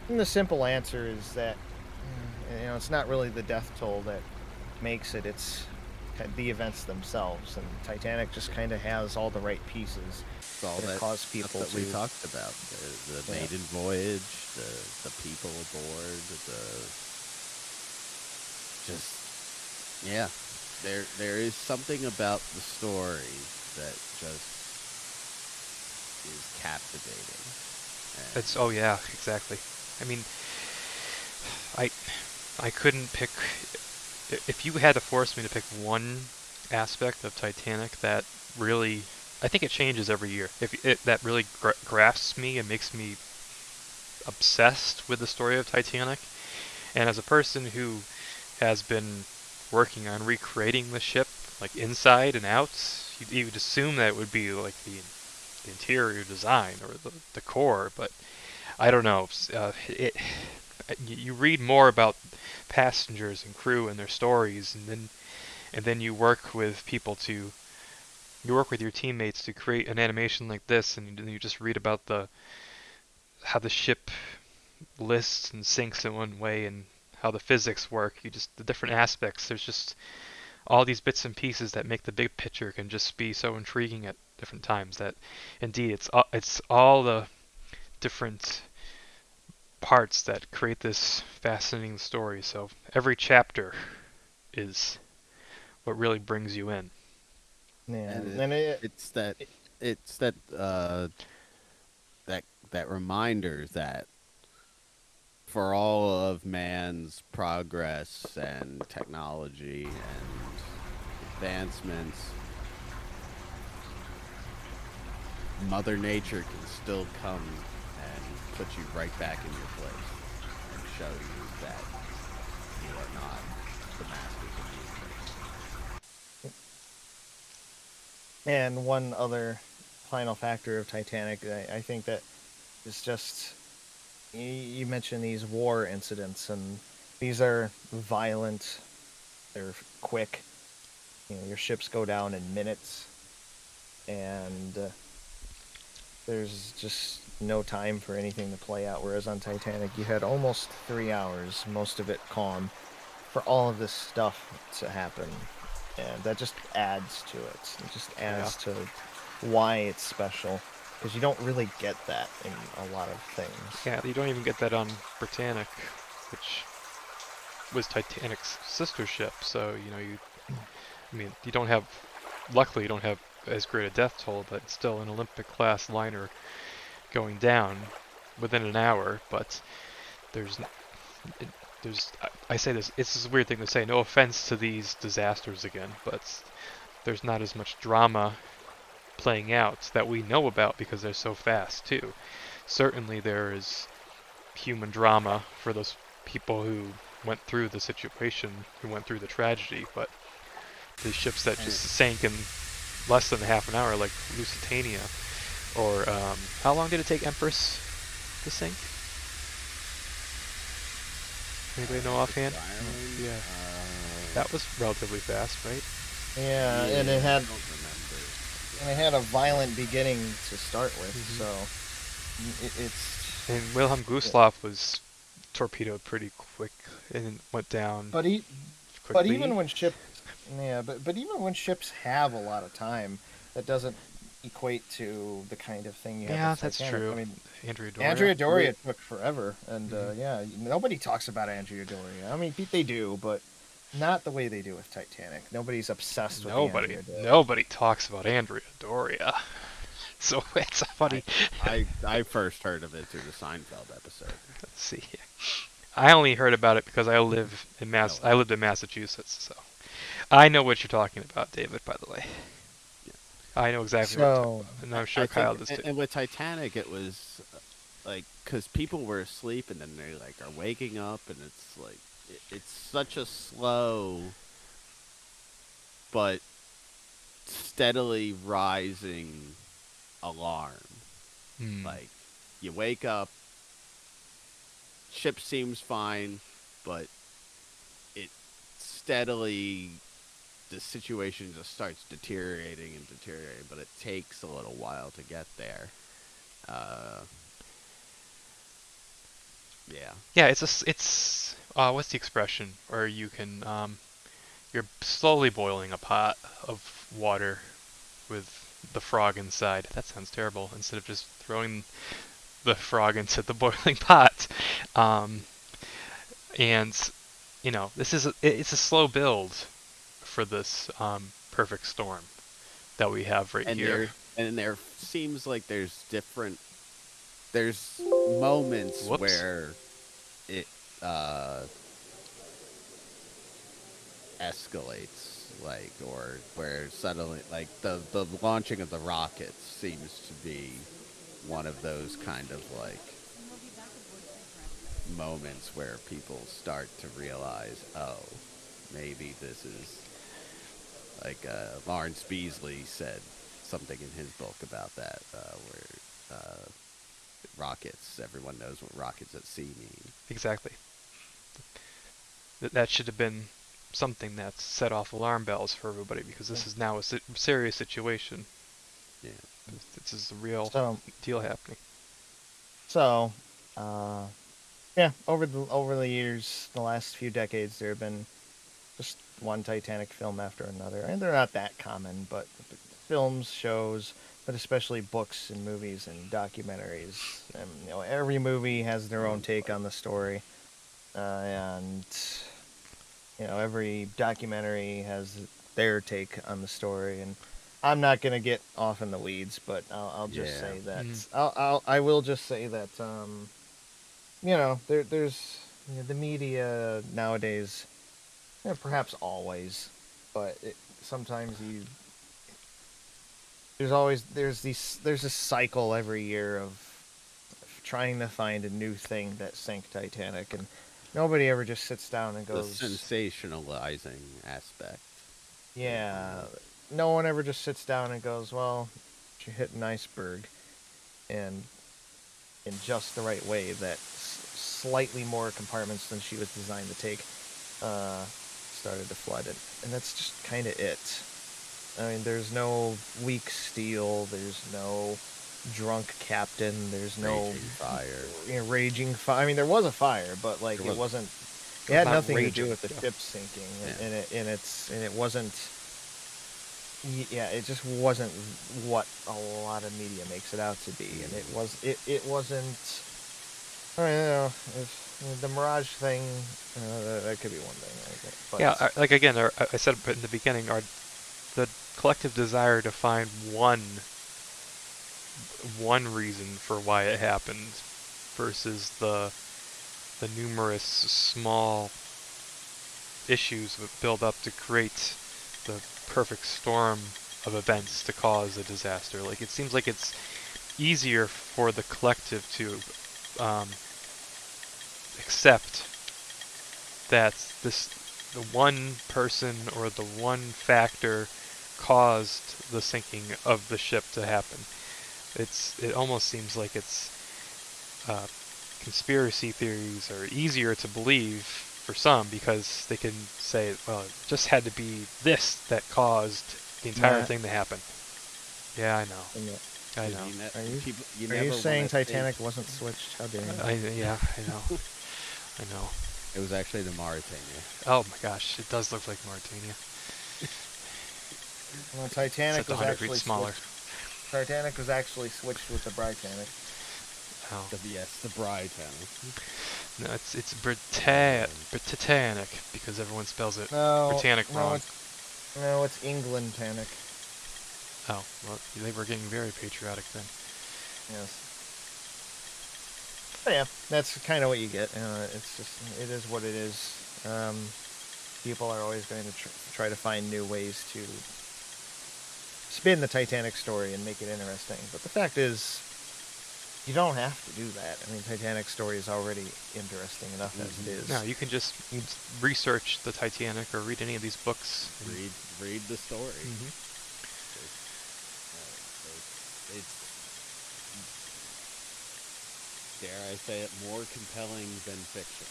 And the simple answer is that it's not really the death toll that makes it. It's the events themselves, and Titanic just kind of has all the right pieces It's all that cause stuff people that we to. talked about: the Yeah. maiden voyage, the people aboard, just yeah. There is something about the story that just is captivating. It's oh yeah, exactly. I mean, I couldn't pick. If you had to force me to pick one aspect of Titanic that really, I think it changes every year. If it that really grasps me and makes me obsessed with the story of Titanic, and as a person who has been working on recreating the ship, like inside and out, you would assume that it would be like the interior design or the core, but I don't know. You read more about passengers and crew and their stories, and then you work with you work with your teammates to create an animation like this, and you just read about how the ship lists and sinks in one way and how the physics work. The different aspects. There's just all these bits and pieces that make the big picture can just be so intriguing at different times that indeed it's all the different parts that create this fascinating story. So every chapter is what really brings you in. Yeah, And and it's that that reminder that for all of man's progress and technology and advancements, Mother Nature can still come and put you right back in your place and show you that you are not the masters of the universe. And one other final factor of Titanic, I think that is just you mentioned these war incidents, and these are violent. They're quick. Your ships go down in minutes, and there's just no time for anything to play out. Whereas on Titanic, you had almost 3 hours, most of it calm, for all of this stuff to happen, and that just adds to it. It just adds to why it's special, because you don't really get that in a lot of things. Yeah, you don't even get that on Britannic, which was Titanic's sister ship. So I mean, luckily you don't have as great a death toll, but it's still an Olympic class liner going down within an hour. But there's I say this, it's a weird thing to say, no offense to these disasters again, but there's not as much drama playing out that we know about because they're so fast too. Certainly there is human drama for those people who went through the situation, who went through the tragedy, but the ships that just sank in less than half an hour, like Lusitania, or how long did it take Empress to sink? Anybody know offhand? Yeah, that was relatively fast, right? Yeah, and it had a violent beginning to start with, so it's. And Wilhelm Gustloff was torpedoed pretty quick and went down But quickly. even when even when ships have a lot of time, that doesn't equate to the kind of thing you have. Yeah, with that's Titanic. true. I mean, Andrea Doria. Andrea Doria took forever, and nobody talks about Andrea Doria. I mean, they do, but Not the way they do with Titanic. Nobody's obsessed with the Nobody, Andrea Day. nobody talks about Andrea Doria. So it's a funny. I first heard of it through the Seinfeld episode. Let's see. I only heard about it because I live in No, I lived in Massachusetts, so I know what you're talking about, David. By the way, yeah. I know exactly what you're talking So, about, and I'm sure I Kyle think, does too. and with Titanic, it was like because people were asleep and then they like are waking up, and it's like it's such a slow but steadily rising alarm. Hmm. Like you wake up, ship seems fine, but it steadily the situation just starts deteriorating and deteriorating, but it takes a little while to get there. Uh, yeah. Yeah, it's what's the expression where you can you're slowly boiling a pot of water with the frog inside. That sounds terrible. Instead of just throwing the frog into the boiling pot, um, and this is it's a slow build for this perfect storm that we have right And here. there seems like there's moments Whoops. where it uh escalates, like, or where suddenly like the launching of the rockets seems to be one of those kind of like moments where people start to realize, oh, maybe this is like Lawrence Beasley said something in his book about that, where rockets, everyone knows what rockets at sea mean. Exactly. That should have been something that set off alarm bells for everybody because this is now a serious situation. Yeah. This is the real so, deal happening. so, uh, yeah. Over the years, the last few decades, there have been just one Titanic film after another, and they're not that common, but films, shows, but especially books and movies and documentaries. And every movie has their own take on the story, and every documentary has their take on the story. And I'm not gonna get off in the weeds, but I'll just Yeah. say that Mhm. I will just say that there's the media nowadays, perhaps always, but sometimes there's a cycle every year of trying to find a new thing that sank Titanic, and nobody ever just sits down and The goes, sensationalizing aspect. yeah. No one ever just sits down and goes, well, she hit an iceberg, and in just the right way that slightly more compartments than she was designed to take started to flood it, and that's just kind of it. I mean, there's no weak steel, there's no drunk captain, there's no Raging fire. raging fire. I mean, there was a fire, but like There it was wasn't. It It was had not nothing to raging. do with the Yeah. ship sinking, Yeah. and it wasn't. Yeah, it just wasn't what a lot of media makes it out to be, and it wasn't. I mean, the Mirage thing, that could be one thing, I think. But Yeah, like again, I said it in the beginning, the collective desire to find one reason for why it happened versus the numerous small issues that build up to create the perfect storm of events to cause a disaster. Like it seems like it's easier for the collective to accept that the one person or the one factor caused the sinking of the ship to happen. It almost seems like it's conspiracy theories are easier to believe for some because they can say, well, it just had to be this that caused the entire Matt, thing to happen. Yeah, I know. and I Because know. you are never you saying wanna Titanic think wasn't switched? How dare you? Yeah, I know. I know. it was actually the Mauritania. Oh my gosh, it does look like Mauritania. Well, Except 100 feet smaller. Titanic was actually switched with the Britannic. Oh. Yes, the Bri channel. No, it's Britannic because everyone spells it No, Britannic no, wrong. it's England Tanic. Oh, well, they were getting very patriotic then. Yes. But yeah, that's kind of what you get. It's just, it is what it is. People are always going to try to find new ways to spin the Titanic story and make it interesting. But the fact is, you don't have to do that. I mean, Titanic's story is already interesting enough as it is. No, you can just research the Titanic or read any of these books. Read the story. It's, dare I say it, more compelling than fiction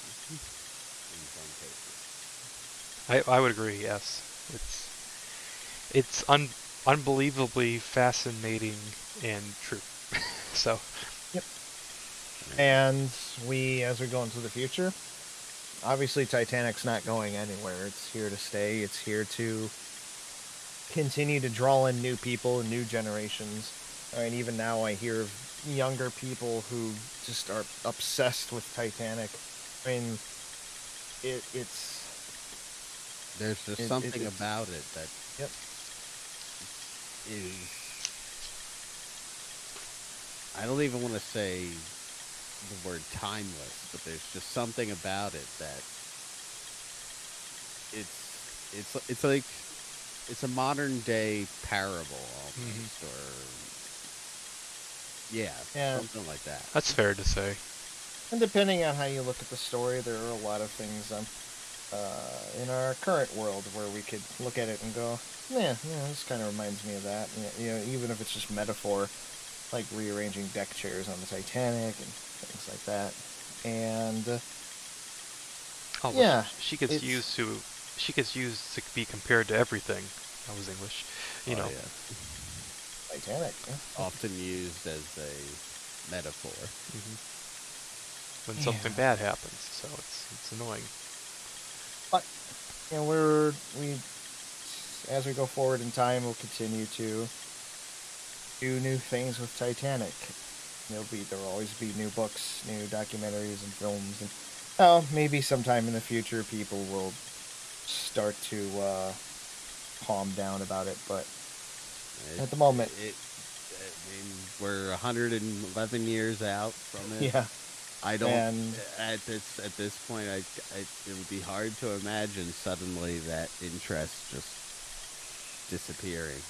in some cases. I would agree. Yes, it's unbelievably fascinating and true. So. Yep. And as we go into the future, obviously Titanic's not going anywhere. It's here to stay. It's here to continue to draw in new people and new generations. I mean, even now I hear of younger people who just are obsessed with Titanic. I mean, it's... There's just something about it that yep. is... I don't even want to say the word timeless, but there's just something about it that it's like it's a modern day parable almost, or yeah, something like that. That's fair to say. And depending on how you look at the story, there are a lot of things in our current world where we could look at it and go, yeah, this kind of reminds me of that. You know, even if it's just metaphor, like rearranging deck chairs on the Titanic and things like that. And yeah, she gets used to be compared to everything. That was English, you know. Yeah. Titanic, often used as a metaphor when something bad happens. So it's annoying. But you know, as we go forward in time, we'll continue to do new things with Titanic. There will always be new books, new documentaries and films, and maybe sometime in the future people will start to calm down about it. But at the moment, I mean, we're 111 years out from it. Yeah. I don't. At this point, it would be hard to imagine suddenly that interest just disappearing.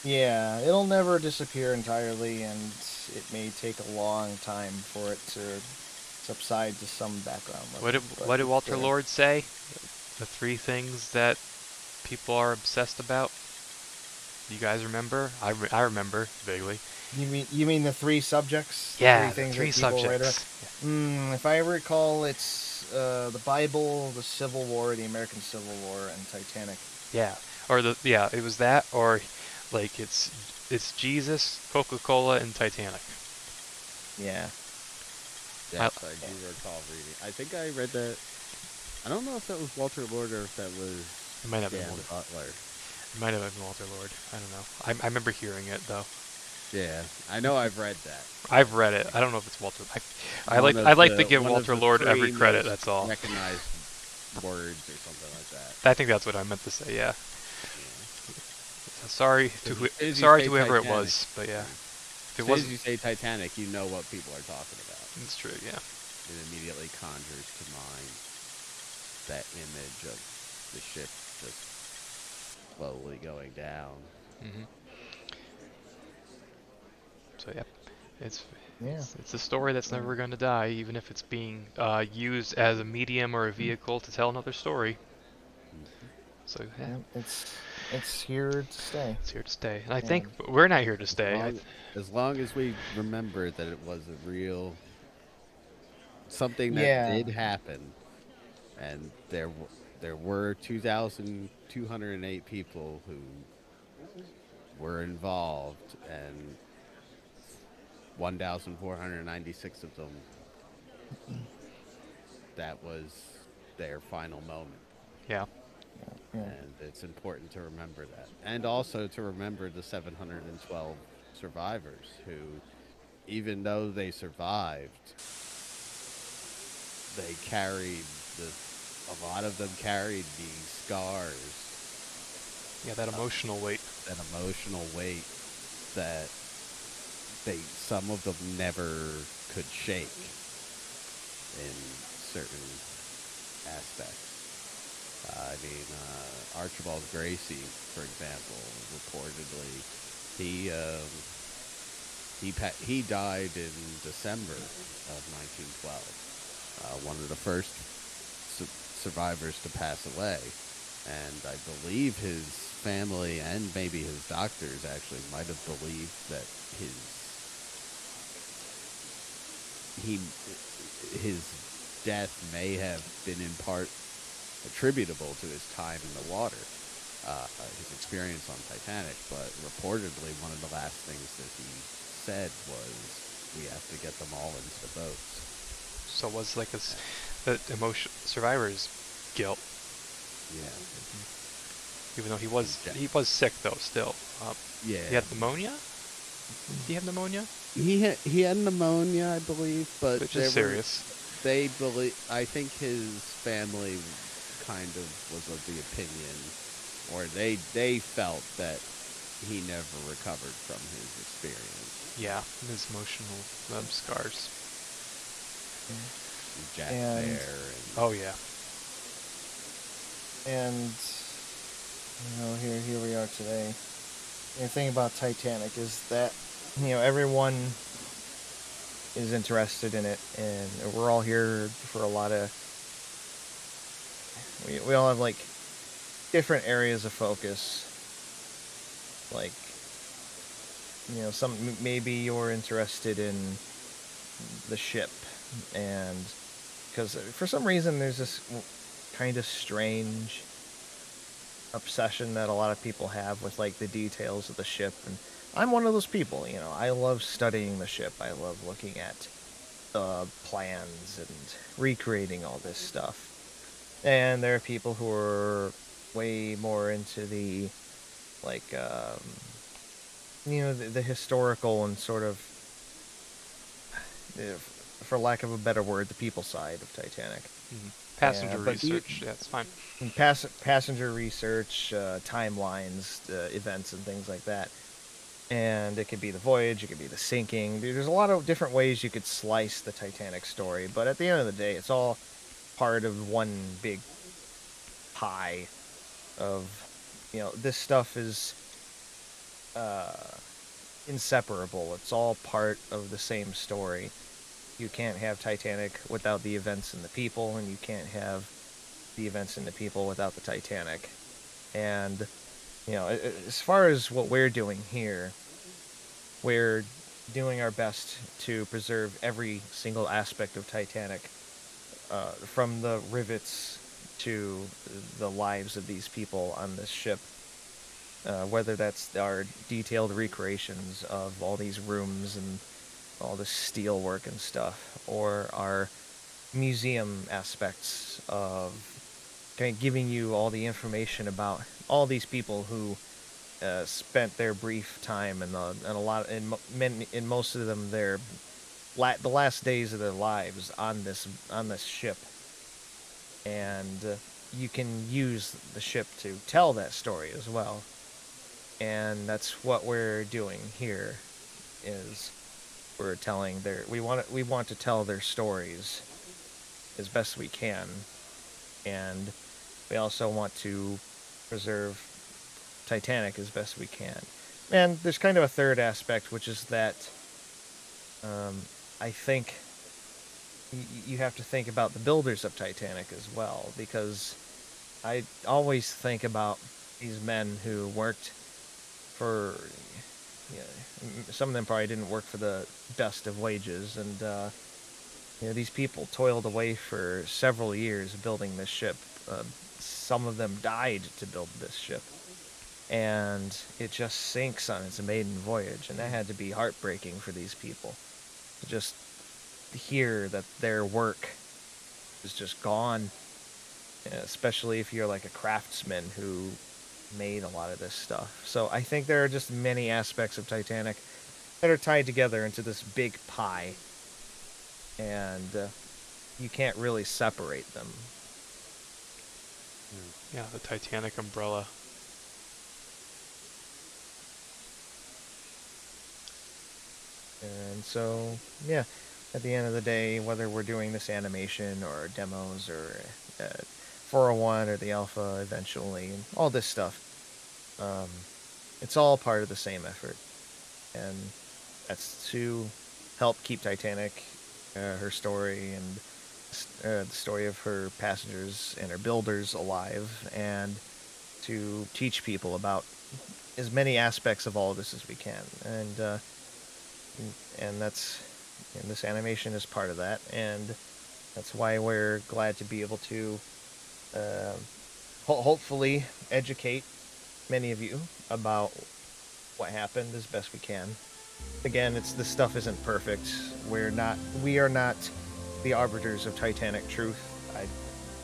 Yeah, it'll never disappear entirely, and it may take a long time for it to subside to some background level. What did Walter Lord say? The 3 things that people are obsessed about? You guys remember? I remember vaguely. You mean the 3 subjects? Yeah, 3 things the 3 that people subjects. If I recall, it's the Bible, the Civil War, the American Civil War, and Titanic. Yeah, it was that, or like it's Jesus, Coca-Cola, and Titanic. Yeah. Yes, I do recall reading. I think I read that. I don't know if that was Walter Lord or if that was. It might have been Walter Butler. It might have been Walter Lord. I don't know. I remember hearing it though. Yeah, I know I've read that. I've read it. I don't know if it's Walter. I like to give Walter Lord every credit. That's all. Recognized words or something like that. I think that's what I meant to say. Yeah. Sorry to whoever it was, but yeah. As soon as you say Titanic, you know what people are talking about. It's true, yeah. It immediately conjures to mind that image of the ship just slowly going down. So yeah, it's a story that's never going to die, even if it's being used as a medium or a vehicle to tell another story. So yeah, it's here to stay. It's here to stay, and I think we're not here to stay. As long as we remember that it was a real something that did happen, and there were 2,208 people who were involved, and 1,496 of them, that was their final moment. Yeah. And it's important to remember that. And also to remember the 712 survivors who even though they survived, they carried the. A lot of them carried these scars, Yeah, that emotional weight. that emotional weight that some of them never could shake in certain aspects. I mean, Archibald Gracie, for example, reportedly, he died in December of 1912. One of the first survivors to pass away, and I believe his family and maybe his doctors actually might have believed that his death may have been in part attributable to his time in the water, his experience on Titanic. But reportedly, one of the last things that he said was, "We have to get them all into the boats." So it was like the emotion survivor's guilt, Yeah. even though he was sick though still. Yeah. He had pneumonia. Did he have pneumonia? He had pneumonia, I believe, but Which is serious. They believe. I think his family kind of was of the opinion, or they felt that he never recovered from his experience. Yeah, his emotional scars. Jack And- there. And, Oh yeah. And here we are today. The thing about Titanic is that everyone is interested in it, and we're all here for a lot of. We all have like different areas of focus. Like, maybe you're interested in the ship, and because for some reason there's this kind of strange obsession that a lot of people have with like the details of the ship, and I'm one of those people. I love studying the ship. I love looking at plans and recreating all this stuff. And there are people who are way more into the like the historical and sort of, for lack of a better word, the people side of Titanic. Passenger but research. Yeah, it's fine. Passenger research, timelines, events, and things like that. And it could be the voyage, it could be the sinking. There's a lot of different ways you could slice the Titanic story, but at the end of the day, it's all part of one big pie of, this stuff is inseparable. It's all part of the same story. You can't have Titanic without the events and the people, and you can't have the events and the people without the Titanic. And as far as what we're doing here, we're doing our best to preserve every single aspect of Titanic, from the rivets to the lives of these people on this ship. Whether that's our detailed recreations of all these rooms and all this steel work and stuff, or our museum aspects of kind of giving you all the information about all these people who spent their brief time and in most of them the last days of their lives on this ship, and you can use the ship to tell that story as well. And that's what we're doing here. Is we want to tell their stories as best we can, and we also want to preserve Titanic as best we can. And there's kind of a third aspect, which is that I think you have to think about the builders of Titanic as well, because I always think about these men who worked for, some of them probably didn't work for the best of wages, and these people toiled away for several years building this ship. Some of them died to build this ship, and it just sinks on its maiden voyage, and that had to be heartbreaking for these people to just hear that their work is just gone, especially if you're like a craftsman who made a lot of this stuff. So I think there are just many aspects of Titanic that are tied together into this big pie, and you can't really separate them. Yeah, the Titanic umbrella. And so, yeah, at the end of the day, whether we're doing this animation or demos or 401 or the alpha eventually, and all this stuff, it's all part of the same effort. And that's to help keep Titanic, her story, and the story of her passengers and her builders alive, and to teach people about as many aspects of all of this as we can. And that's, and this animation is part of that, and that's why we're glad to be able to hopefully educate many of you about what happened as best we can. Again, this stuff isn't perfect. We are not the arbiters of Titanic truth. I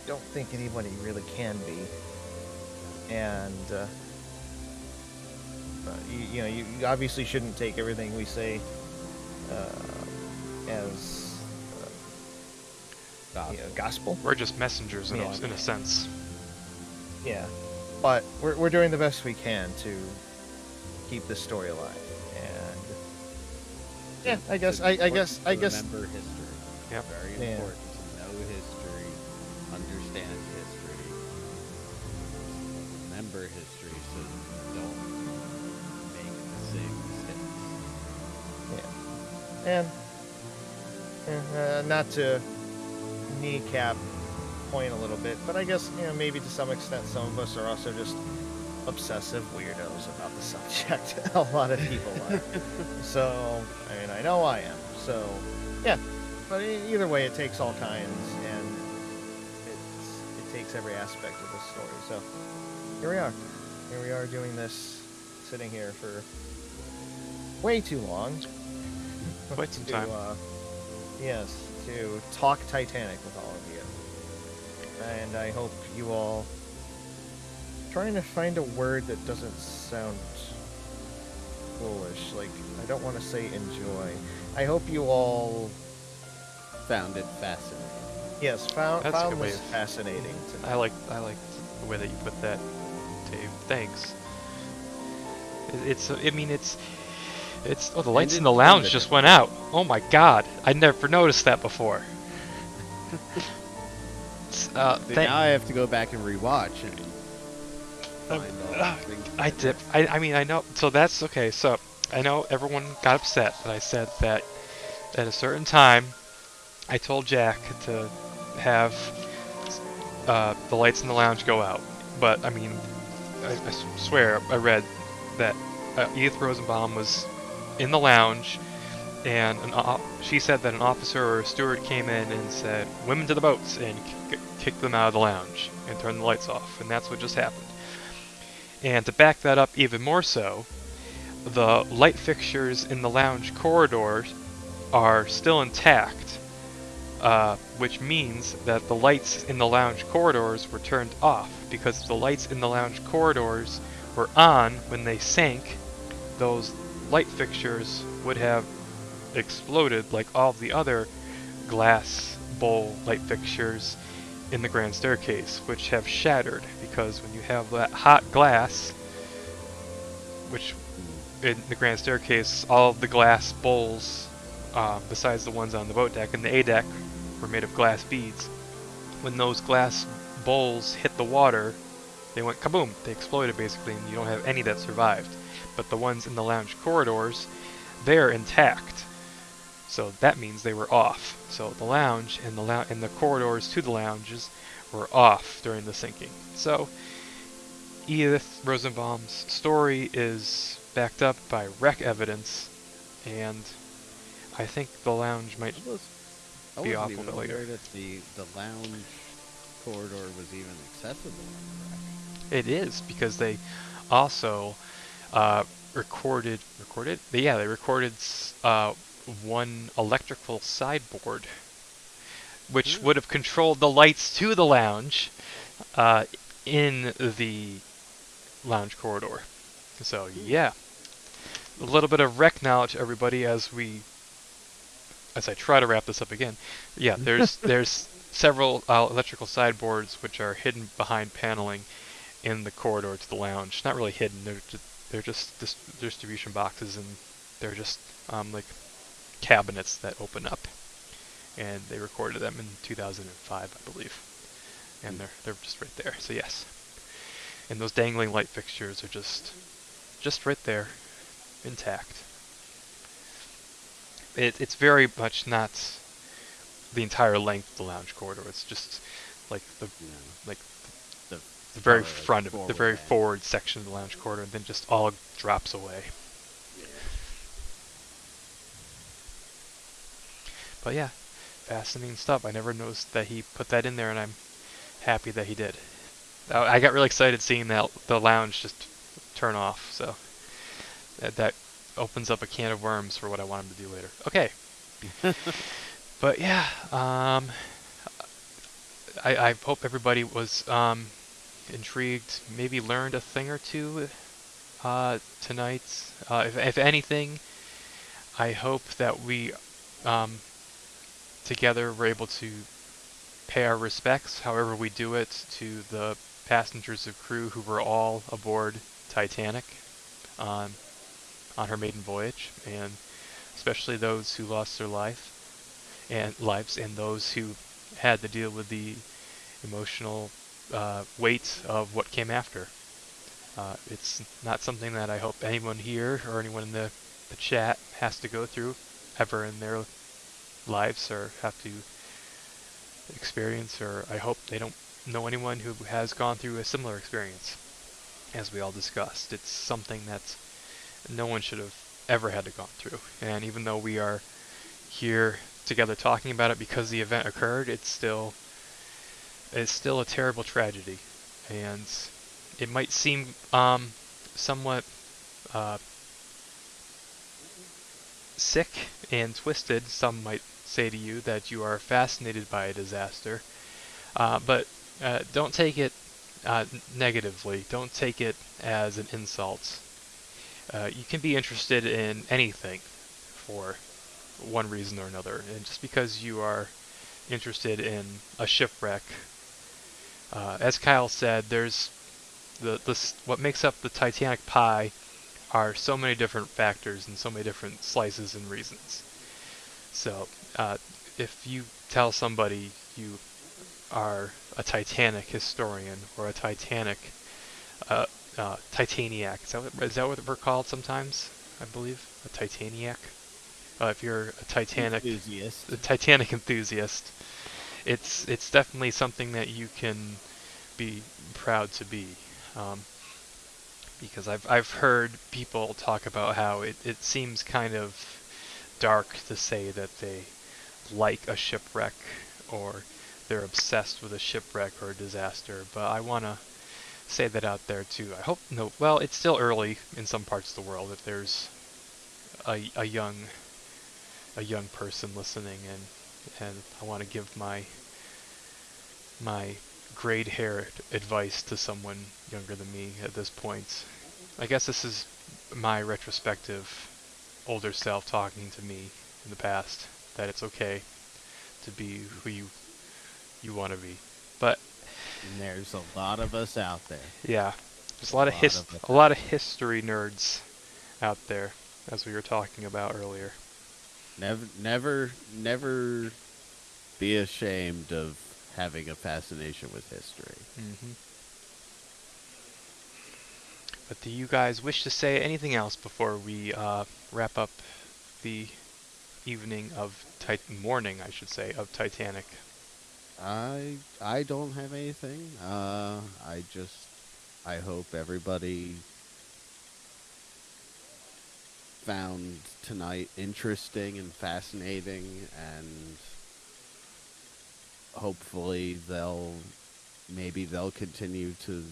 don't think anybody really can be. And you obviously shouldn't take everything we say as gospel. We're just messengers in a sense. Yeah, but we're doing the best we can to keep this story alive. And yeah, I guess. Remember history. Yep. Very important to know history, understand history, remember history, so you don't make the same mistakes. Yeah, and not to kneecap point a little bit, but I guess maybe to some extent some of us are also just obsessive weirdos about the subject. A lot of people are. So, I mean, I know I am. So, yeah. But either way, it takes all kinds, and it takes every aspect of the story. So, here we are. Here we are doing this, sitting here for way too long. Quite some time. Yes, to talk Titanic with all of you. And I hope you all, trying to find a word that doesn't sound foolish, like, I don't want to say enjoy. I hope you all Found it fascinating. yes, found this fascinating. I like the way that you put that, Dave. Thanks. Oh, the lights in the lounge just went out. Oh my god, I never noticed that before. Now I have to go back and rewatch and find all the things. I know. So that's okay. So I know everyone got upset that I said that at a certain time I told Jack to have the lights in the lounge go out. But I mean, I swear I read that Edith Rosenbaum was in the lounge, and she said that an officer or a steward came in and said, "Women to the boats," and kicked them out of the lounge and turned the lights off, and that's what just happened. And to back that up even more so, the light fixtures in the lounge corridors are still intact, which means that the lights in the lounge corridors were turned off, because if the lights in the lounge corridors were on when they sank, those light fixtures would have exploded like all of the other glass bowl light fixtures in the grand staircase, which have shattered, because when you have that hot glass, which in the grand staircase, all of the glass bowls, besides the ones on the boat deck and the A deck, were made of glass beads. When those glass bowls hit the water, they went kaboom, they exploded basically, and you don't have any that survived. But the ones in the lounge corridors, they're intact. So that means they were off. So the lounge and the corridors to the lounges were off during the sinking. So Edith Rosenbaum's story is backed up by wreck evidence, and I think the lounge might be off a little bit later. That the lounge corridor was even accessible. It is, because they also recorded one electrical sideboard, which would have controlled the lights to the lounge in the lounge corridor. So yeah, a little bit of rec knowledge, everybody, as I try to wrap this up again. Yeah, there's several electrical sideboards which are hidden behind paneling in the corridor to the lounge. Not really hidden. They're just distribution boxes, and they're just like cabinets that open up. And they recorded them in 2005, I believe. And they're just right there. So yes. And those dangling light fixtures are just right there, intact. It's very much not the entire length of the lounge corridor. It's just like like The the very far, like, front of it, the forward very end. forward section of the lounge corridor, and then just all drops away. Yeah. But yeah, fascinating stuff. I never noticed that he put that in there, and I'm happy that he did. I got really excited seeing that the lounge just turn off. So that opens up a can of worms for what I want him to do later. Okay. But yeah, I hope everybody was intrigued, maybe learned a thing or two tonight. If anything, I hope that we together were able to pay our respects, however we do it, to the passengers of crew who were all aboard Titanic on her maiden voyage, and especially those who lost their lives, and those who had to deal with the emotional weight of what came after. It's not something that I hope anyone here or anyone in the chat has to go through ever in their lives or have to experience, or I hope they don't know anyone who has gone through a similar experience, as we all discussed. It's something that no one should have ever had to gone through, and even though we are here together talking about it because the event occurred, it's still a terrible tragedy, and it might seem somewhat sick and twisted. Some might say to you that you are fascinated by a disaster, but don't take it negatively. Don't take it as an insult. You can be interested in anything for one reason or another, and just because you are interested in a shipwreck, as Kyle said, there's what makes up the Titanic pie are so many different factors and so many different slices and reasons. So if you tell somebody you are a Titanic historian or a Titanic Titaniac, is that what we're called sometimes? I believe a Titaniac. If you're a Titanic enthusiast, it's definitely something that you can be proud to be. Because I've heard people talk about how it seems kind of dark to say that they like a shipwreck or they're obsessed with a shipwreck or a disaster, but I want to say that out there too. I hope well, it's still early in some parts of the world. If there's a young person listening, and I want to give my grayed hair advice to someone younger than me at this point. I guess this is my retrospective older self talking to me in the past, that it's okay to be who you want to be. But And there's a lot of us out there. yeah, there's a lot of history nerds out there, as we were talking about earlier. Never be ashamed of having a fascination with history. Mm-hmm. But do you guys wish to say anything else before we wrap up the evening of morning, I should say, of Titanic? I don't have anything. I hope everybody found tonight interesting and fascinating, and hopefully they'll continue to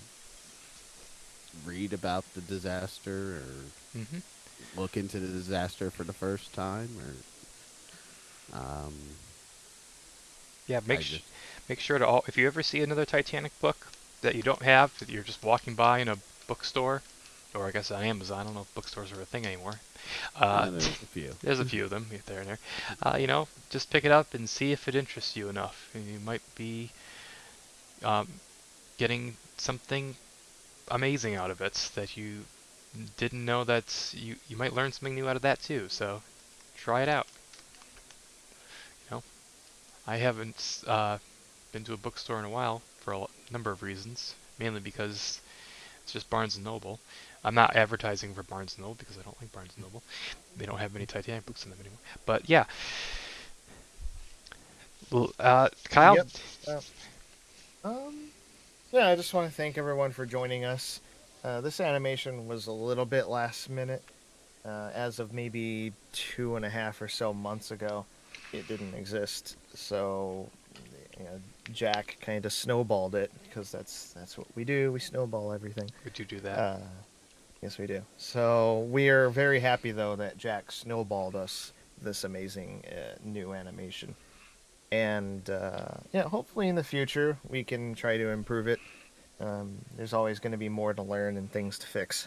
read about the disaster or Mm-hmm. look into the disaster for the first time, or Yeah, make sure to if you ever see another Titanic book that you don't have, that you're just walking by in a bookstore, or I guess on Amazon. I don't know if bookstores are a thing anymore. There's a few. There's a few of them there and there. Just pick it up and see if it interests you enough. And you might be um, getting something amazing out of it that you didn't know that you might learn something new out of that too. So try it out. I haven't been to a bookstore in a while for a number of reasons, mainly because it's just Barnes& and Noble. I'm not advertising for Barnes& and Noble because I don't like Barnes& and Noble. They don't have many Titanic books in them anymore. But yeah, Kyle. Yep. Yeah, I just want to thank everyone for joining us. This animation was a little bit last minute. As of maybe 2.5 or so months ago, it didn't exist. So, Jack kind of snowballed it because that's what we do. We snowball everything. Would you do that? Yes, we do. So we are very happy though that Jack snowballed us this amazing new animation. And hopefully in the future we can try to improve it. There's always going to be more to learn and things to fix.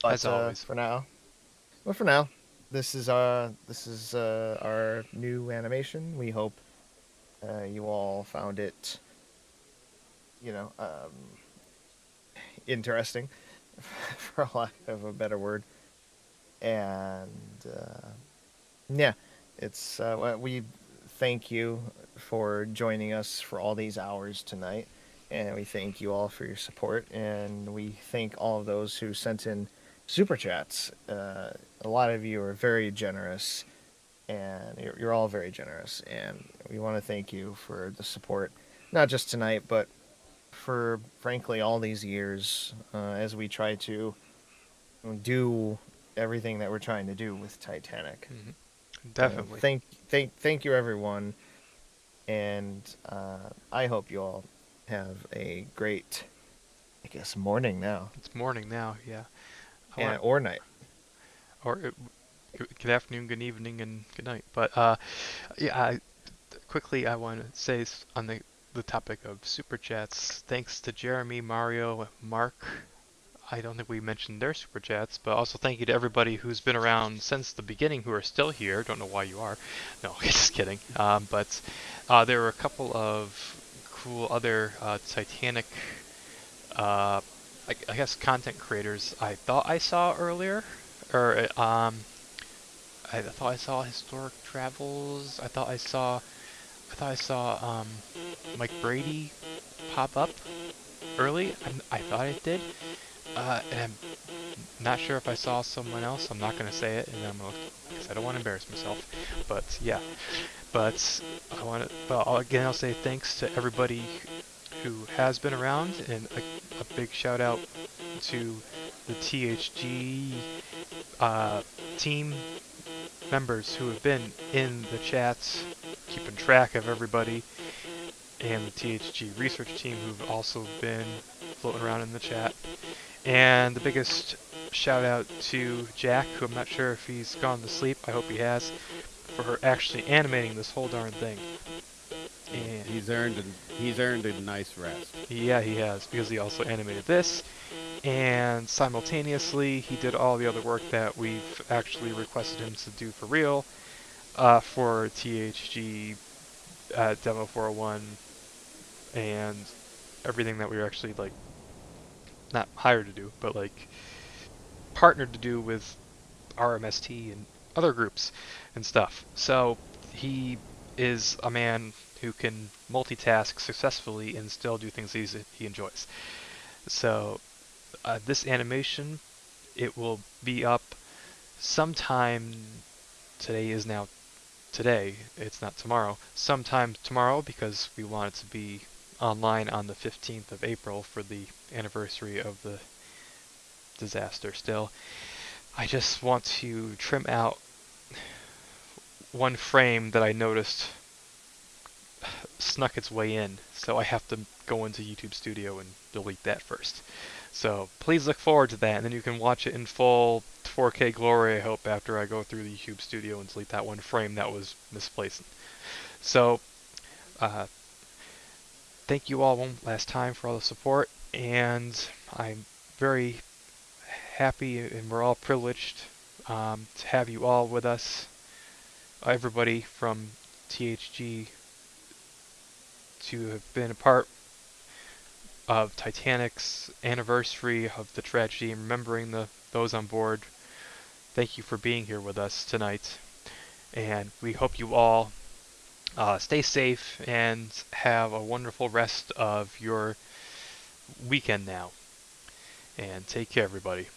But, As always. for now, this is our new animation. We hope you all found it, interesting, for lack of a better word. And yeah, it's we thank you for joining us for all these hours tonight, and we thank you all for your support, and we thank all of those who sent in super chats. A lot of you are very generous, and you're all very generous, and we want to thank you for the support, not just tonight, but for frankly all these years as we try to do everything that we're trying to do with Titanic. Definitely. Thank you, everyone, and I hope you all have a great, I guess, morning now. It's morning now, yeah. Or night. Or good afternoon, good evening, and good night. But quickly, I want to say on the topic of super chats, thanks to Jeremy, Mario, Mark. I don't think we mentioned their super chats, but also thank you to everybody who's been around since the beginning who are still here. Don't know why you are. No, just kidding. But there were a couple of cool other Titanic, I guess, content creators I thought I saw earlier, or I thought I saw Historic Travels. I thought I saw Mike Brady pop up early. I thought I did. And I'm not sure if I saw someone else. I'm not going to say it, and because I don't want to embarrass myself. But yeah, but I want to. Well, again, I'll say thanks to everybody who has been around, and a big shout out to the THG team members who have been in the chats, keeping track of everybody, and the THG research team who've also been floating around in the chat. And the biggest shout out to Jack, who I'm not sure if he's gone to sleep. I hope he has, for actually animating this whole darn thing. And He's earned a nice rest. yeah, he has, because he also animated this, and simultaneously he did all the other work that we've actually requested him to do for real, for THG Demo 401, and everything that we were actually not hired to do, but partnered to do with RMST and other groups and stuff. So he is a man who can multitask successfully and still do things he enjoys. So this animation, it will be up sometime. Today is now today. It's not tomorrow. Sometime tomorrow, because we want it to be online on the 15th of April for the anniversary of the disaster still. I just want to trim out one frame that I noticed snuck its way in, so I have to go into YouTube Studio and delete that first. So please look forward to that, and then you can watch it in full 4K glory, I hope, after I go through the YouTube Studio and delete that one frame that was misplaced. So thank you all one last time for all the support, and I'm very happy and we're all privileged to have you all with us. Everybody from THG to have been a part of Titanic's anniversary of the tragedy and remembering those on board. Thank you for being here with us tonight. And we hope you all stay safe and have a wonderful rest of your weekend now. And take care, everybody.